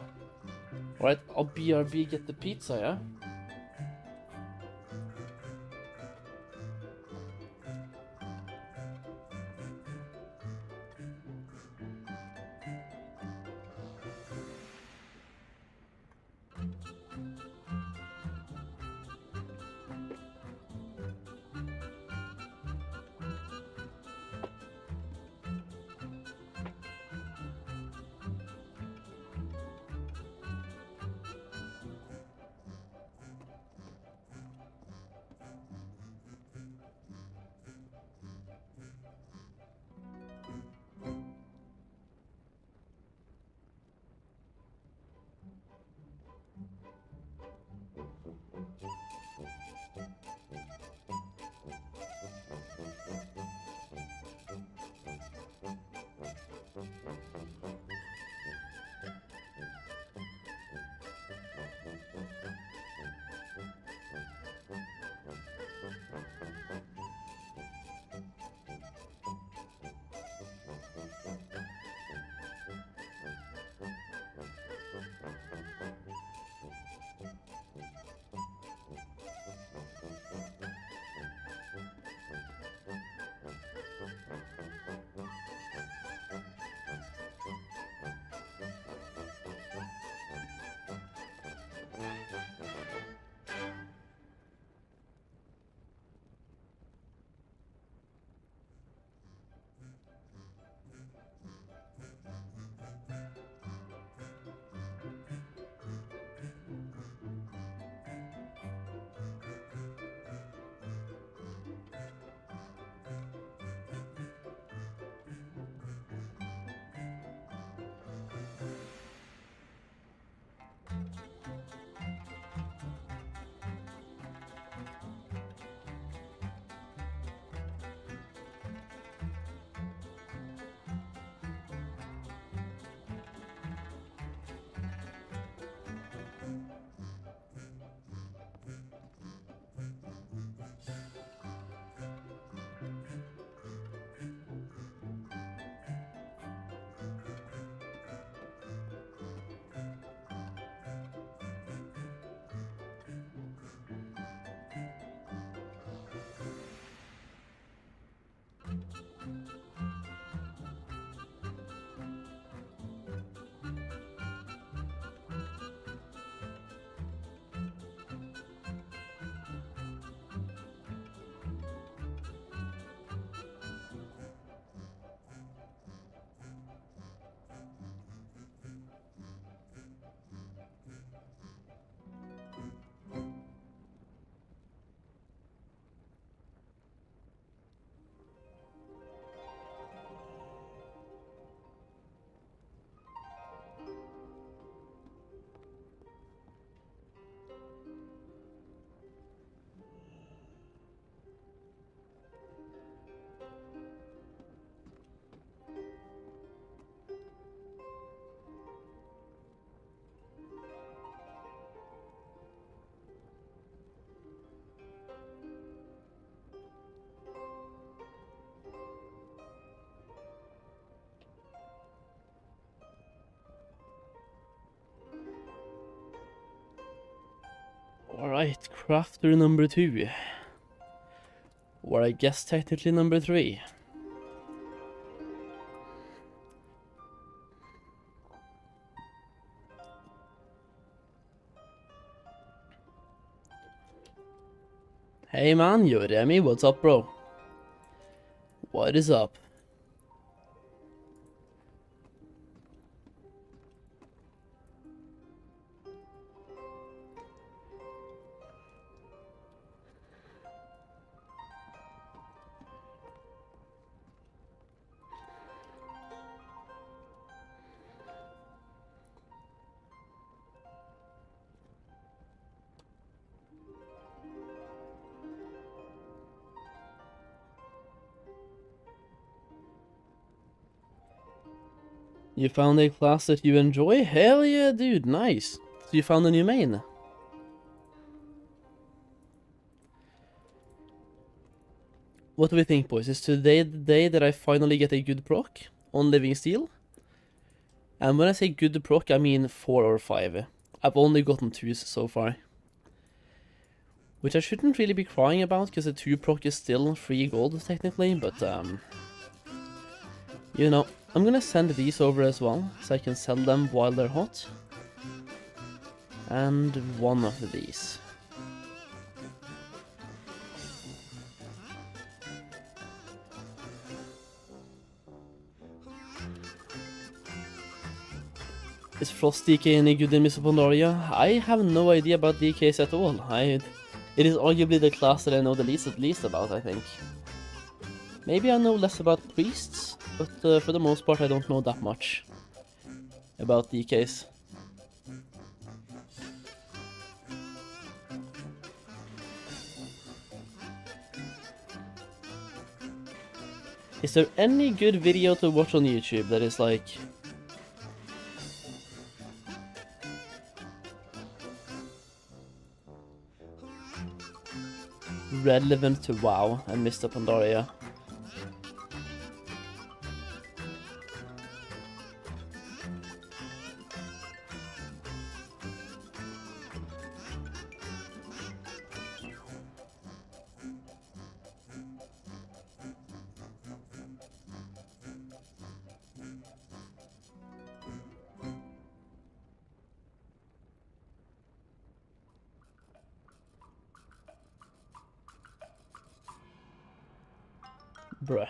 Alright, I'll BRB get the pizza, yeah? Alright, crafter number 2. Or I guess technically number 3. Hey man, yo Remy, what's up bro? What is up? You found a class that you enjoy? Hell yeah, dude, nice. So you found a new main? what do we think, boys? Is today the day that I finally get a good proc on Living Steel? And when I say good proc, I mean 4 or 5. I've only gotten 2s so far. Which I shouldn't really be crying about, because a 2 proc is still 3 gold, technically, but, you know, I'm gonna send these over as well, so I can sell them while they're hot. And one of these. Is Frost DK any good in Mists of Pandaria? I have no idea about DKs at all. It is arguably the class that I know the least about, I think. Maybe I know less about priests, but for the most part I don't know that much about DKs. Is there any good video to watch on YouTube that is like... relevant to WoW and Mists of Pandaria? Bruh.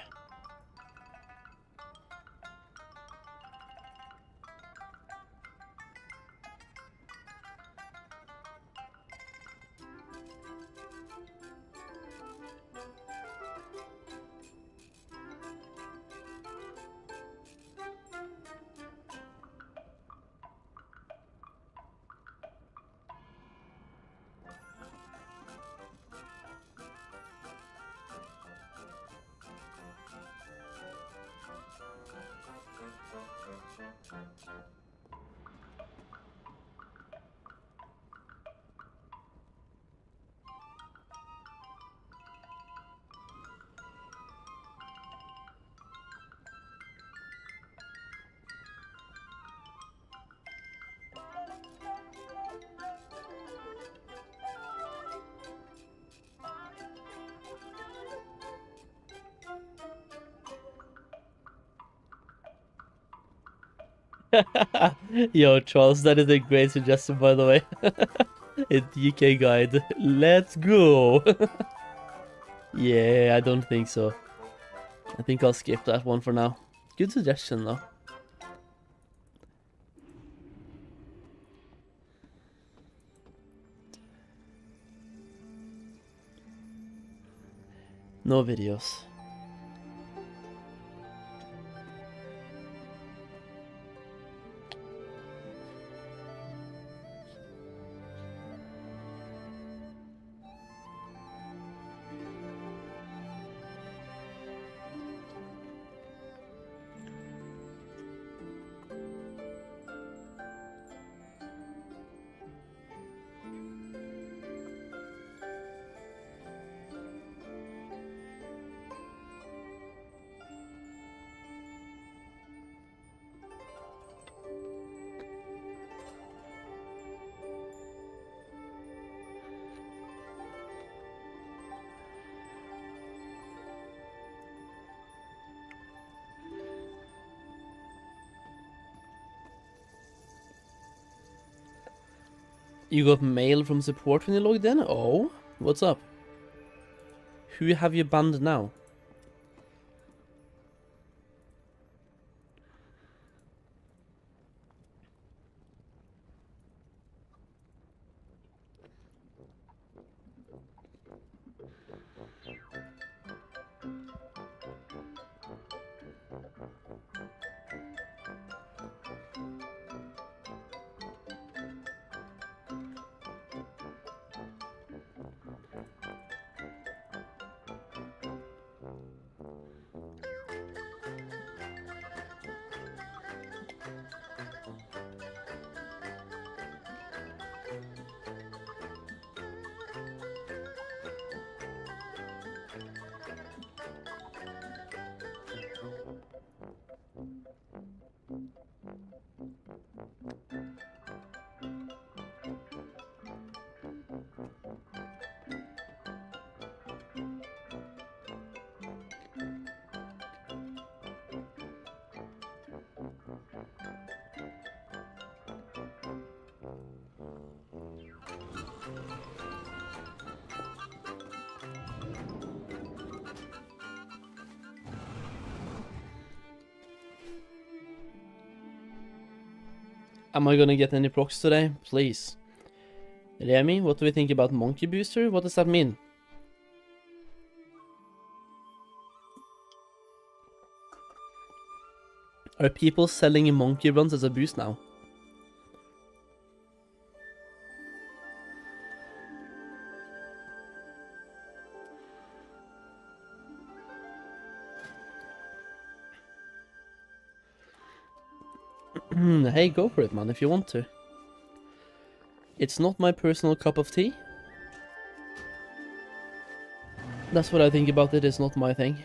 Yo, Charles, that is a great suggestion, by the way. A DK guide. Let's go! Yeah, I don't think so. I think I'll skip that one for now. Good suggestion, though. No videos. You got mail from support when you logged in? Oh, what's up? Who have you banned now? Am I gonna get any procs today? Please. Remy, what do we think about Monkey Booster? What does that mean? Are people selling monkey runs as a boost now? Hey, go for it, man, if you want to. It's not my personal cup of tea. That's what I think about it, it's not my thing.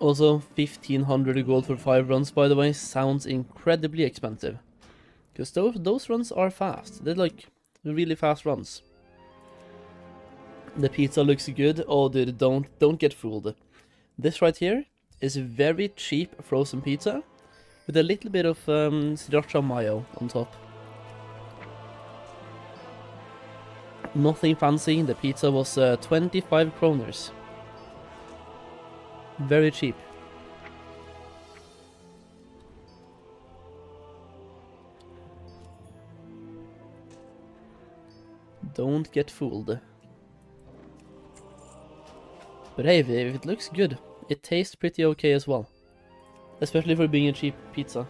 Also, 1500 gold for 5 runs, by the way, sounds incredibly expensive. Because those runs are fast. They're like really fast runs. The pizza looks good. Oh, dude, don't get fooled. This right here is very cheap frozen pizza with a little bit of sriracha mayo on top. Nothing fancy. The pizza was 25 kroners. Very cheap. Don't get fooled. But hey, if it looks good, it tastes pretty okay as well. Especially for being a cheap pizza.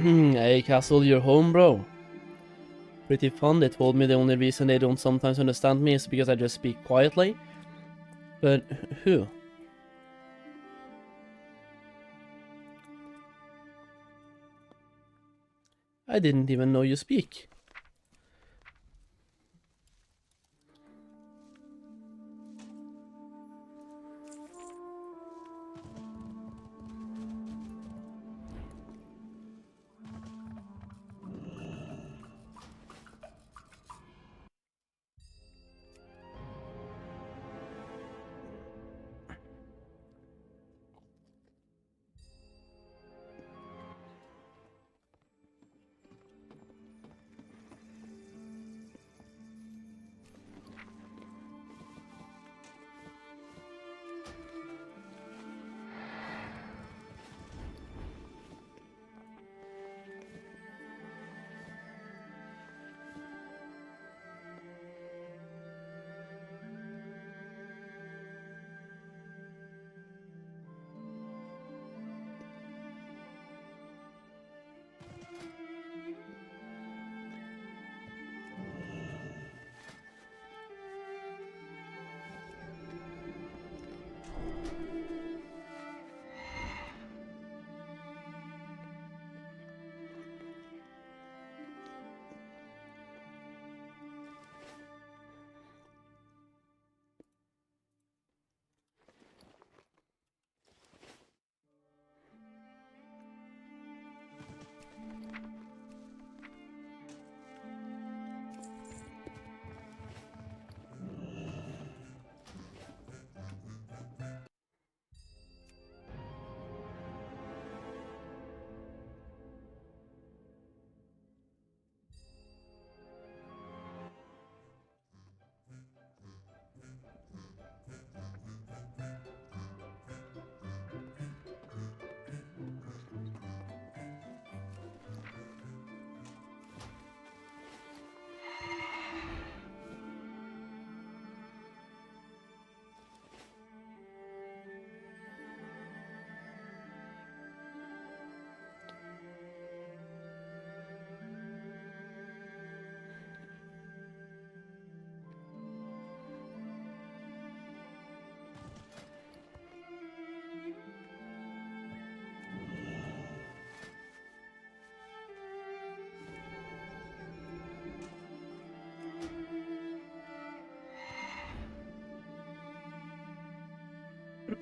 Hey Castle, you're home, bro. Pretty fun. They told me the only reason they don't sometimes understand me is because I just speak quietly. But who? I didn't even know you speak.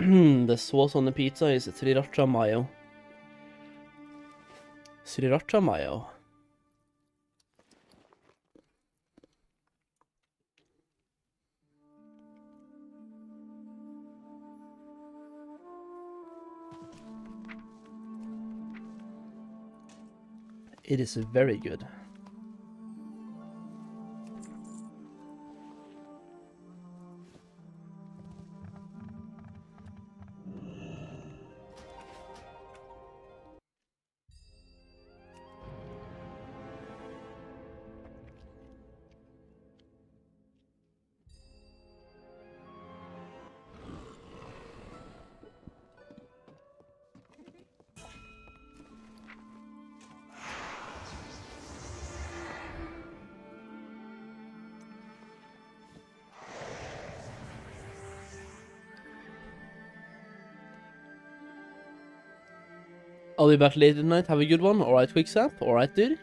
The sauce on the pizza is sriracha mayo. Sriracha mayo. It is very good. I'll be back later tonight. Have a good one. Alright, Quicksap. Alright, dude.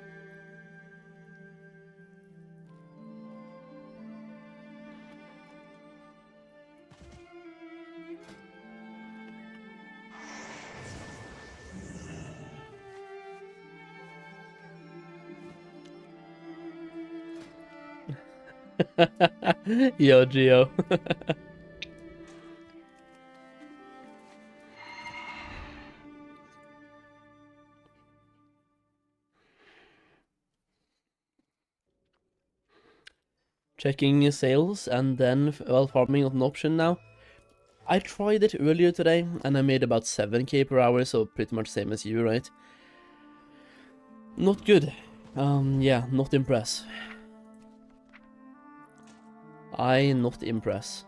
Yo, Geo. Checking sales and then farming not an option now. I tried it earlier today and I made about 7k per hour, so pretty much same as you, right? Not good. Yeah, not impress. I not impress.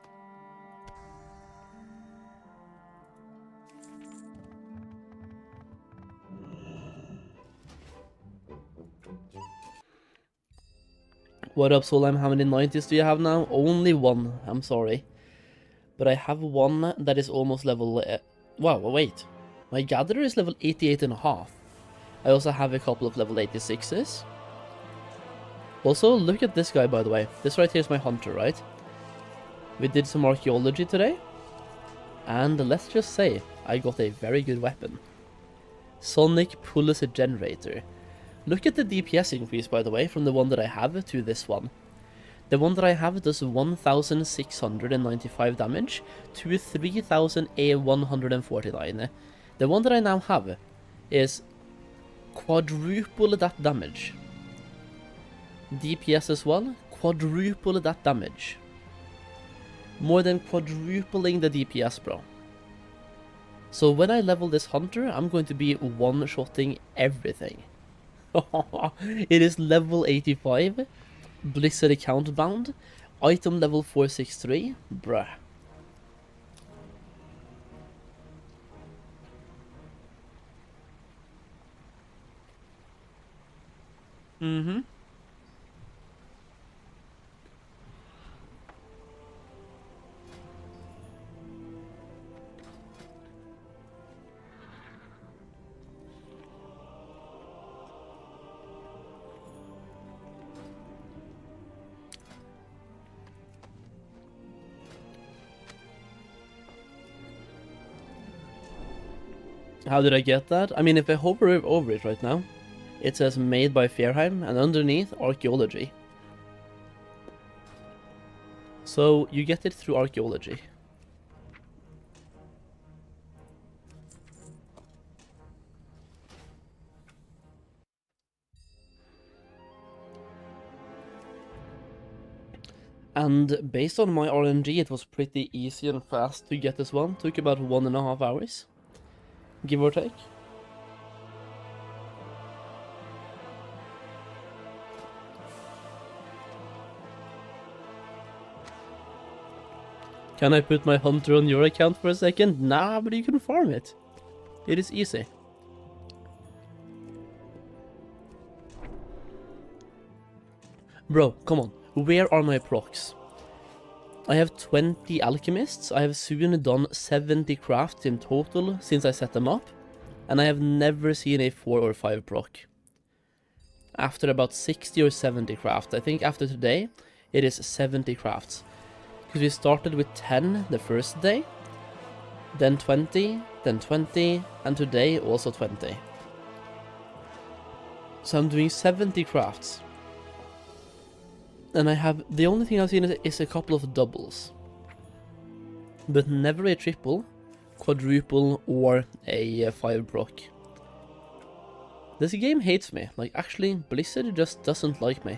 What up, Solheim? How many 90s do you have now? Only one, I'm sorry. But I have one that is almost level... wow, wait. My gatherer is level 88.5. I also have a couple of level 86s. Also, look at this guy, by the way. This right here is my hunter, right? We did some archaeology today. And let's just say, I got a very good weapon. Sonic Pulse Generator. Look at the DPS increase, by the way, from the one that I have to this one. The one that I have does 1,695 damage to 3,149. The one that I now have is quadruple that damage. DPS as well, quadruple that damage. More than quadrupling the DPS, bro. So when I level this hunter, I'm going to be one-shotting everything. It is level 85, Blizzard account bound, item level 463, bruh. How did I get that? I mean, if I hover over it right now, it says made by Fairheim, and underneath, Archaeology. So, you get it through Archaeology. And based on my RNG, it was pretty easy and fast to get this one. Took about 1.5 hours. Give or take. Can I put my hunter on your account for a second? Nah, but you can farm it. It is easy. Bro, come on. Where are my procs? I have 20 alchemists. I have soon done 70 crafts in total since I set them up. And I have never seen a 4 or 5 proc. After about 60 or 70 crafts. I think after today, it is 70 crafts. Because we started with 10 the first day. then 20, then 20, and today also 20. So I'm doing 70 crafts. And I have, the only thing I've seen is a couple of doubles. But never a triple, quadruple, or a 5 proc. This game hates me. Like, actually, Blizzard just doesn't like me.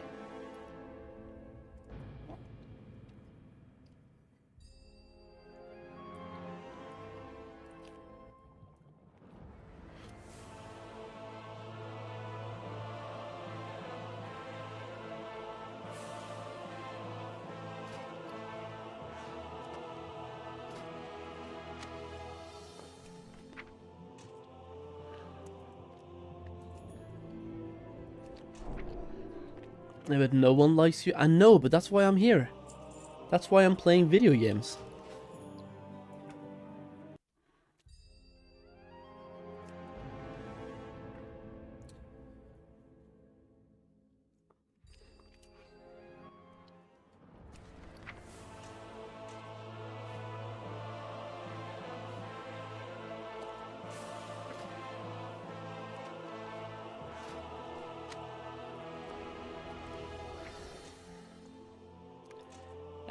But no one likes you. I know, but that's why I'm here. That's why I'm playing video games.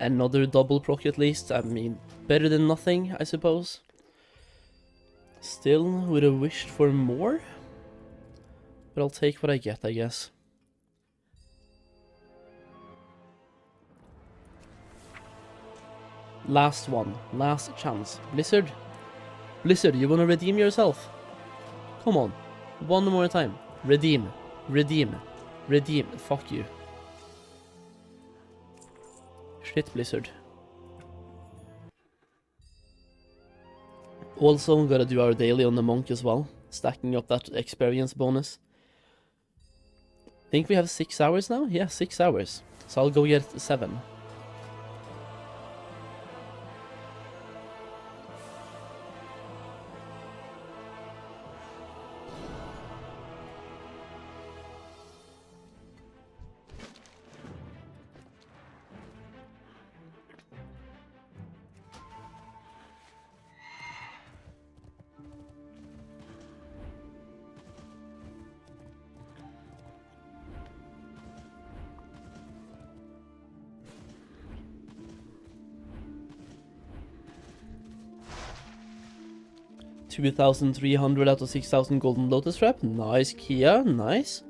Another double proc at least. I mean, better than nothing, I suppose. Still would have wished for more. But I'll take what I get, I guess. Last one. Last chance. Blizzard. Blizzard, you wanna redeem yourself? Come on. One more time. Redeem. Redeem. Redeem. Fuck you. Shit, Blizzard. Also, gotta do our daily on the monk as well, stacking up that experience bonus. Think we have 6 hours now? Yeah, 6 hours. So I'll go get 7. $2,300 out of 6,000 golden lotus wrap. Nice, Kia, nice.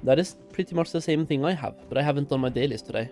That is pretty much the same thing I have, but I haven't done my dailies today.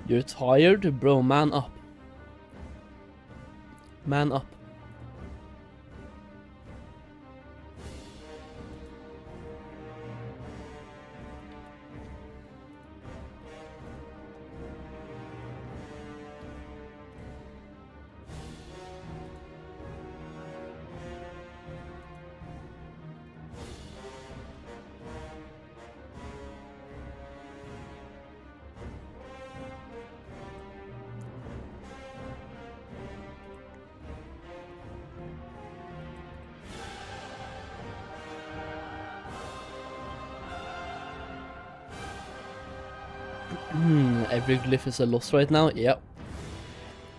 You're tired? Bro, man up. Man up. Every glyph is a loss right now, yep.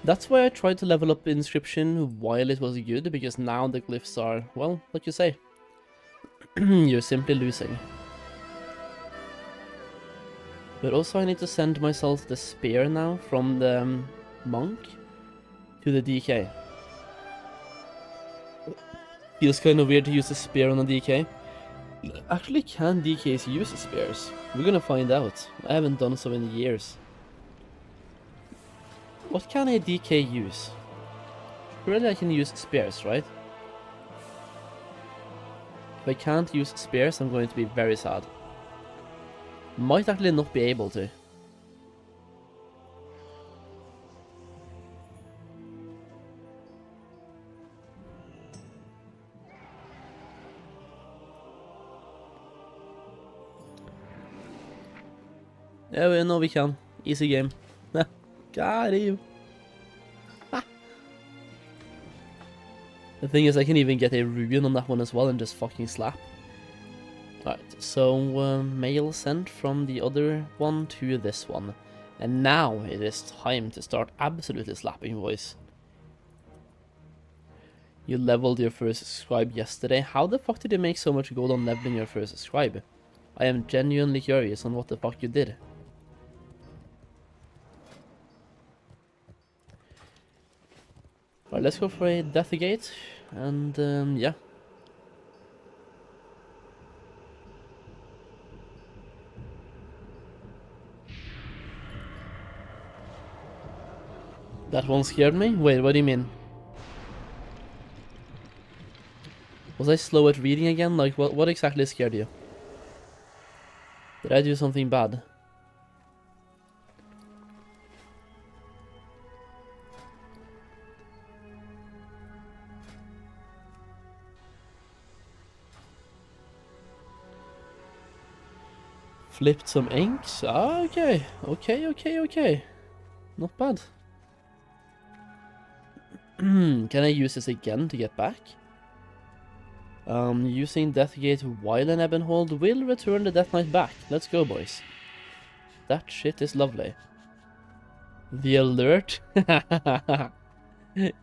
That's why I tried to level up inscription while it was good, because now the glyphs are, well, what you say. You're simply losing. But also I need to send myself the spear now from the monk to the DK. Feels kind of weird to use a spear on a DK. Actually, can DKs use spears? We're gonna find out. I haven't done so in years. What can a DK use? Surely I can use spears, right? If I can't use spears, I'm going to be very sad. Might actually not be able to. Yeah, we know we can. Easy game. Got him. The thing is, I can even get a ruin on that one as well and just fucking slap. Alright, so mail sent from the other one to this one. And now it is time to start absolutely slapping, boys. You leveled your first scribe yesterday. How the fuck did you make so much gold on leveling your first scribe? I am genuinely curious on what the fuck you did. Alright, let's go for a death gate, and yeah. That one scared me? Wait, what do you mean? Was I slow at reading again? Like, what exactly scared you? Did I do something bad? Flipped some inks? Ah, okay. Okay. Not bad. Can I use this again to get back? Using Deathgate while in Ebonhold will return the Death Knight back. Let's go, boys. That shit is lovely. The alert?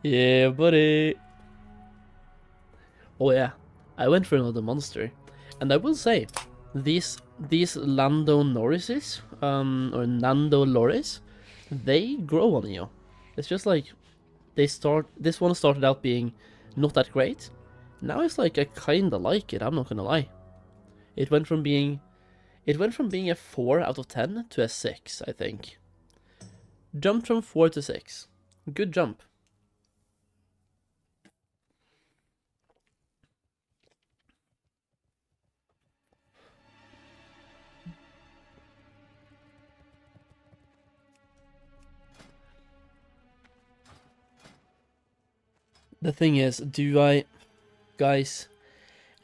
Yeah, buddy. Oh yeah, I went for another monster. And I will say, these Lando Norrises, or Nando Loris, they grow on you. It's just like, this one started out being not that great. Now it's like, I kinda like it, I'm not gonna lie. It went from being a 4 out of 10 to a 6, I think. Jumped from 4 to 6. Good jump. The thing is, guys,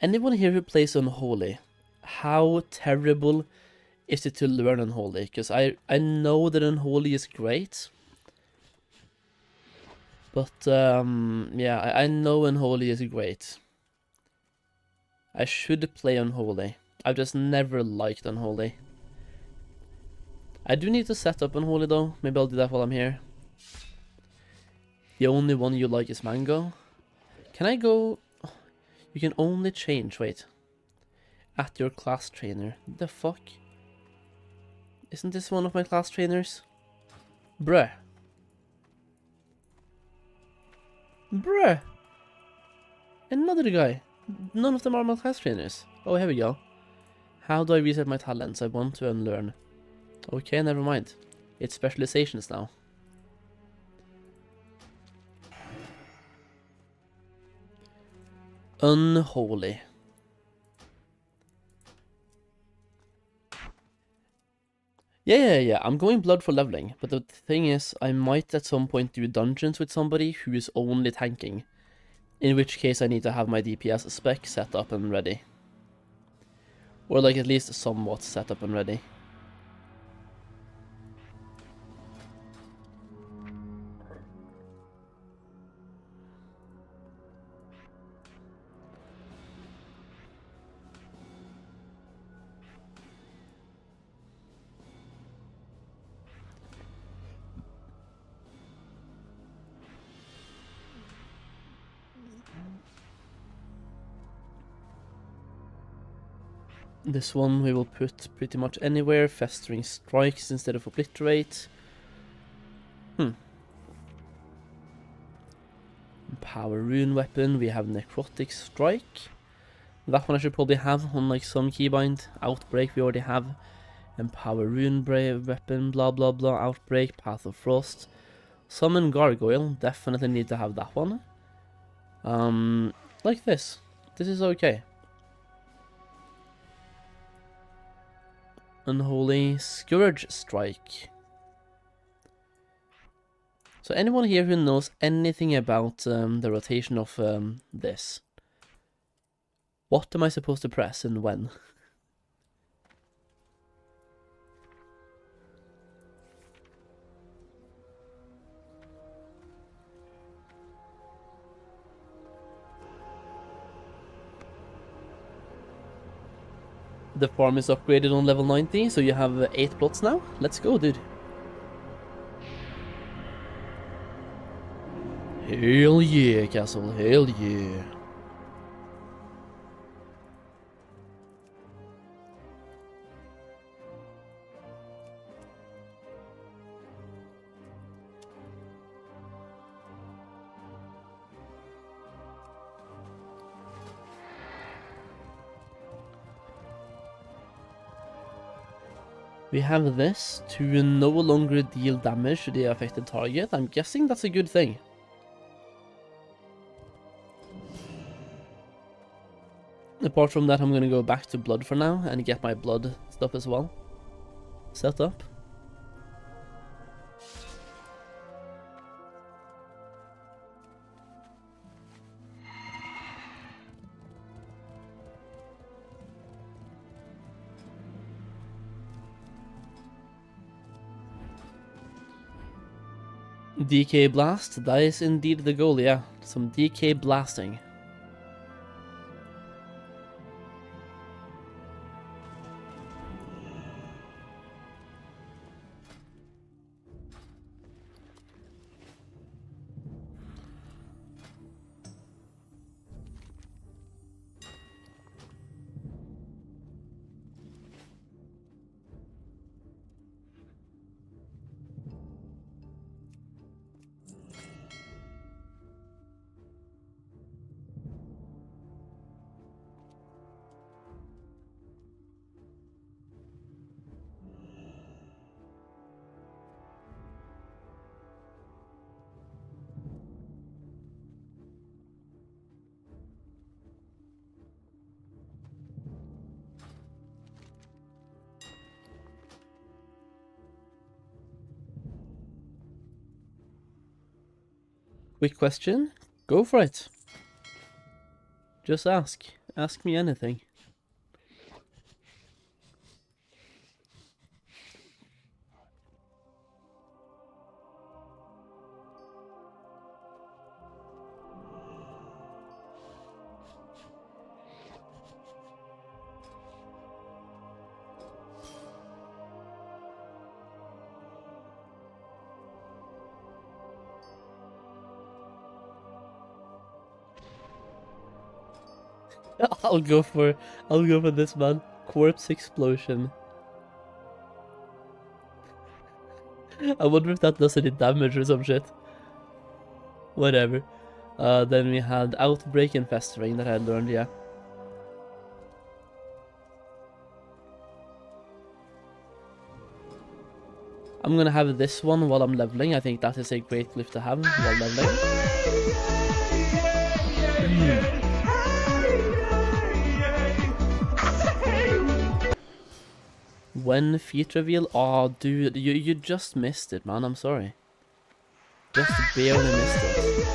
anyone here who plays Unholy, how terrible is it to learn Unholy? Because I know that Unholy is great, but yeah, I know Unholy is great. I should play Unholy. I've just never liked Unholy. I do need to set up Unholy though. Maybe I'll do that while I'm here. The only one you like is Mango. Can I go... You can only change, wait. At your class trainer. The fuck? Isn't this one of my class trainers? Bruh. Bruh. Another guy. None of them are my class trainers. Oh, here we go. How do I reset my talents? I want to unlearn. Okay, never mind. its specializations now. Unholy. Yeah, I'm going blood for leveling, but the thing is, I might at some point do dungeons with somebody who is only tanking, in which case I need to have my DPS spec set up and ready. Or like at least somewhat set up and ready. This one we will put pretty much anywhere. Festering strikes instead of obliterate. Power rune weapon. We have necrotic strike. That one I should probably have on like some keybind. Outbreak we already have. Empower rune brave weapon. Blah blah blah. Outbreak. Path of frost. Summon gargoyle. Definitely need to have that one. Like this. This is okay. Unholy Scourge Strike. So anyone here who knows anything about the rotation of this? What am I supposed to press and when? The farm is upgraded on level 90, so you have 8 plots now. Let's go, dude. Hell yeah, castle. Hell yeah. We have this to no longer deal damage to the affected target. I'm guessing that's a good thing. Apart from that, I'm gonna go back to blood for now and get my blood stuff as well set up. DK blast, that is indeed the goal, yeah. Some DK blasting. Quick question? Go for it. Just ask. Ask me anything. I'll go for this, man. Corpse explosion. I wonder if that does any damage or some shit. Whatever. Then we had outbreak and festering that I had learned, yeah. I'm gonna have this one while I'm leveling. I think that is a great glyph to have while leveling. When feat reveal? Oh, dude, you just missed it, man. I'm sorry. Just barely missed it.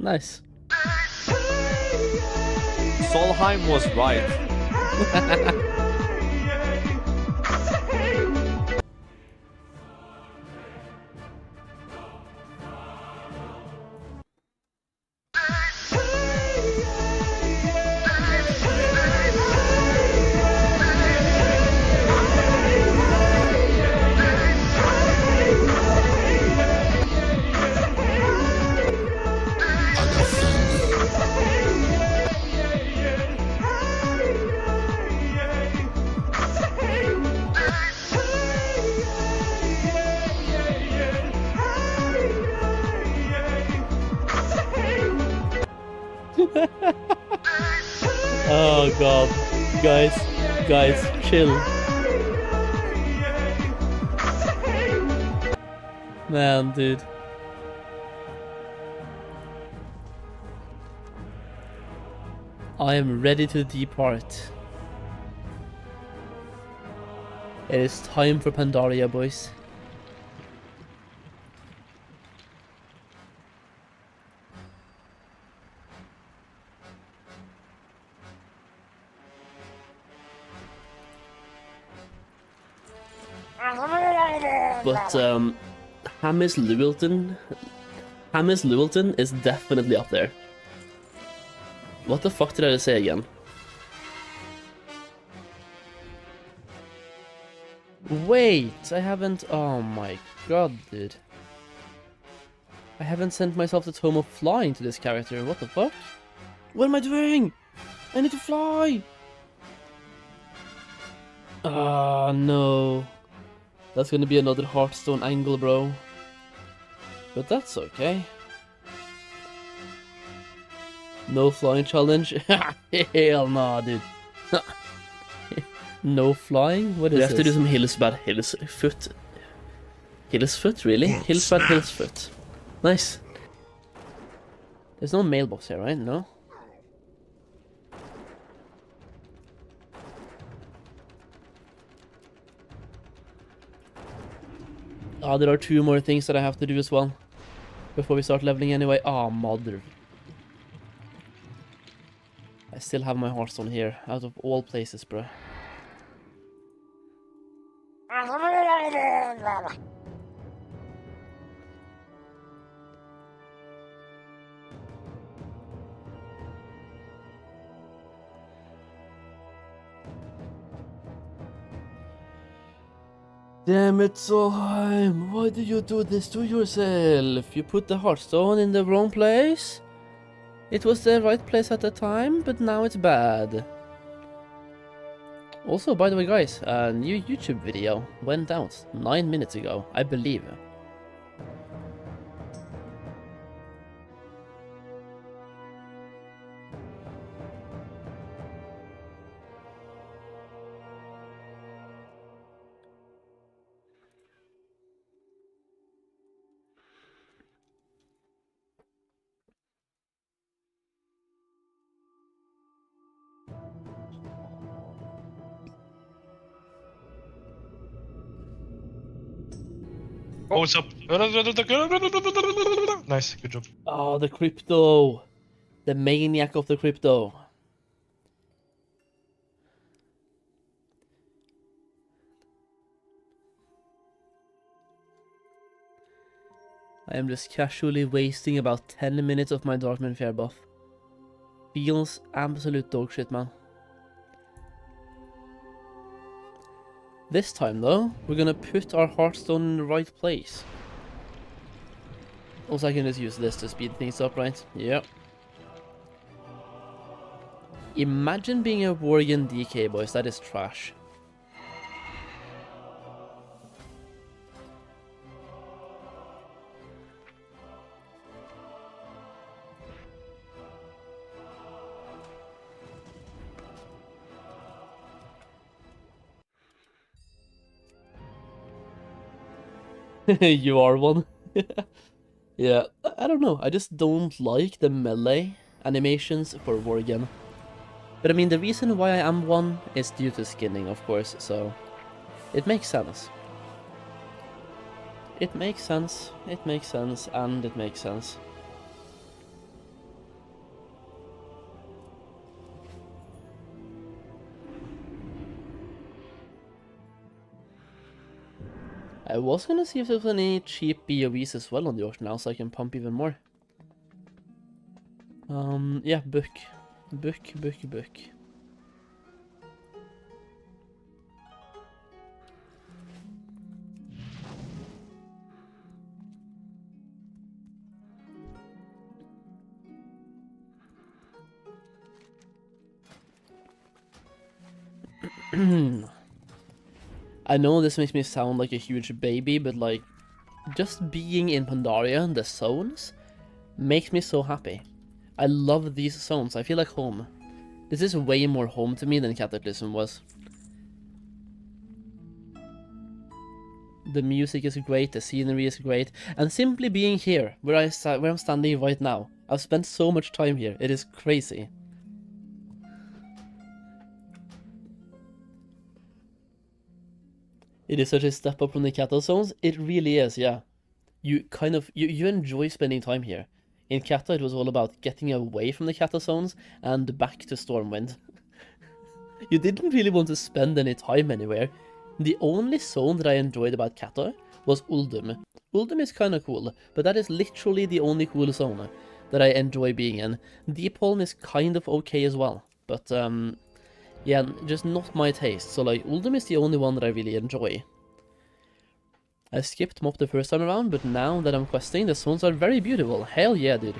Nice. Solheim was right. Oh god. Guys, chill. Man, dude. I am ready to depart. It is time for Pandaria, boys. But Hamis Lewelton is definitely up there. What the fuck did I say again? Wait, I haven't... Oh my god, dude. I haven't sent myself the Tome of Flying to this character. What the fuck? What am I doing? I need to fly! Ah, no. That's gonna be another Hearthstone angle, bro. But that's okay. No flying challenge? Hell nah, dude. No flying? What is this? We have to do some Hillsbad Hillsfoot. Hillsfoot, really? Hillsbad Hillsfoot. Nice. There's no mailbox here, right? No? Ah, there are 2 more things that I have to do as well. Before we start leveling anyway. Ah, mother. I still have my Hearthstone here. Out of all places, bro. Damn it, Solheim! Why do you do this to yourself? You put the Hearthstone in the wrong place? It was the right place at the time, but now it's bad. Also, by the way, guys, a new YouTube video went out 9 minutes ago, I believe. Oh, what's up? Nice, good job. Oh, the crypto! The maniac of the crypto. I am just casually wasting about 10 minutes of my Darkman Fair buff. Feels absolute dog shit, man. This time though, we're gonna put our Hearthstone in the right place. Also, I can just use this to speed things up, right? Yep. Imagine being a Worgen DK, boys. That is trash. You are one. Yeah, I don't know. I just don't like the melee animations for Worgen. But I mean, the reason why I am one is due to skinning, of course, so it makes sense. It makes sense, it makes sense, and it makes sense. I was gonna see if there's any cheap BOEs as well on the auction now, so I can pump even more. Yeah, book. Book. I know this makes me sound like a huge baby, but like, just being in Pandaria, the zones, makes me so happy. I love these zones, I feel like home. This is way more home to me than Cataclysm was. The music is great, the scenery is great, and simply being here, where I'm standing right now. I've spent so much time here, it is crazy. It is such a step up from the Kata zones. It really is, yeah. You kind of, you enjoy spending time here. In Kata, it was all about getting away from the Kata zones and back to Stormwind. You didn't really want to spend any time anywhere. The only zone that I enjoyed about Kata was Uldum. Uldum is kind of cool, but that is literally the only cool zone that I enjoy being in. Deepholm is kind of okay as well, but yeah, just not my taste. So like, Uldum is the only one that I really enjoy. I skipped MOP the first time around, but now that I'm questing, the zones are very beautiful. Hell yeah, dude.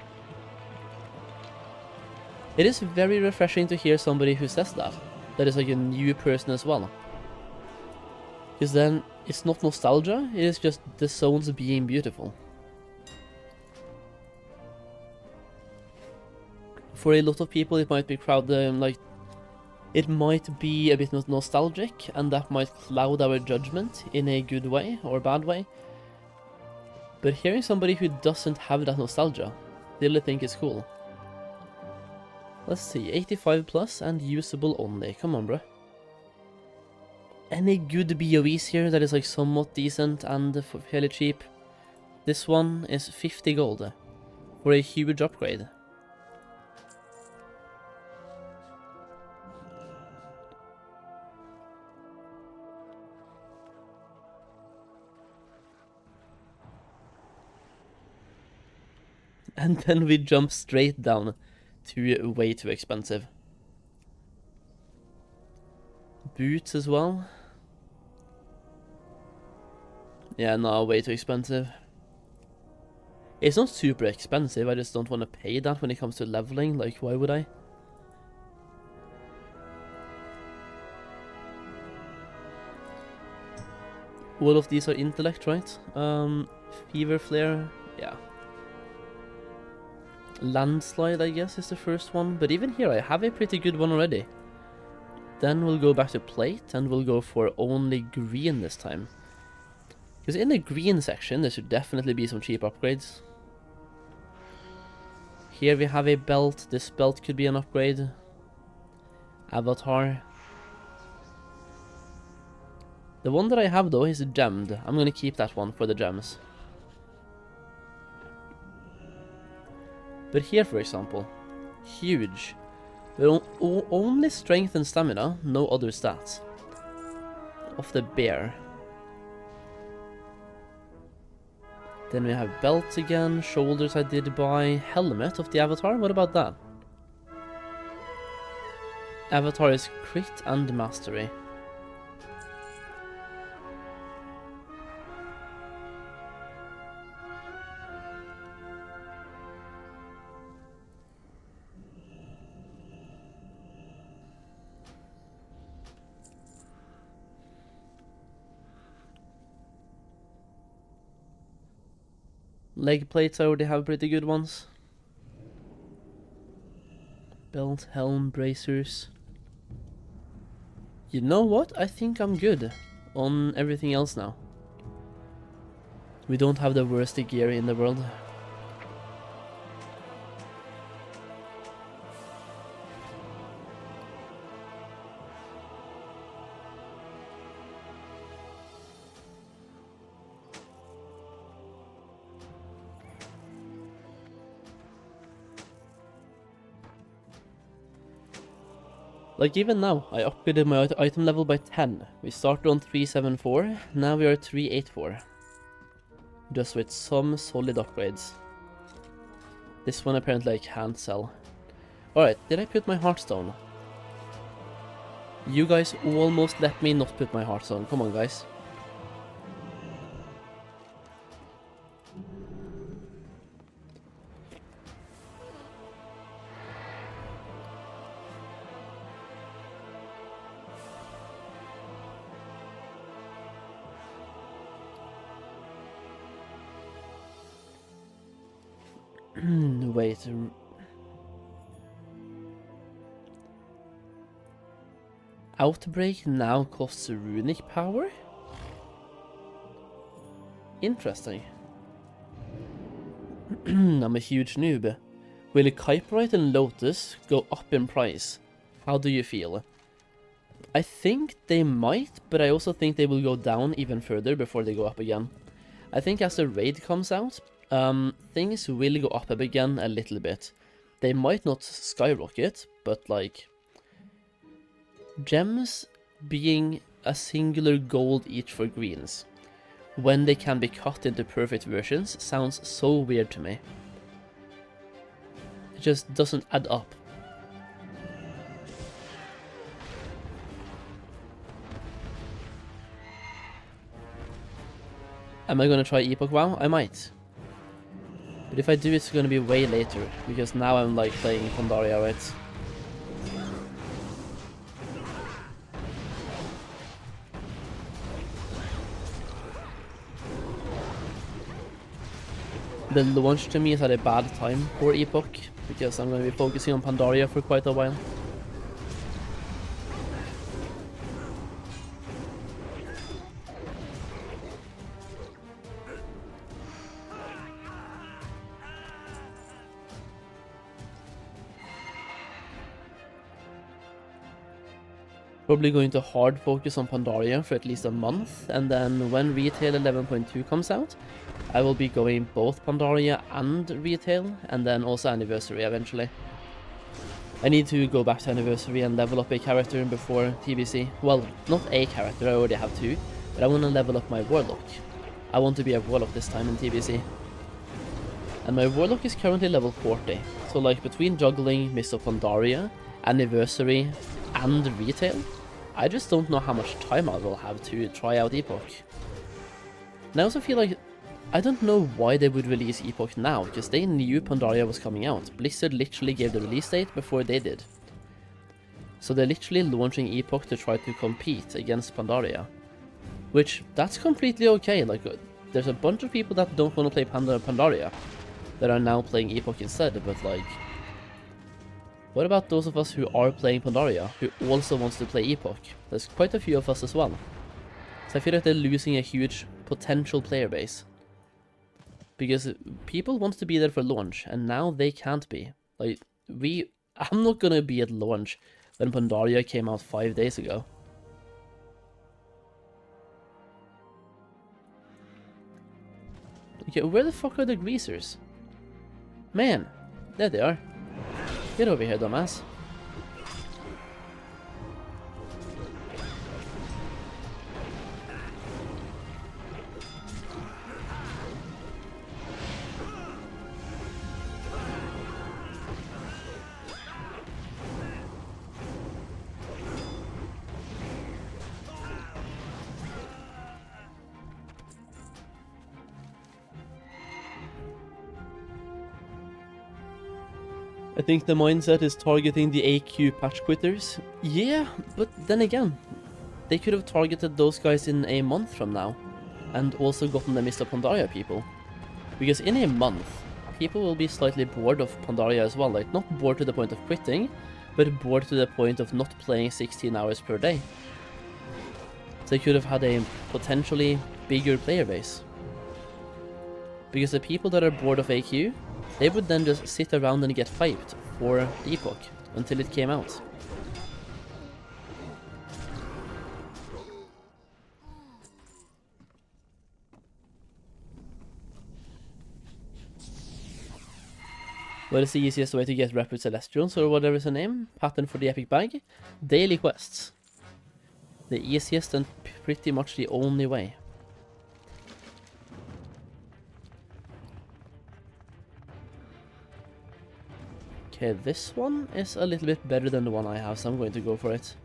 It is very refreshing to hear somebody who says that. That is like a new person as well. Because then, it's not nostalgia, it is just the zones being beautiful. For a lot of people, it might be like, it might be a bit nostalgic, and that might cloud our judgment in a good way or bad way. But hearing somebody who doesn't have that nostalgia, they really think it's cool. Let's see, 85 plus and usable only. Come on, bro. Any good BOEs here that is like somewhat decent and fairly cheap? This one is 50 gold for a huge upgrade. And then we jump straight down to way too expensive. Boots as well. Yeah, no, way too expensive. It's not super expensive, I just don't want to pay that when it comes to leveling, like why would I? All of these are intellect, right? Fever Flare, yeah. Landslide, I guess, is the first one, but even here I have a pretty good one already. Then we'll go back to plate, and we'll go for only green this time. Because in the green section, there should definitely be some cheap upgrades. Here we have a belt, this belt could be an upgrade. Avatar. The one that I have though is gemmed, I'm gonna keep that one for the gems. But here, for example, huge. But only strength and stamina, no other stats. Of the bear. Then we have belts again, shoulders I did buy, helmet of the avatar, what about that? Avatar is crit and mastery. Leg plates, I already have pretty good ones. Belt, helm, bracers. You know what? I think I'm good on everything else now. We don't have the worst gear in the world. Like even now, I upgraded my item level by 10. We started on 374, now we are 384. Just with some solid upgrades. This one apparently I can't sell. Alright, did I put my Hearthstone? You guys almost let me not put my Hearthstone. Come on, guys. Wait. Outbreak now costs runic power? Interesting. I'm a huge noob. Will Kyperite and Lotus go up in price? How do you feel? I think they might, but I also think they will go down even further before they go up again. I think as the raid comes out, things will go up again a little bit. They might not skyrocket, but like gems being a singular gold each for greens, when they can be cut into perfect versions, sounds so weird to me. It just doesn't add up. Am I gonna try Epoch WoW? I might. But if I do, it's gonna be way later, because now I'm like playing Pandaria, right? The launch to me is at a bad time for Epoch, because I'm gonna be focusing on Pandaria for quite a while. Probably going to hard focus on Pandaria for at least a month, and then when Retail 11.2 comes out, I will be going both Pandaria and Retail, and then also Anniversary eventually. I need to go back to Anniversary and level up a character before TBC. Well, not a character, I already have two, but I want to level up my Warlock. I want to be a Warlock this time in TBC. And my Warlock is currently level 40, so like between juggling Mists of Pandaria, Anniversary, and Retail, I just don't know how much time I will have to try out Epoch. And I also feel like I don't know why they would release Epoch now, because they knew Pandaria was coming out. Blizzard literally gave the release date before they did. So they're literally launching Epoch to try to compete against Pandaria. Which, that's completely okay. Like, there's a bunch of people that don't want to play Pandaria that are now playing Epoch instead, but like, what about those of us who are playing Pandaria, who also wants to play Epoch? There's quite a few of us as well. So I feel like they're losing a huge potential player base. Because people want to be there for launch, and now they can't be. Like, I'm not gonna be at launch when Pandaria came out 5 days ago. Okay, where the fuck are the greasers? Man, there they are. Get over here, dumbass. I think the mindset is targeting the AQ patch quitters. Yeah, but then again, they could have targeted those guys in a month from now, and also gotten the Mists of Pandaria people. Because in a month, people will be slightly bored of Pandaria as well, like not bored to the point of quitting, but bored to the point of not playing 16 hours per day. So they could have had a potentially bigger player base. Because the people that are bored of AQ, they would then just sit around and get hyped for the Epoch until it came out. What is the easiest way to get rep with Celestials, or whatever is the name? Pattern for the epic bag? Daily quests. The easiest and pretty much the only way. Okay, this one is a little bit better than the one I have, so I'm going to go for it.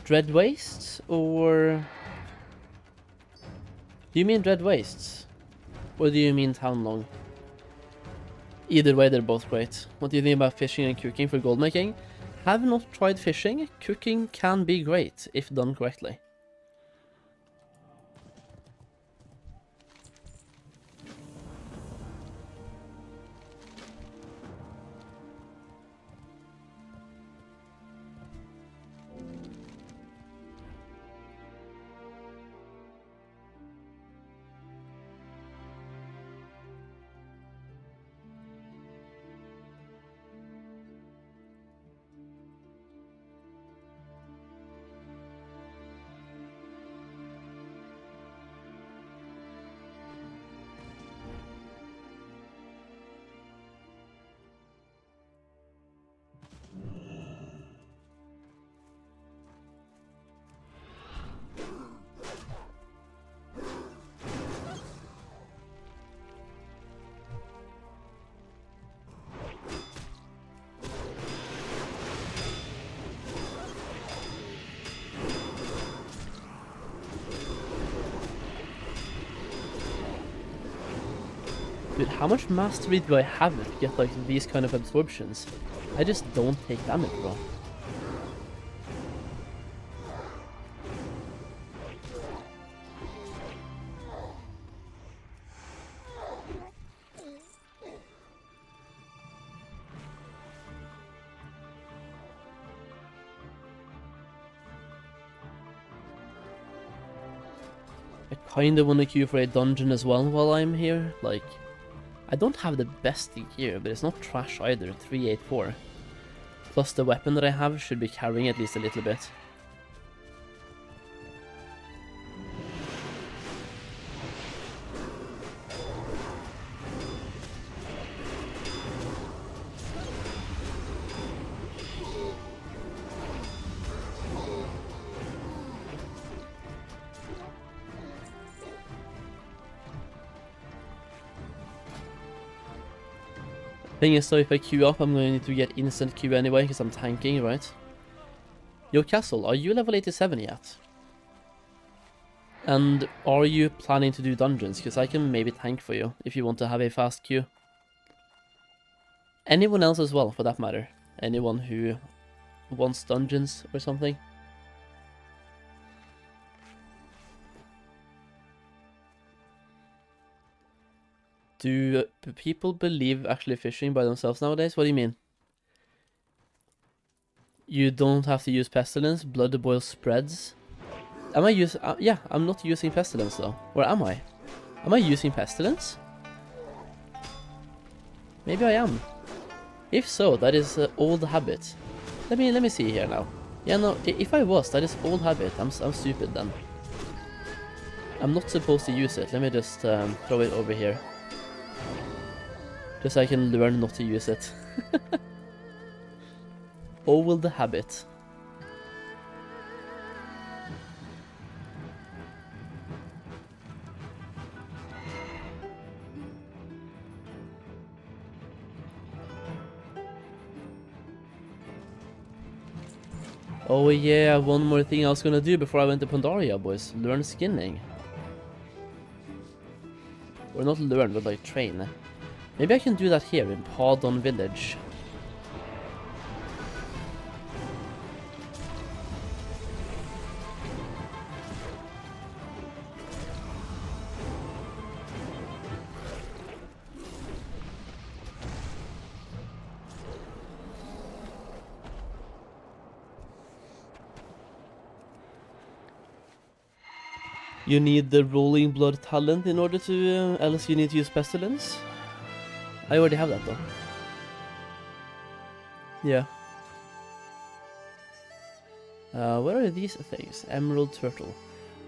Dread Wastes, or... Do you mean Dread Wastes? Or do you mean Town Long? Either way, they're both great. What do you think about fishing and cooking for gold making? Have not tried fishing. Cooking can be great, if done correctly. Dude, how much mastery do I have to get like these kind of absorptions? I just don't take damage, bro. I kinda wanna queue for a dungeon as well while I'm here, like... I don't have the best gear, but it's not trash either, 384. Plus the weapon that I have should be carrying at least a little bit. Thing is, so if I queue up, I'm going to get instant queue anyway, because I'm tanking, right? Yo, Castle, are you level 87 yet? And are you planning to do dungeons? Because I can maybe tank for you, if you want to have a fast queue. Anyone else as well, for that matter. Anyone who wants dungeons or something. Do people believe actually fishing by themselves nowadays? What do you mean? You don't have to use pestilence, blood boil spreads. Am I using... yeah, I'm not using pestilence though. Or am I? Am I using pestilence? Maybe I am. If so, that is old habit. Let me see here now. Yeah, no, if I was, that is old habit. I'm stupid then. I'm not supposed to use it. Let me just throw it over here. Just so I can learn not to use it. Old habit. Oh yeah, one more thing I was gonna do before I went to Pandaria, boys. Learn skinning. Or not learn, but like train. Maybe I can do that here in Padon Village. You need the rolling blood talent in order to, else you need to use pestilence. I already have that though. Yeah. What are these things? Emerald turtle.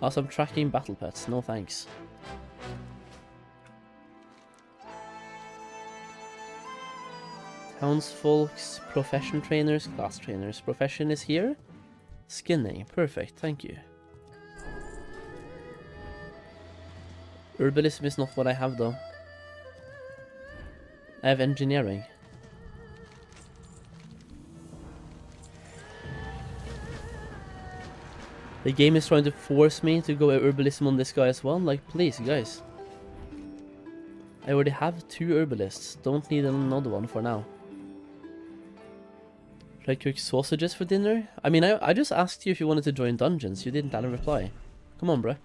Some tracking battle pets. No thanks. Townsfolk's profession trainers, class trainers. Profession is here. Skinning. Perfect. Thank you. Herbalism is not what I have though. I have engineering. The game is trying to force me to go herbalism on this guy as well. Like, please, guys. I already have 2 herbalists. Don't need another one for now. Should I cook sausages for dinner? I mean, I just asked you if you wanted to join dungeons. You didn't have a reply. Come on, bruh.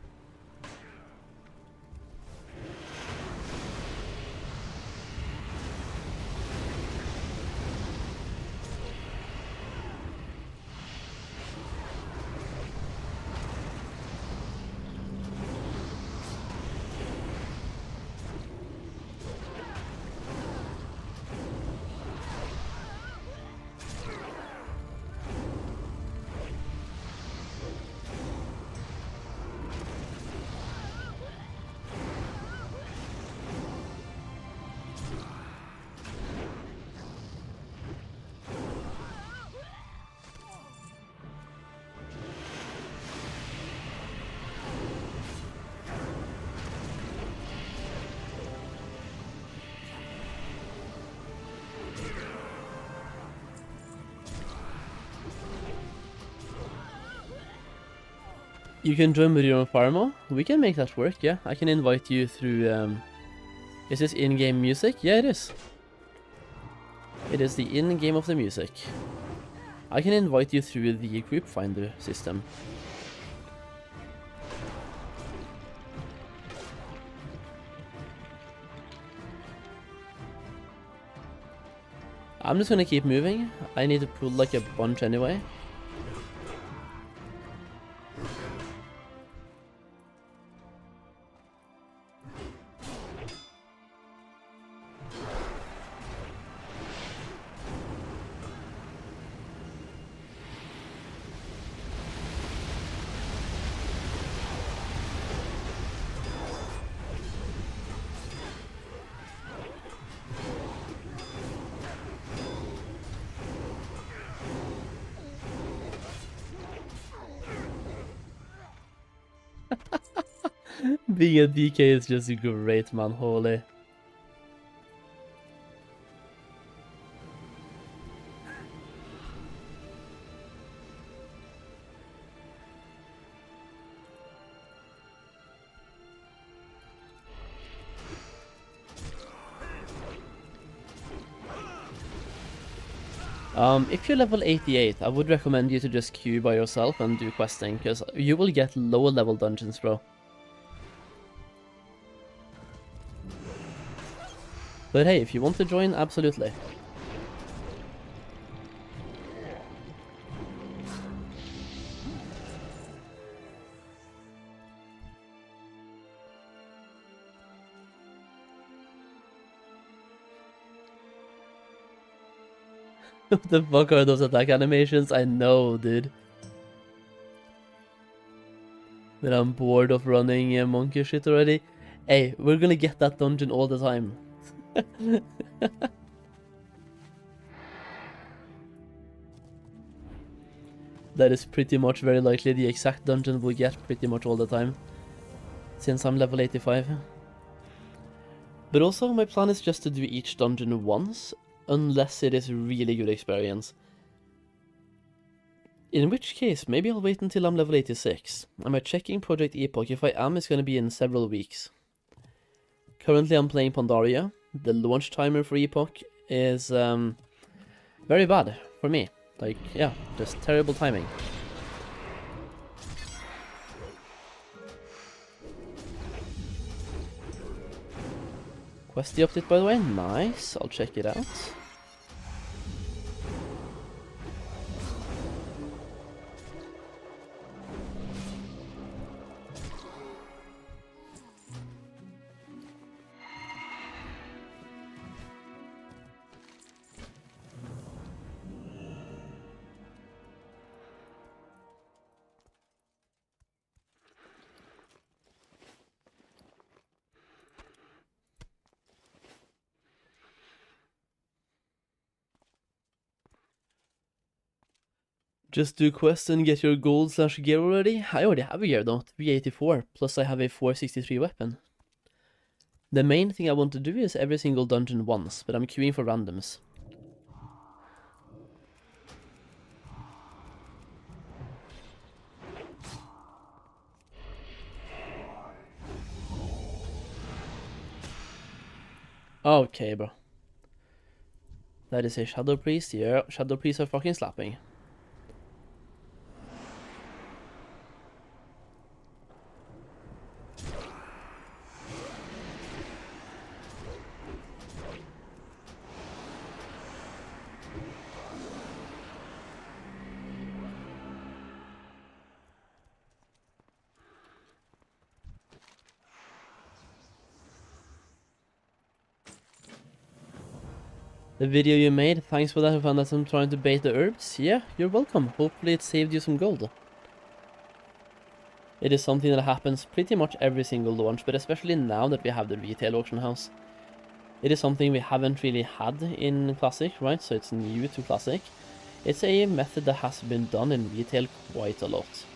You can join with your own Farmo. We can make that work, yeah. I can invite you through, is this in-game music? Yeah, it is. It is the in-game of the music. I can invite you through the group finder system. I'm just gonna keep moving. I need to pull like a bunch anyway. Being a DK is just great, man. Holy. If you're level 88, I would recommend you to just queue by yourself and do questing, because you will get lower level dungeons, bro. But hey, if you want to join, absolutely. What the fuck are those attack animations? I know, dude. But I'm bored of running monkey shit already. Hey, we're gonna get that dungeon all the time. That is pretty much very likely the exact dungeon we'll get pretty much all the time. Since I'm level 85. But also, my plan is just to do each dungeon once, unless it is really good experience. In which case, maybe I'll wait until I'm level 86. Am I checking Project Epoch? If I am, it's gonna be in several weeks. Currently I'm playing Pandaria. The launch timer for Epoch is very bad for me. Like, yeah, just terrible timing. Questy update, by the way, nice. I'll check it out. Just do quests and get your gold/gear already? I already have a gear though, 384, plus I have a 463 weapon. The main thing I want to do is every single dungeon once, but I'm queuing for randoms. Okay, bro. That is a Shadow Priest, yeah, Shadow Priests are fucking slapping. The video you made, thanks for that. I found that I'm trying to bait the herbs. Yeah, you're welcome. Hopefully it saved you some gold. It is something that happens pretty much every single launch, but especially now that we have the retail auction house. It is something we haven't really had in Classic, right? So it's new to Classic. It's a method that has been done in retail quite a lot.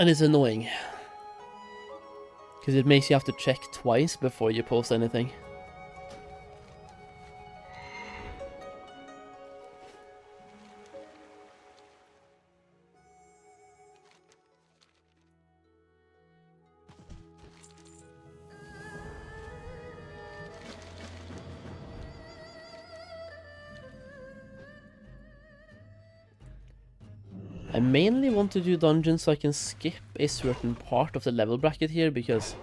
And it's annoying. Because it makes you have to check twice before you post anything. I mainly want to do dungeons so I can skip a certain part of the level bracket here, because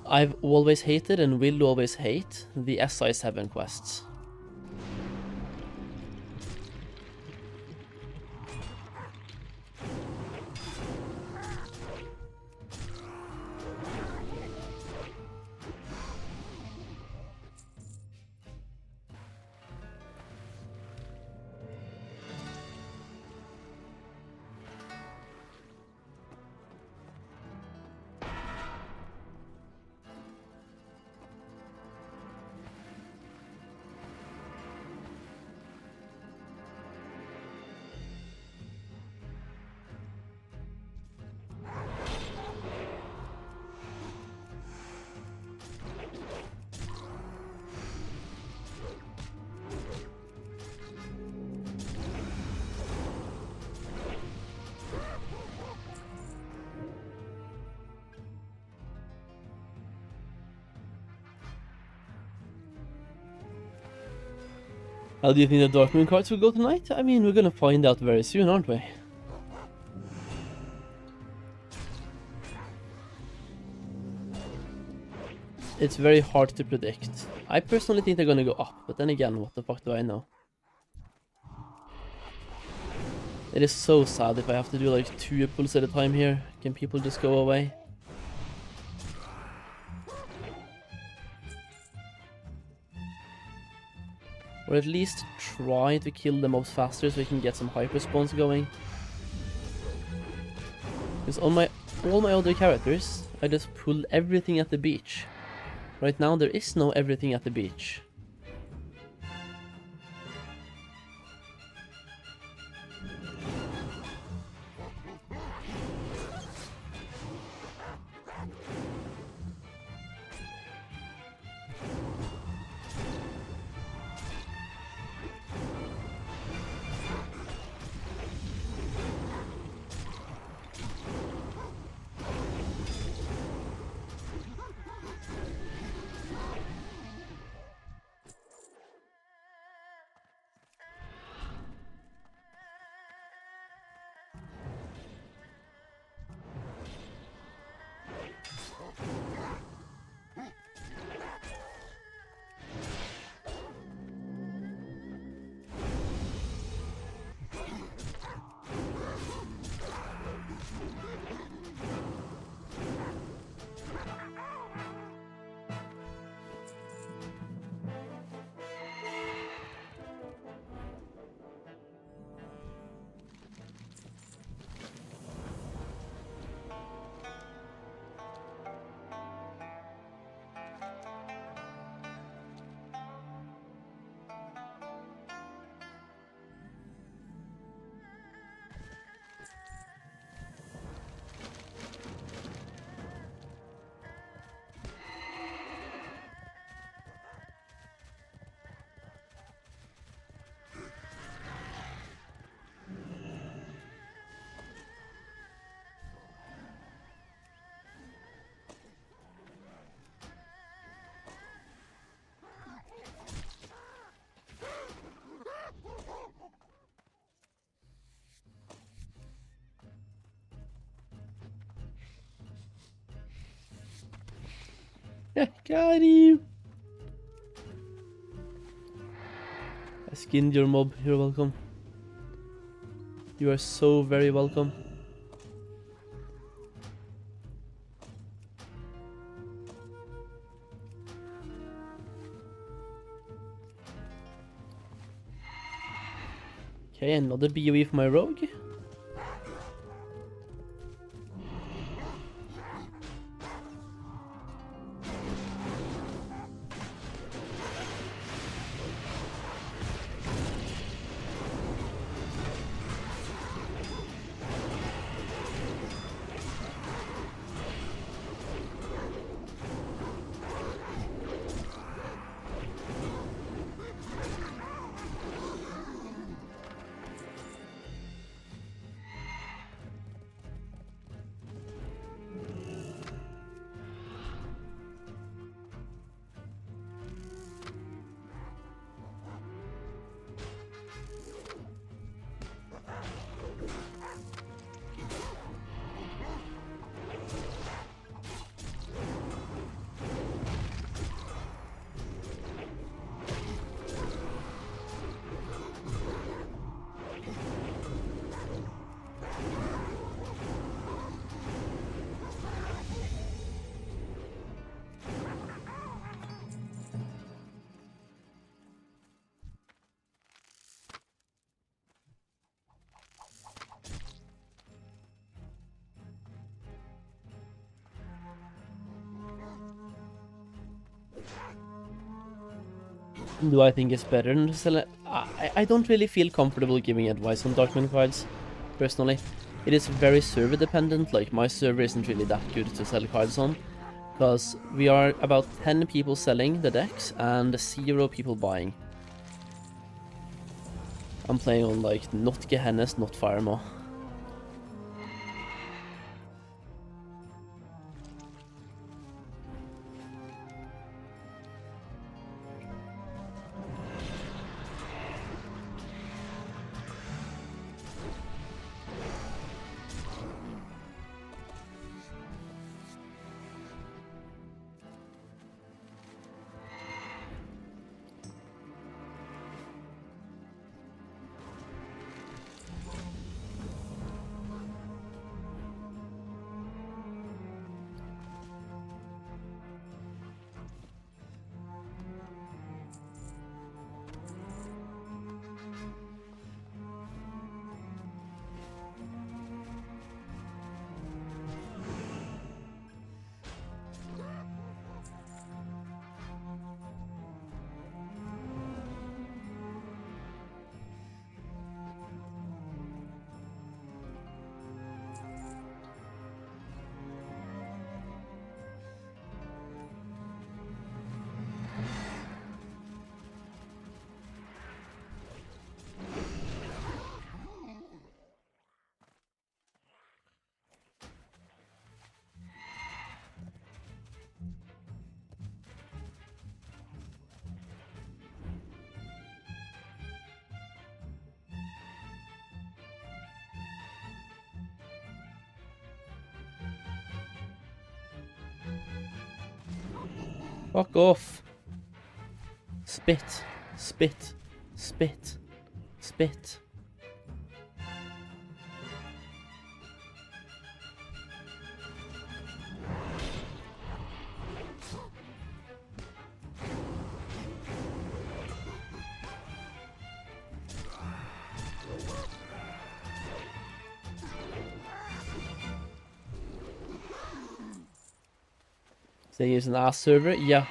I've always hated and will always hate the SI7 quests. How do you think the Dark Moon cards will go tonight? I mean, we're gonna find out very soon, aren't we? It's very hard to predict. I personally think they're gonna go up, but then again, what the fuck do I know? It is so sad if I have to do like 2 pulls at a time here. Can people just go away? Or at least try to kill the mobs faster so we can get some hyper spawns going. Because on all my other characters, I just pull everything at the beach. Right now there is no everything at the beach. Yeah, got you! I skinned your mob, you're welcome. You are so very welcome. Okay, another BOE for my rogue. Do I think it's better than to sell it? I don't really feel comfortable giving advice on Darkman cards, personally. It is very server dependent, like my server isn't really that good to sell cards on. Because we are about 10 people selling the decks and 0 people buying. I'm playing on like not Gehennes, not Firemaw. Fuck off. Spit. Spit. Spit. Spit. Saying it's an ass server? Yeah.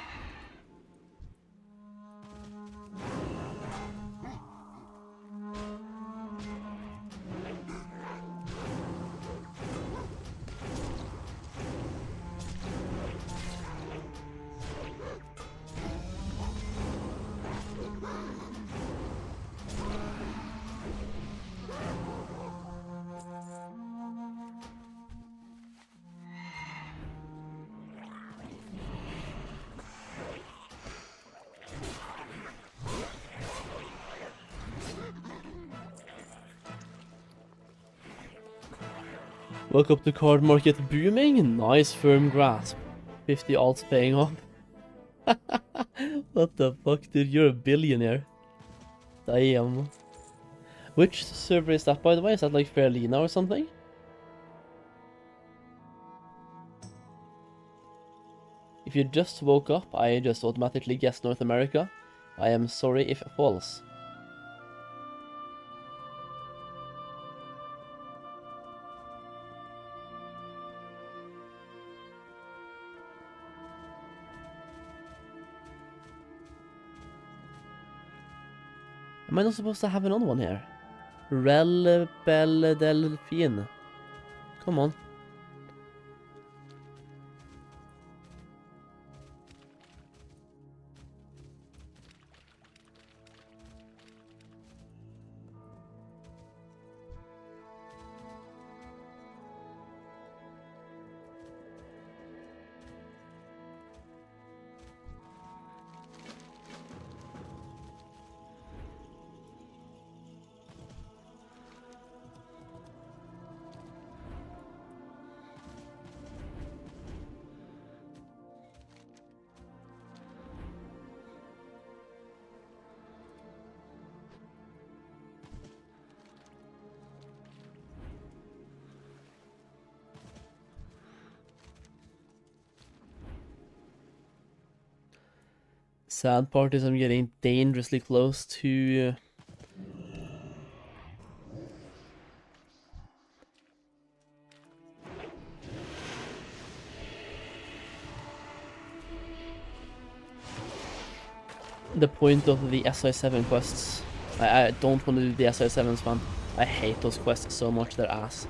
Woke up the card market booming. Nice firm grasp. 50 alts paying off. What the fuck, dude? You're a billionaire. Damn. Which server is that, by the way? Is that like Fairlina or something? If you just woke up, I just automatically guessed North America. I am sorry if false. Am I not supposed to have another one here? Rel Belle Delphine. Come on. Sad part is I'm getting dangerously close to the point of the SI7 quests. I don't want to do the SI7s, man. I hate those quests so much, they're ass.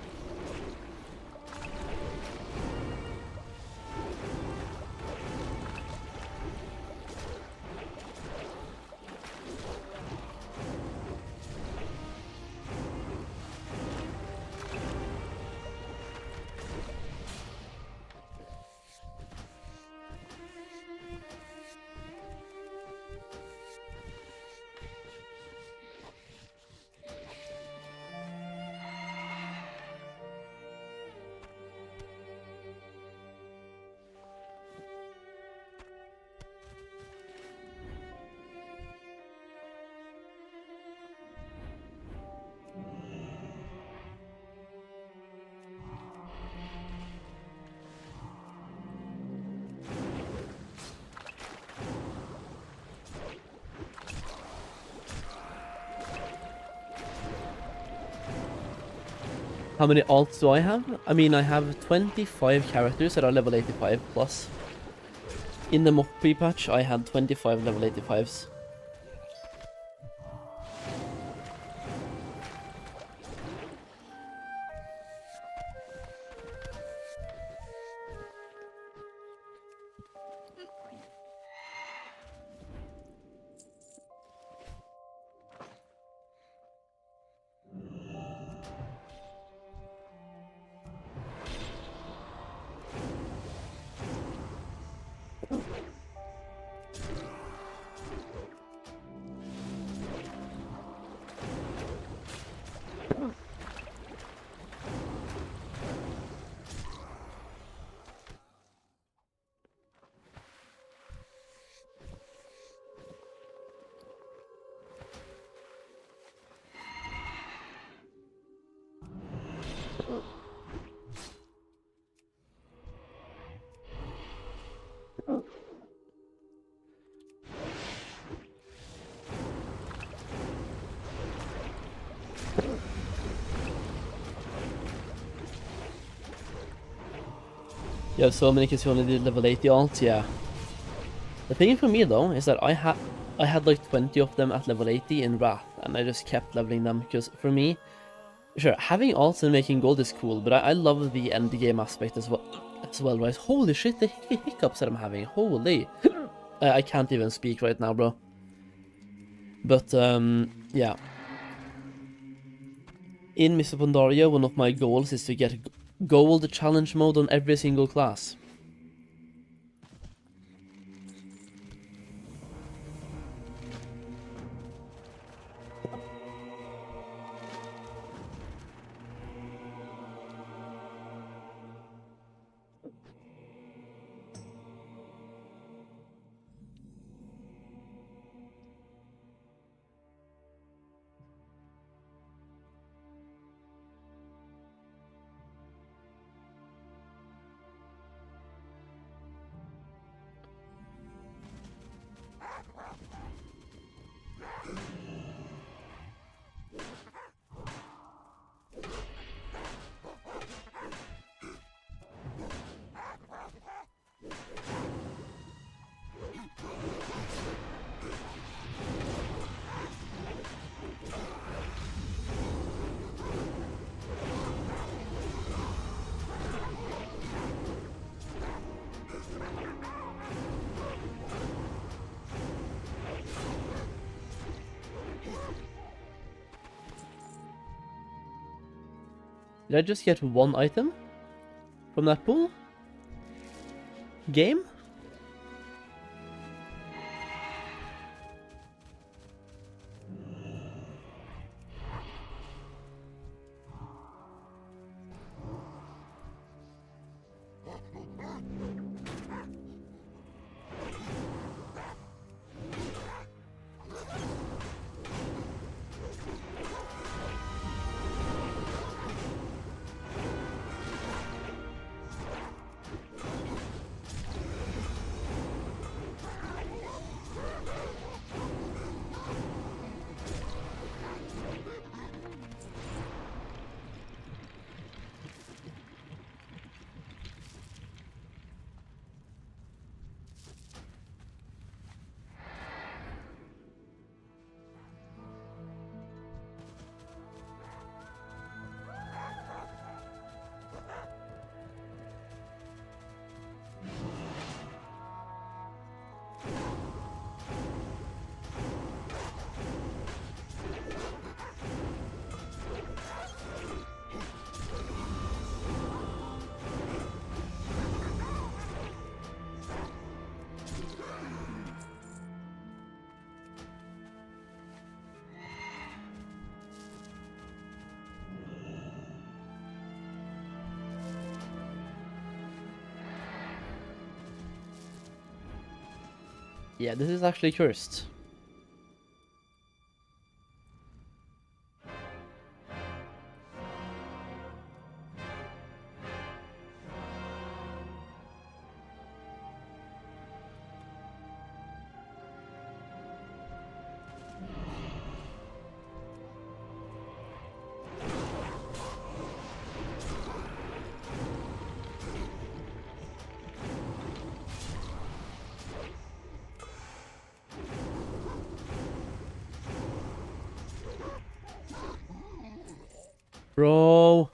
How many alts do I have? I mean, I have 25 characters that are level 85 plus. In the MOP patch, I had 25 level 85s. You have so many because you only did level 80 alts, yeah. The thing for me though is that I had like 20 of them at level 80 in Wrath, and I just kept leveling them because for me, sure, having alts and making gold is cool, but I love the end game aspect as well, right? Holy shit, the hiccups that I'm having, holy. I can't even speak right now, bro. But, yeah. In Mists of Pandaria, one of my goals is to get gold challenge mode on every single class. Did I just get one item from that pool? Game? Yeah, this is actually cursed. Bro.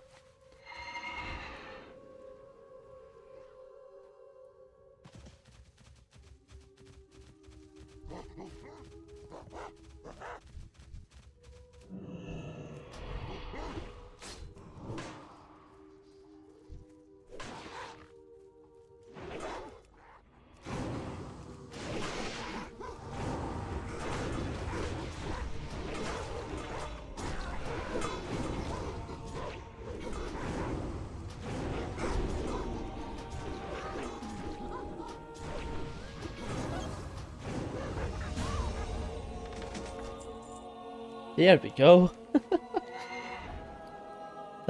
There we go.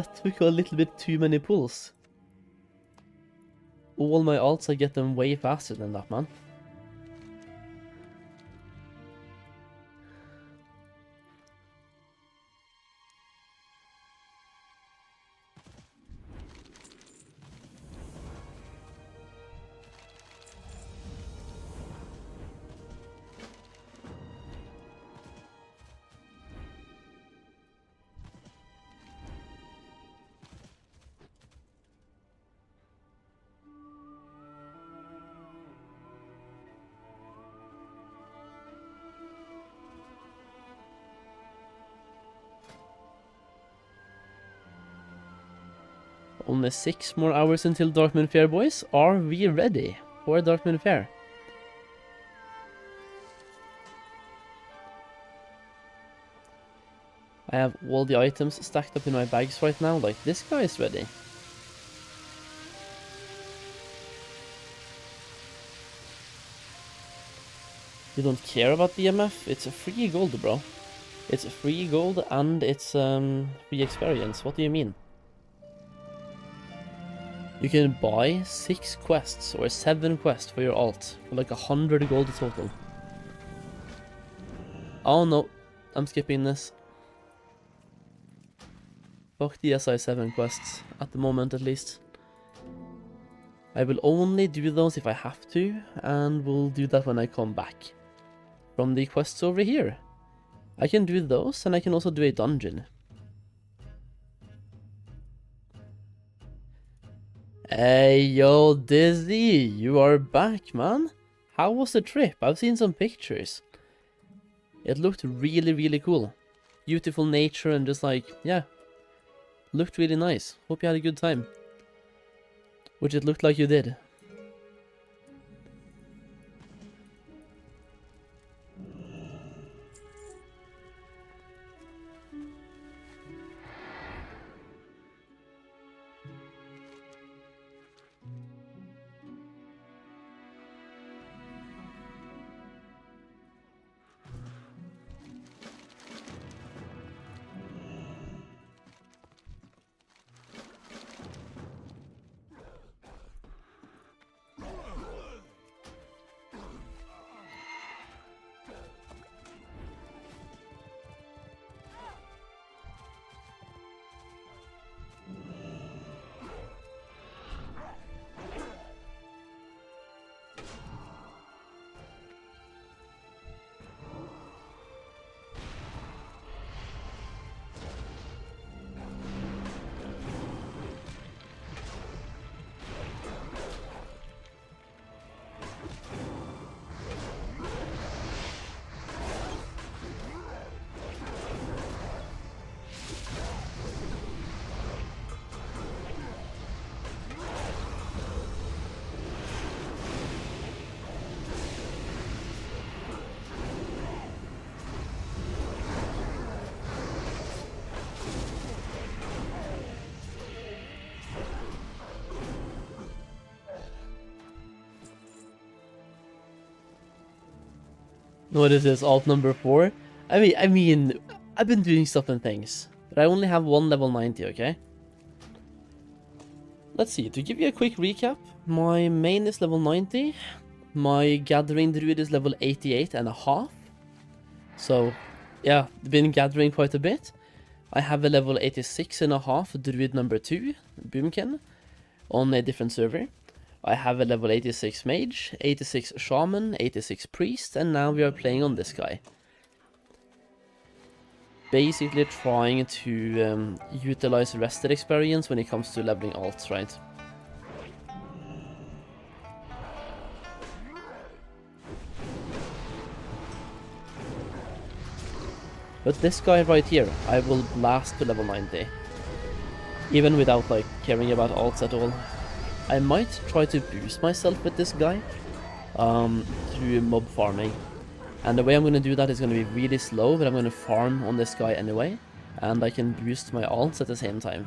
That took a little bit too many pulls. All my alts, I get them way faster than that, man. Only 6 more hours until Darkmoon Fair, boys. Are we ready for Darkmoon Fair? I have all the items stacked up in my bags right now, like this guy is ready. You don't care about the MF? It's a free gold, bro. It's a free gold and it's free experience. What do you mean? You can buy 6 quests or 7 quests for your alt for like 100 gold total. Oh no, I'm skipping this. Fuck the SI7 quests, at the moment at least. I will only do those if I have to, and will do that when I come back from the quests over here. I can do those, and I can also do a dungeon. Hey, yo, Dizzy, you are back, man. How was the trip? I've seen some pictures. It looked really, really cool. Beautiful nature and just like, yeah, looked really nice. Hope you had a good time. Which it looked like you did. What is this, alt number 4? I mean, I've been doing stuff and things, but I only have one level 90, okay? Let's see, to give you a quick recap, my main is level 90, my gathering druid is level 88 and a half. So, yeah, been gathering quite a bit. I have a level 86 and a half druid number 2, Boomkin, on a different server. I have a level 86 mage, 86 shaman, 86 priest, and now we are playing on this guy. Basically trying to utilize rested experience when it comes to leveling alts, right? But this guy right here, I will blast to level 90. Even without like caring about alts at all. I might try to boost myself with this guy through mob farming. And the way I'm going to do that is going to be really slow, but I'm going to farm on this guy anyway. And I can boost my alts at the same time.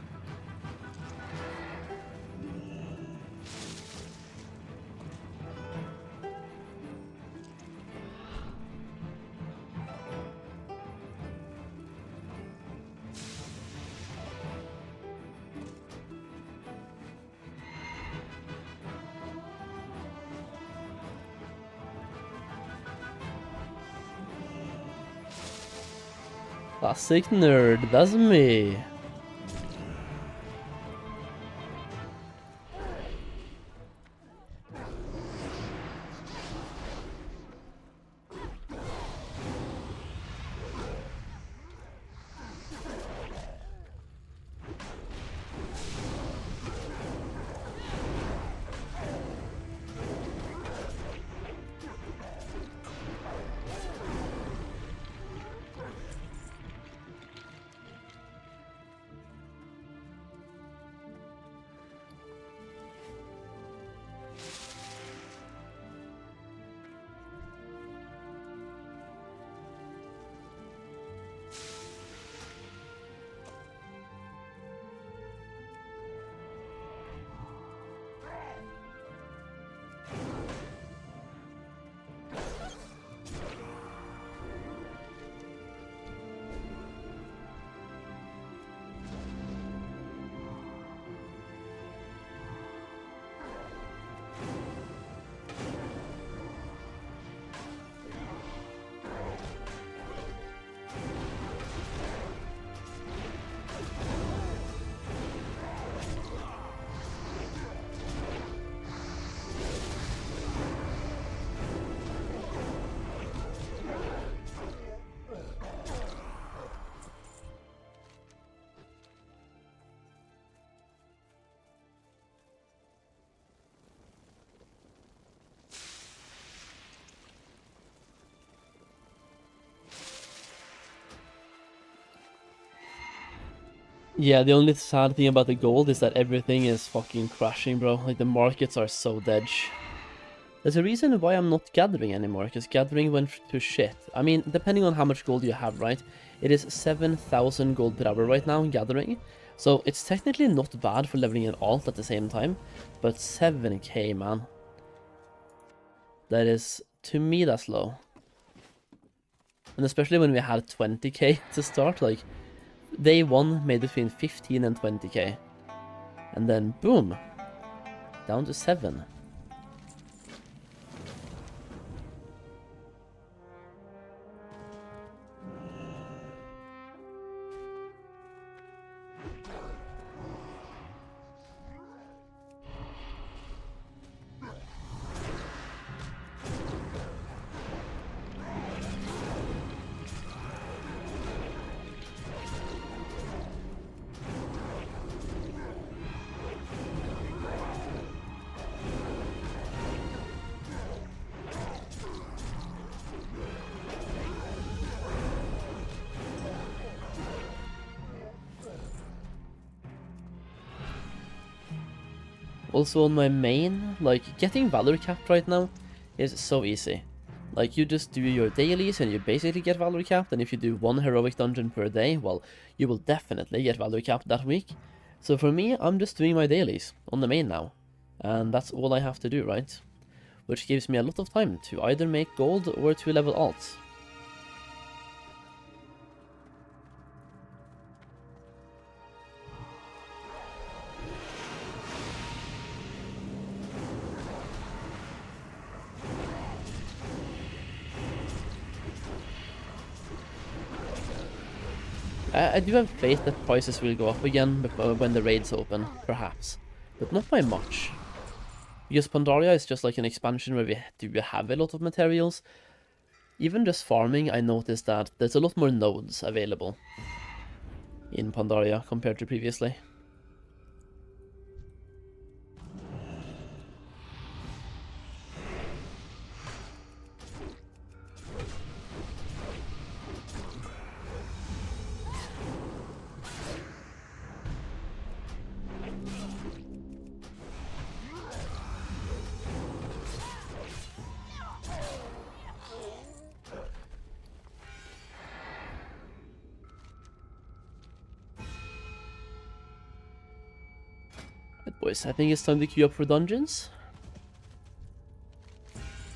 Classic nerd, that's me. Yeah, the only sad thing about the gold is that everything is fucking crashing, bro. Like, the markets are so dead. There's a reason why I'm not gathering anymore, because gathering went to shit. I mean, depending on how much gold you have, right? It is 7,000 gold per hour right now in gathering. So it's technically not bad for leveling an alt at the same time. But 7k, man. That is, to me, that's low. And especially when we had 20k to start, like, day 1 made between 15 and 20k. And then, boom, down to 7. Also on my main, like, getting Valor capped right now is so easy. Like, you just do your dailies and you basically get Valor capped, and if you do 1 heroic dungeon per day, well, you will definitely get Valor capped that week. So for me, I'm just doing my dailies on the main now. And that's all I have to do, right? Which gives me a lot of time to either make gold or to level alts. I do have faith that prices will go up again when the raids open, perhaps. But not by much. Because Pandaria is just like an expansion where we do have a lot of materials. Even just farming, I noticed that there's a lot more nodes available in Pandaria compared to previously. Right, boys, I think it's time to queue up for dungeons.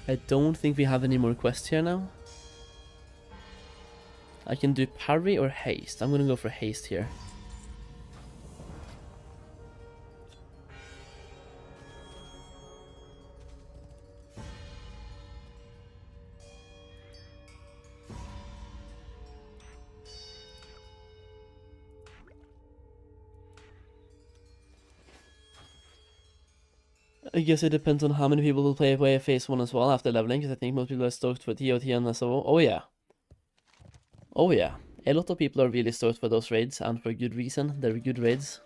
I don't think we have any more quests here now. I can do parry or haste. I'm gonna go for haste here. I guess it depends on how many people will play phase 1 as well after leveling, because I think most people are stoked for TOT and so. Oh yeah. Oh yeah. A lot of people are really stoked for those raids, and for good reason. They're good raids.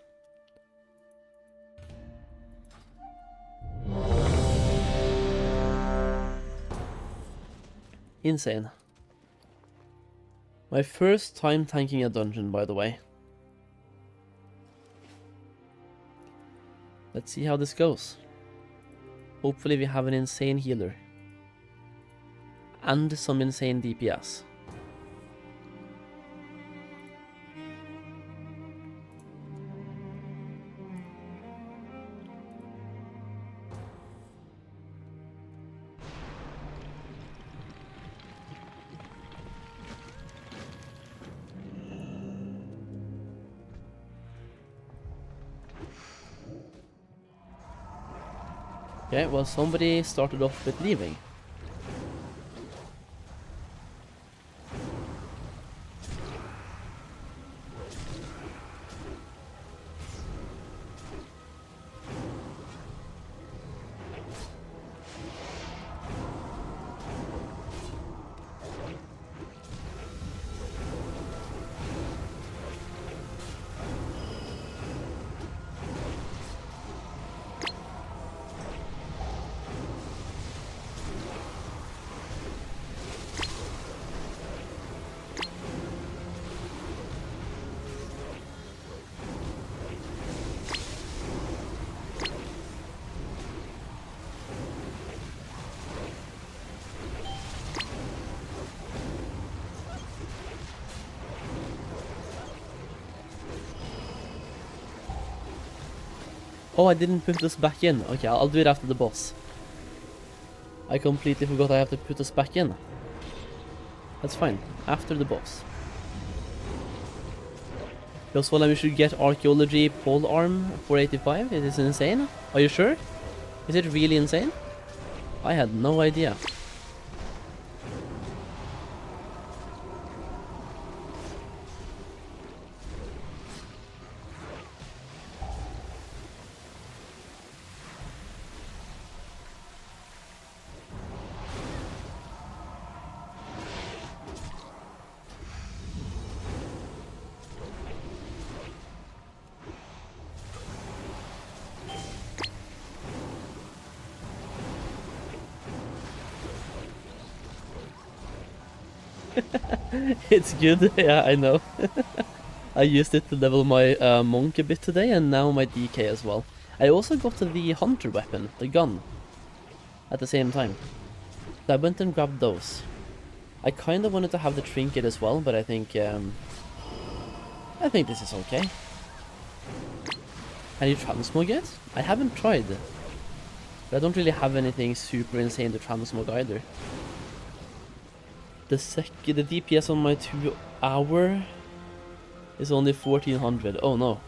Insane. My first time tanking a dungeon, by the way. Let's see how this goes. Hopefully we have an insane healer. And some insane DPS. Okay, well, somebody started off with leaving. Oh, I didn't put this back in. Okay, I'll do it after the boss. I completely forgot I have to put this back in. That's fine. After the boss. Because well, we should get Archaeology pole arm 485. It is insane. Are you sure? Is it really insane? I had no idea. It's good, yeah, I know. I used it to level my monk a bit today, and now my DK as well. I also got the hunter weapon, the gun, at the same time. So I went and grabbed those. I kind of wanted to have the trinket as well, but I think this is okay. Can you transmog it? I haven't tried. But I don't really have anything super insane to transmog either. The DPS on my 2 hour is only 1400. Oh no.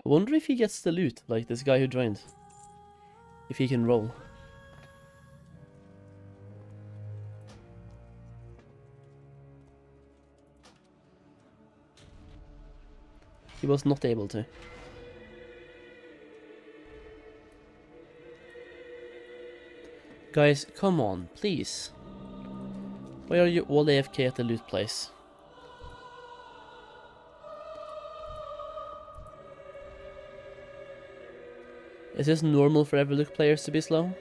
I wonder if he gets the loot, like this guy who joined. If he can roll. He was not able to. Guys, come on, please. Why are you all AFK at the loot place? Is this normal for Everlook players to be slow?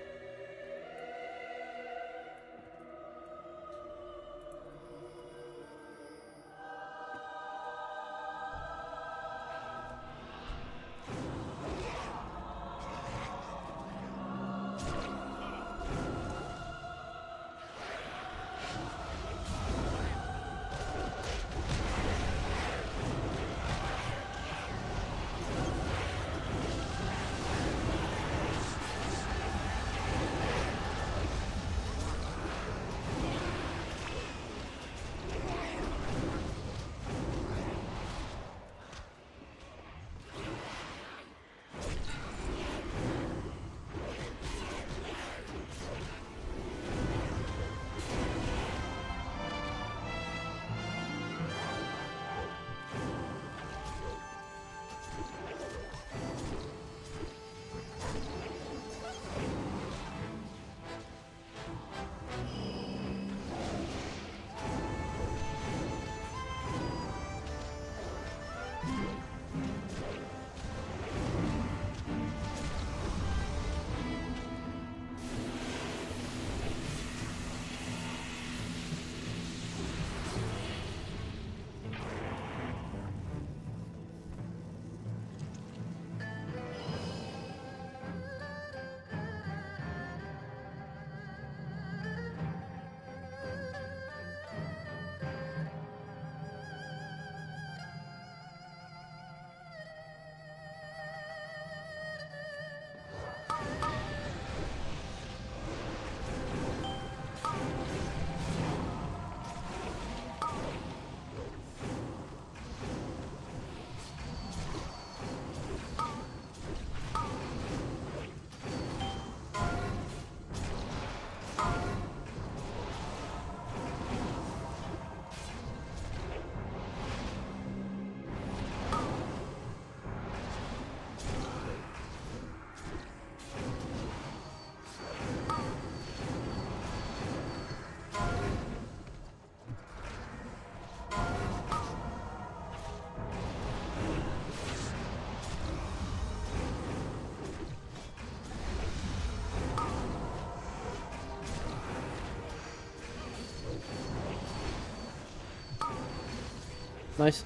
Nice.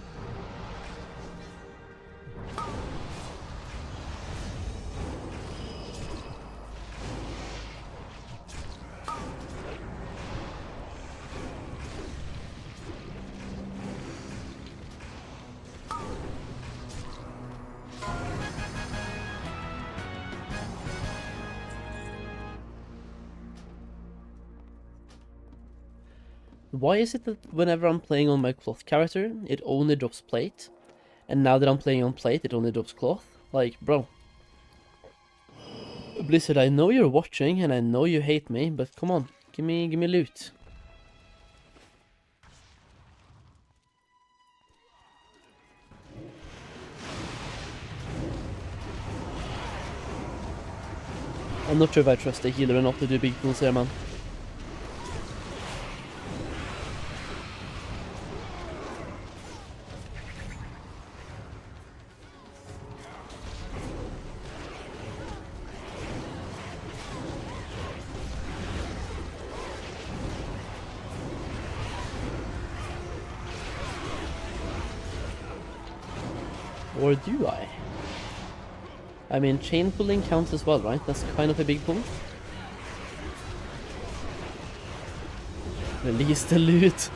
Why is it that whenever I'm playing on my cloth character, it only drops plate, and now that I'm playing on plate, it only drops cloth? Like, bro. Blizzard, I know you're watching, and I know you hate me, but come on, give me loot. I'm not sure if I trust the healer enough to do big pulls here, man. Or do I? I mean, chain pulling counts as well, right? That's kind of a big pull. Release the loot.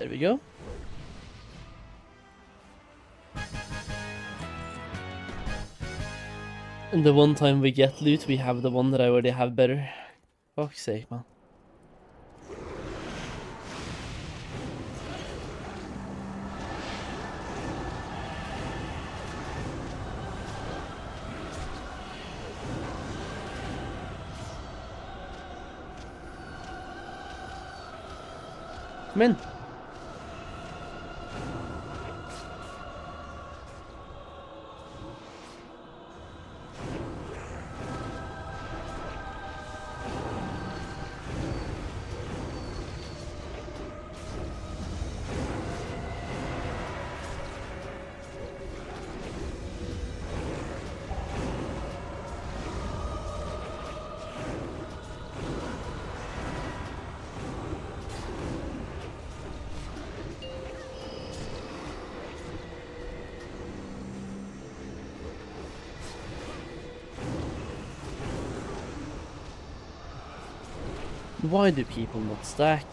There we go. And the one time we get loot, we have the one that I already have better. Fuck's sake, man. Come in. Why do people not stack?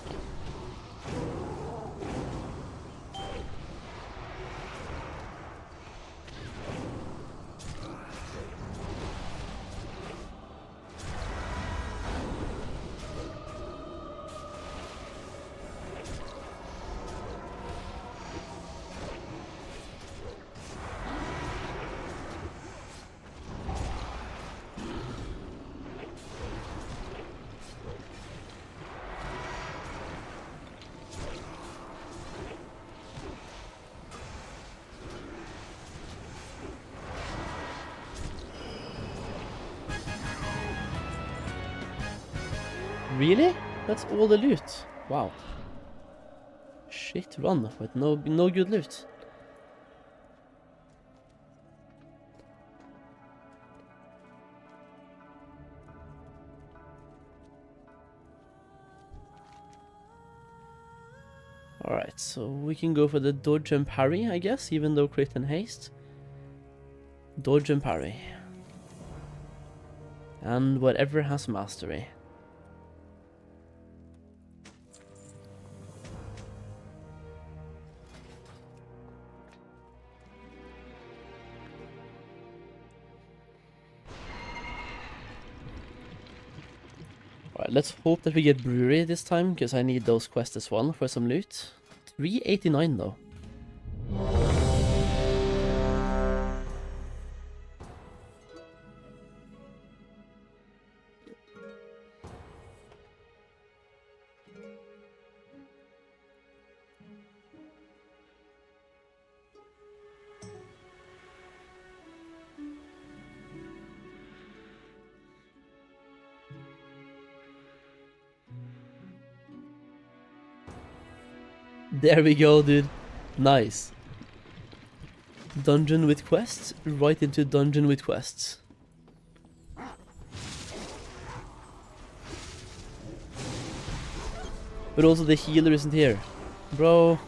Really? That's all the loot? Wow. Shit run with no good loot. Alright, so we can go for the dodge and parry, I guess, even though crit and haste. Dodge and parry. And whatever has mastery. Alright, let's hope that we get brewery this time, because I need those quests as well for some loot. 389 though. There we go, dude. Nice. Dungeon with quests, right into dungeon with quests. But also the healer isn't here. Bro.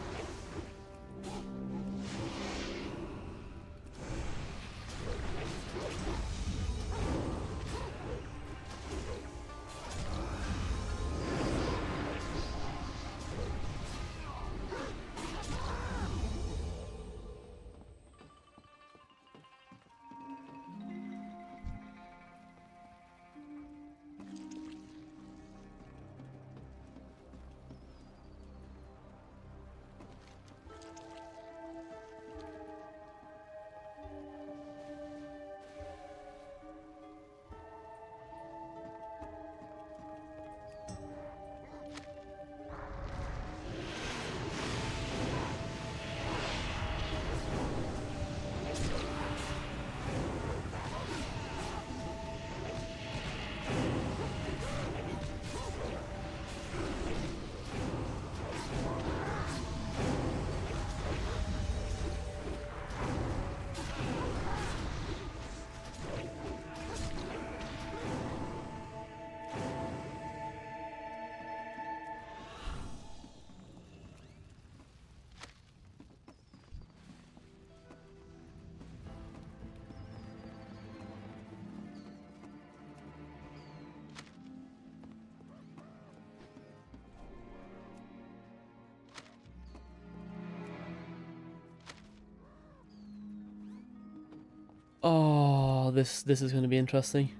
this is going to be interesting.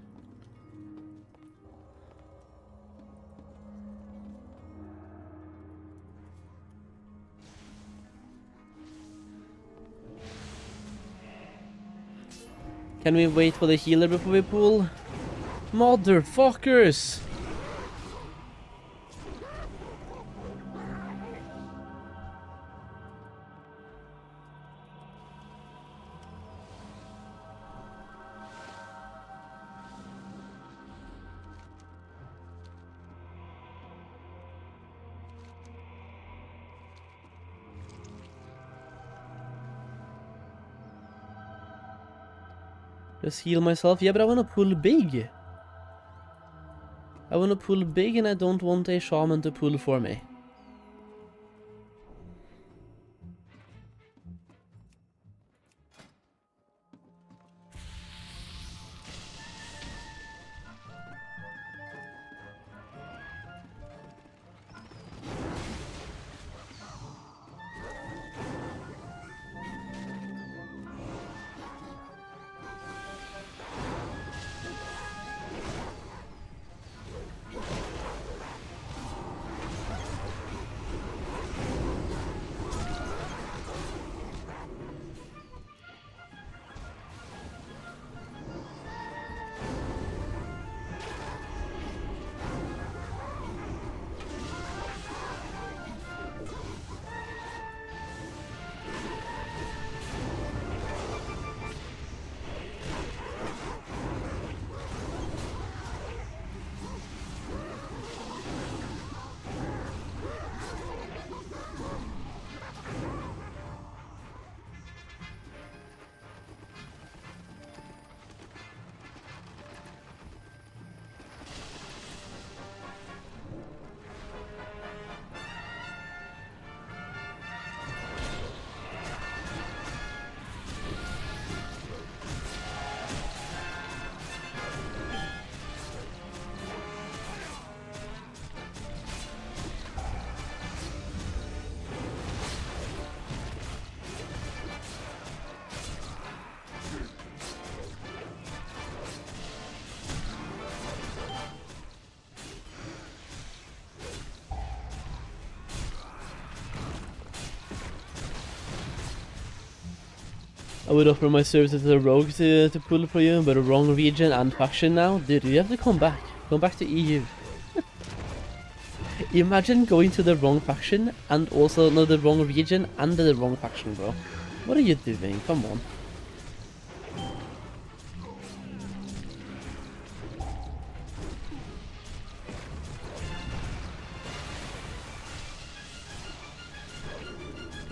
Can we wait for the healer before we pull? Motherfuckers! Just heal myself. Yeah, but I want to pull big. I want to pull big and I don't want a shaman to pull for me. I would offer my services to the rogue to pull for you, but the wrong region and faction now? Dude, you have to come back. Come back to EU. Imagine going to the wrong faction and also no, the wrong region and the wrong faction, bro. What are you doing? Come on.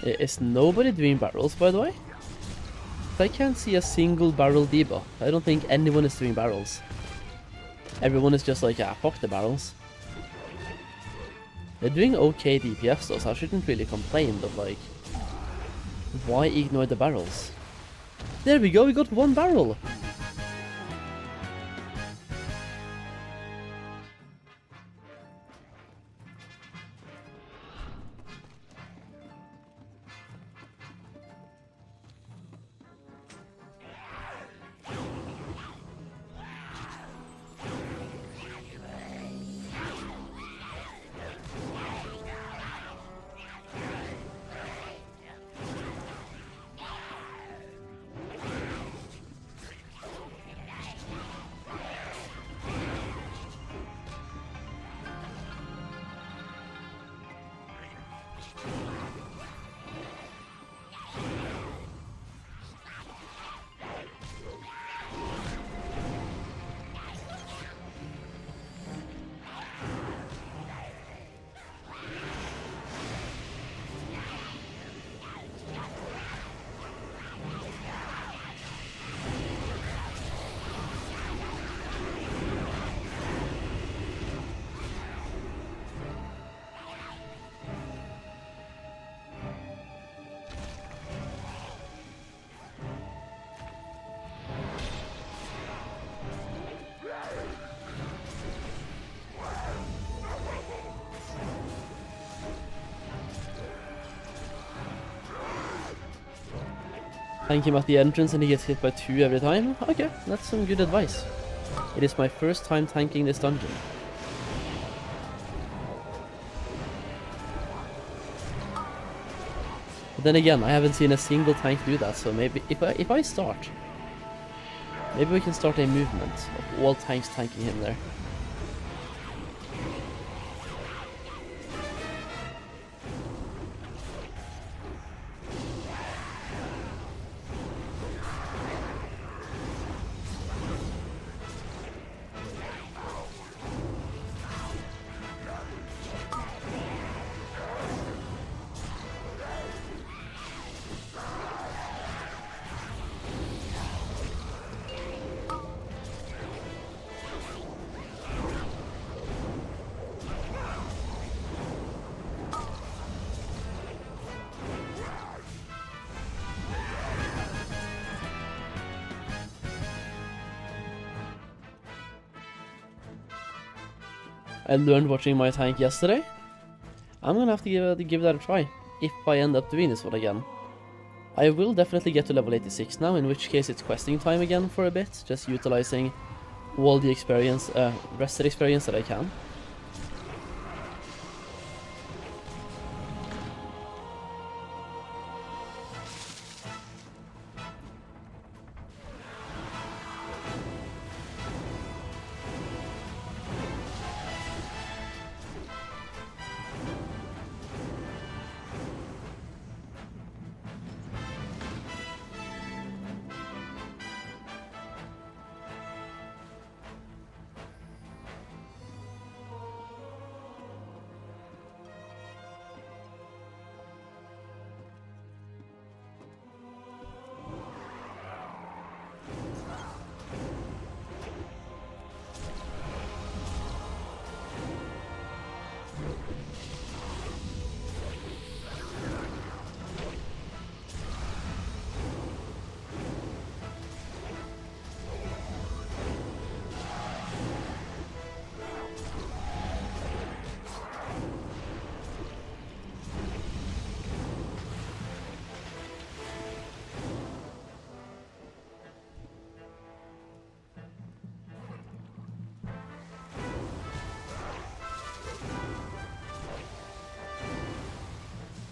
Is nobody doing barrels, by the way? I can't see a single barrel debuff. I don't think anyone is doing barrels. Everyone is just like, yeah, fuck the barrels. They're doing okay DPS though, so I shouldn't really complain, but like, why ignore the barrels? There we go, we got one barrel! Tank him at the entrance and he gets hit by 2 every time? Okay, that's some good advice. It is my first time tanking this dungeon. But then again, I haven't seen a single tank do that, so maybe if I start, maybe we can start a movement of all tanks tanking him there. I learned watching my tank yesterday. I'm gonna have to give that a try, if I end up doing this one again. I will definitely get to level 86 now, in which case it's questing time again for a bit, just utilizing all the experience, rested experience that I can.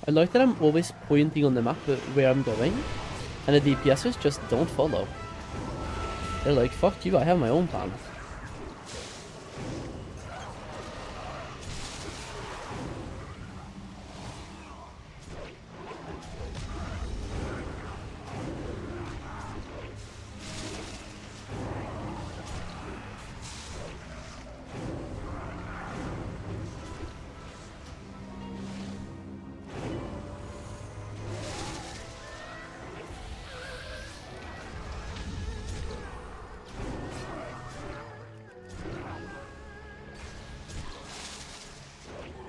I like that I'm always pointing on the map where I'm going, and the DPSers just don't follow. They're like, fuck you, I have my own plan.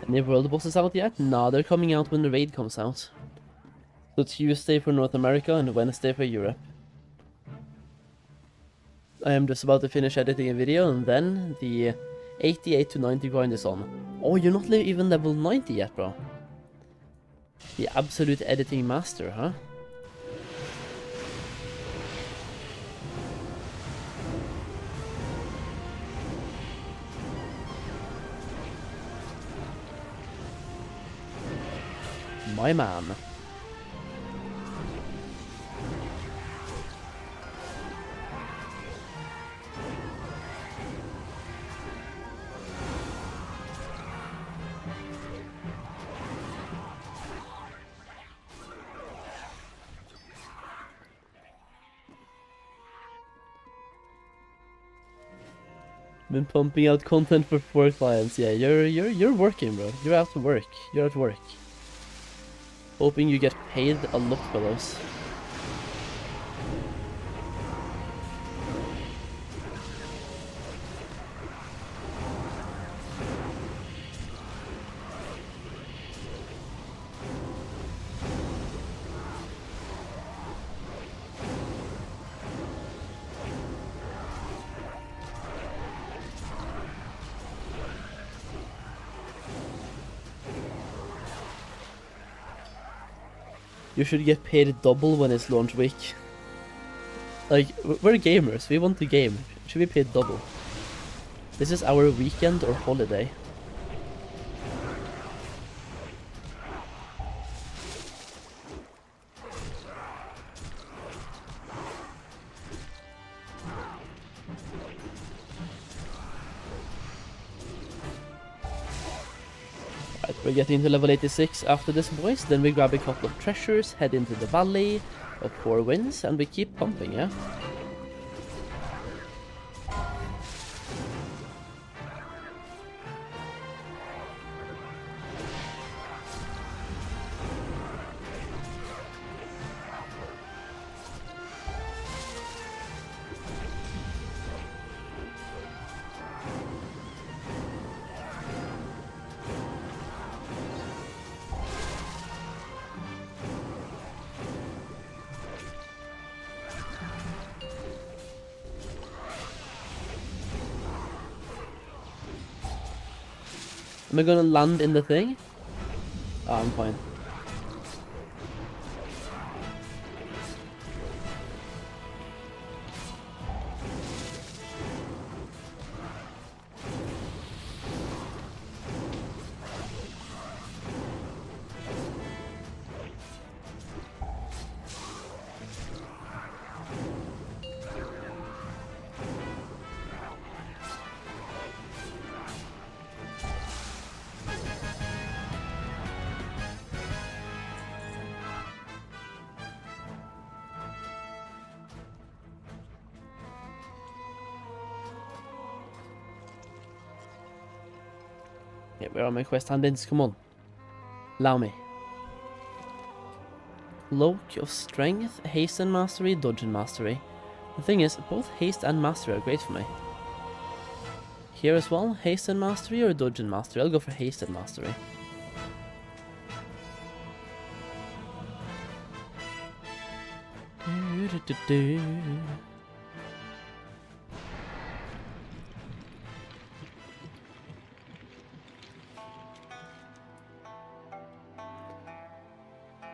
Any world bosses out yet? Nah, they're coming out when the raid comes out. So Tuesday for North America and Wednesday for Europe. I am just about to finish editing a video and then the 88 to 90 grind is on. Oh, you're not even level 90 yet, bro. The absolute editing master, huh? My man. Been pumping out content for 4 clients. Yeah, you're working, bro. You're out to work. You're at work. Hoping you get paid a lot for those. You should get paid double when it's launch week. Like, we're gamers, we want to game. Should be paid double. This is our weekend or holiday. Right, we're getting to level 86 after this, boys. Then we grab a couple of treasures, head into the valley of 4 winds, and we keep pumping, yeah? Am I gonna land in the thing? Oh, I'm fine. Yeah, where are my quest handings? Come on. Allow me. Cloak of Strength, Haste and Mastery, Dodge and Mastery. The thing is, both Haste and Mastery are great for me. Here as well, Haste and Mastery or Dodge and Mastery? I'll go for Haste and Mastery.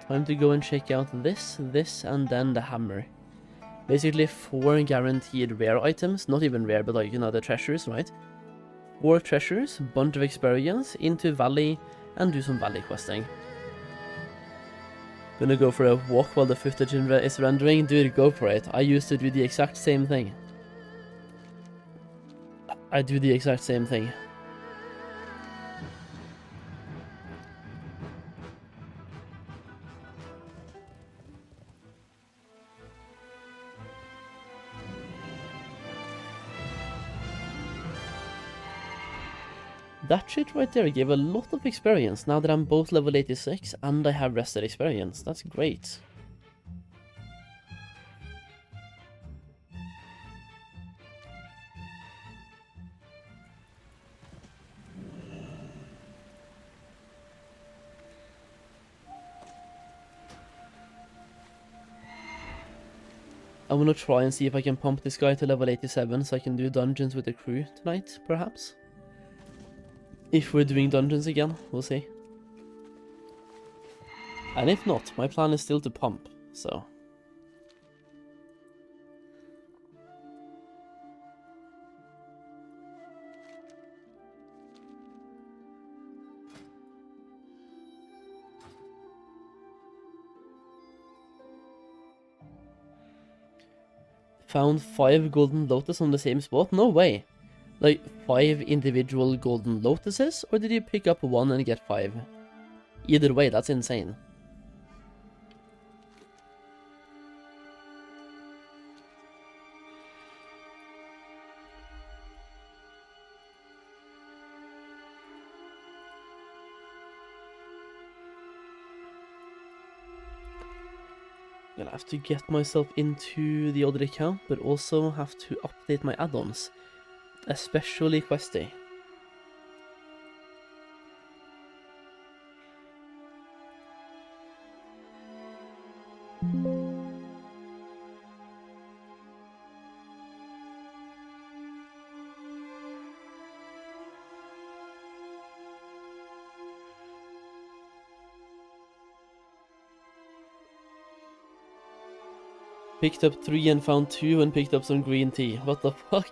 Time to go and check out this, and then the hammer. Basically 4 guaranteed rare items, not even rare, but like, you know, the treasures, right? 4 treasures, bunch of experience, into valley, and do some valley questing. Gonna go for a walk while the footage is rendering? Dude, go for it. I used to do the exact same thing. I do the exact same thing. That shit right there gave a lot of experience now that I'm both level 86 and I have rested experience. That's great. I wanna try and see if I can pump this guy to level 87 so I can do dungeons with the crew tonight, perhaps. If we're doing dungeons again, we'll see. And if not, my plan is still to pump, so... Found 5 golden lotus on the same spot? No way! Like, 5 individual golden lotuses, or did you pick up 1 and get 5? Either way, that's insane. Gonna have to get myself into the other account, but also have to update my add-ons. Especially Questy. Picked up 3 and found 2 and picked up some green tea. What the fuck?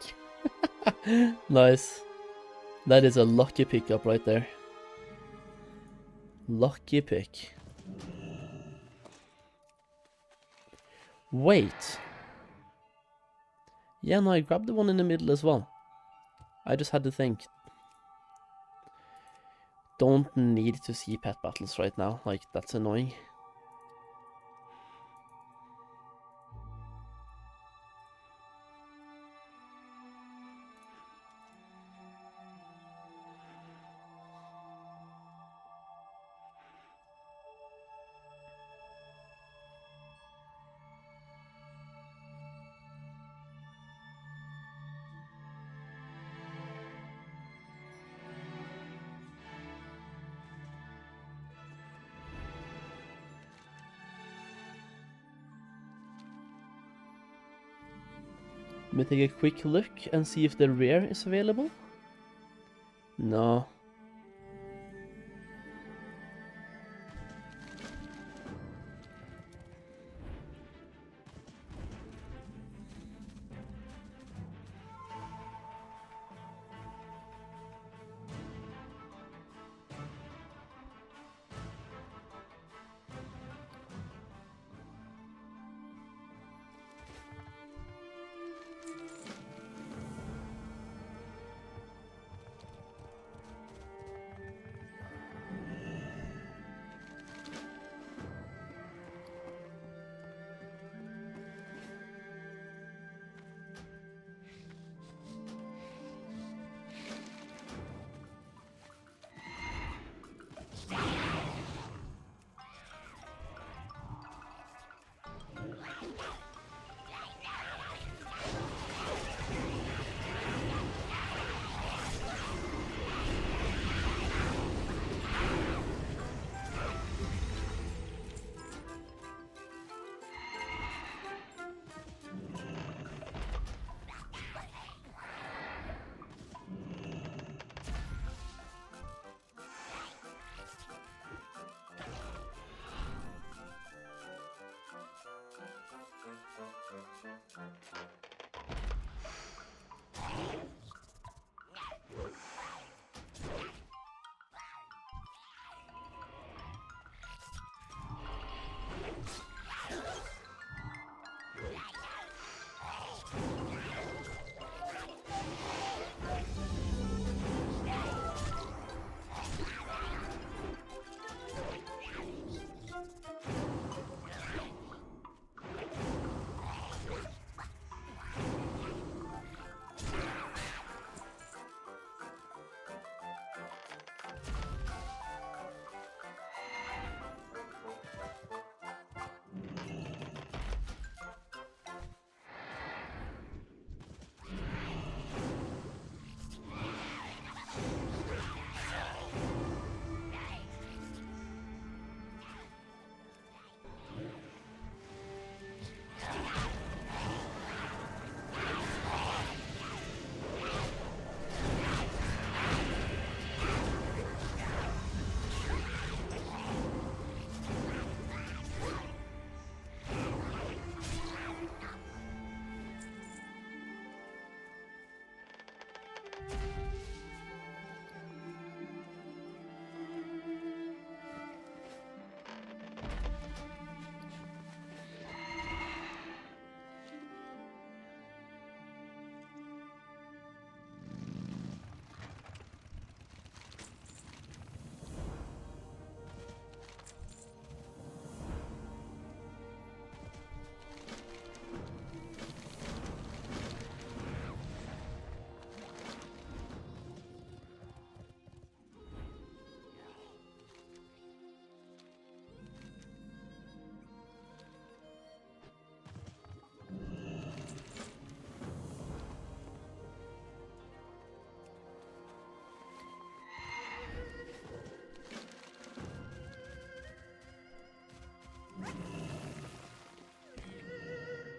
Nice. That is a lucky pickup right there. Lucky pick. Wait. Yeah, no, I grabbed the one in the middle as well. I just had to think. Don't need to see pet battles right now. Like, that's annoying. Let me take a quick look and see if the rare is available. No.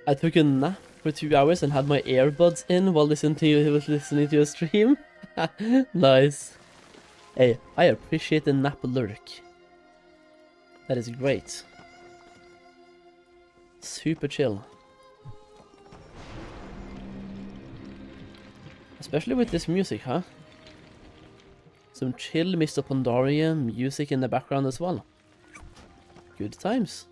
I took a nap for 2 hours and had my earbuds in while listening to a stream. Nice. Hey, I appreciate the nap lurk. That is great. Super chill. Especially with this music, huh? Some chill Mists of Pandaria music in the background as well. Good times.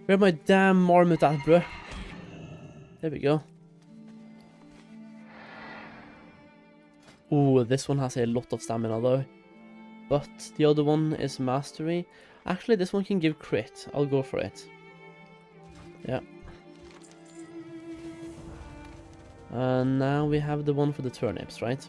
Where my damn marmot at, bruh? There we go. Ooh, this one has a lot of stamina though. But the other one is mastery. Actually, this one can give crit. I'll go for it. Yeah. And now we have the one for the turnips, right?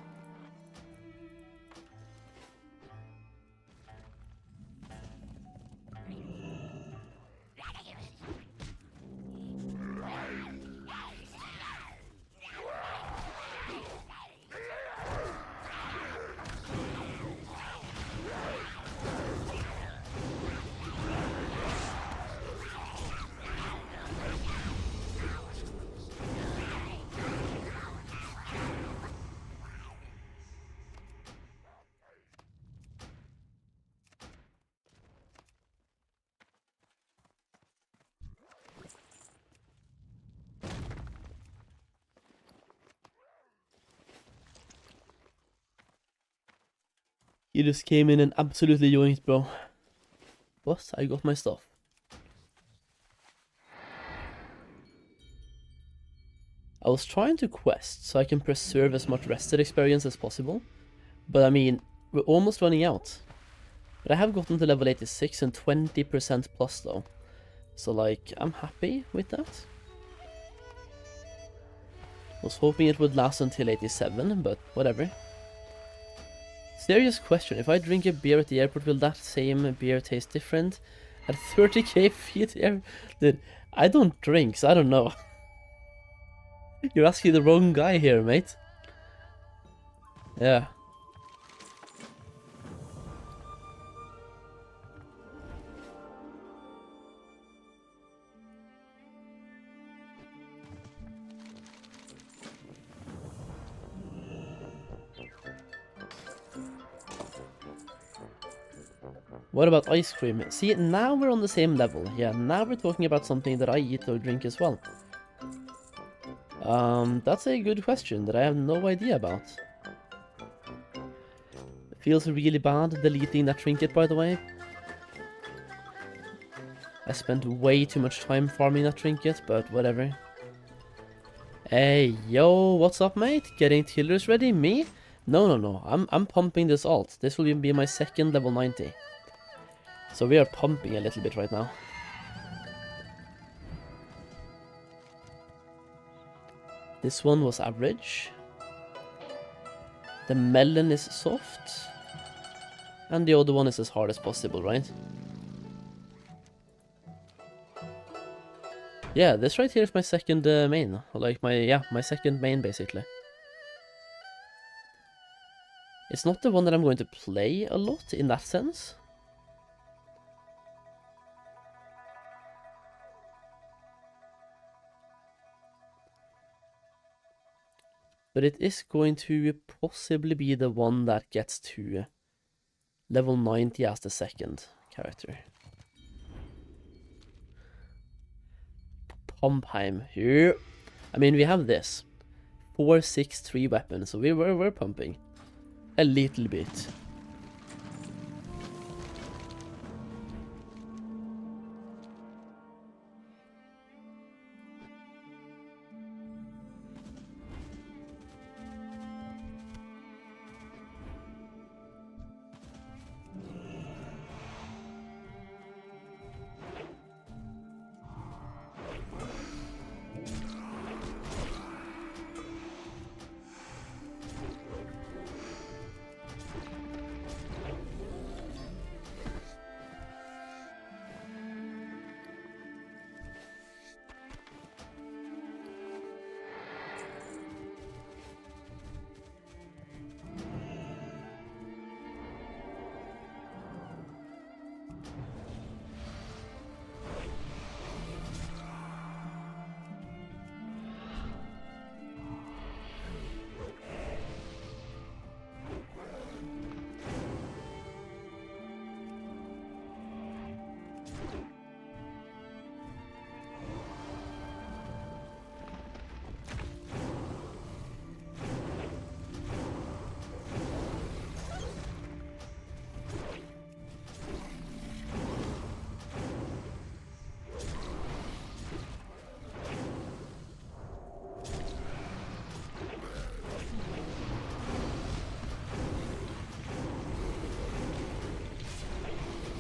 You just came in and absolutely yoinked, bro. But I got my stuff. I was trying to quest so I can preserve as much rested experience as possible. But I mean, we're almost running out. But I have gotten to level 86 and 20% plus though. So like, I'm happy with that. Was hoping it would last until 87, but whatever. Serious question, if I drink a beer at the airport, will that same beer taste different? At 30k feet here? Dude, I don't drink, so I don't know. You're asking the wrong guy here, mate. Yeah. What about ice cream? See, now we're on the same level. Yeah, now we're talking about something that I eat or drink as well. That's a good question that I have no idea about. It feels really bad deleting that trinket, by the way. I spent way too much time farming that trinket, but whatever. Hey, yo, what's up, mate? Getting tillers ready? Me? No. I'm pumping this alt. This will be my second level 90. So we are pumping a little bit right now. This one was average. The melon is soft. And the other one is as hard as possible, right? Yeah, this right here is my second main. Like my second main basically. It's not the one that I'm going to play a lot in that sense. But it is going to possibly be the one that gets to level 90 as the second character. Pumpheim here. I mean, we have this 4-6-3 weapon, so we're pumping a little bit.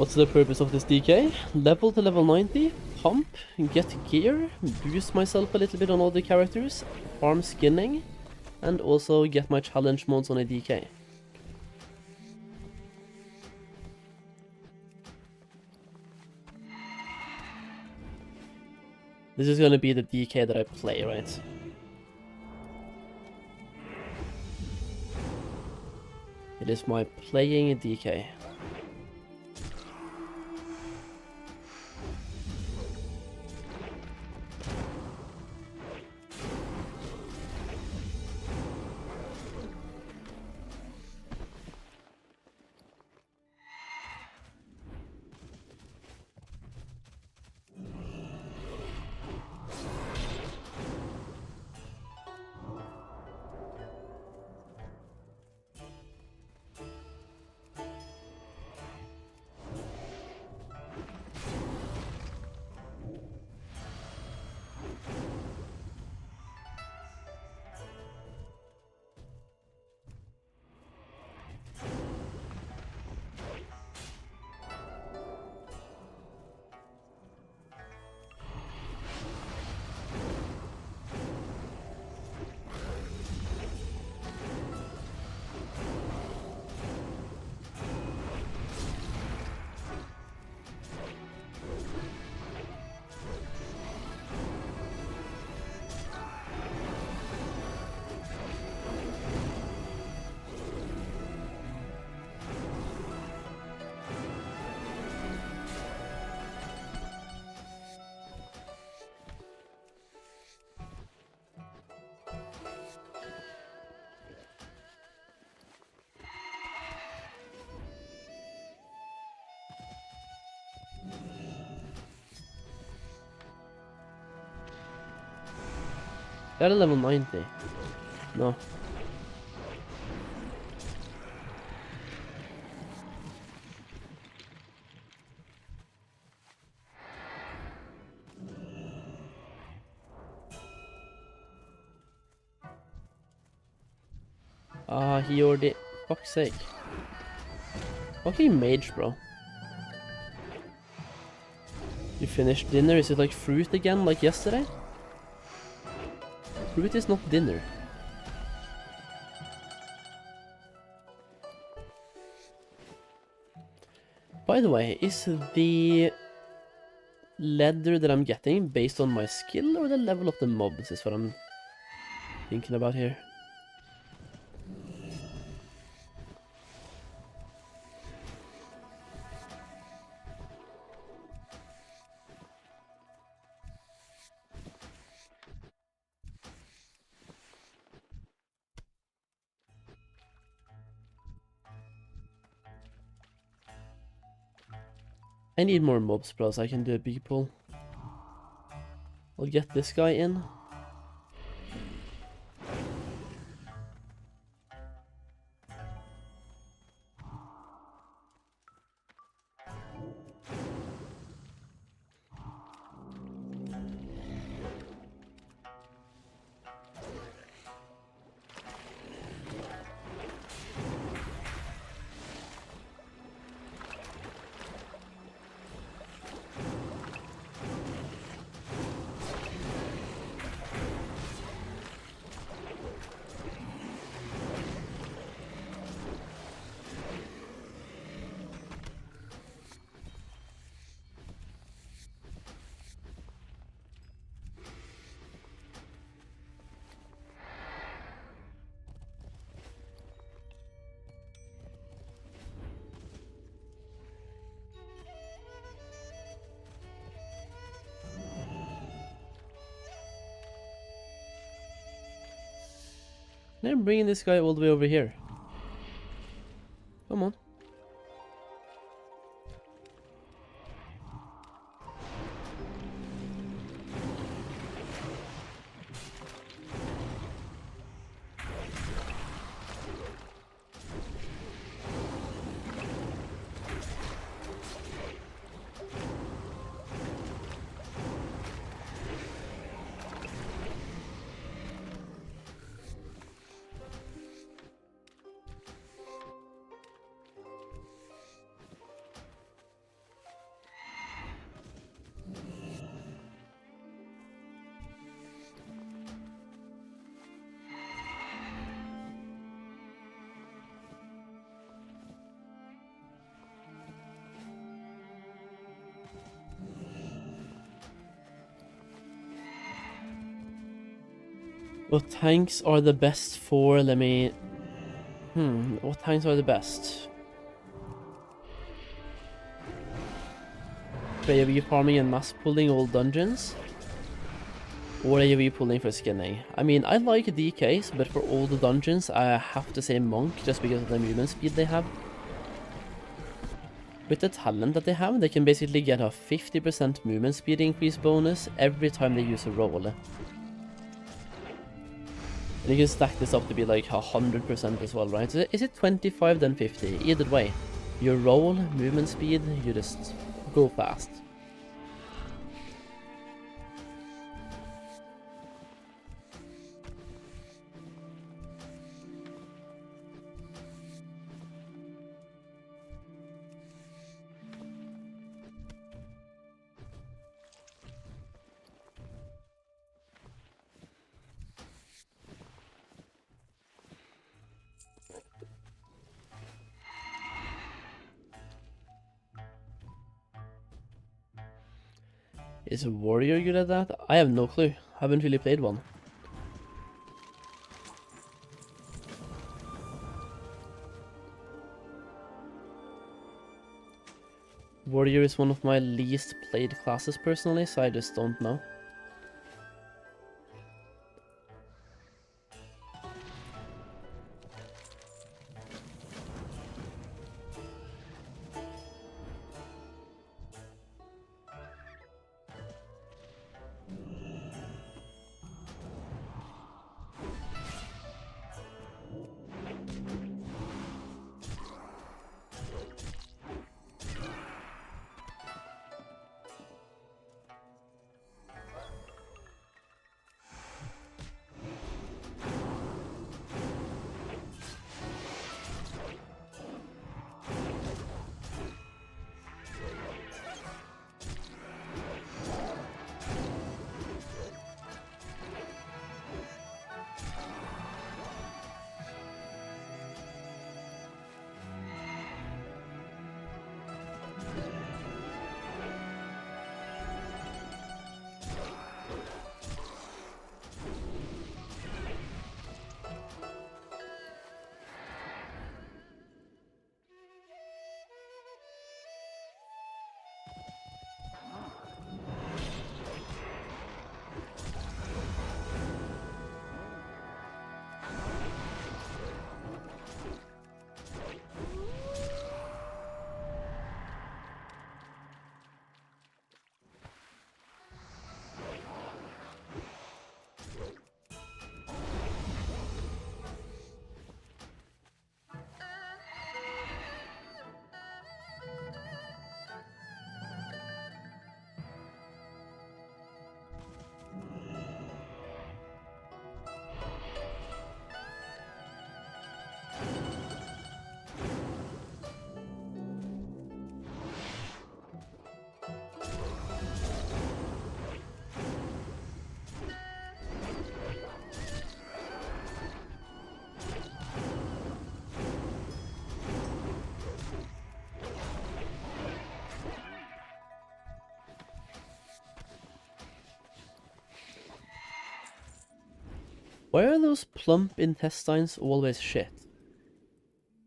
What's the purpose of this DK? Level to level 90, pump, get gear, boost myself a little bit on all the characters, farm skinning, and also get my challenge modes on a DK. This is gonna be the DK that I play, right? It is my playing DK. They're at level 90. No. He already... Fuck's sake. Fucking mage, bro. You finished dinner? Is it like fruit again, like yesterday? Fruit is not dinner. By the way, is the leather that I'm getting based on my skill or the level of the mobs is what I'm thinking about here. I need more mobs, bro, so I can do a big pull. I'll get this guy in. I'm bringing this guy all the way over here. Come on. What tanks are the best for? Let me... what tanks are the best? For AoE farming and mass pulling all dungeons? Or AoE pulling for skinning? I mean, I like DKs, but for all the dungeons I have to say Monk just because of the movement speed they have. With the talent that they have, they can basically get a 50% movement speed increase bonus every time they use a roll. And you can stack this up to be like 100% as well, right? So is it 25 then 50? Either way, you roll, movement speed, you just go fast. Is a warrior good at that? I have no clue. Haven't really played one. Warrior is one of my least played classes personally, so I just don't know. Why are those plump intestines always shit?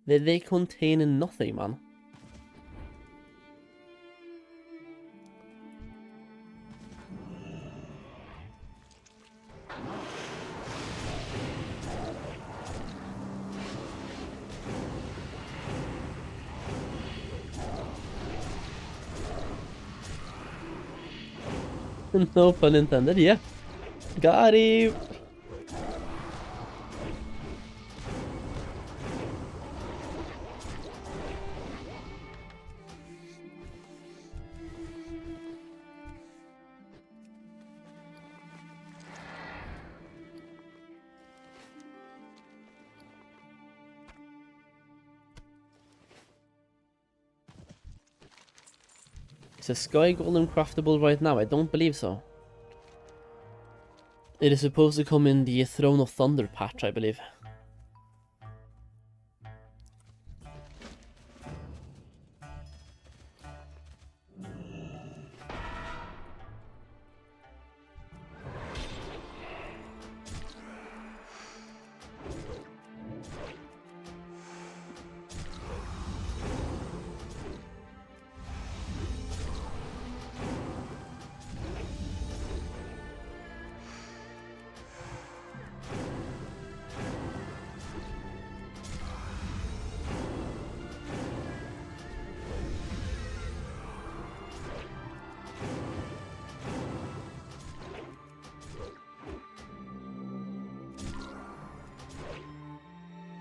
They contain nothing, man. No pun intended, yeah. Got him! Is a sky golem craftable right now? I don't believe so. It is supposed to come in the Throne of Thunder patch, I believe.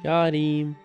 Got him.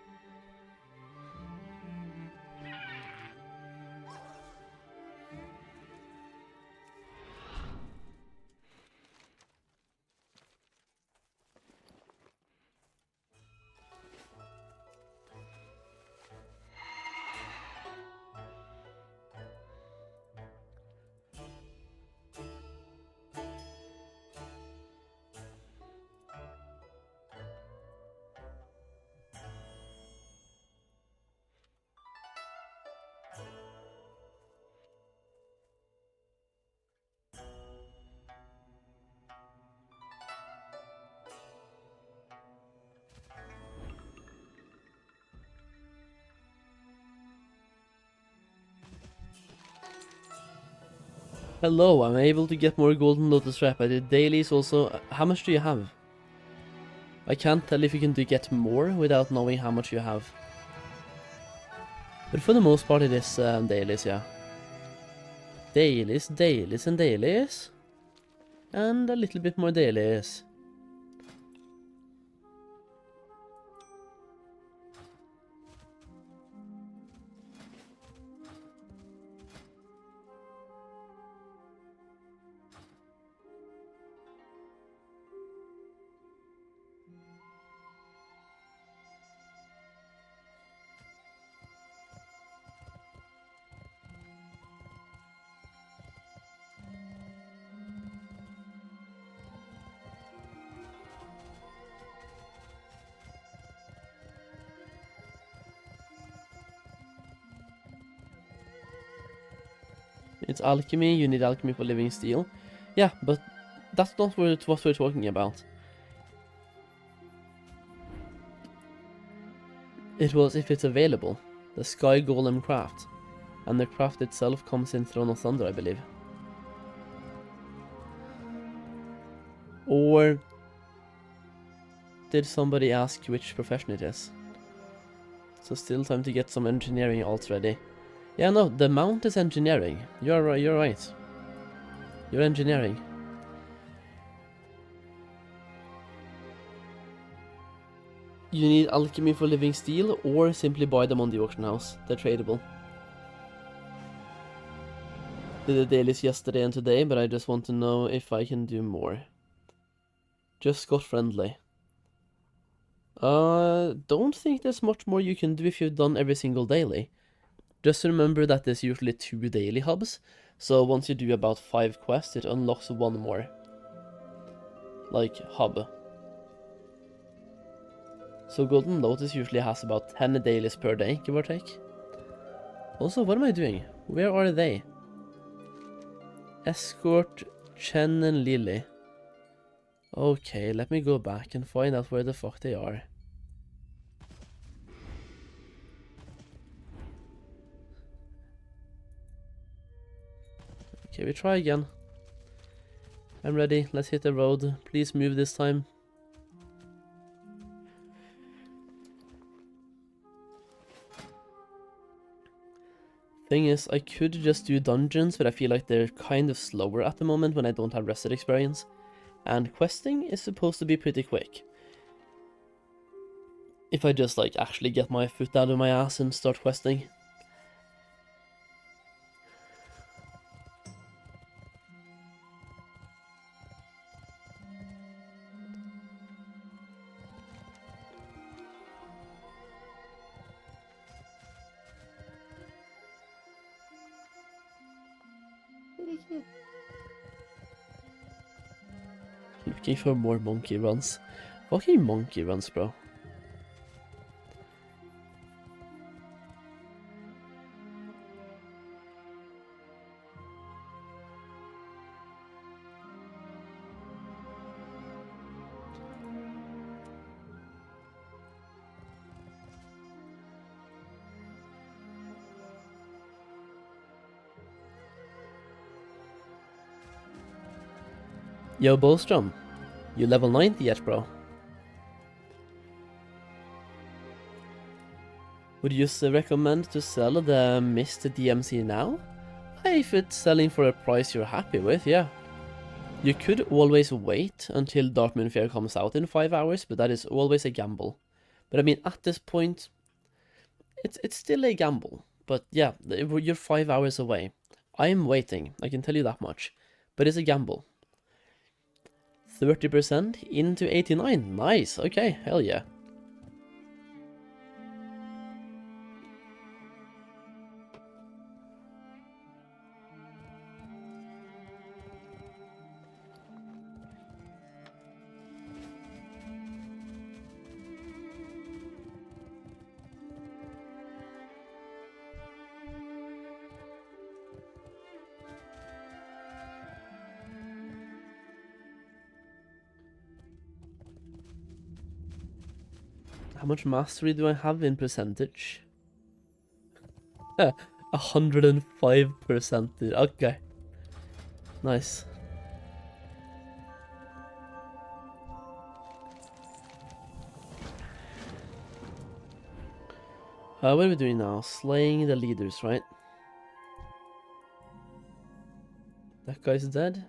Hello, I'm able to get more golden lotus wrap. I did dailies also. How much do you have? I can't tell if you can get more without knowing how much you have. But for the most part it is dailies, yeah. Dailies, dailies and dailies. And a little bit more dailies. It's alchemy, you need alchemy for living steel. Yeah, but that's not what we're talking about. It was if it's available. The Sky Golem craft. And the craft itself comes in Throne of Thunder, I believe. Or did somebody ask which profession it is? So still time to get some engineering alts ready. Yeah, no, the mount is engineering. You're right. You're engineering. You need alchemy for living steel, or simply buy them on the auction house. They're tradable. Did the dailies yesterday and today, but I just want to know if I can do more. Just got friendly. Don't think there's much more you can do if you've done every single daily. Just remember that there's usually 2 daily hubs, so once you do about 5 quests, it unlocks 1 more. Like, hub. So Golden Lotus usually has about 10 dailies per day, give or take. Also, what am I doing? Where are they? Escort Chen and Lily. Okay, let me go back and find out where the fuck they are. Okay, we try again. I'm ready. Let's hit the road. Please move this time. Thing is, I could just do dungeons, but I feel like they're kind of slower at the moment when I don't have rested experience. And questing is supposed to be pretty quick. If I just like actually get my foot out of my ass and start questing. Looking for more monkey runs. Fucking monkey runs, bro. Yo, Bostrom, you level 90 yet, bro? Would you recommend to sell the Mist DMC now? If it's selling for a price you're happy with, yeah. You could always wait until Dark Moon Fair comes out in 5 hours, but that is always a gamble. But I mean, at this point, it's still a gamble. But yeah, you're 5 hours away. I'm waiting, I can tell you that much. But it's a gamble. 30% into 89. Nice, okay, hell yeah. How much mastery do I have in percentage? 105%. Okay. Nice. What are we doing now? Slaying the leaders, right? That guy's dead.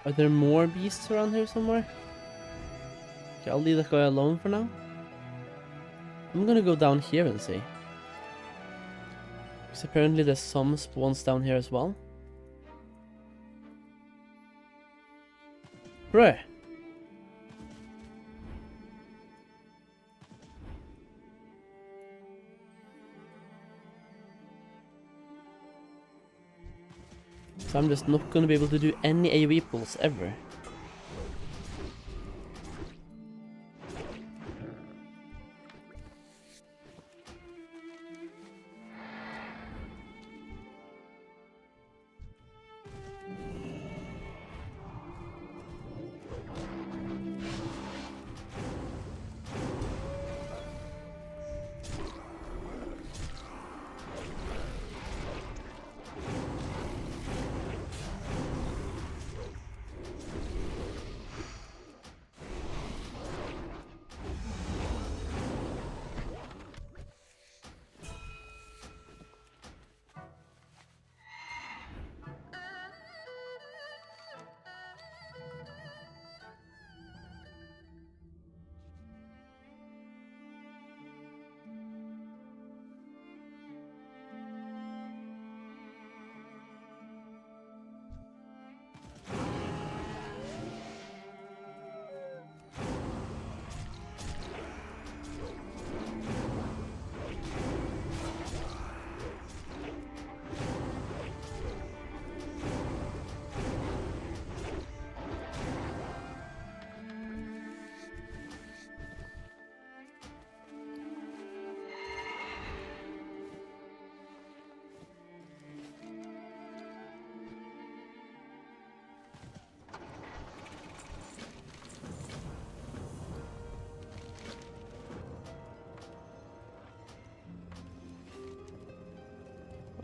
Are there more beasts around here somewhere? Okay, I'll leave that guy alone for now. I'm gonna go down here and see. Because apparently there's some spawns down here as well. Right. So I'm just not gonna be able to do any AoE pulls ever.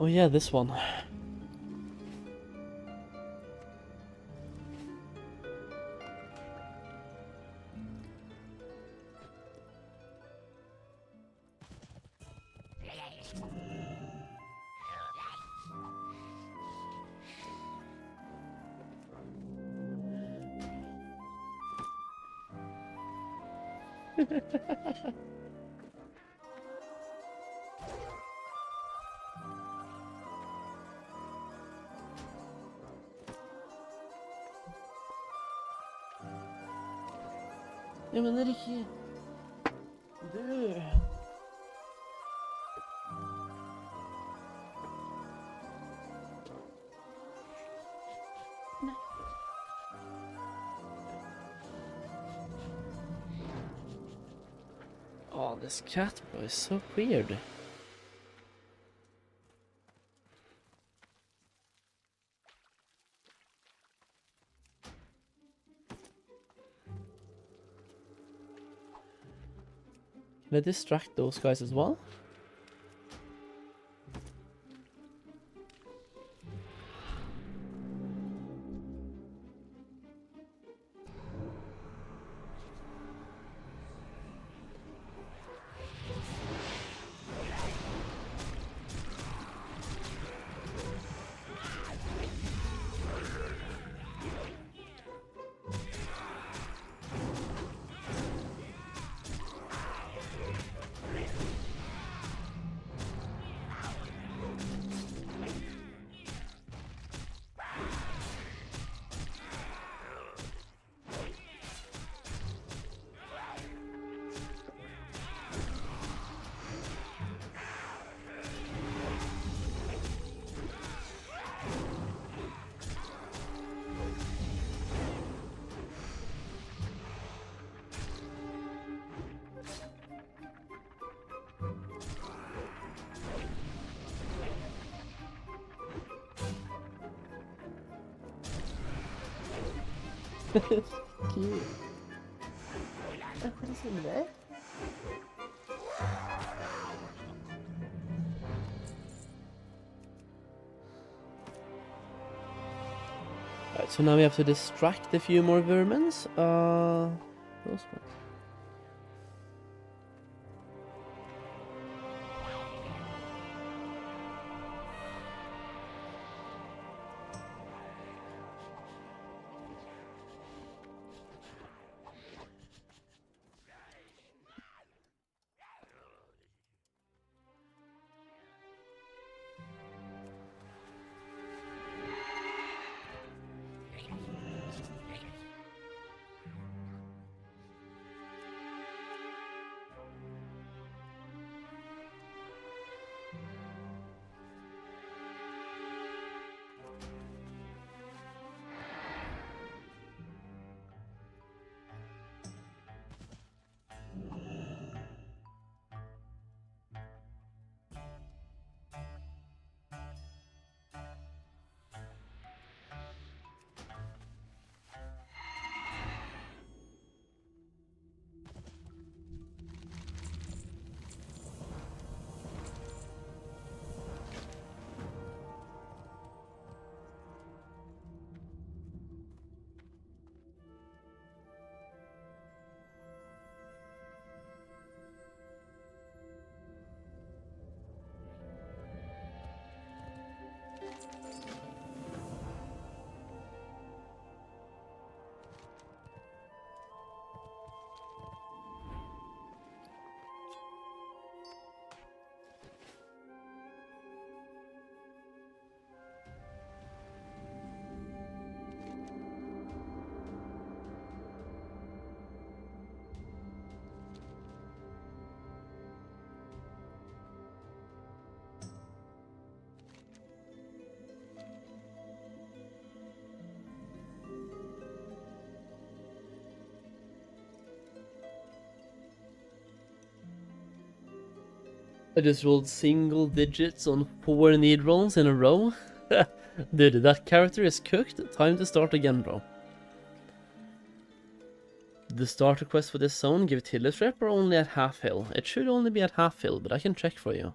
Oh yeah, this one. Ja, men er det ikke... Død. Nei. Oh, this cat, bro, is so weird. Can I distract those guys as well? Cute. What is in there? Alright, so now we have to distract a few more vermins. Those ones. I just rolled single digits on 4 need rolls in a row. Dude, that character is cooked. Time to start again, bro. The starter quest for this zone, give Tillis rep or only at half heal? It should only be at half heal, but I can check for you.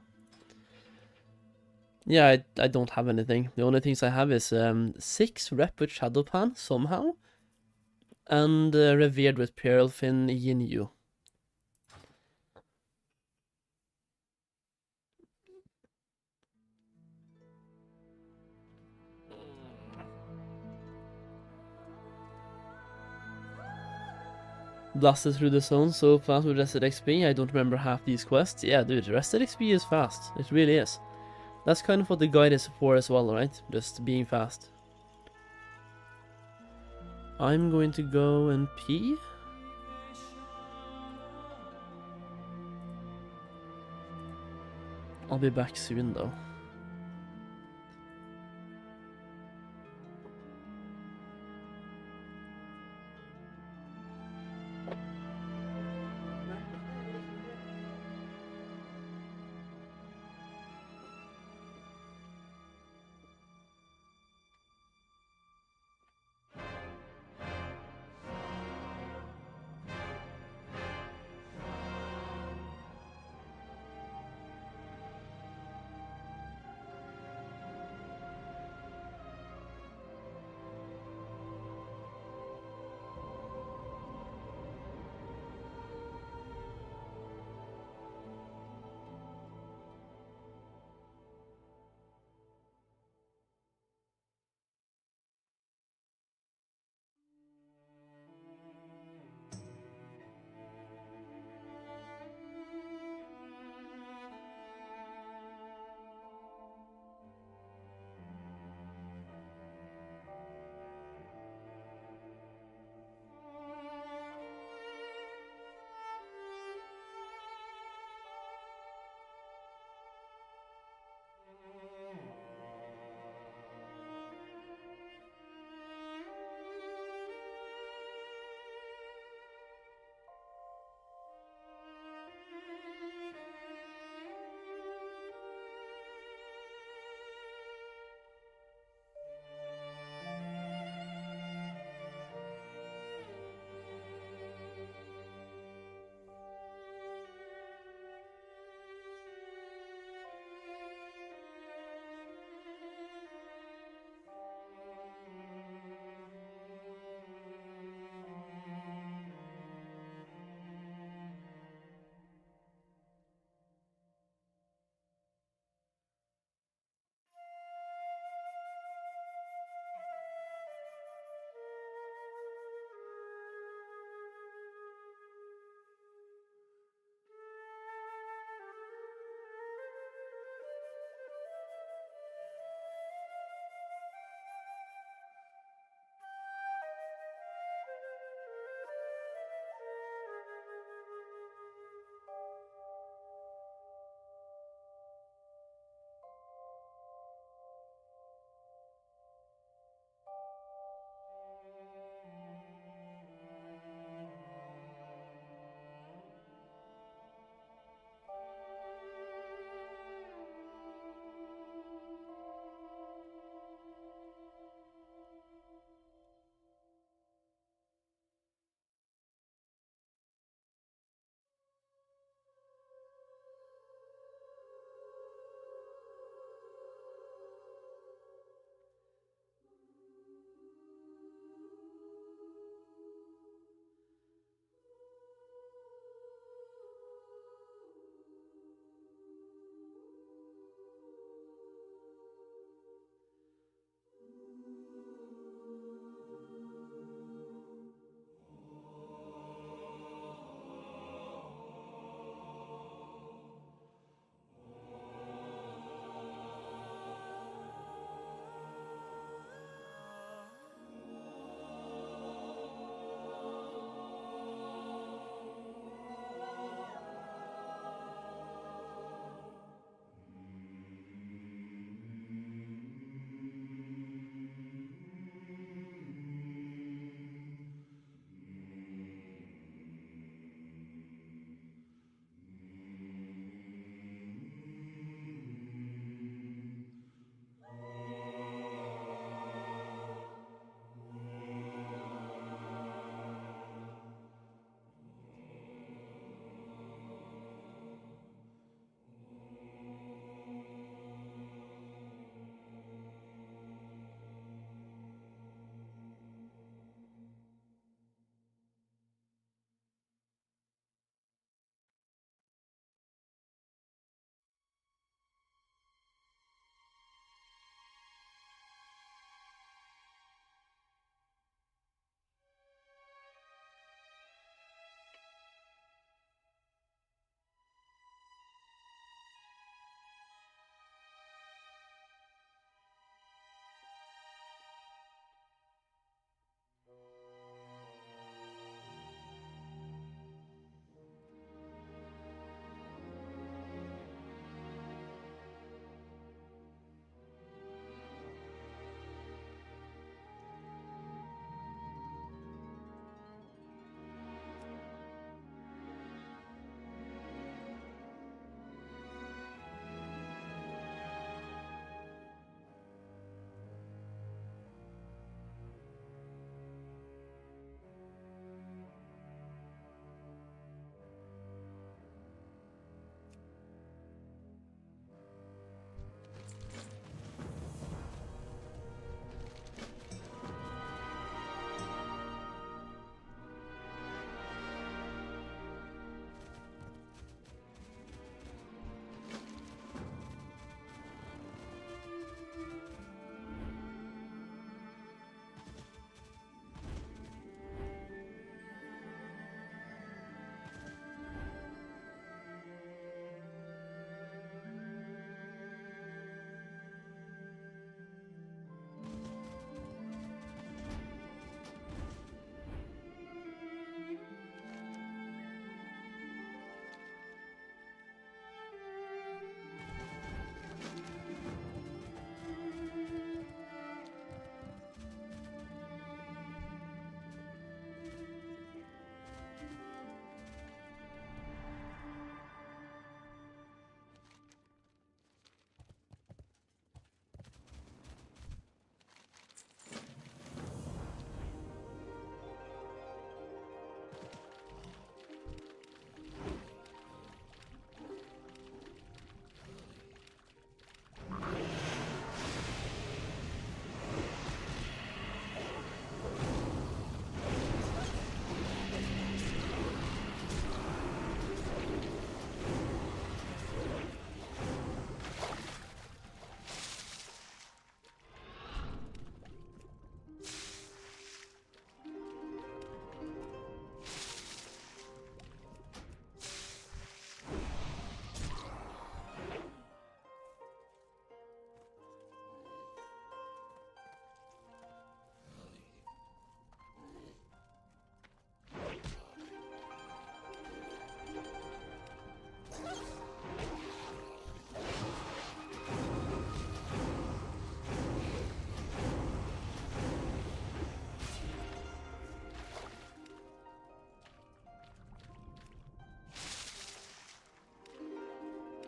Yeah, I don't have anything. The only things I have is 6 rep with Shadowpan somehow, and Revered with Pearlfin Yin-Yu. Blasted through the zone so fast with Rested XP, I don't remember half these quests. Yeah, dude, Rested XP is fast. It really is. That's kind of what the guide is for as well, right? Just being fast. I'm going to go and pee. I'll be back soon though.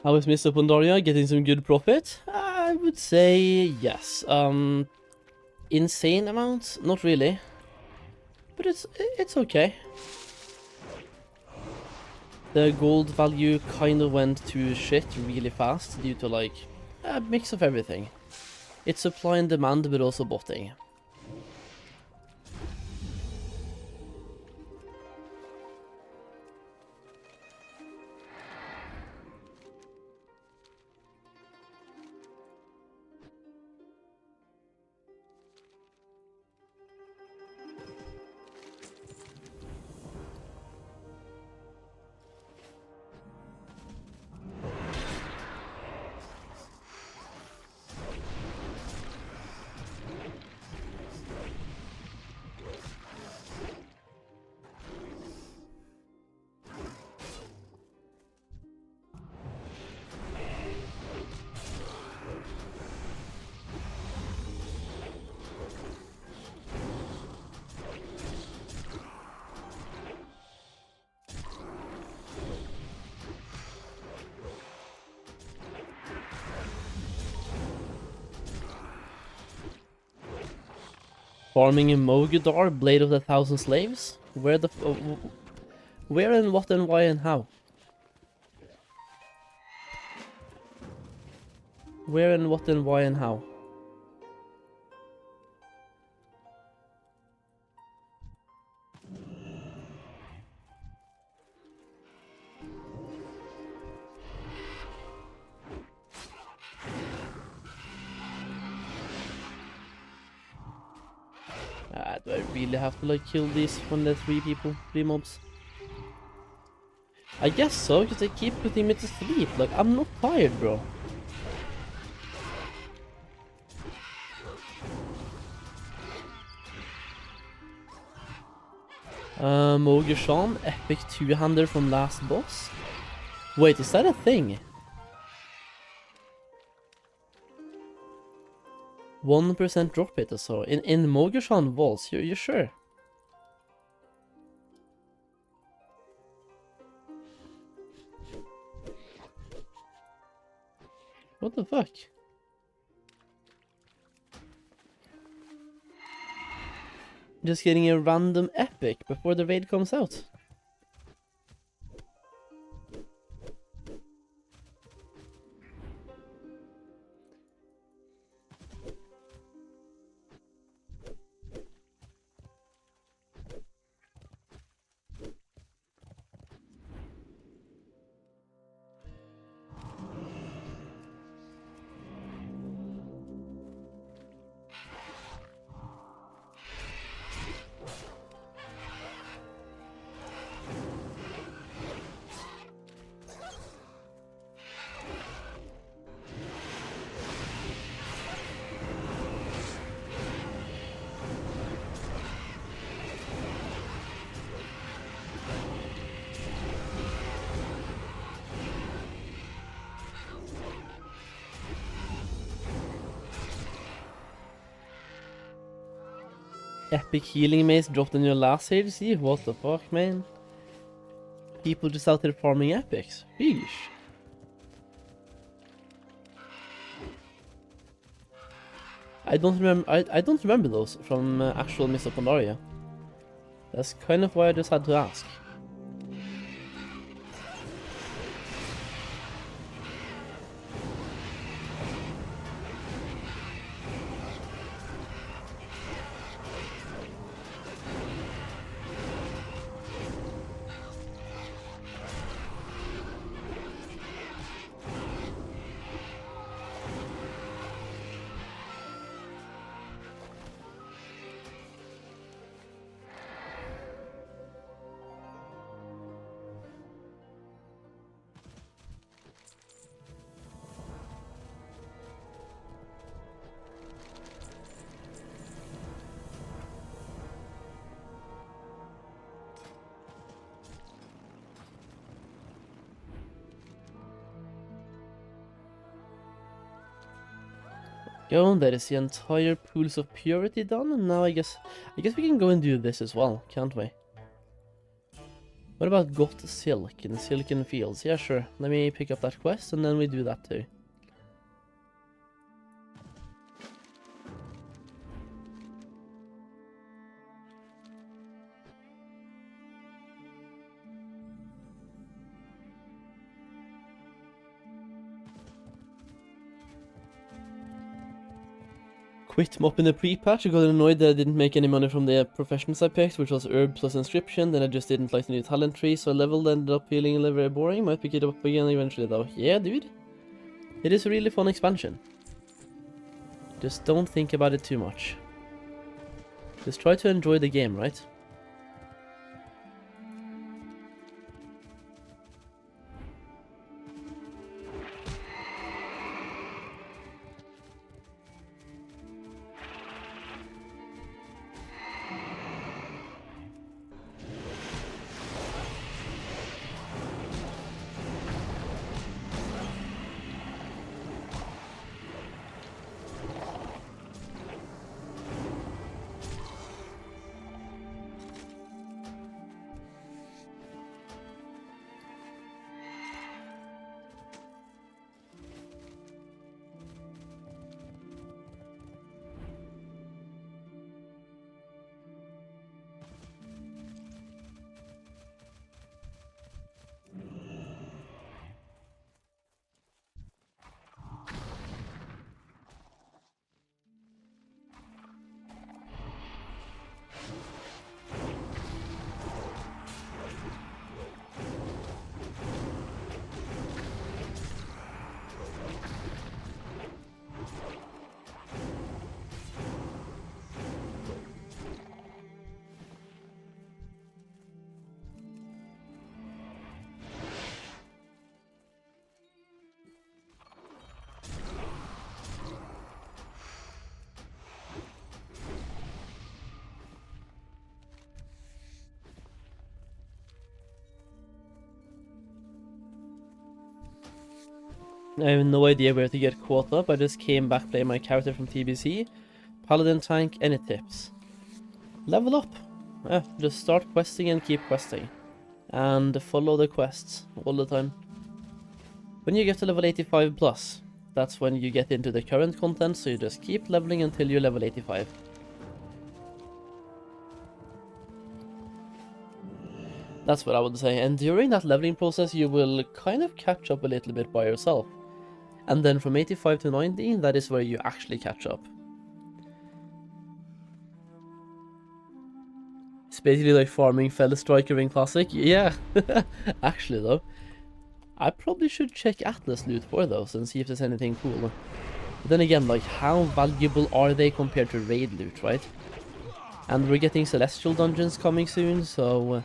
How is Mists of Pandaria getting some good profit? I would say yes. Insane amounts? Not really. But it's okay. The gold value kind of went to shit really fast due to like a mix of everything. It's supply and demand, but also botting. Farming in Mogadar, Blade of the Thousand Slaves? Where and what and why and how? Where and what and why and how? Do I really have to like kill these when there's 3 mobs? I guess so, because they keep putting me to sleep. Like, I'm not tired, bro. Mogashan, epic 2-hander from last boss. Wait, is that a thing? 1% drop rate or so. In Mogashan Walls, you sure? What the fuck? Just getting a random epic before the raid comes out. Epic healing mace dropped in your last HC? What the fuck, man? People just out there farming epics. Sheesh. I don't remember those from actual Mists of Pandaria. That's kind of why I just had to ask. Go, there is the entire pools of purity done, and now I guess we can go and do this as well, can't we? What about got silk in the silken fields? Yeah, sure. Let me pick up that quest and then we do that too. Quit MOP in the pre-patch. I got annoyed that I didn't make any money from the professions I picked, which was herb plus inscription. Then I just didn't like the new talent tree, so level ended up feeling very boring. Might pick it up again eventually though. Yeah, dude. It is a really fun expansion. Just don't think about it too much. Just try to enjoy the game, right? I have no idea where to get caught up. I just came back playing my character from TBC. Paladin tank, any tips? Level up. Just start questing and keep questing. And follow the quests all the time. When you get to level 85 plus, that's when you get into the current content, so you just keep leveling until you level 85. That's what I would say, and during that leveling process you will kind of catch up a little bit by yourself. And then from 85 to 90, that is where you actually catch up. It's basically like farming Fell Striker in Classic. Yeah, actually though. I probably should check Atlas loot for those and see if there's anything cool. But then again, like, how valuable are they compared to raid loot, right? And we're getting Celestial dungeons coming soon, so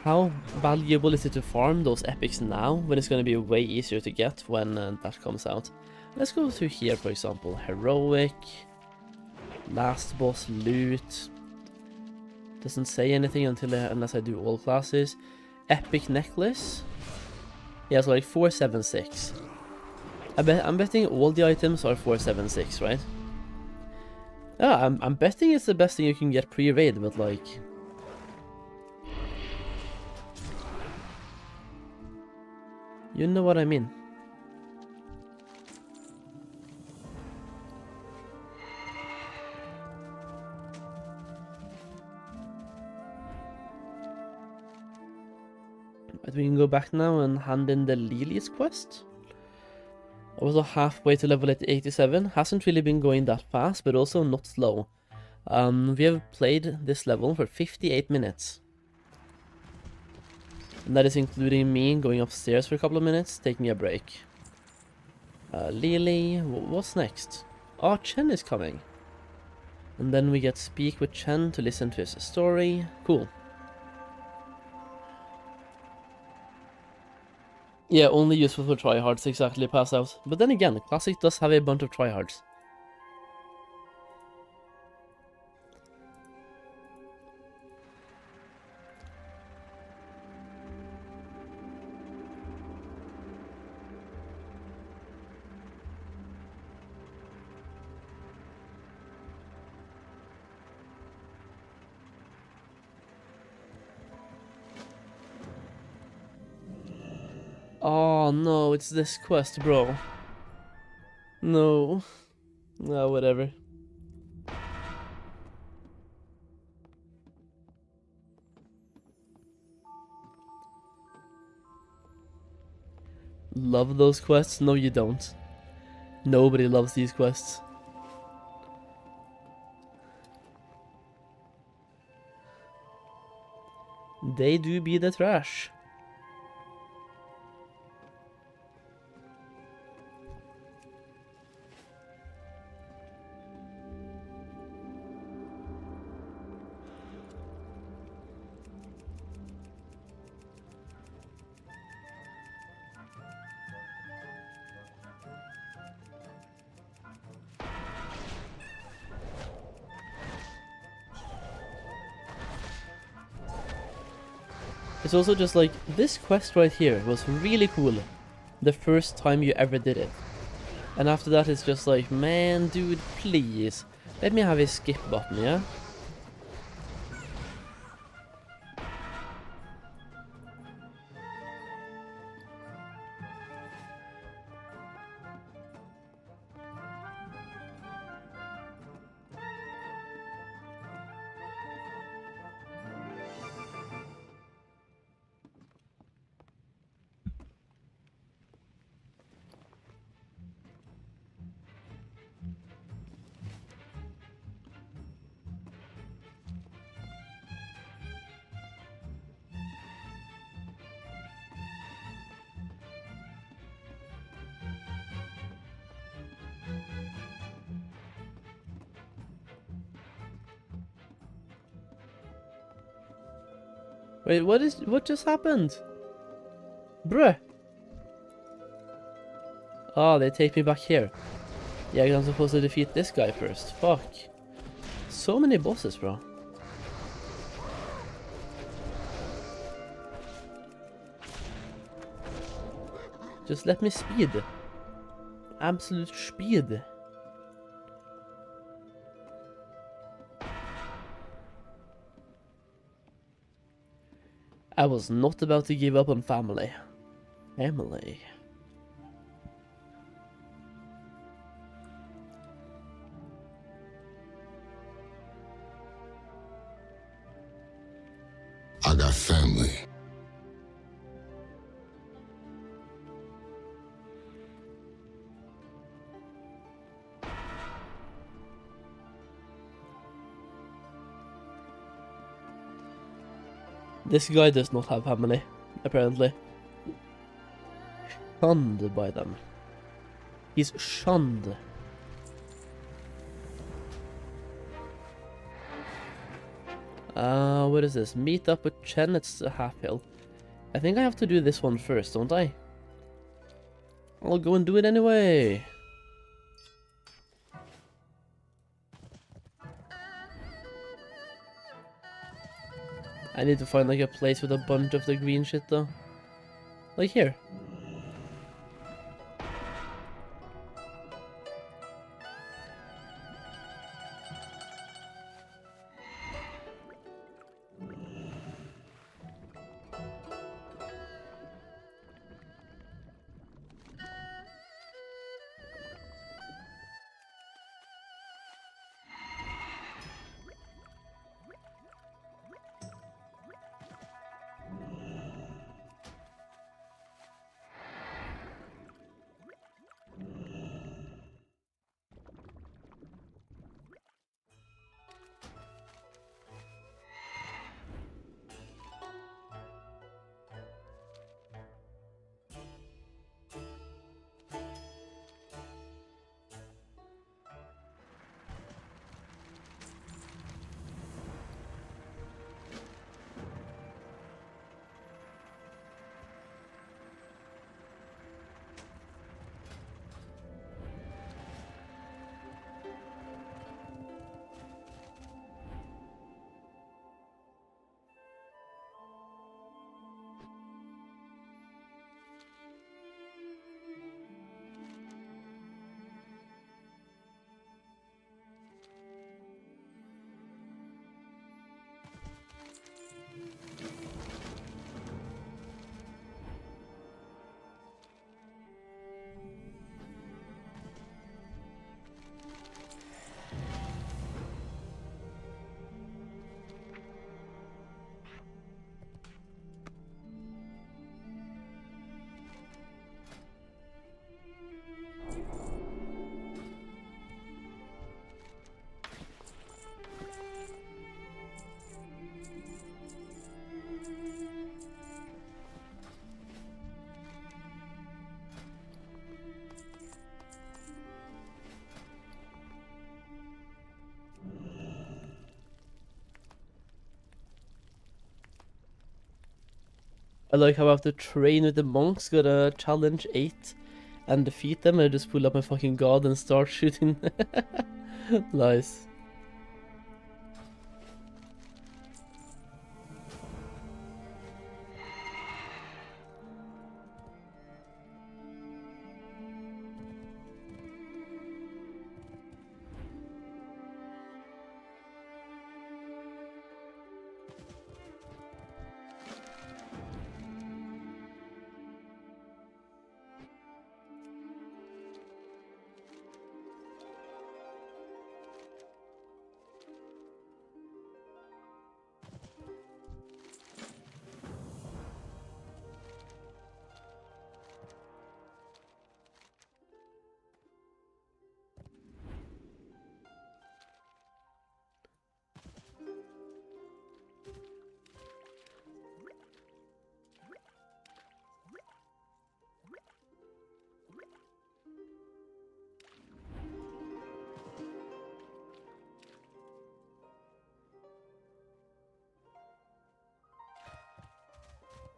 how valuable is it to farm those epics now, when it's going to be way easier to get when that comes out? Let's go to here, for example. Heroic, last boss loot. Doesn't say anything unless I do all classes. Epic necklace. Yeah, so like 476. I'm betting all the items are 476, right? Yeah, I'm betting it's the best thing you can get pre-raid, but like, you know what I mean. But we can go back now and hand in the Lilies quest. I was halfway to level 87. Hasn't really been going that fast, but also not slow. We have played this level for 58 minutes. And that is including me going upstairs for a couple of minutes, taking a break. Lily, what's next? Oh, Chen is coming. And then we get speak with Chen to listen to his story. Cool. Yeah, only useful for tryhards, exactly, pass out. But then again, Classic does have a bunch of tryhards. Oh no, it's this quest, bro. No. No, whatever. Love those quests? No, you don't. Nobody loves these quests. They do be the trash. It's also just like, this quest right here was really cool the first time you ever did it. And after that it's just like, man, dude, please, let me have a skip button, yeah? Wait, what just happened? Bruh. Oh, they take me back here. Yeah, I'm supposed to defeat this guy first. Fuck. So many bosses, bro. Just let me speed. Absolute speed. I was not about to give up on family. Family. I got family. This guy does not have family, apparently. Shunned by them. He's shunned. What is this? Meet up with Chen at Half Hill. I think I have to do this one first, don't I? I'll go and do it anyway. I need to find like a place with a bunch of the green shit though. Like here. I like how I have to train with the monks, gotta challenge 8 and defeat them, and I just pull up my fucking god and start shooting. Nice.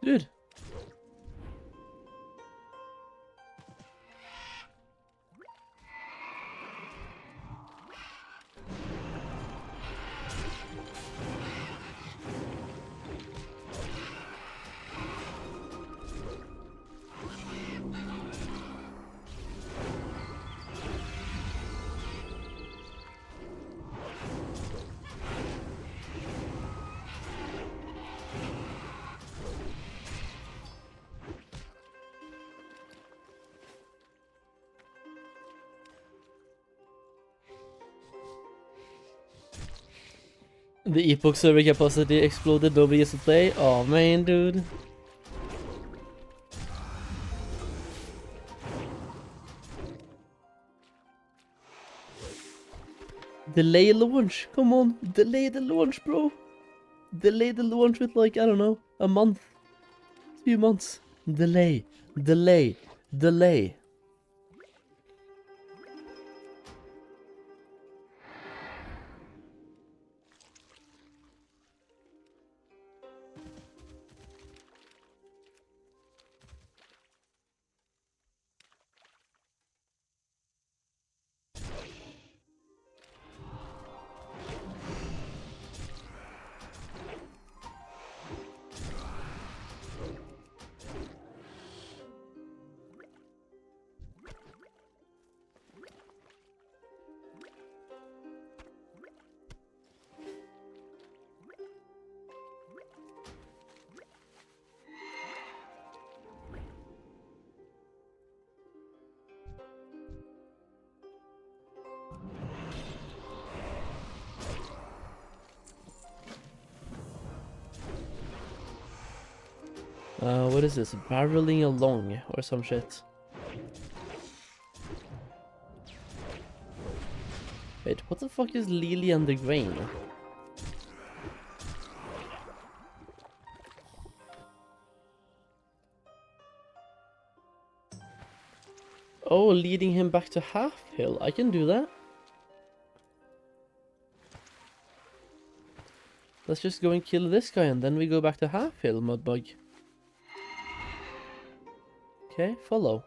Dude. The epoch server capacity exploded, nobody gets to play. Oh man, dude. Delay launch, come on, delay the launch, bro. Delay the launch with like, I don't know, a month, 2 months. Delay, delay, delay. What is this? Barreling along or some shit. Wait, what the fuck is Lily and the Grain? Oh, leading him back to Half Hill. I can do that. Let's just go and kill this guy and then we go back to Half Hill, Mudbug. Okay, follow.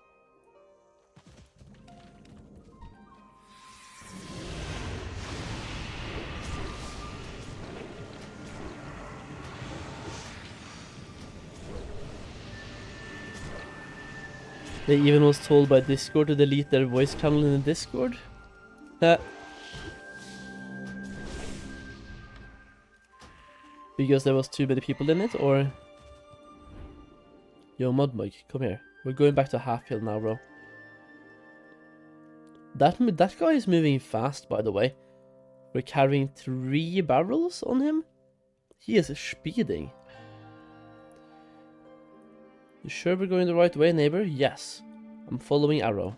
They even was told by Discord to delete their voice channel in the Discord. Because there was too many people in it, or... Yo, Mudmug, come here. We're going back to Half Hill now, bro. That guy is moving fast, by the way. We're carrying 3 barrels on him. He is speeding. You sure we're going the right way, neighbor? Yes. I'm following arrow.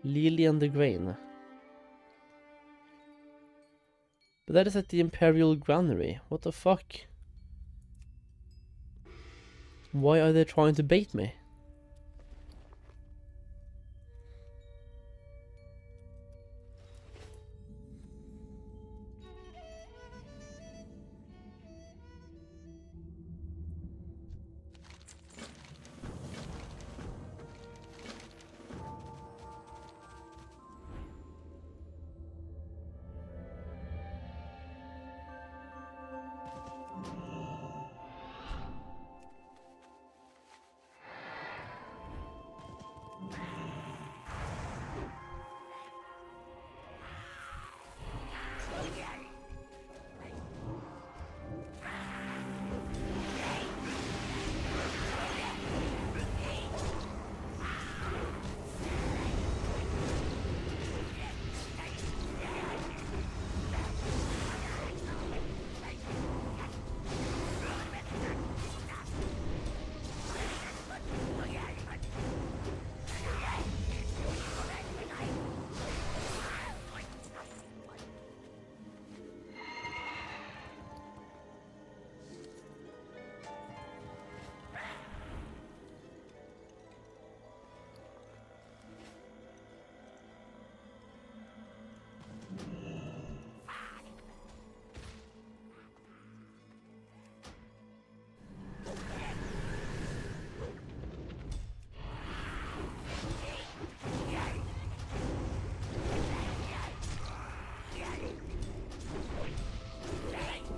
Lily and the Grain. But that is at the Imperial Granary. What the fuck? Why are they trying to bait me?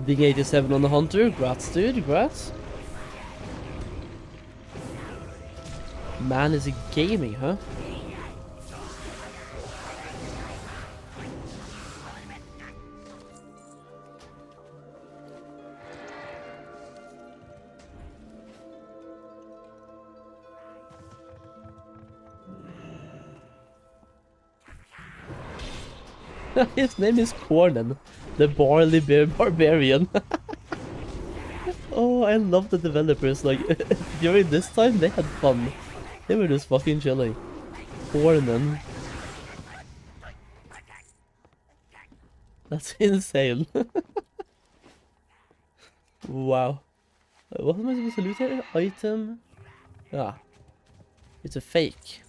Big 87 on the Hunter, grats dude, grats. Man, is it gaming, huh? His name is Cornen, the Barley Bear Barbarian. Oh, I love the developers, like, during this time they had fun. They were just fucking chilling. Cornen. That's insane. Wow. What am I supposed to loot here? Item? Ah. It's a fake.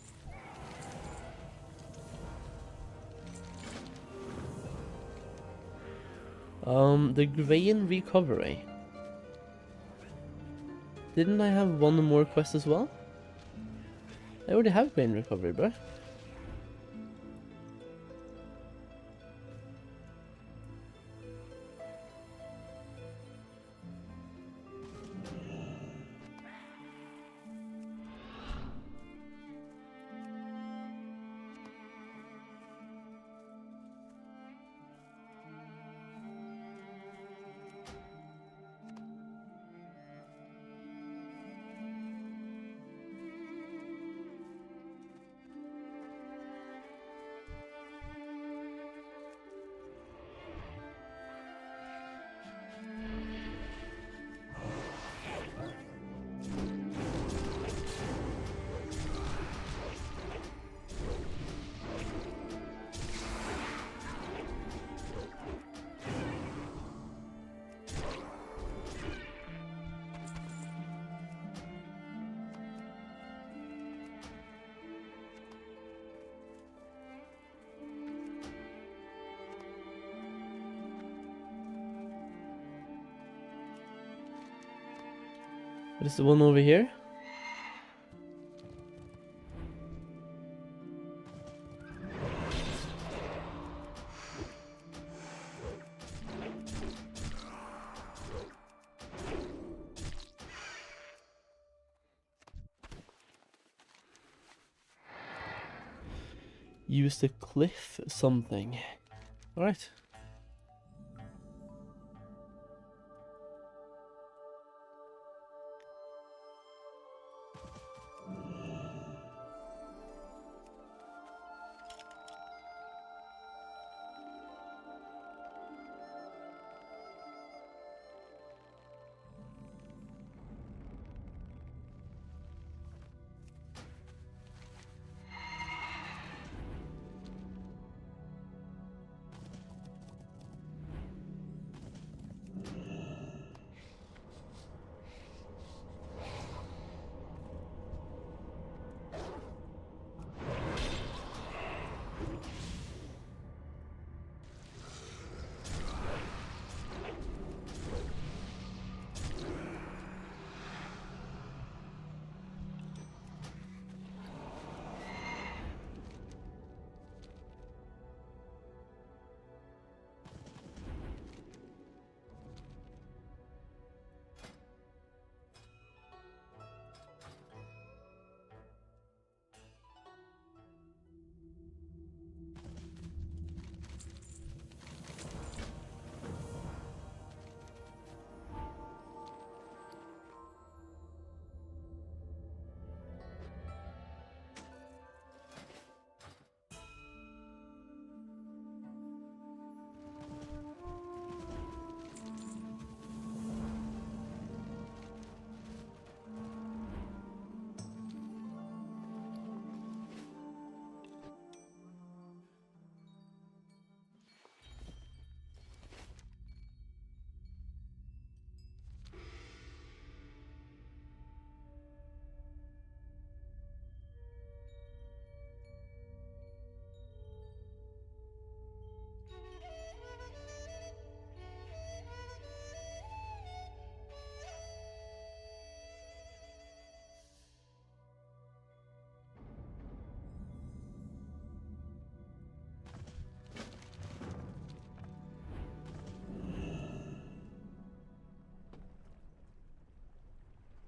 The grain recovery. Didn't I have one more quest as well? I already have grain recovery, bro. What is the one over here? Use the cliff something. Alright.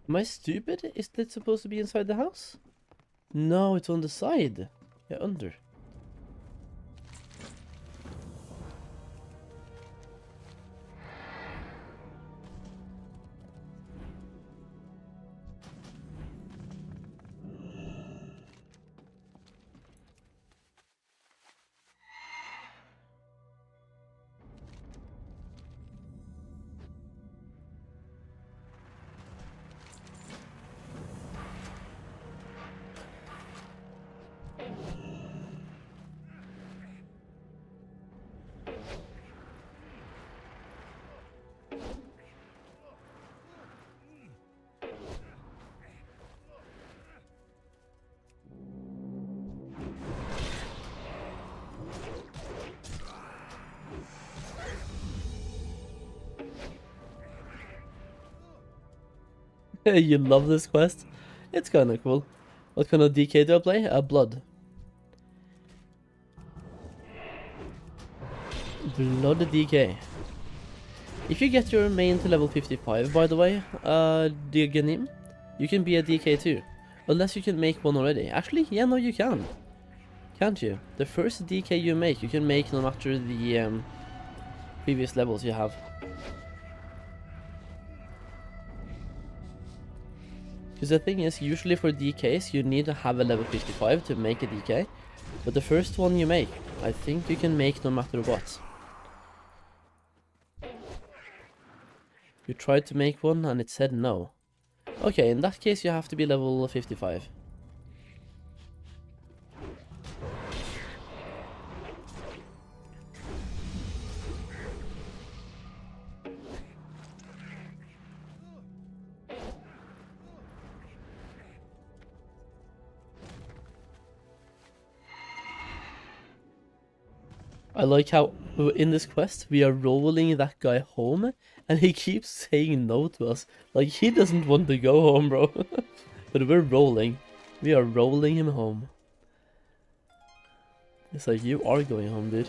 Am I stupid? Is it supposed to be inside the house? No, it's on the side. Yeah, under. You love this quest? It's kinda cool. What kind of DK do I play? Blood. Blood DK. If you get your main to level 55, by the way, Diagonim, you can be a DK too. Unless you can make one already. Actually, yeah, no, you can. Can't you? The first DK you can make no matter the previous levels you have. Because the thing is, usually for DKs, you need to have a level 55 to make a DK. But the first one you make, I think you can make no matter what. You tried to make one and it said no. Okay, in that case you have to be level 55. I like how in this quest we are rolling that guy home and he keeps saying no to us. Like he doesn't want to go home, bro. But we're rolling. We are rolling him home. It's like you are going home, dude.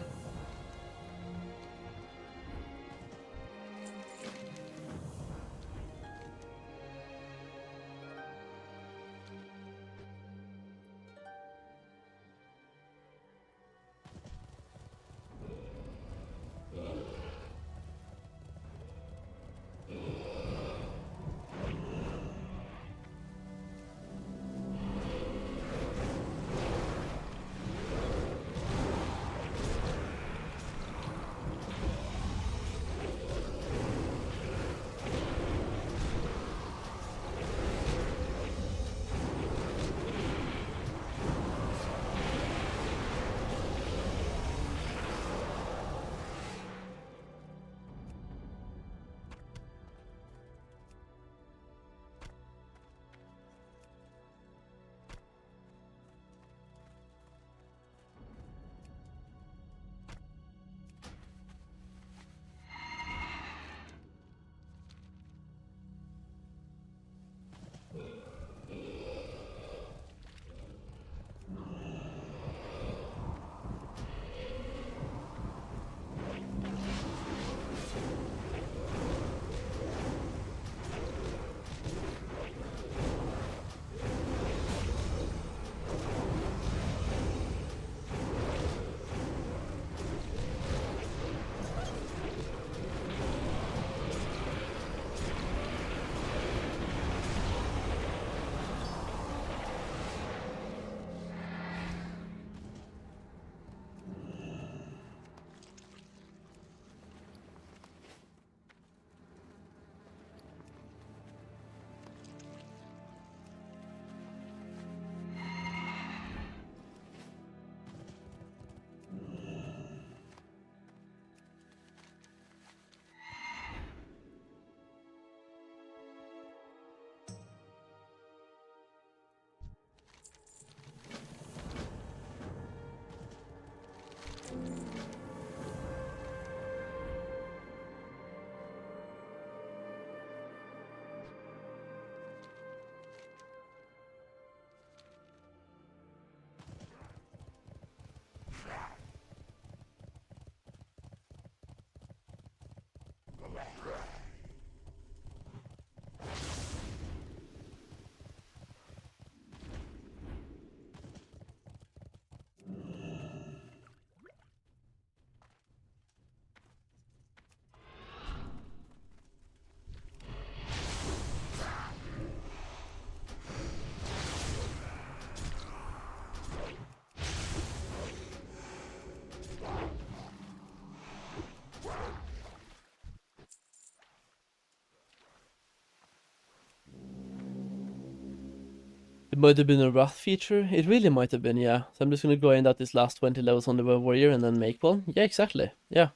It might have been a wrath feature. It really might have been, yeah. So I'm just gonna grind out this last 20 levels on the warrior and then make one. Yeah, exactly. Yeah.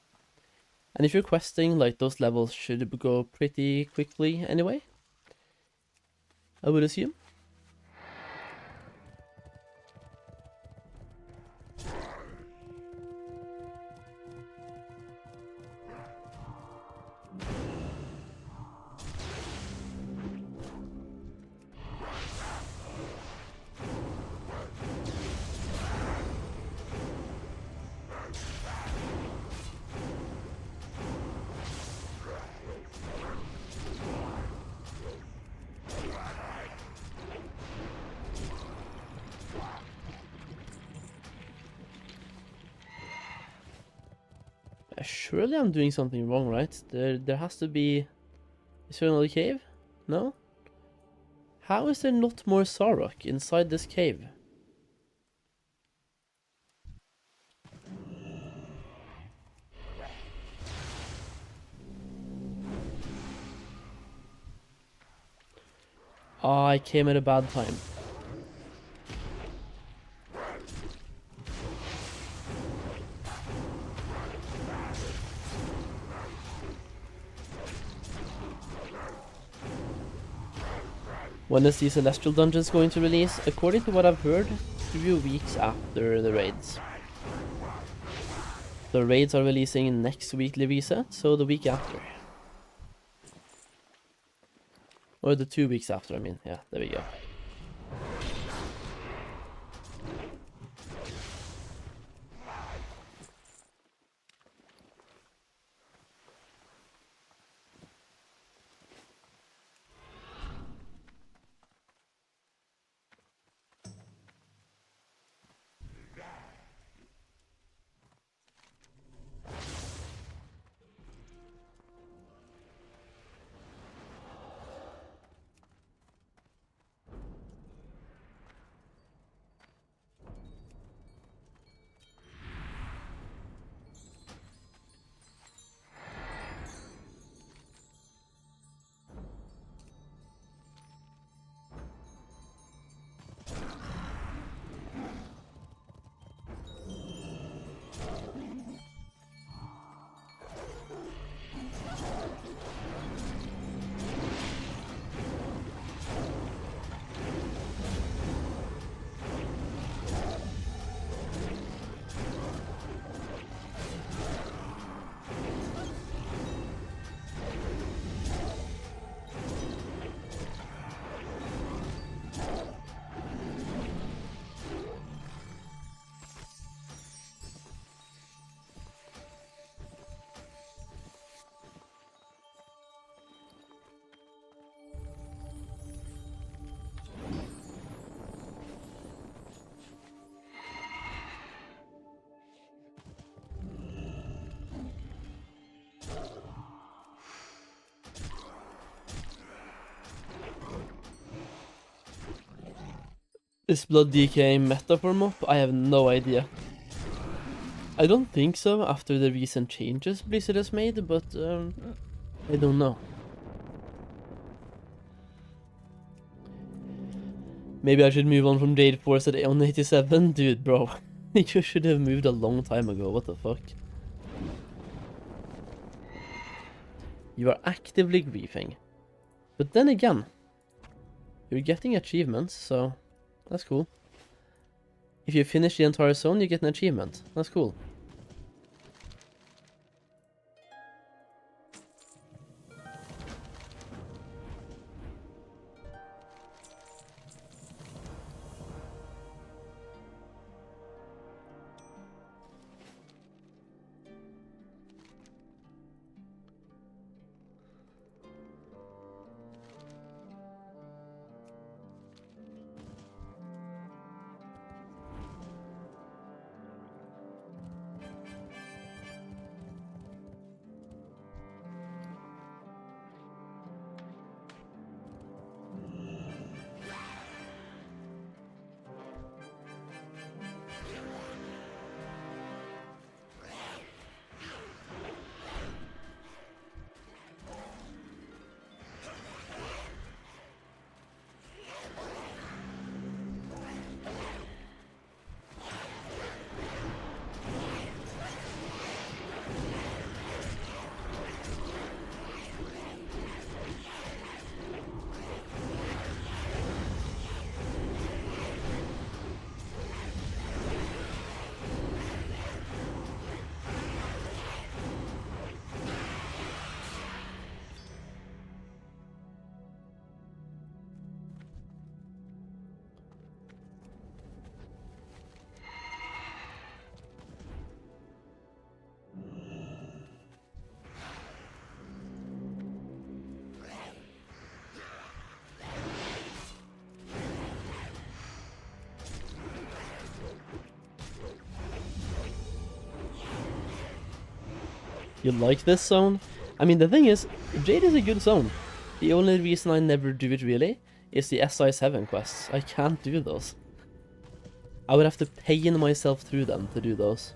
And if you're questing, like, those levels should go pretty quickly anyway, I would assume. Surely I'm doing something wrong, right? There has to be... Is there another cave? No? How is there not more Sarok inside this cave? Ah, I came at a bad time. When is the Celestial Dungeons going to release? According to what I've heard, 2 weeks after the raids. The raids are releasing next weekly reset, so the week after. Or the 2 weeks after, I mean. Yeah, there we go. Is Blood DK meta for MOP? I have no idea. I don't think so after the recent changes Blizzard has made, but I don't know. Maybe I should move on from Jade Force at Aeon 87? Dude, bro. You should have moved a long time ago, what the fuck? You are actively griefing. But then again, you're getting achievements, so that's cool. If you finish the entire zone, you get an achievement. That's cool. You like this zone? I mean, the thing is, Jade is a good zone. The only reason I never do it really is the SI7 quests. I can't do those. I would have to pain myself through them to do those.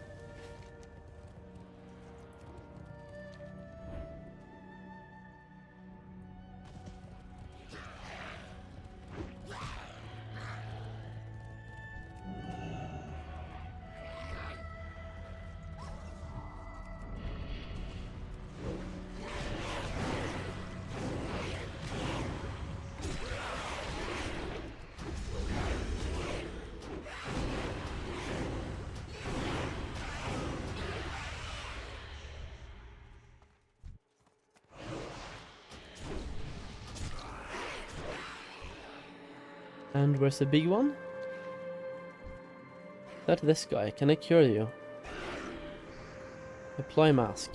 And where's the big one? That's this guy. Can I cure you? Apply mask.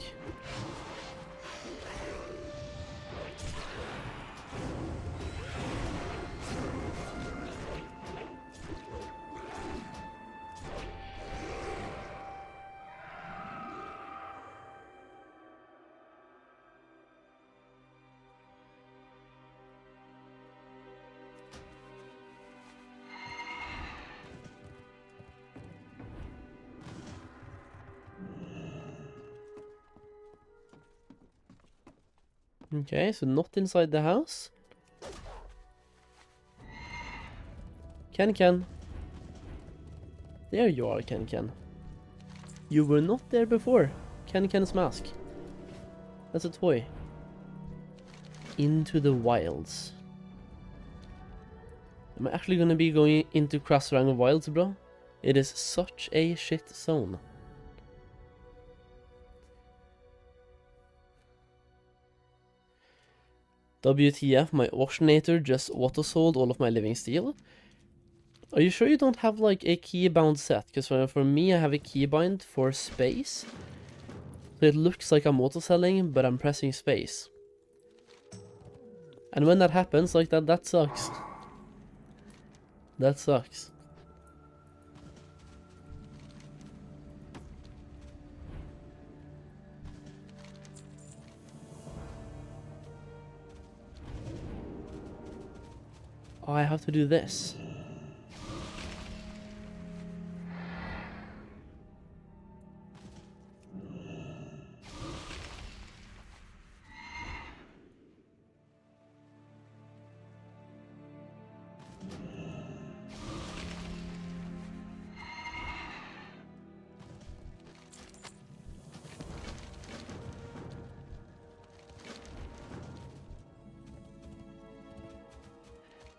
Okay, so not inside the house. Ken. There you are, Ken. You were not there before. Ken's mask. That's a toy. Into the wilds. Am I actually gonna be going into Krasrang Wilds, bro? It is such a shit zone. WTF, my auctionator just auto-sold all of my living steel. Are you sure you don't have like a keybound set? Because for me I have a keybind for space. So it looks like I'm auto-selling, but I'm pressing space. And when that happens like that sucks. That sucks. Oh, I have to do this.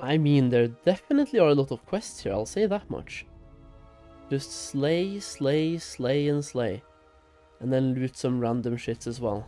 I mean, there definitely are a lot of quests here, I'll say that much. Just slay, and slay. And then loot some random shits as well.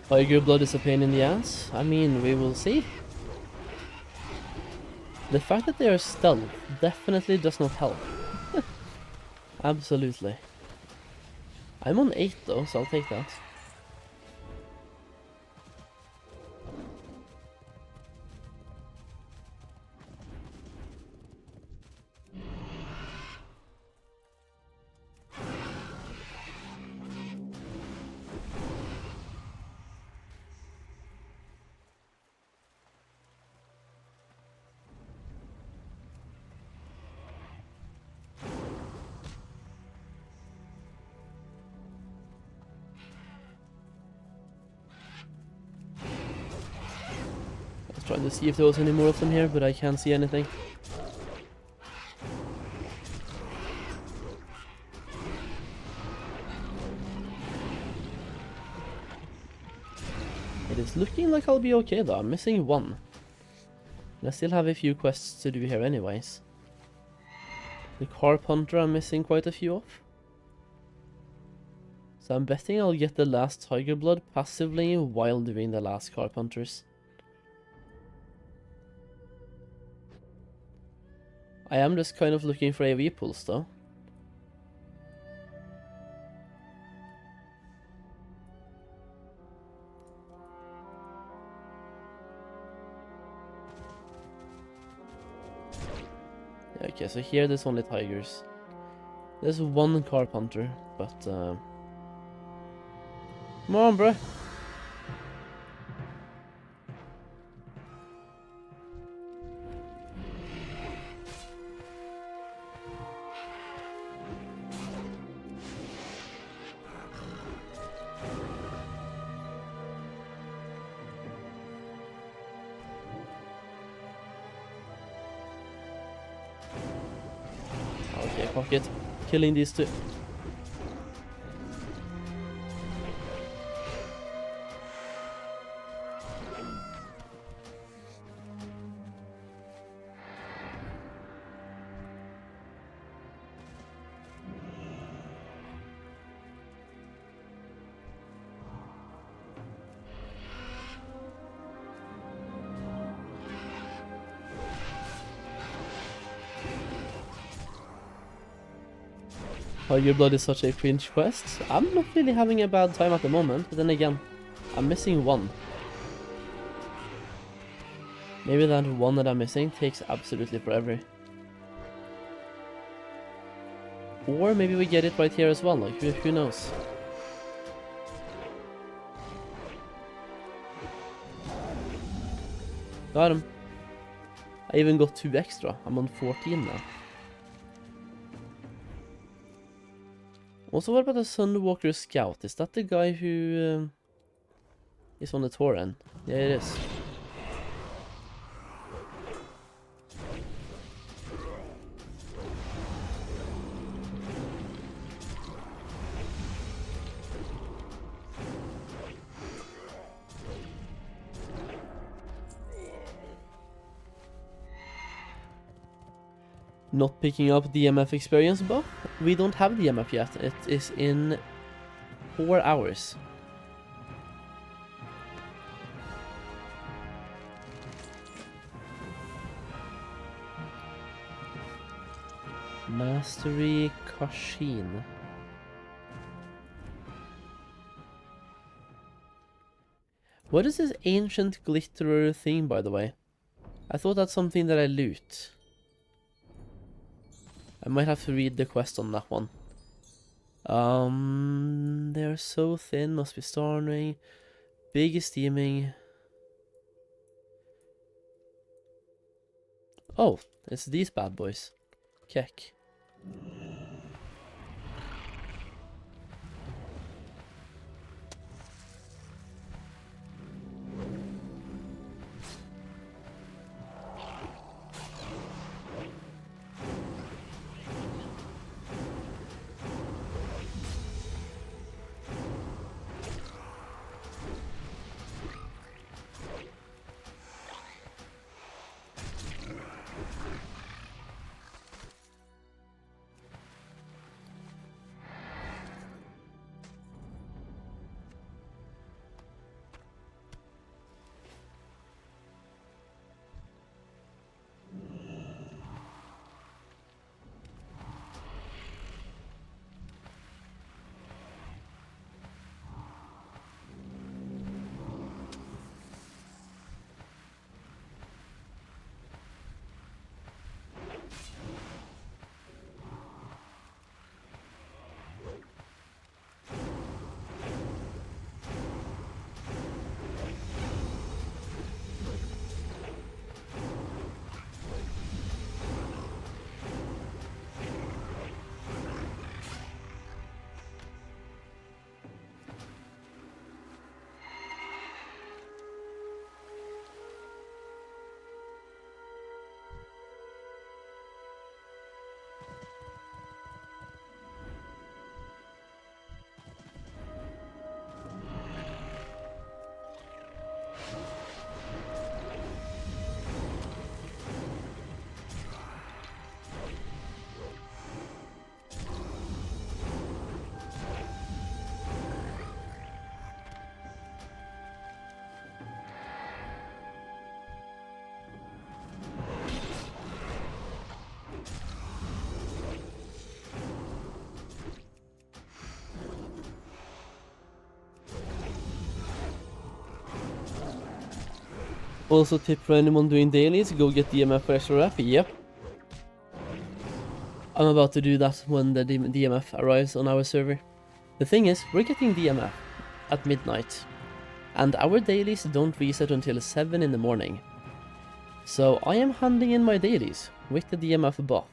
Tiger blood is a pain in the ass? I mean, we will see. The fact that they are stealth definitely does not help. Absolutely. I'm on 8 though, so I'll take that. Trying to see if there was any more of them here, but I can't see anything. It is looking like I'll be okay though. I'm missing 1. And I still have a few quests to do here anyways. The Carp Hunter I'm missing quite a few of. So I'm betting I'll get the last Tiger Blood passively while doing the last Carp Hunters. I am just kind of looking for AoE pulls though. Okay, so here there's only tigers. There's 1 Carp Hunter, but come on, bruh. Okay, pocket. Killing these 2. Tiger Blood is such a cringe quest. I'm not really having a bad time at the moment, but then again, I'm missing 1. Maybe that 1 that I'm missing takes absolutely forever. Or maybe we get it right here as well, like who knows. Got him. I even got 2 extra. I'm on 14 now. Also, what about the Sunwalker Scout? Is that the guy who is on the Tauren? Yeah, it is. Not picking up DMF experience buff. We don't have DMF yet. It is in 4 hours. Mastery Kashin. What is this ancient glitterer thing, by the way? I thought that's something that I loot. I might have to read the quest on that one. They're so thin, must be starving. Big is steaming. Oh, it's these bad boys. Keck. Also tip for anyone doing dailies, go get DMF for extra rep. Yep. I'm about to do that when the DMF arrives on our server. The thing is, we're getting DMF at midnight, and our dailies don't reset until 7 in the morning. So I am handing in my dailies with the DMF buff.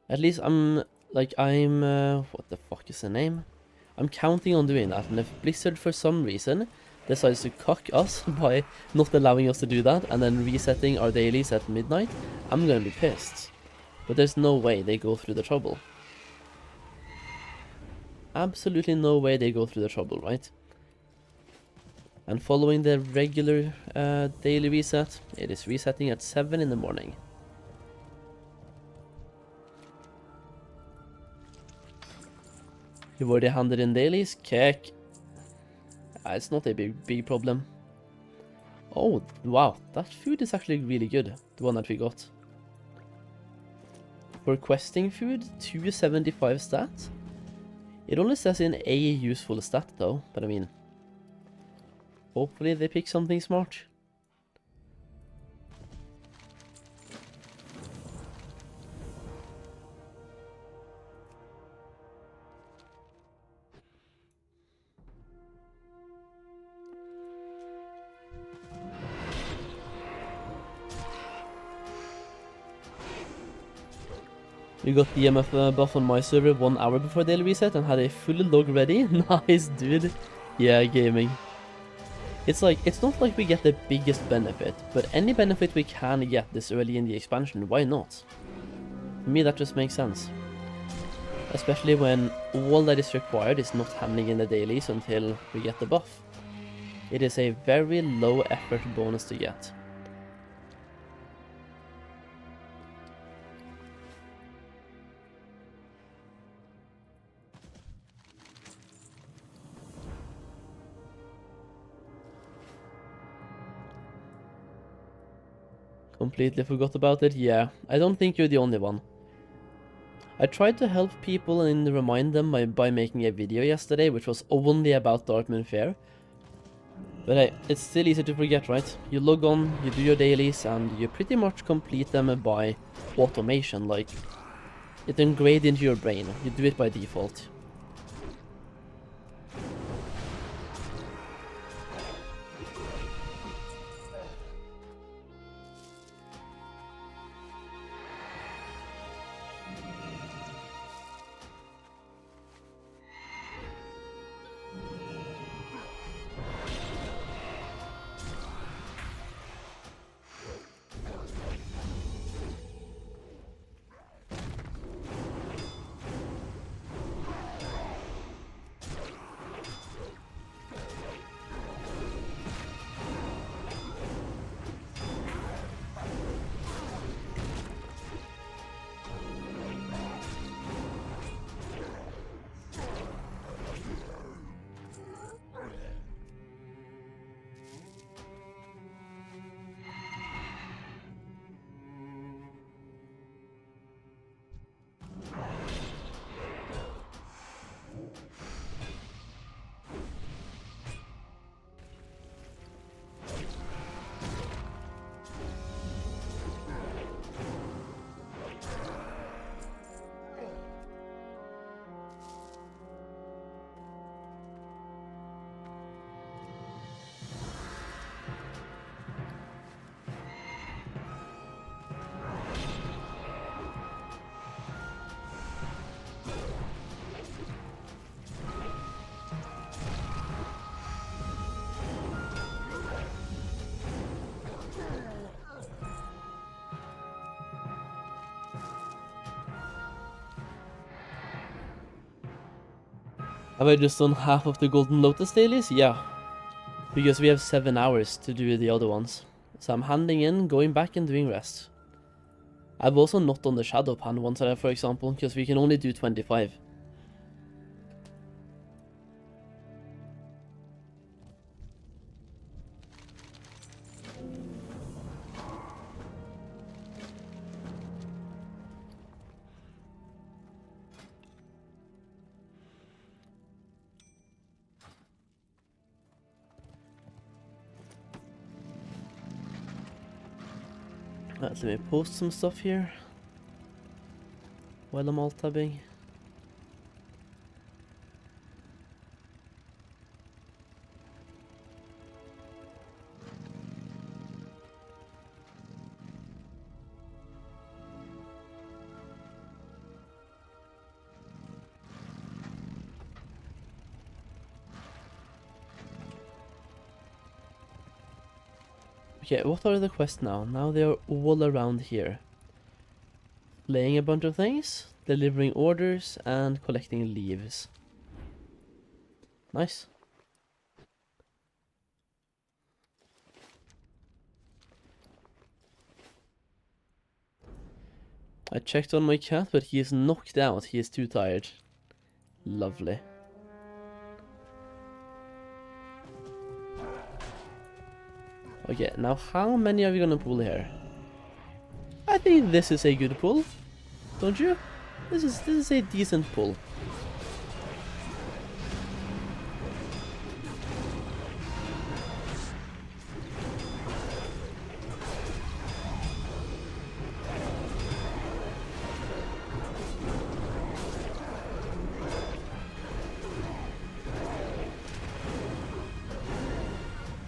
At least what the fuck is the name? I'm counting on doing that, and if Blizzard for some reason decides to cuck us by not allowing us to do that and then resetting our dailies at midnight, I'm gonna be pissed. But there's no way they go through the trouble. Absolutely no way they go through the trouble, right? And following the regular daily reset, it is resetting at 7 in the morning. You've already handed in dailies? Cake. It's not a big problem. Oh, wow. That food is actually really good. The one that we got. For questing food, 275 stats. It only says in a useful stat though, but I mean, hopefully they pick something smart. We got the MF buff on my server 1 hour before daily reset and had a full log ready. Nice, dude. Yeah, gaming. It's not like we get the biggest benefit, but any benefit we can get this early in the expansion, why not? To me, that just makes sense. Especially when all that is required is not handing in the dailies until we get the buff. It is a very low effort bonus to get. Completely forgot about it. Yeah, I don't think you're the only one. I tried to help people and remind them by making a video yesterday, which was only about Darkmoon Fair. But hey, it's still easy to forget, right? You log on, you do your dailies, and you pretty much complete them by automation, like it's engraved into your brain. You do it by default. Have I just done half of the Golden Lotus dailies? Yeah. Because we have 7 hours to do the other ones. So I'm handing in, going back and doing rest. I've also not done the Shadow Pan ones, for example, because we can only do 25. Let me post some stuff here while I'm alt-tabbing. Okay, what are the quests now? Now they are all around here. Playing a bunch of things, delivering orders, and collecting leaves. Nice. I checked on my cat, but he is knocked out. He is too tired. Lovely. Okay, now how many are we gonna pull here? I think this is a good pull, don't you? This is a decent pull.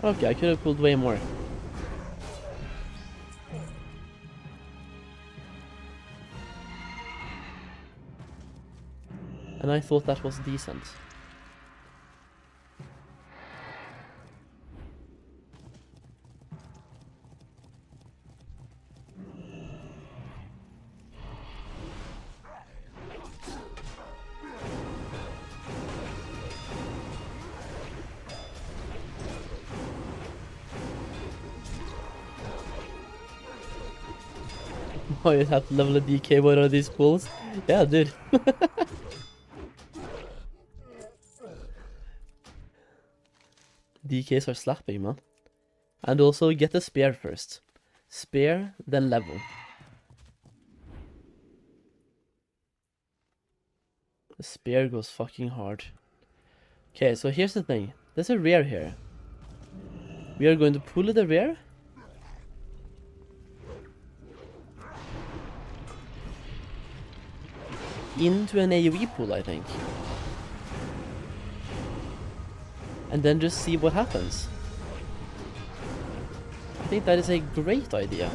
Okay, I could have pulled way more. And I thought that was decent. Oh, you have to level a DK one of these pulls? Yeah, dude. DKs are slapping, man. And also get a spear first. Spear, then level. The spear goes fucking hard. Okay, so here's the thing. There's a rear here. We are going to pull the rear. Into an AoE pool, I think. And then just see what happens. I think that is a great idea.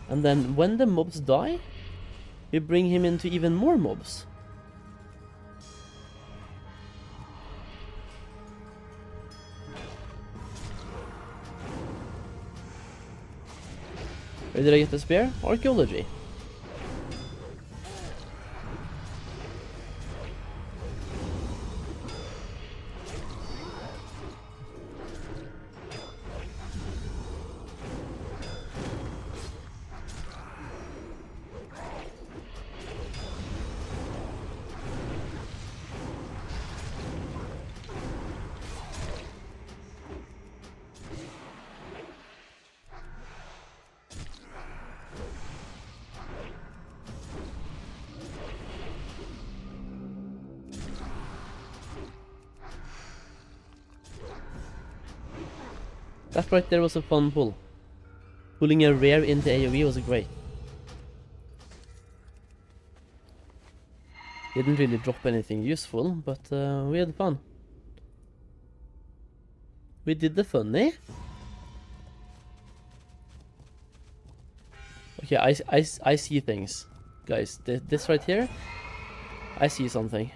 And then when the mobs die, we bring him into even more mobs. Where did I get the spear? Archaeology. That right there was a fun pull. Pulling a rare into AoE was great. Didn't really drop anything useful, but we had fun. We did the funny. Okay, I see things. Guys, this right here, I see something.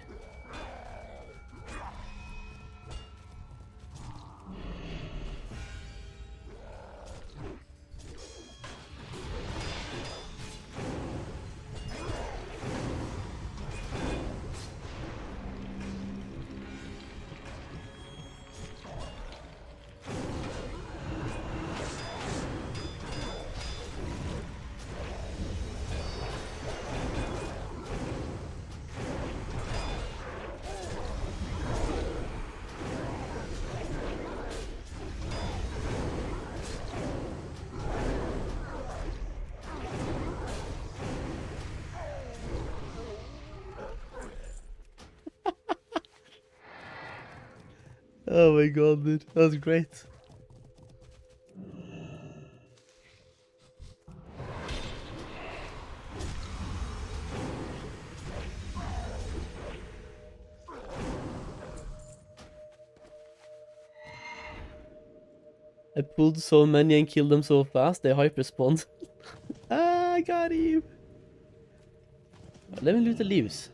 Oh my god, dude. That was great. I pulled so many and killed them so fast, they hyper spawned. Ah, I got him! Let me loot the leaves.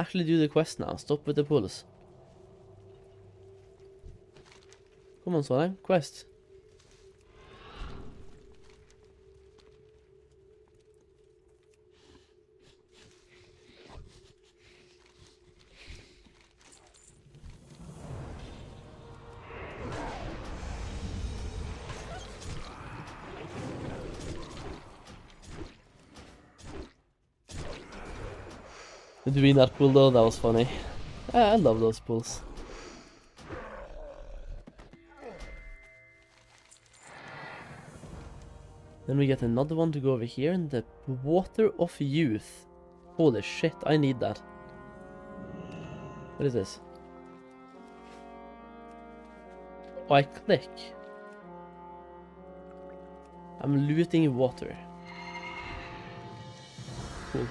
Actually do the quest now, stop with the pulls. Come on, Solheim, quest. Doing that pull though, that was funny. I love those pulls. Then we get another one to go over here in the Water of Youth. Holy shit, I need that. What is this? Oh, I click. I'm looting water. Cool.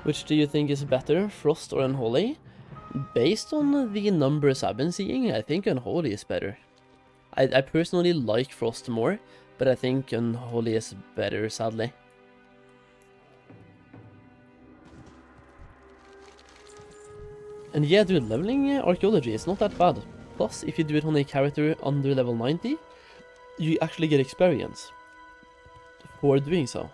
Which do you think is better, Frost or Unholy? Based on the numbers I've been seeing, I think Unholy is better. I personally like Frost more, but I think Unholy is better, sadly. And yeah, dude, leveling Archaeology is not that bad. Plus, if you do it on a character under level 90, you actually get experience for doing so.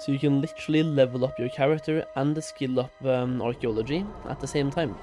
So you can literally level up your character and the skill up Archaeology at the same time.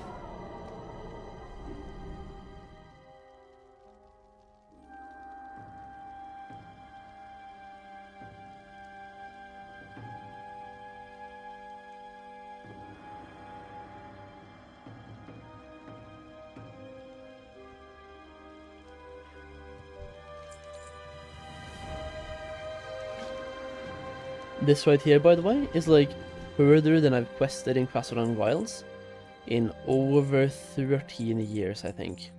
This right here, by the way, is like further than I've quested in Crassorang Wilds in over 13 years, I think.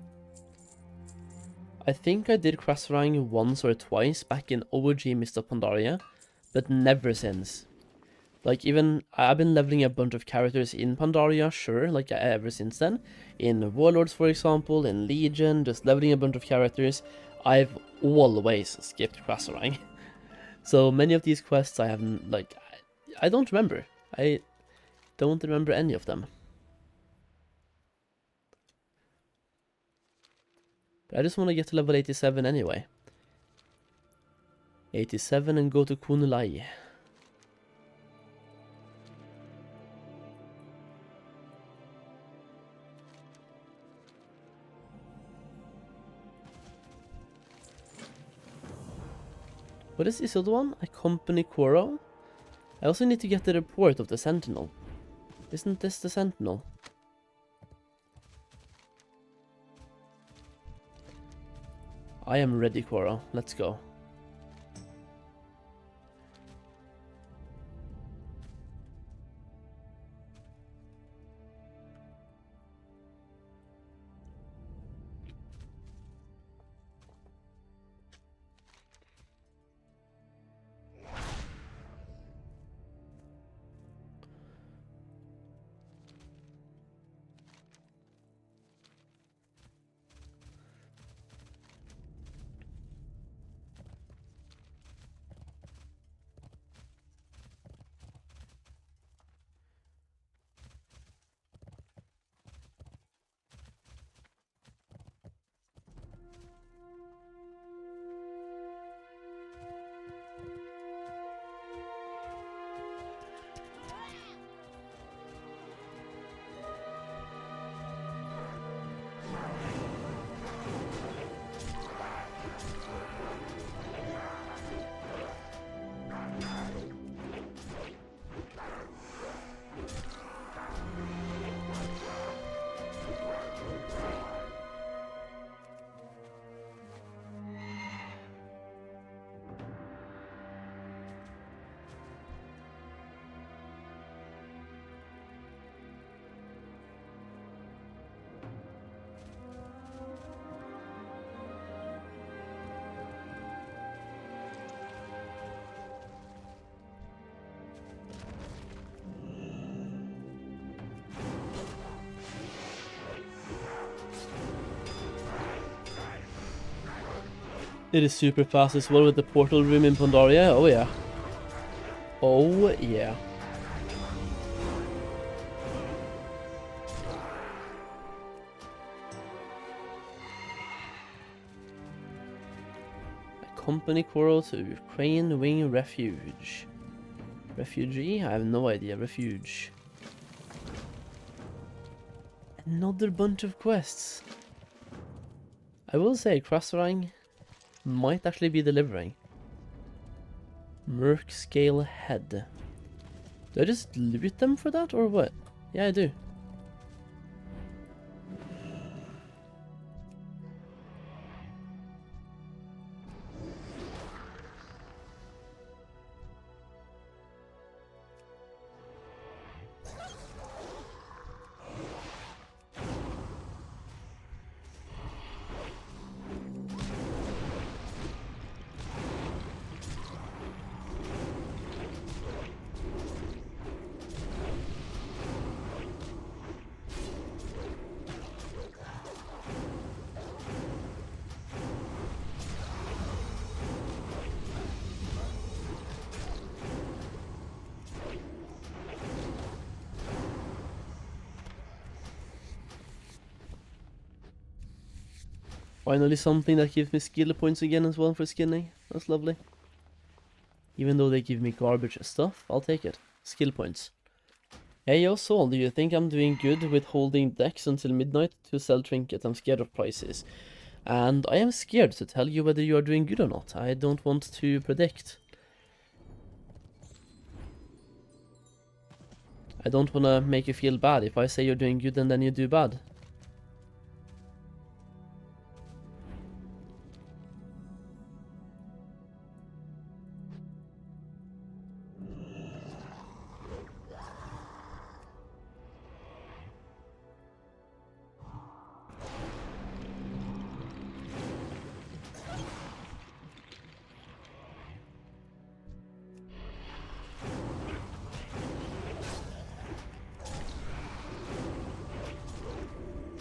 I think I did Crassorang once or twice back in OG Mists of Pandaria, but never since. Like, even, I've been leveling a bunch of characters in Pandaria, sure, like ever since then. In Warlords, for example, in Legion, just leveling a bunch of characters. I've always skipped Crassorang. So many of these quests I haven't, like, I don't remember. I don't remember any of them. But I just want to get to level 87 anyway. 87 and go to Kunulai. What is this other one? A company Koro? I also need to get the report of the Sentinel. Isn't this the Sentinel? I am ready, Koro. Let's go. It is super fast as well with the portal room in Pandaria. Oh yeah. Oh yeah. A company quarrel to Ukraine Wing Refuge. Refugee? I have no idea. Refuge. Another bunch of quests. I will say Crossrang might actually be delivering. Merc Scale Head. Do I just loot them for that or what? Yeah, I do. Finally something that gives me skill points again as well for skinning. That's lovely. Even though they give me garbage stuff, I'll take it. Skill points. Hey yo Sol, do you think I'm doing good with holding decks until midnight to sell Trinket? I'm scared of prices. And I am scared to tell you whether you are doing good or not. I don't want to predict. I don't want to make you feel bad if I say you're doing good and then you do bad.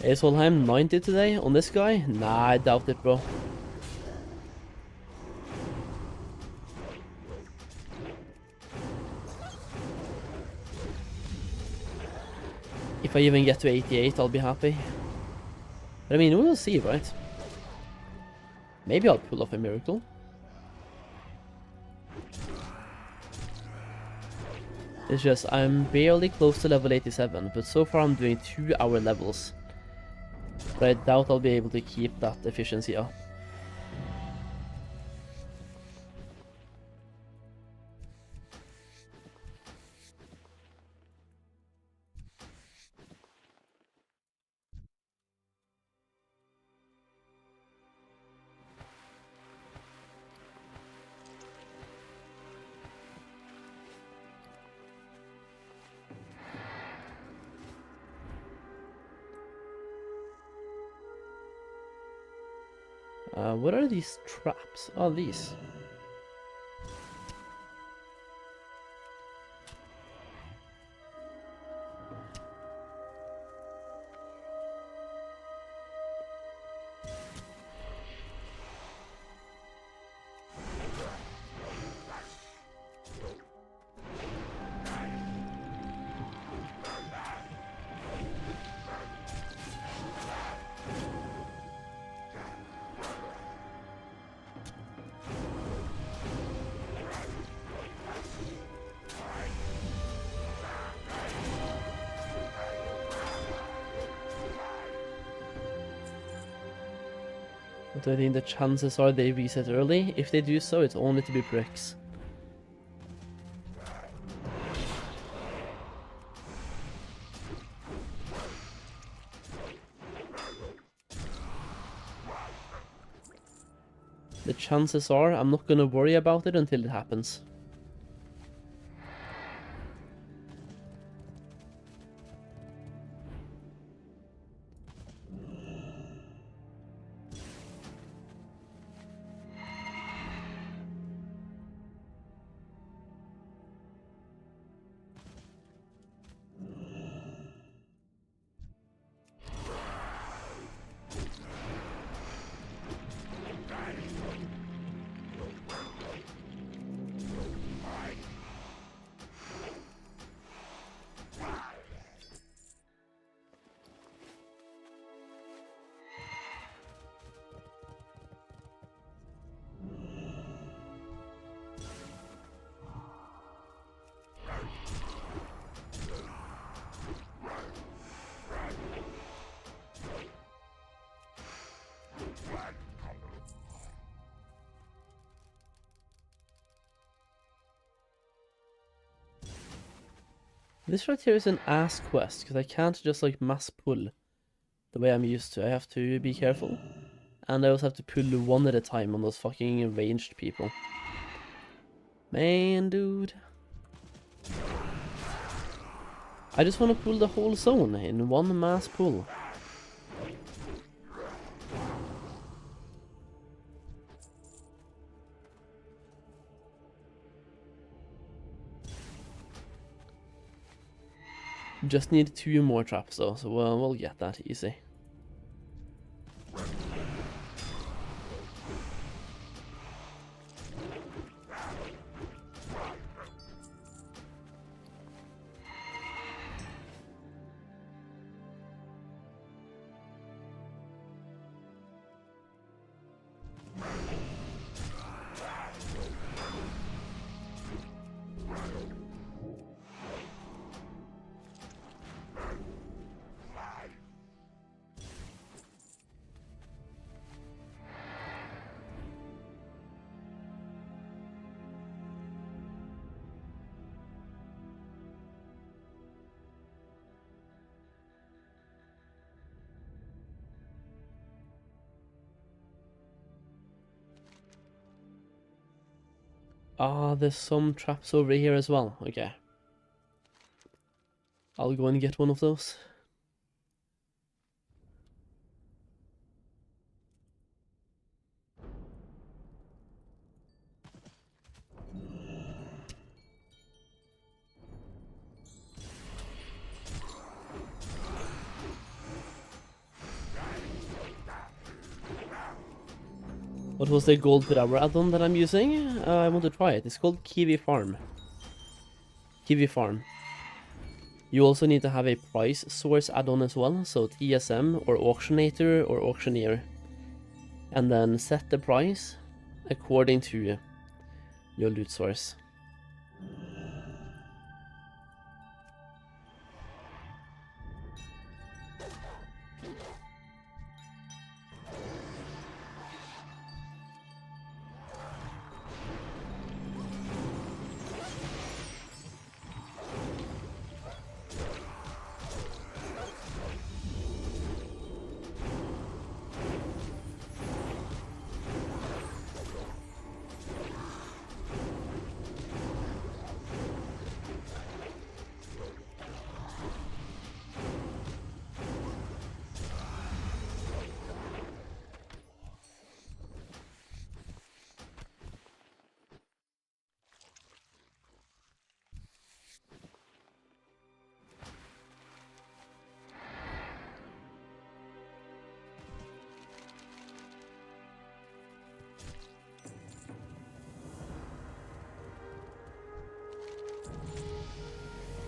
Is Solheim 90 today on this guy? Nah, I doubt it, bro. If I even get to 88, I'll be happy. But I mean, we'll see, right? Maybe I'll pull off a miracle. It's just, I'm barely close to level 87, but so far I'm doing 2-hour levels. But I doubt I'll be able to keep that efficiency up. What are these traps? Oh, these. Do I think the chances are they reset early? If they do so, it's only to be bricks. The chances are I'm not gonna worry about it until it happens. This right here is an ass quest, because I can't just like mass pull the way I'm used to. I have to be careful. And I also have to pull one at a time on those fucking ranged people. Man, dude. I just want to pull the whole zone in one mass pull. Just need 2 more traps though, so we'll get that easy. Ah, there's some traps over here as well. Okay. I'll go and get one of those. What was the gold per hour add-on that I'm using? I want to try it. It's called Kiwi Farm. Kiwi Farm. You also need to have a price source add-on as well, so TSM or Auctionator or Auctioneer. And then set the price according to your loot source.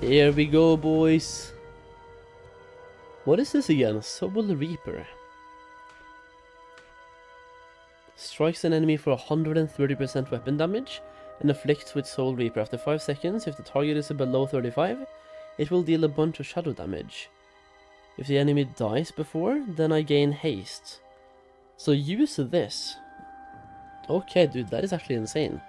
Here we go, boys. What is this again? Soul Reaper. Strikes an enemy for 130% weapon damage and afflicts with Soul Reaper. After 5 seconds, if the target is below 35, it will deal a bunch of shadow damage. If the enemy dies before, then I gain haste. So use this. Okay, dude, that is actually insane.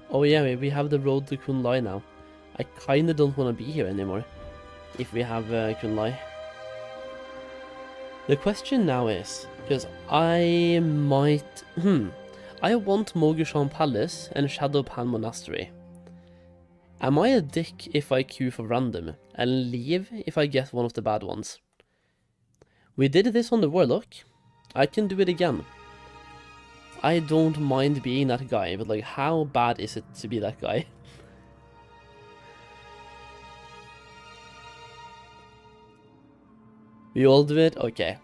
Oh yeah, we have the road to Kunlai now. I kinda don't want to be here anymore, if we have Kunlai. The question now is, because I might... I want Mogushan Palace and Shadowpan Monastery. Am I a dick if I queue for random, and leave if I get one of the bad ones? We did this on the Warlock. I can do it again. I don't mind being that guy, but like, how bad is it to be that guy? We all do it? Okay.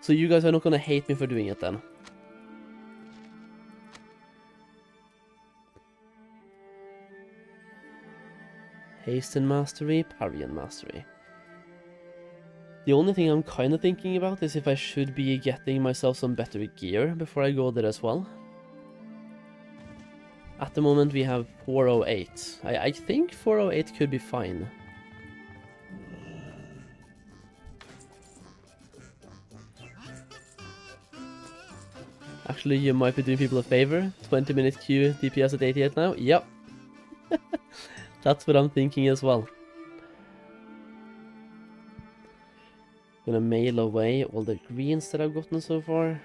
So you guys are not gonna hate me for doing it then. Hasten Mastery, Parian Mastery. The only thing I'm kind of thinking about is if I should be getting myself some better gear before I go there as well. At the moment we have 408. I think 408 could be fine. Actually, you might be doing people a favor. 20-minute queue, DPS at 88 now. Yep. That's what I'm thinking as well. Gonna mail away all the greens that I've gotten so far.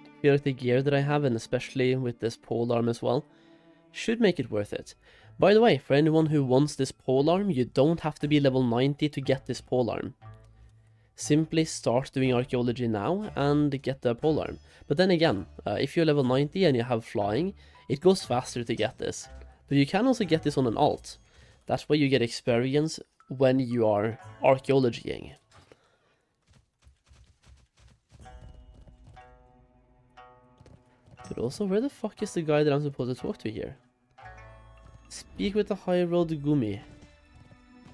I feel like the gear that I have, and especially with this pole arm as well, should make it worth it. By the way, for anyone who wants this pole arm, you don't have to be level 90 to get this pole arm. Simply start doing archaeology now and get the pole arm. But then again, if you're level 90 and you have flying, it goes faster to get this. But you can also get this on an alt. That way you get experience when you are archaeologying. But also, where the fuck is the guy that I'm supposed to talk to here? Speak with the High Road Gumi.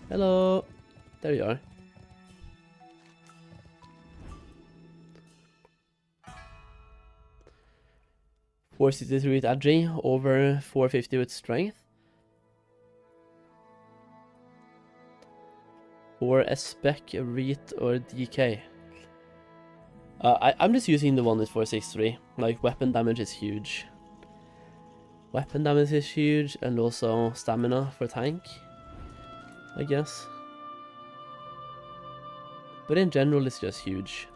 Hello. There you are. .463 with Agi, over 450 with strength. For a spec, a reet, or DK. I'm just using the one with 463. Like, weapon damage is huge. Weapon damage is huge, and also stamina for tank, I guess. But in general, it's just huge.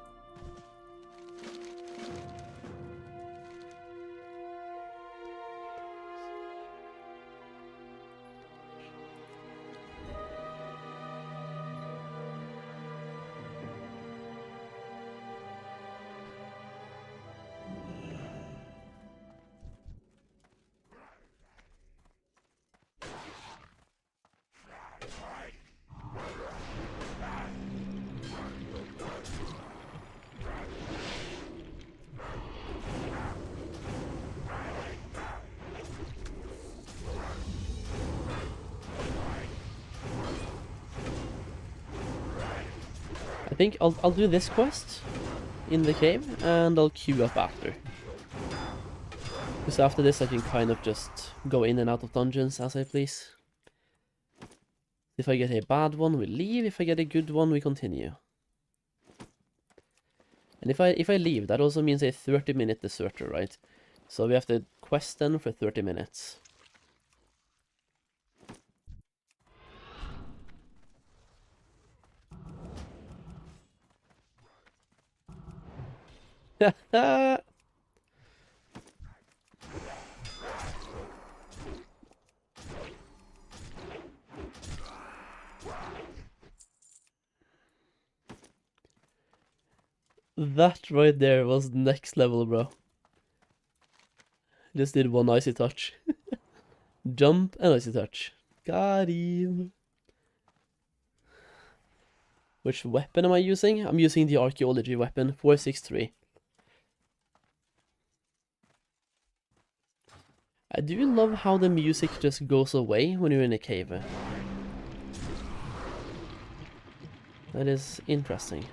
I think I'll do this quest in the cave, and I'll queue up after. Because after this I can kind of just go in and out of dungeons as I please. If I get a bad one, we leave. If I get a good one, we continue. And if I leave, that also means a 30-minute deserter, right? So we have to quest then for 30 minutes. That right there was next level, bro. Just did one icy touch. Jump and icy touch. Got him. Which weapon am I using? I'm using the Archaeology weapon, 463. I do love how the music just goes away when you're in a cave. That is interesting.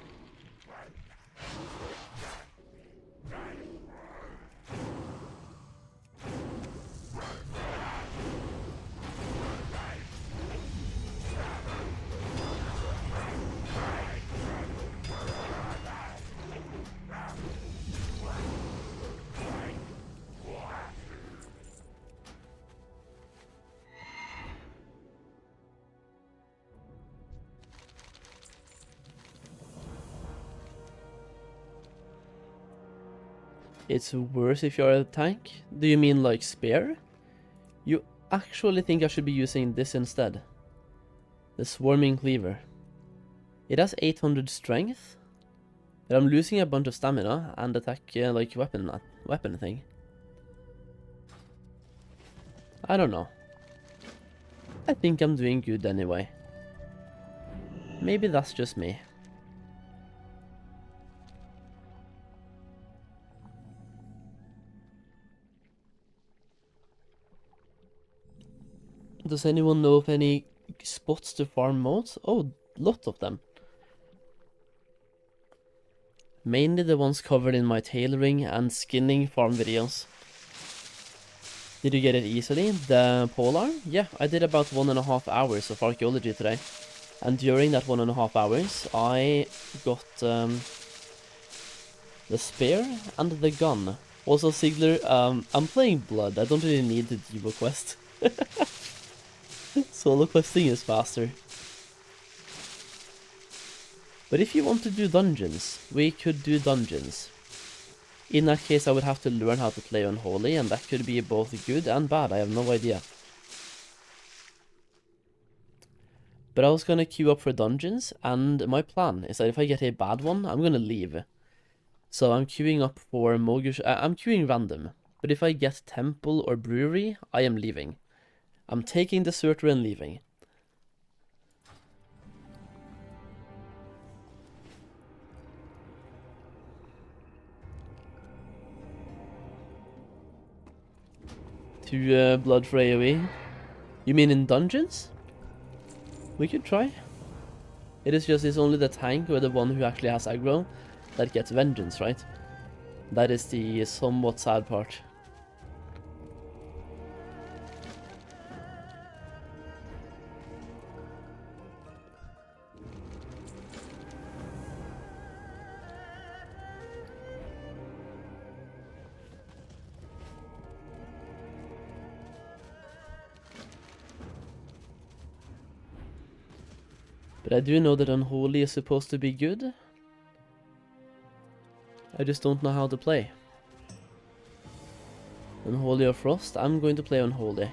It's worse if you're a tank? Do you mean like spear? You actually think I should be using this instead? The Swarming Cleaver. It has 800 strength, But I'm losing a bunch of stamina and attack like weapon thing. I don't know. I think I'm doing good anyway. Maybe that's just me. Does anyone know of any spots to farm motes? Oh, lot of them. Mainly the ones covered in my tailoring and skinning farm videos. Did you get it easily? The polearm? Yeah, I did about 1.5 hours of archaeology today. And during that 1.5 hours, I got the spear and the gun. Also, Zygor, I'm playing Blood. I don't really need the duo quest. Solo questing is faster. But if you want to do dungeons, we could do dungeons. In that case, I would have to learn how to play Unholy, and that could be both good and bad, I have no idea. But I was gonna queue up for dungeons, and my plan is that if I get a bad one, I'm gonna leave. So I'm queuing up for Mogush. I'm queuing random, but if I get Temple or Brewery, I am leaving. I'm taking the Deserter and leaving. To Blood for AoE? You mean in dungeons? We could try. It's only the tank or the one who actually has aggro that gets vengeance, right? That is the somewhat sad part. But I do know that Unholy is supposed to be good. I just don't know how to play. Unholy or Frost? I'm going to play Unholy.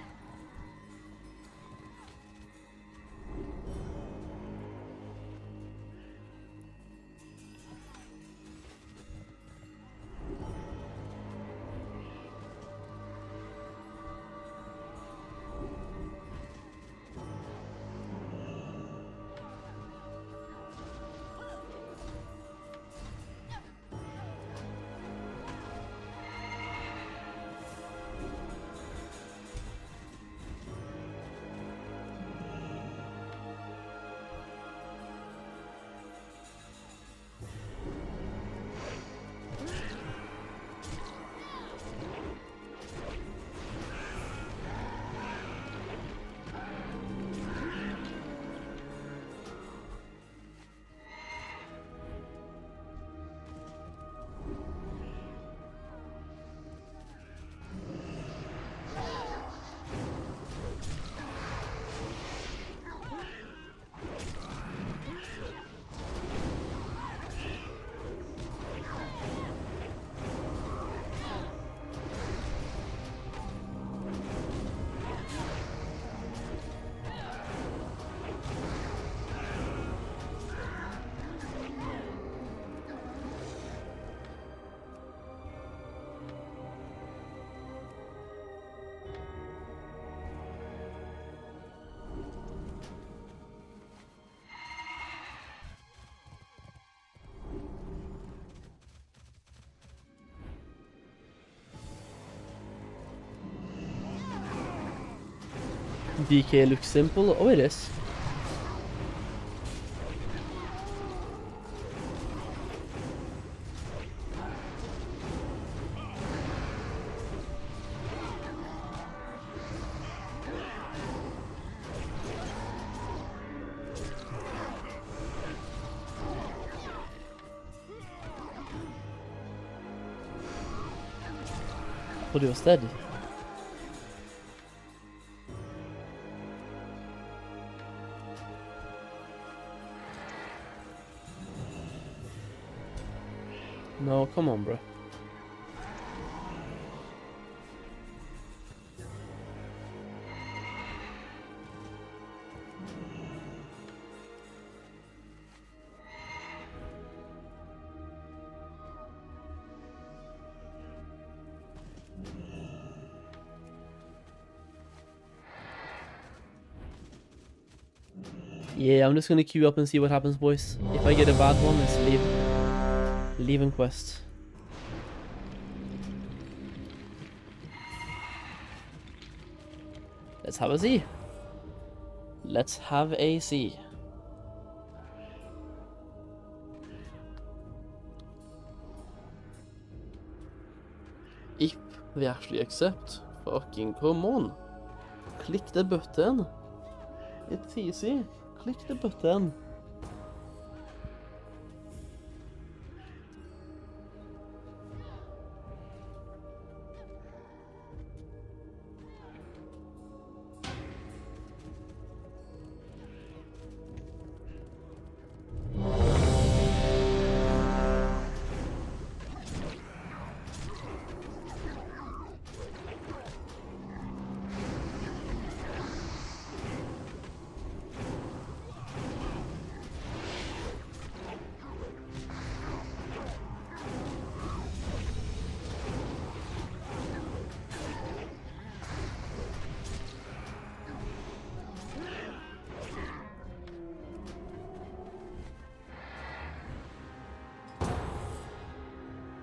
DK looks simple. Oh, it is. But he was dead. No, come on, bro. Yeah, I'm just gonna queue up and see what happens, boys. If I get a bad one, it's leaving quest. Let's have a Z. Let's have a Z. If they actually accept, fucking come on. Click the button. It's easy. Click the button.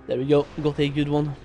There we go, got a good one.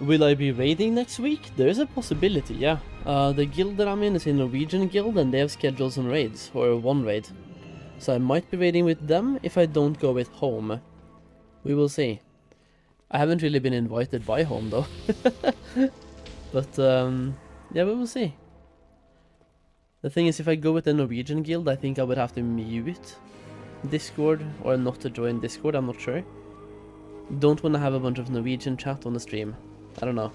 Will I be raiding next week? There is a possibility, yeah. The guild that I'm in is a Norwegian guild and they have scheduled some raids, or one raid. So I might be raiding with them if I don't go with home. We will see. I haven't really been invited by home though. But yeah, we will see. The thing is, if I go with the Norwegian guild, I think I would have to mute Discord or not to join Discord, I'm not sure. Don't want to have a bunch of Norwegian chat on the stream. I don't know.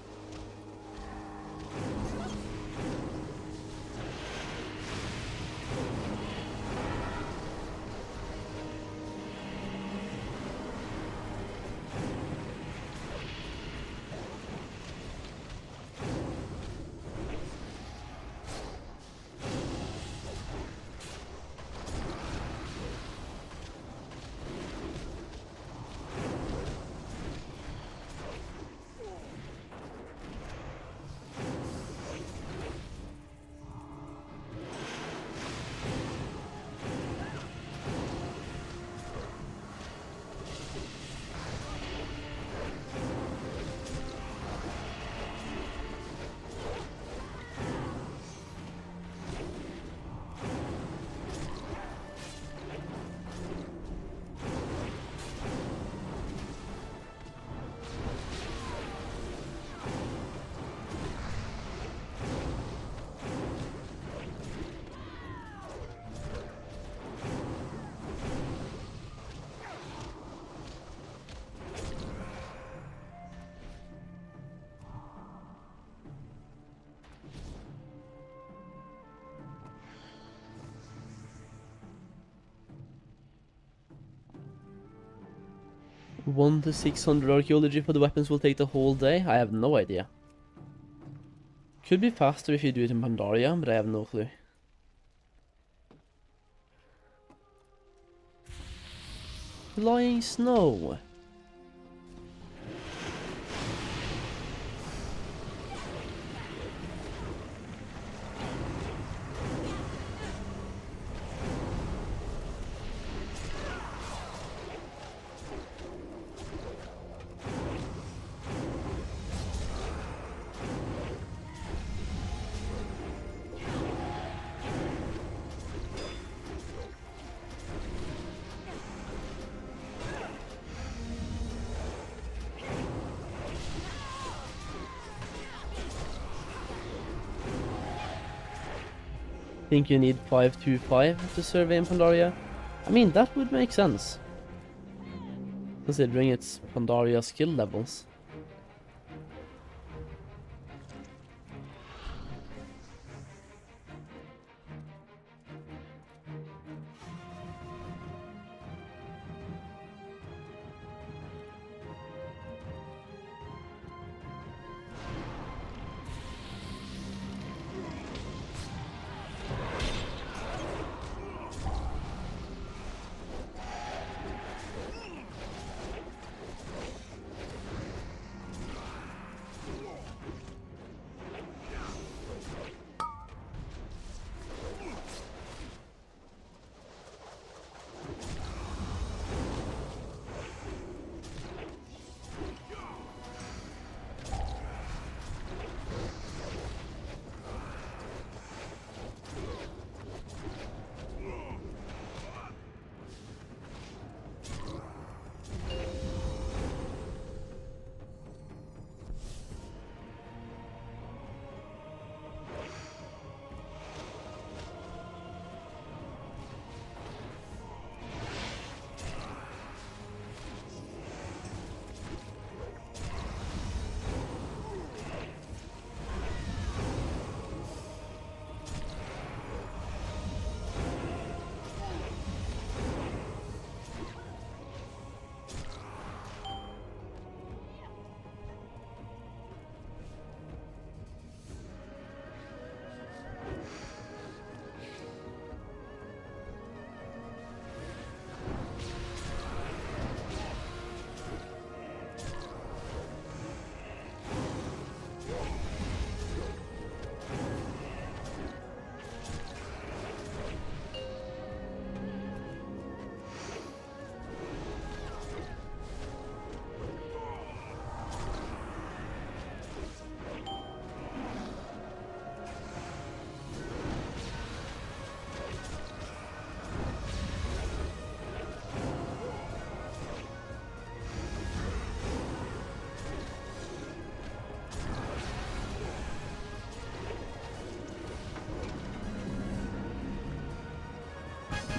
One to 600 archaeology for the weapons will take the whole day? I have no idea. Could be faster if you do it in Pandaria, but I have no clue. Flying snow. Think you need 525 to survey in Pandaria? I mean, that would make sense, considering it's Pandaria skill levels.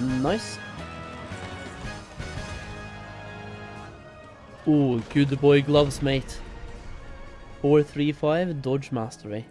Nice. Ooh, good boy gloves, mate. 435 dodge mastery.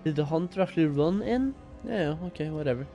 Did the hunter actually run in? Yeah, okay, whatever.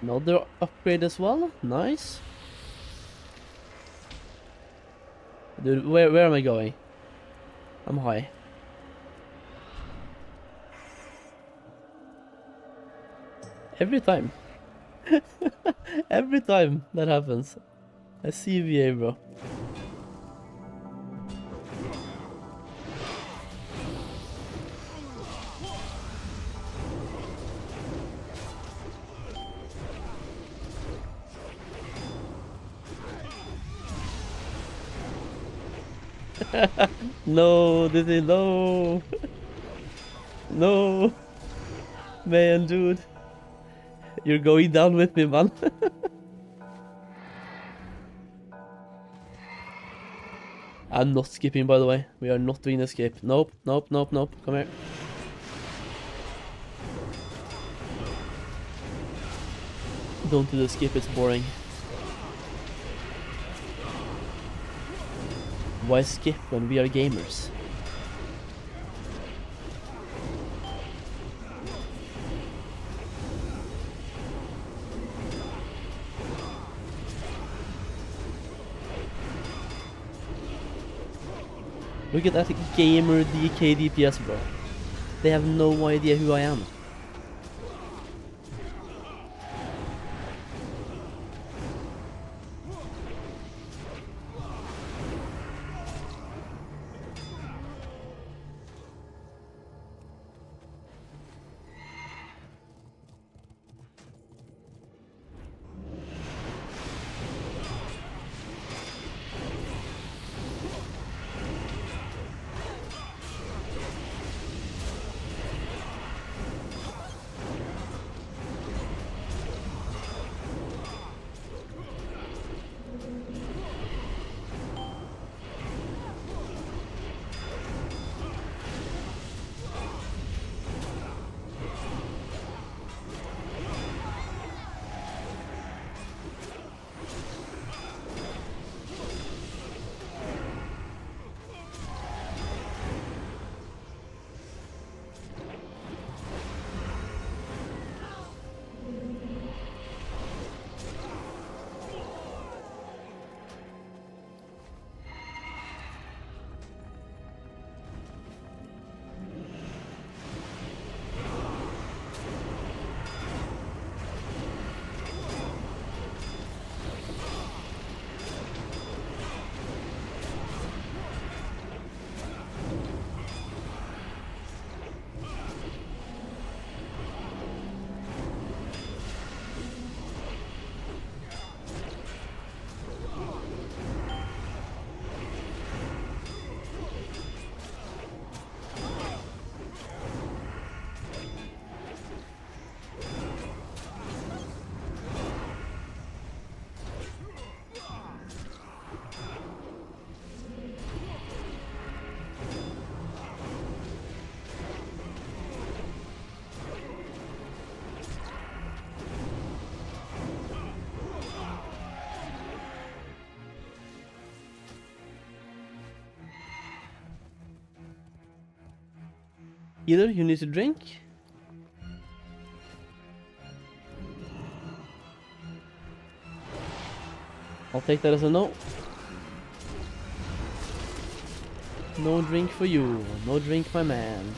Another upgrade as well. Nice. Dude, where am I going? I'm high. Every time. Every time that happens. I see VA, bro. No, Dizzy, no. No. Man, dude. You're going down with me, man. I'm not skipping, by the way. We are not doing the skip. Nope, nope, nope, nope. Come here. Don't do the skip, it's boring. Why skip when we are gamers? Look at that gamer DK DPS, bro. They have no idea who I am. Either you need to drink. I'll take that as a no. No drink for you. No drink, my man.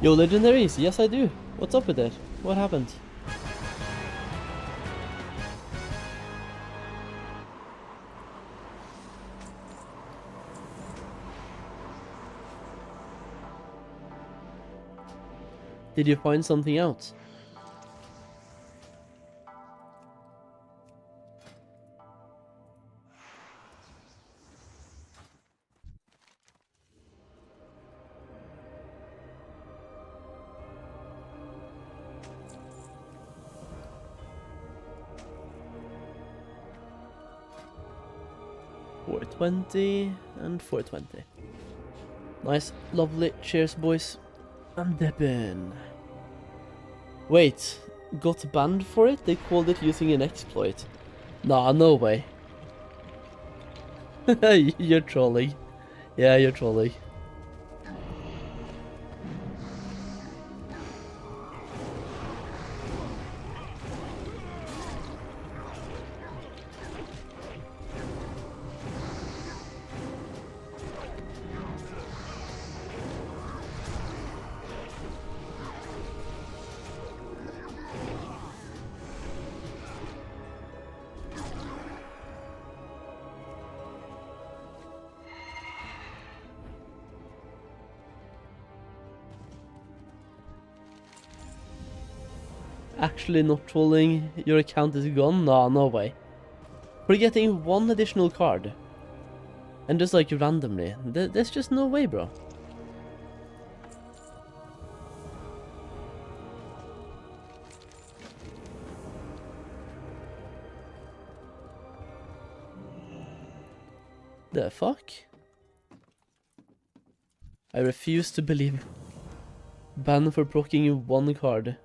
Yo, legendaries, yes I do. What's up with it? What happened? Did you find something out? $420 and $420. Nice, lovely. Cheers, boys. I'm dipping. Wait, got banned for it? They called it using an exploit. Nah, no way. You're trolling. Yeah, you're trolling. Actually not trolling, your account is gone? Nah, no way. For getting one additional card. And just like randomly. There's just no way, bro. The fuck? I refuse to believe. Ban for proccing one card.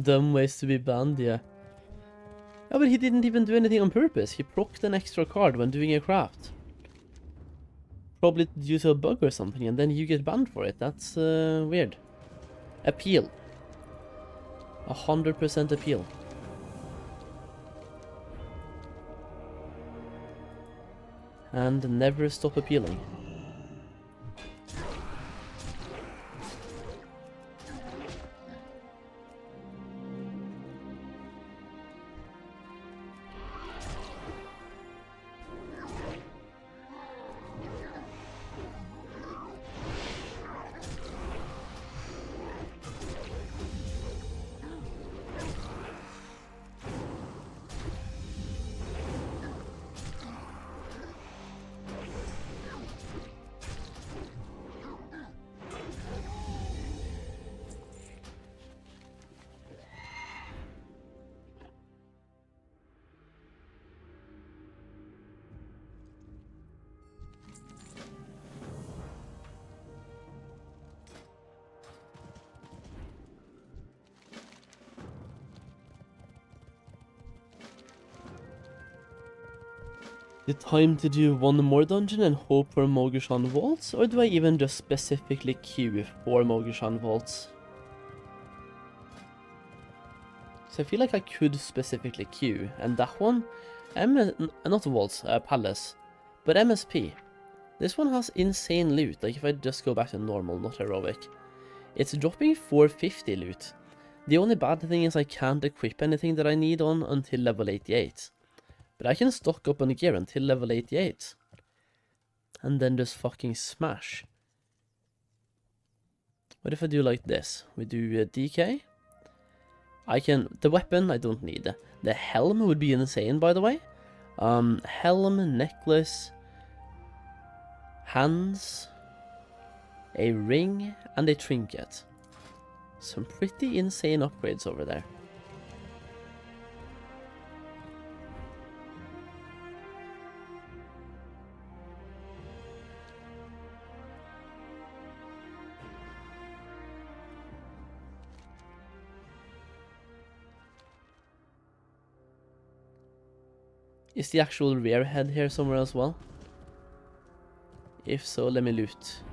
Dumb ways to be banned, yeah. Yeah, but he didn't even do anything on purpose. He procced an extra card when doing a craft. Probably due to a bug or something, and then you get banned for it. That's weird. Appeal. 100% appeal. And never stop appealing. The time to do one more dungeon and hope for Mogushan Vaults, or do I even just specifically queue for Mogushan Vaults? So I feel like I could specifically queue, and that one, not Vaults, Palace, but MSP. This one has insane loot, like if I just go back to normal, not heroic. It's dropping 450 loot. The only bad thing is I can't equip anything that I need on until level 88. But I can stock up on gear until level 88. And then just fucking smash. What if I do like this? We do DK. The weapon I don't need. The helm would be insane, by the way. Helm, necklace, hands. a ring, and a trinket. Some pretty insane upgrades over there. Is the actual rear head here somewhere as well? If so, let me loot.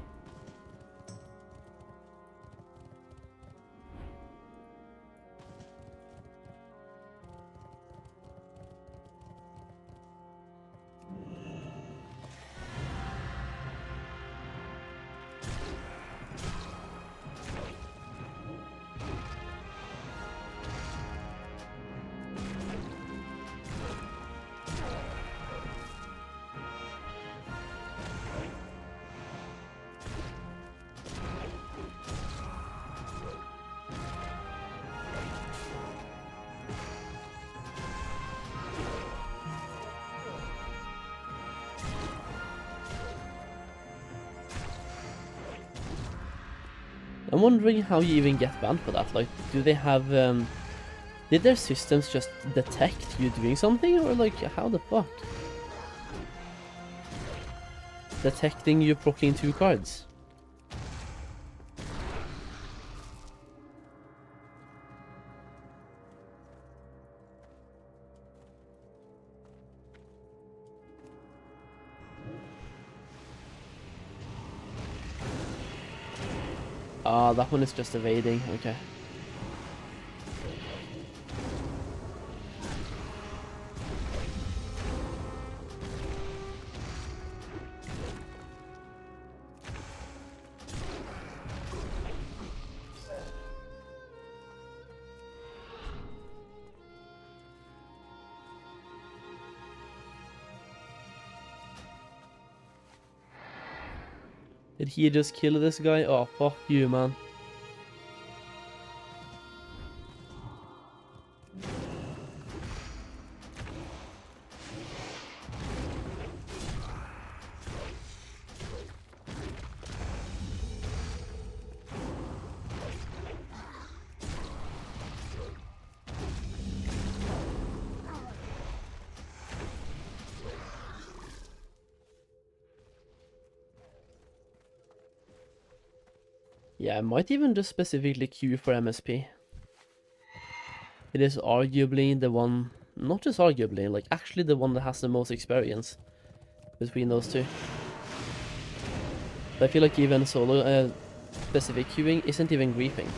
I'm wondering how you even get banned for that. Like, do they have, did their systems just detect you doing something, or like, how the fuck? Detecting you proccing 2 cards. Ah, that one is just evading, okay. Did he just kill this guy? Oh, fuck you, man. Yeah, I might even just specifically queue for MSP. It is arguably the one, not just arguably, like actually the one that has the most experience between those two. But I feel like even solo specific queuing isn't even griefing.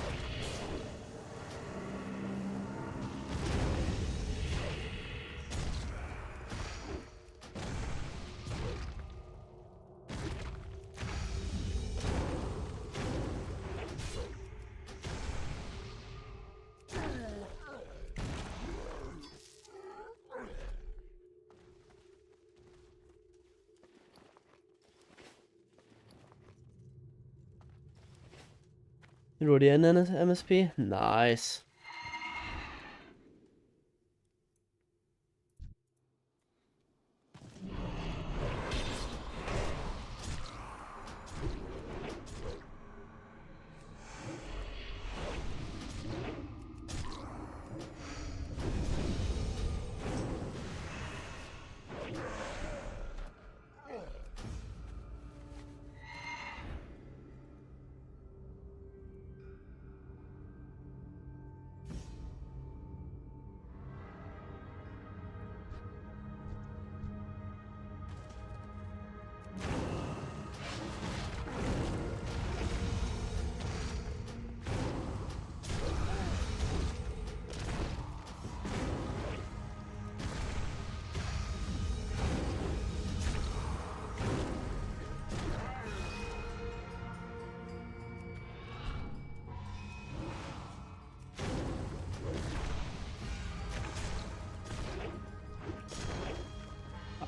You already in MSP? Nice.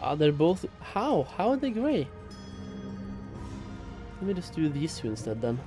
Ah, they're both... How? How are they grey? Let me just do these two instead then.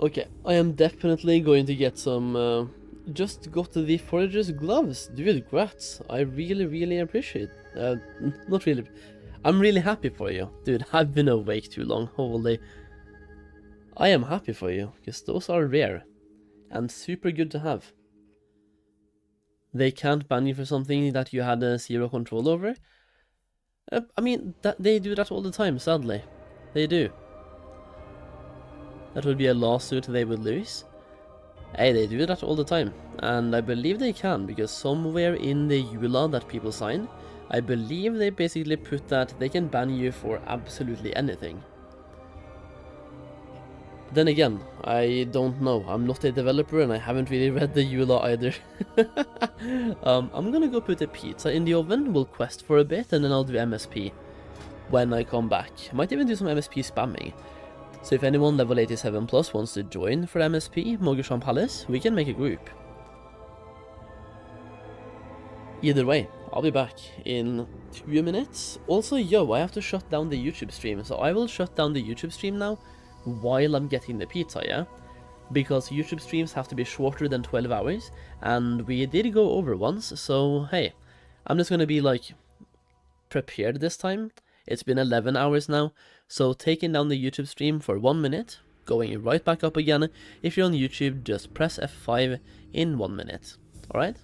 Okay, I am definitely going to get some, just got the forager's gloves. Dude, congrats. I really appreciate, not really, I'm really happy for you. Dude, I've been awake too long, holy. I am happy for you, because those are rare, and super good to have. They can't ban you for something that you had zero control over. I mean, they do that all the time, sadly. They do. That would be a lawsuit they would lose. Hey, they do that all the time. And I believe they can, because somewhere in the EULA that people sign, I believe they basically put that they can ban you for absolutely anything. Then again, I don't know. I'm not a developer and I haven't really read the EULA either. I'm gonna go put a pizza in the oven, we'll quest for a bit, and then I'll do MSP when I come back. Might even do some MSP spamming. So if anyone level 87 plus wants to join for MSP, Mogersham Palace, we can make a group. Either way, I'll be back in 2 minutes. Also, yo, I have to shut down the YouTube stream, so I will shut down the YouTube stream now while I'm getting the pizza, yeah? Because YouTube streams have to be shorter than 12 hours, and we did go over once, so hey, I'm just gonna be like prepared this time. It's been 11 hours now, so taking down the YouTube stream for 1 minute, going right back up again. If you're on YouTube, just press F5 in 1 minute, alright?